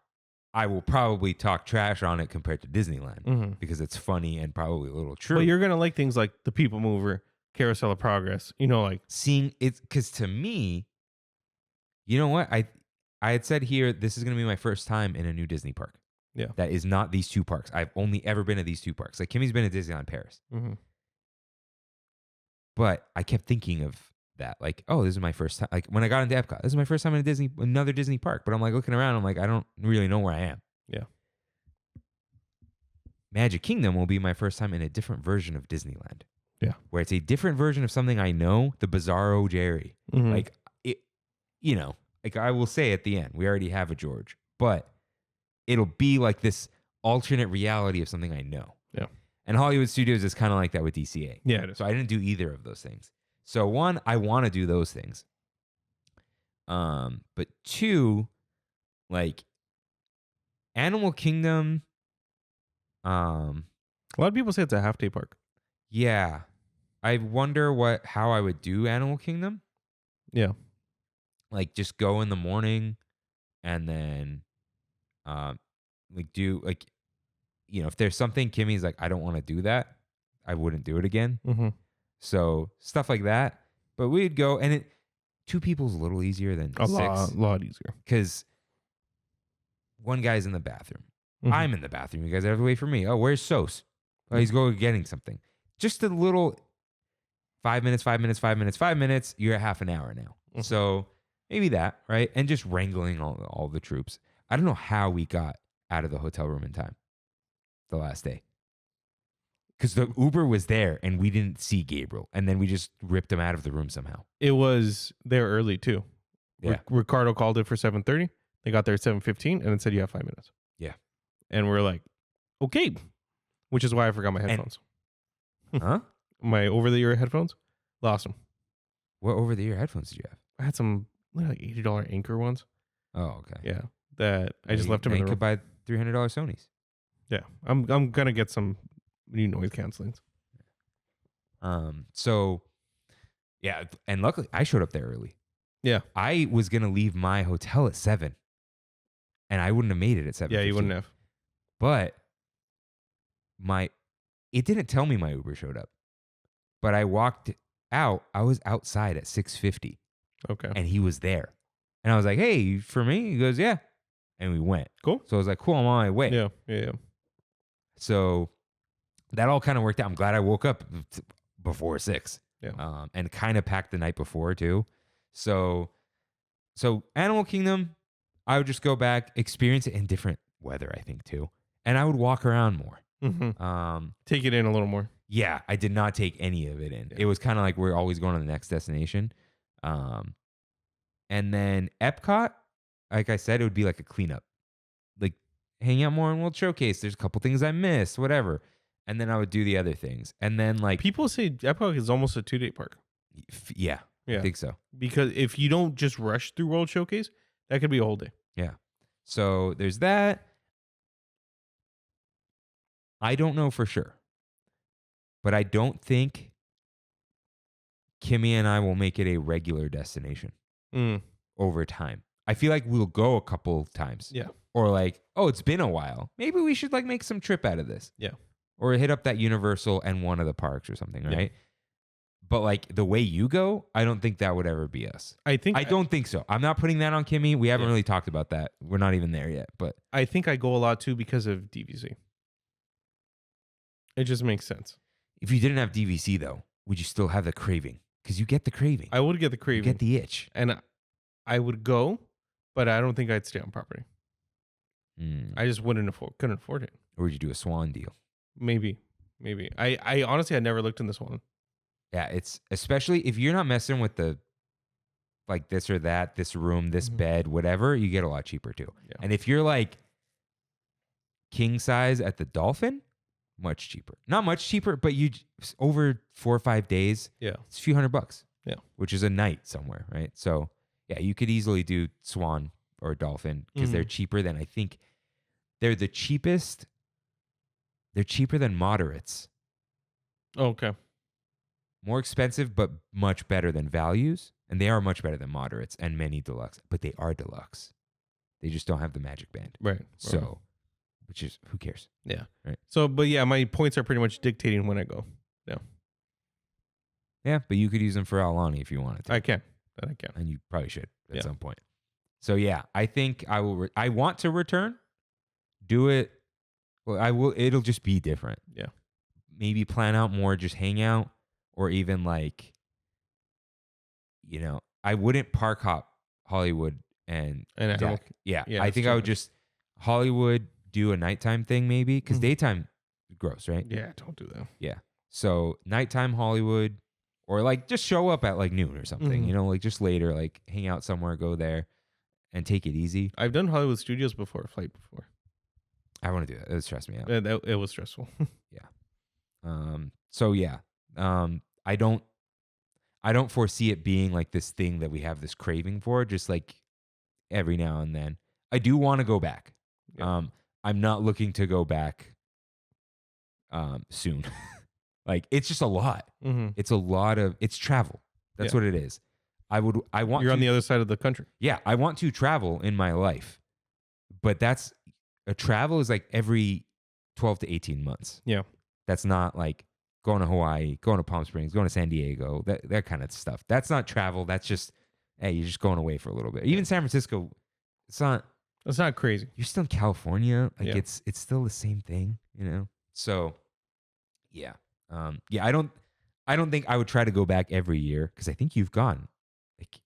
I will probably talk trash on it compared to Disneyland because it's funny and probably a little true. But you're going to like things like the People Mover, Carousel of Progress, like seeing it. Because to me, you know what? I had said here, this is going to be my first time in a new Disney park. Yeah. That is not these two parks. I've only ever been to these two parks. Like Kimmy's been to Disneyland Paris. Mm-hmm. But I kept thinking of that, like, oh, this is my first time. Like when I got into EPCOT, this is my first time in another Disney park. But I'm like looking around, I'm like, I don't really know where I am. Yeah. Magic Kingdom will be my first time in a different version of Disneyland. Yeah. Where it's a different version of something I know, the Bizarro Jerry. Mm-hmm. Like it, like I will say at the end, we already have a George, but it'll be like this alternate reality of something I know. Yeah. And Hollywood Studios is kind of like that with DCA. Yeah. It is. So I didn't do either of those things. So one, I want to do those things. But two, like Animal Kingdom. A lot of people say it's a half-day park. Yeah. I wonder how I would do Animal Kingdom. Yeah. Like just go in the morning and then if there's something Kimmy's like, I don't want to do that, I wouldn't do it again. Mm-hmm. So stuff like that. But we'd go, and 2 people's a little easier than 6. A lot easier. Because one guy's in the bathroom. Mm-hmm. I'm in the bathroom. You guys have to wait for me. Oh, where's Sos? Oh, he's going getting something. Just a little 5 minutes, 5 minutes, 5 minutes, 5 minutes. You're at half an hour now. Mm-hmm. So maybe that, right? And just wrangling all the troops. I don't know how we got out of the hotel room in time the last day. Because the Uber was there and we didn't see Gabriel. And then we just ripped him out of the room somehow. It was there early too. Yeah. Ricardo called it for 7:30. They got there at 7:15 and it said you have 5 minutes. Yeah. And we're like, okay. Which is why I forgot my headphones. Huh? My over-the-ear headphones. Lost them. What over-the-ear headphones did you have? I had some like $80 Anchor ones. Oh, okay. Yeah, that I just left them Now in you the could room. buy $300 Sonys. Yeah, I'm gonna get some new noise cancellings. So yeah, and luckily I showed up there early. Yeah, I was gonna leave my hotel at 7, and I wouldn't have made it at 7. yeah, you wouldn't have. But it didn't tell me my Uber showed up. But I walked out. I was outside at 6:50, Okay, and he was there. And I was like, "Hey, for me?" He goes, "Yeah." And we went. cool. So I was like, "Cool, I'm on my way." Yeah. So that all kind of worked out. I'm glad I woke up before 6. Yeah. And kind of packed the night before too. So Animal Kingdom, I would just go back, experience it in different weather, I think too. And I would walk around more. Mm-hmm. Take it in a little more. Yeah, I did not take any of it in. Yeah. It was kind of like we're always going to the next destination. And then Epcot, like I said, it would be like a cleanup. Like hang out more in World Showcase. There's a couple things I missed, whatever. And then I would do the other things. And then like People say Epcot is almost a 2-day park. Yeah, I think so. Because if you don't just rush through World Showcase, that could be a whole day. Yeah. So there's that. I don't know for sure. But I don't think Kimmy and I will make it a regular destination over time. I feel like we'll go a couple times. Yeah. Or like, oh, it's been a while. Maybe we should like make some trip out of this. Yeah. Or hit up that Universal and one of the parks or something, right? Yeah. But like the way you go, I don't think that would ever be us. I don't think so. I'm not putting that on Kimmy. We haven't really talked about that. We're not even there yet. But I think I go a lot too because of DVC. It just makes sense. if you didn't have DVC though, would you still have the craving? Because you get the craving. I would get the craving. You get the itch. And I would go, but I don't think I'd stay on property. I just couldn't afford it. Or would you do a Swan deal? Maybe. I honestly had never looked in this one. Yeah, it's especially if you're not messing with the like this or that, this room, this bed, whatever, you get a lot cheaper too. Yeah. And if you're like king size at the Dolphin, much cheaper. Not much cheaper, but you over 4 or 5 days, Yeah. it's a few $100. Yeah. Which is a night somewhere, right? So yeah, you could easily do Swan or Dolphin because they're cheaper than I think they're the cheapest. They're cheaper than moderates. Oh, okay. More expensive, but much better than values. And they are much better than moderates and many deluxe, but they are deluxe. They just don't have the magic band. Right. So, which is, who cares? Yeah. Right. So, but yeah, my points are pretty much dictating when I go. Yeah. Yeah, but you could use them for Aulani if you wanted to. I can. And you probably should at Yeah. some point. So yeah, I think I will. I want to return. Do it. Well, I will. It'll just be different. Yeah. Maybe plan out more, just hang out, or even like, I wouldn't park hop Hollywood and Jack. Yeah, Yeah, I it's think I would different. just Hollywood do a nighttime thing maybe because daytime, gross, right? Yeah, don't do that. Yeah. So nighttime Hollywood, or like just show up at like noon or something. Like just later, like hang out somewhere, go there, and take it easy. I've done Hollywood Studios before, flight before. I want to do that. It would stress me out. It was stressful. So yeah, I don't foresee it being like this thing that we have this craving for, just like every now and then. I do want to go back. Yeah. I'm not looking to go back soon. Like it's just a lot. It's a lot of, it's travel. That's what it is. You're on the other side of the country. Yeah, I want to travel in my life. But travel is like every 12 to 18 months. Yeah. That's not like going to Hawaii, going to Palm Springs, going to San Diego, that kind of stuff. That's not travel. That's just, hey, you're just going away for a little bit. Even San Francisco, it's not crazy. You're still in California. Like Yeah. it's still the same thing, So yeah. I don't think I would try to go back every year because I think you've gone. Like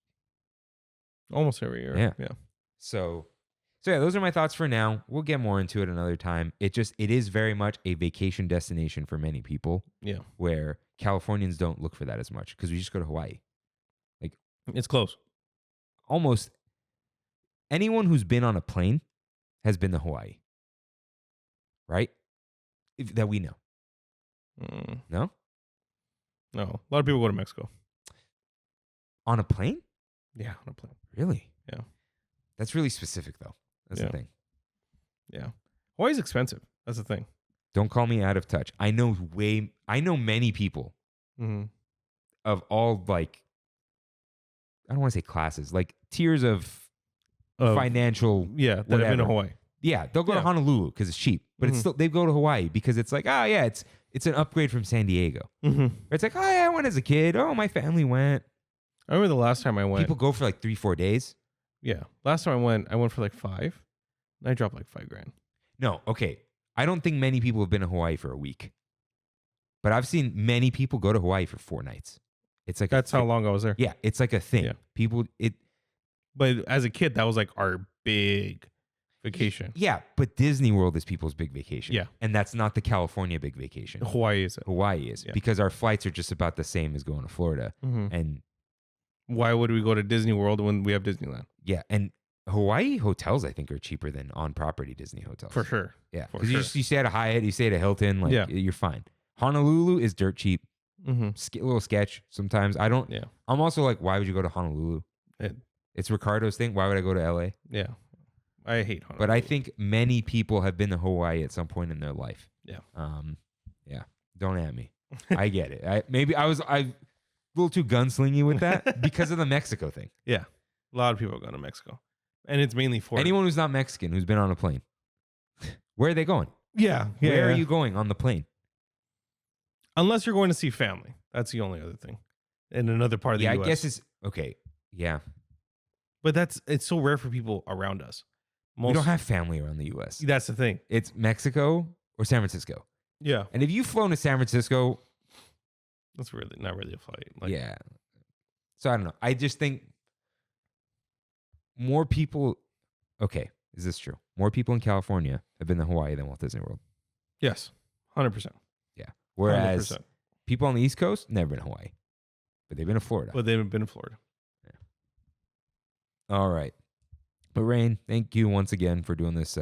Almost every year. Yeah. So yeah, those are my thoughts for now. We'll get more into it another time. It is very much a vacation destination for many people. Yeah. Where Californians don't look for that as much because we just go to Hawaii. Like It's close. almost anyone who's been on a plane has been to Hawaii. Right? That we know. No? No. A lot of people go to Mexico. On a plane? Yeah, on a plane. Really? Yeah. That's really specific, though. That's the thing. Yeah. Hawaii's expensive. That's the thing. Don't call me out of touch. I know many people of all, like, I don't want to say classes, like tiers of financial. Yeah, that have been to Hawaii. Yeah, they'll go to Honolulu because it's cheap, but it's still, they go to Hawaii because it's like, it's an upgrade from San Diego. It's like, I went as a kid. Oh, my family went. I remember the last time I went. People go for like 3-4 days. Yeah. Last time I went for like 5. And I dropped like $5,000. No, okay. I don't think many people have been to Hawaii for a week. But I've seen many people go to Hawaii for 4 nights. It's like that's how long I was there. Yeah, it's like a thing. Yeah. But as a kid, that was like our big vacation. Yeah, but Disney World is people's big vacation. Yeah. And that's not the California big vacation. Hawaii is it. Hawaii is. Yeah. Because our flights are just about the same as going to Florida. And why would we go to Disney World when we have Disneyland? Yeah, and Hawaii hotels, I think, are cheaper than on-property Disney hotels. For sure. Yeah, For because sure. you stay at a Hyatt, you stay at a Hilton, like you're fine. Honolulu is dirt cheap. Little sketch sometimes. I'm also like, why would you go to Honolulu? It's Ricardo's thing. Why would I go to LA? Yeah. I hate Honolulu. But I think many people have been to Hawaii at some point in their life. Yeah. Yeah. Don't at me. I get it. I was a little too gunslingy with that because of the Mexico thing. Yeah. A lot of people are going to Mexico. And it's mainly for anyone who's not Mexican who's been on a plane. Where are they going? Yeah. Where are you going on the plane? Unless you're going to see family. That's the only other thing. In another part of the US. I guess it's okay. Yeah. But it's so rare for people around us. We don't have family around the US. That's the thing. It's Mexico or San Francisco. Yeah. And if you've flown to San Francisco, that's really not really a flight. Yeah. So I don't know. I just think more people. Okay, is this true? More people in California have been to Hawaii than Walt Disney World. Yes, 100%. Yeah. Whereas 100%. people on the East Coast never been to Hawaii, but they've been to Florida. But they've been to Florida. Yeah. All right. But Rain, thank you once again for doing this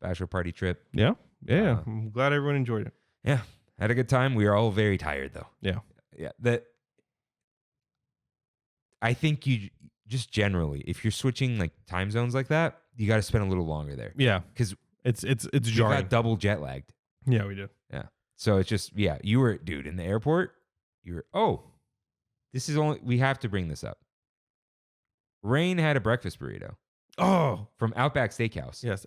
bachelor party trip. Yeah. Yeah. I'm glad everyone enjoyed it. Yeah. Had a good time. We are all very tired though. Yeah. Yeah. I think you just generally, if you're switching like time zones like that, you got to spend a little longer there. Yeah. Because it's you jarring. got double jet lagged. Yeah, we did. Yeah. So it's just, you were, dude, in the airport, we have to bring this up. Rain had a breakfast burrito. Oh. From Outback Steakhouse. Yes.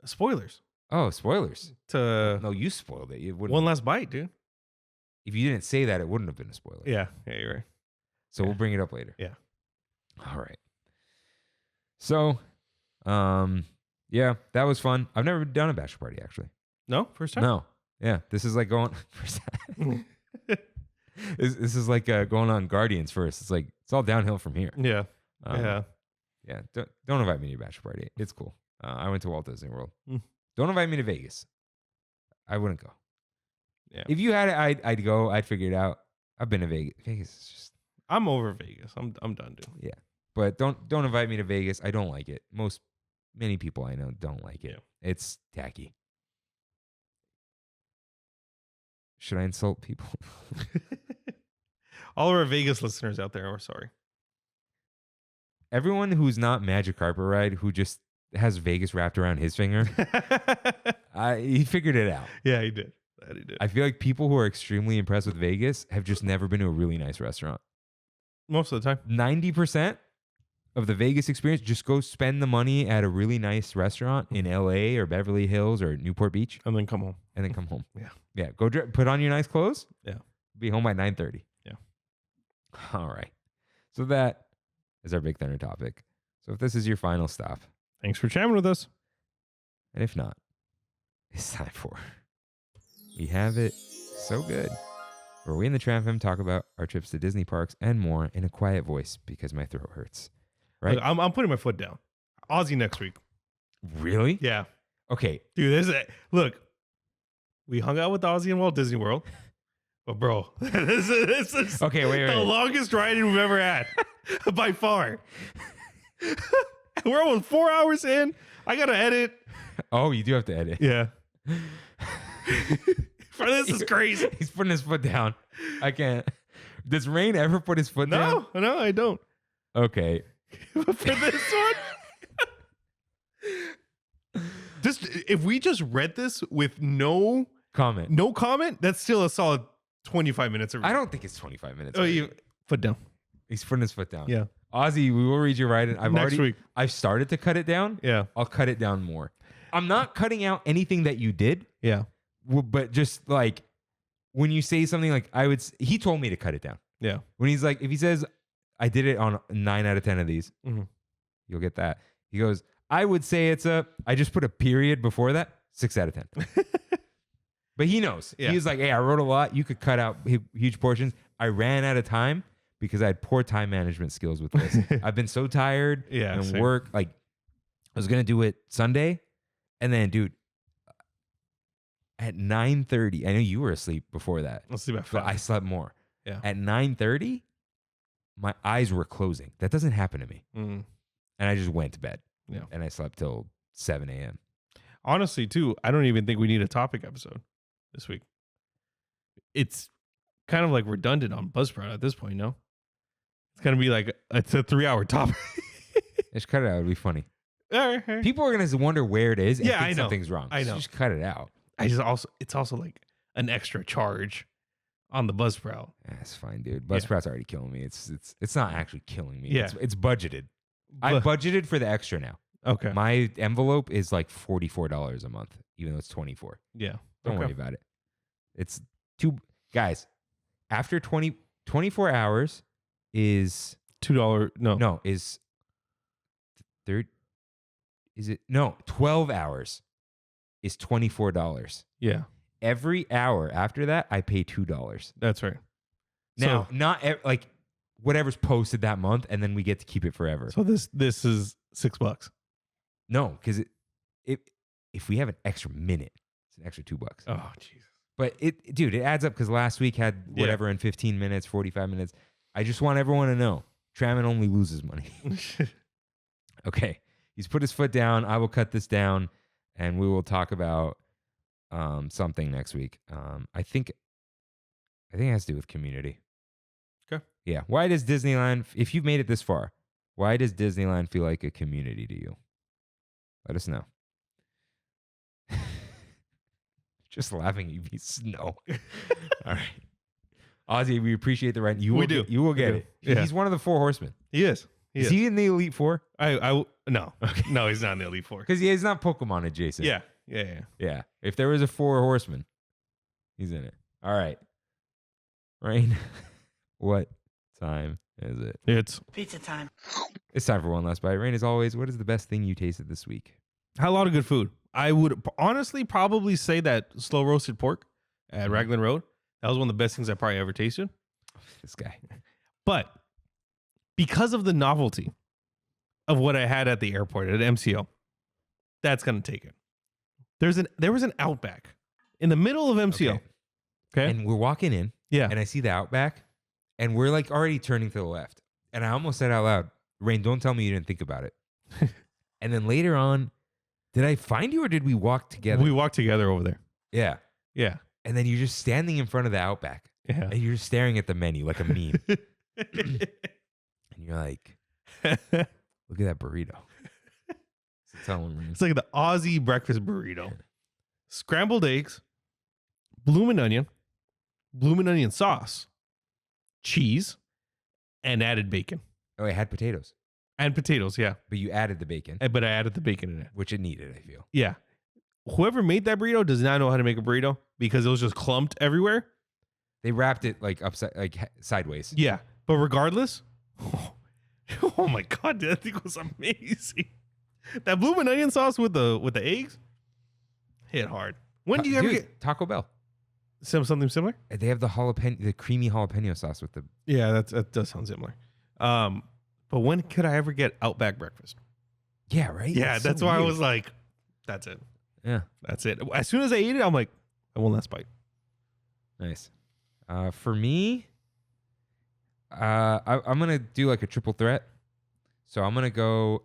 Spoilers. Oh, spoilers. No, you spoiled it. One last bite, dude. If you didn't say that, it wouldn't have been a spoiler. Yeah. Yeah, you're right. So we'll bring it up later. Yeah. All right. So, that was fun. I've never done a bachelor party, actually. No? First time? No. Yeah. This is like going first time. This is like going on Guardians first. It's like, it's all downhill from here. Yeah. Yeah. Don't invite me to your bachelor party. It's cool. I went to Walt Disney World. Mm. Don't invite me to Vegas. I wouldn't go. Yeah. If you had it, I'd go. I'd figure it out. I've been to Vegas. Vegas is just. I'm over Vegas. I'm done, dude. Yeah. But don't invite me to Vegas. I don't like it. Many people I know don't like it. Yeah. It's tacky. Should I insult people? All of our Vegas listeners out there, we're sorry. Everyone who's not Magic Carpet Ride, who just has Vegas wrapped around his finger, he figured it out. Yeah, he did. That he did. I feel like people who are extremely impressed with Vegas have just never been to a really nice restaurant. Most of the time. 90% of the Vegas experience, just go spend the money at a really nice restaurant in LA or Beverly Hills or Newport Beach. And then come home. Yeah. Yeah. Go put on your nice clothes. Yeah. Be home by 9:30. Yeah. All right. So that is our Big Thunder topic. So if this is your final stop. Thanks for chatting with us. And if not, it's time for We Have It So Good, where we in the Tram Fam talk about our trips to Disney parks and more in a quiet voice because my throat hurts. Right? Look, I'm putting my foot down. Aussie next week. Really? Yeah. Okay. Dude, look, we hung out with Aussie in Walt Disney World. But bro, this is okay, wait. The longest riding we've ever had. By far. We're almost 4 hours in. I gotta edit. Oh, you do have to edit. Yeah. For this is crazy. He's putting his foot down. I can't. Does Rain ever put his foot down? No, I don't. Okay. For this one, just if we just read this with no comment, that's still a solid 25 minutes. I don't think it's 25 minutes. Oh, you foot down. He's putting his foot down. Yeah. Ozzy, we will read you right. Next week. I've started to cut it down. Yeah. I'll cut it down more. I'm not cutting out anything that you did. Yeah. But just like when you say something like he told me to cut it down. Yeah. When he's like, if he says I did it on 9 out of 10 of these, Mhm. you'll get that. He goes, I would say I just put a period before that, 6 out of 10. But he knows. Yeah. He was like, hey, I wrote a lot. You could cut out huge portions. I ran out of time because I had poor time management skills with this. I've been so tired and same. work. Like, I was going to do it Sunday. And then, dude, at 9:30, I know you were asleep before that. Let's see about But I slept more. Yeah. At 9:30, my eyes were closing. That doesn't happen to me. Mm. And I just went to bed. Yeah. And I slept till 7 a.m. Honestly, too, I don't even think we need a topic episode this week. It's kind of like redundant on Buzzsprout at this point, no? It's going to be like, it's a 3-hour topic. Just cut it out. It'd be funny. All right. People are going to wonder where it is and Yeah, think I know. something's wrong. I know. Just cut it out. It's also like an extra charge on the Buzzsprout. That's fine, dude. Buzzsprout's already killing me. It's not actually killing me. Yeah. It's budgeted. I budgeted for the extra now. Okay. My envelope is like $44 a month, even though it's $24. Yeah. Don't worry about it. It's guys, after 24 hours is $2. no, is third. Is it? No, 12 hours is $24. Yeah. Every hour after that, I pay $2. That's right. Now, like whatever's posted that month, and then we get to keep it forever. So this is $6. No, because if we have an extra minute, it's an extra $2. Oh, Jesus. But dude, it adds up because last week had whatever in 15 minutes, 45 minutes. I just want everyone to know, Trammin only loses money. Okay. He's put his foot down. I will cut this down, and we will talk about something next week. I think it has to do with community. Okay. Yeah. Why does Disneyland, if you've made it this far, why does Disneyland feel like a community to you? Let us know. Just laughing, you be snow. All right. Ozzy, we appreciate the rent. You will get it. Yeah. He's one of the 4 horsemen. He is. Is he in the Elite 4? No. Okay. No, he's not in the Elite 4. Because he's not Pokemon adjacent. Yeah. Yeah. If there was a 4 horseman, he's in it. All right. Rain, what time is it? It's pizza time. It's time for one last bite. Rain, as always, what is the best thing you tasted this week? had a lot of good food. I would honestly probably say that slow roasted pork at Raglan Road. That was one of the best things I probably ever tasted. This guy. But because of the novelty of what I had at the airport at MCO, that's going to take it. There was an Outback in the middle of MCO. Okay. And we're walking in. Yeah. And I see the Outback, and we're like already turning to the left. And I almost said out loud, Rain, don't tell me you didn't think about it. And then later on, did I find you or did we walk together? We walked together over there. Yeah. Yeah. And then you're just standing in front of the Outback. Yeah. And you're staring at the menu like a meme. And you're like, look at that burrito. So tell him, Rain. It's like the Aussie breakfast burrito. Scrambled eggs, bloomin' onion sauce, cheese, and added bacon. Oh, it had potatoes. And potatoes, yeah. But you added the bacon, But I added the bacon in it. which it needed, I feel. Yeah. Whoever made that burrito does not know how to make a burrito because it was just clumped everywhere. They wrapped it like upside, like sideways. Yeah. But regardless, oh my God, that thing was amazing. That bloomin' onion sauce with the eggs hit hard. When do you ever Dude, get Taco Bell? something similar? They have the creamy jalapeno sauce with the. Yeah, that does sound similar. But when could I ever get Outback breakfast? Yeah, right. Yeah, It's that's so why I weird. was like, that's it. Yeah, That's it. As soon as I ate it, I'm like, I want last bite. nice. For me, I'm gonna do like a triple threat. So I'm gonna go.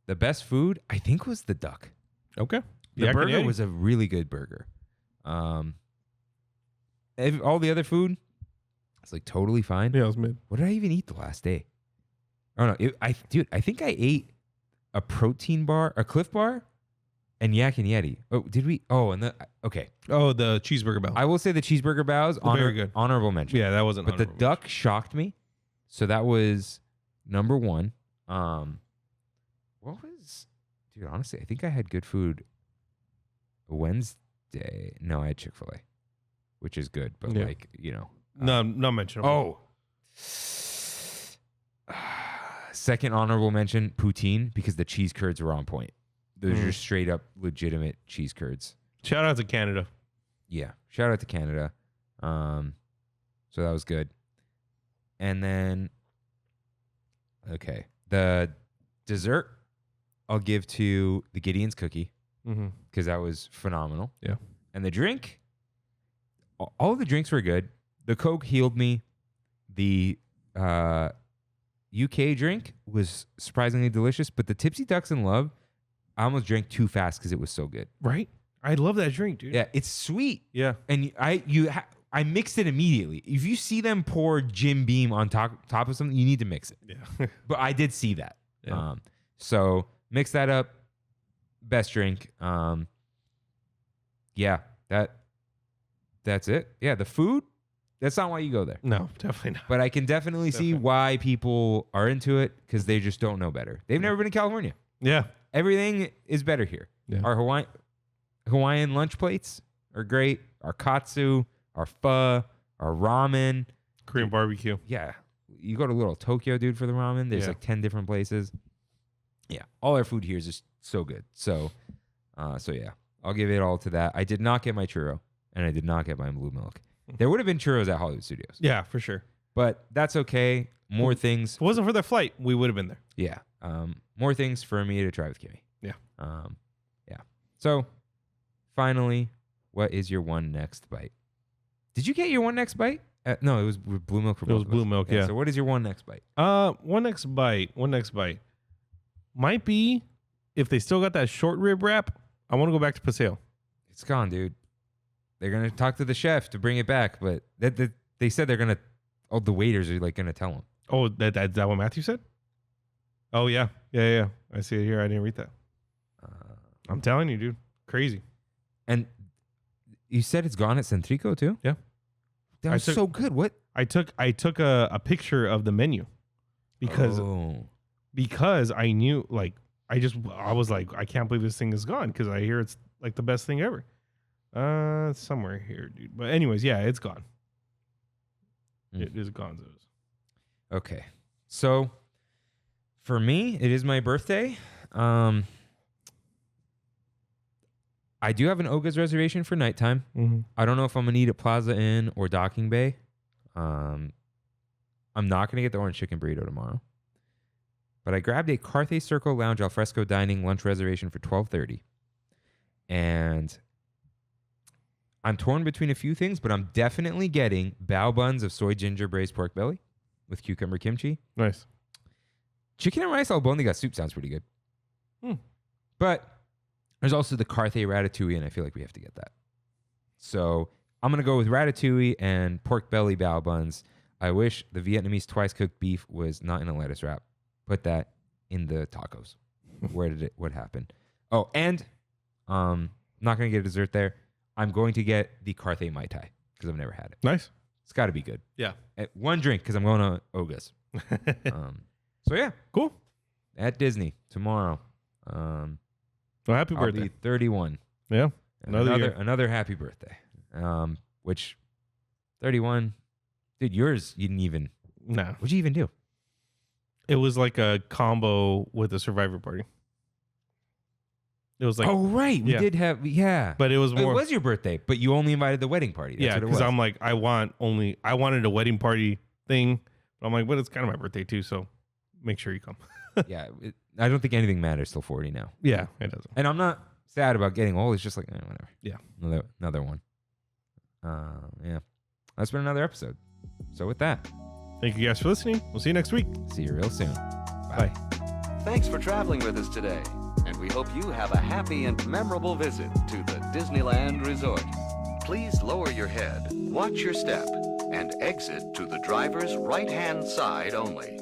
The best food I think was the duck. Okay. The Yeah, burger yeah. was a really good burger. All the other food, it's like totally fine. Yeah, it was mid. What did I even eat the last day? Oh no, I think I ate a protein bar, a Cliff Bar, and Yak and Yeti. Oh, did we? Oh, and okay. Oh, the cheeseburger bow. I will say the cheeseburger bows, Very good. honorable mention. Yeah, that wasn't. But the duck shocked me, so that was number one. What was, dude? Honestly, I think I had good food Wednesday. No, I had Chick-fil-A, which is good, but Yeah. like not mentionable. Oh. Second honorable mention, poutine, because the cheese curds were on point. Those are just straight up legitimate cheese curds. Shout out to Canada. Yeah. Shout out to Canada. So that was good. And then, okay. The dessert I'll give to the Gideon's cookie because that was phenomenal. Yeah. And the drink, all of the drinks were good. The Coke healed me. The UK drink was surprisingly delicious, but the Tipsy Ducks in Love, I almost drank too fast because it was so good. Right? I love that drink, dude. Yeah, it's sweet. Yeah. And I mixed it immediately. If you see them pour Jim Beam on top of something, you need to mix it. Yeah. But I did see that. Yeah. So mix that up. Best drink. Yeah, that's it. Yeah, the food, that's not why you go there. No, definitely not. But I can definitely see why people are into it because they just don't know better. They've never been to California. Yeah. Everything is better here. Yeah. Our Hawaiian lunch plates are great. Our katsu, our pho, our ramen. Korean barbecue. Yeah. You go to Little Tokyo, dude, for the ramen. There's like 10 different places. Yeah. All our food here is just so good. So yeah, I'll give it all to that. I did not get my churro and I did not get my blue milk. There would have been churros at Hollywood Studios. Yeah, for sure. But that's okay. More things. If it wasn't for their flight, we would have been there. Yeah. More things for me to try with Kimmy. Yeah. Yeah. So finally, what is your one next bite? Did you get your one next bite? No, it was blue milk for both. It was of us. blue milk, yeah. So what is your one next bite? One next bite might be if they still got that short rib wrap. I want to go back to Paseo. It's gone, dude. They're gonna talk to the chef to bring it back, but they said they're gonna. Oh, the waiters are like gonna tell them. Oh, that what Matthew said? Oh yeah. I see it here. I didn't read that. I'm telling you, dude, crazy. And you said it's gone at Centrico too? Yeah. That was so good. What? I took a picture of the menu because I knew, like, I was like, I can't believe this thing is gone because I hear it's like the best thing ever. Somewhere here, dude. But anyways, yeah, it's gone. It is gone. Okay. So for me, it is my birthday. I do have an Oga's reservation for nighttime. I don't know if I'm going to eat at Plaza Inn or Docking Bay. I'm not going to get the orange chicken burrito tomorrow. But I grabbed a Carthay Circle Lounge alfresco dining lunch reservation for $12.30. And I'm torn between a few things, but I'm definitely getting bao buns of soy ginger braised pork belly with cucumber kimchi. Nice. Chicken and rice albondiga soup sounds pretty good. But there's also the Carthay ratatouille, and I feel like we have to get that. So I'm going to go with ratatouille and pork belly bao buns. I wish the Vietnamese twice-cooked beef was not in a lettuce wrap. Put that in the tacos. What happened? Oh, and not going to get a dessert there. I'm going to get the Carthay Mai Tai because I've never had it. Nice. It's got to be good. Yeah. One drink because I'm going to Oga's. So yeah, cool. At Disney tomorrow. Well, happy birthday. I'll be 31. Yeah. Another happy birthday. Which 31, dude, yours you didn't even. Nah. What'd you even do? It was like a combo with a Survivor party. It was like, oh right, we did have but it was more. It was your birthday, but you only invited the wedding party. That's because I'm like, I wanted a wedding party thing, but I'm like, but it's kind of my birthday too, so make sure you come. Yeah, I don't think anything matters till 40 now. Yeah, it doesn't. And I'm not sad about getting old. It's just like whatever. Yeah, another one. Yeah, that's been another episode. So with that, thank you guys for listening. We'll see you next week. See you real soon. Bye. Thanks for traveling with us today, and we hope you have a happy and memorable visit to the Disneyland Resort. Please lower your head, watch your step, and exit to the driver's right-hand side only.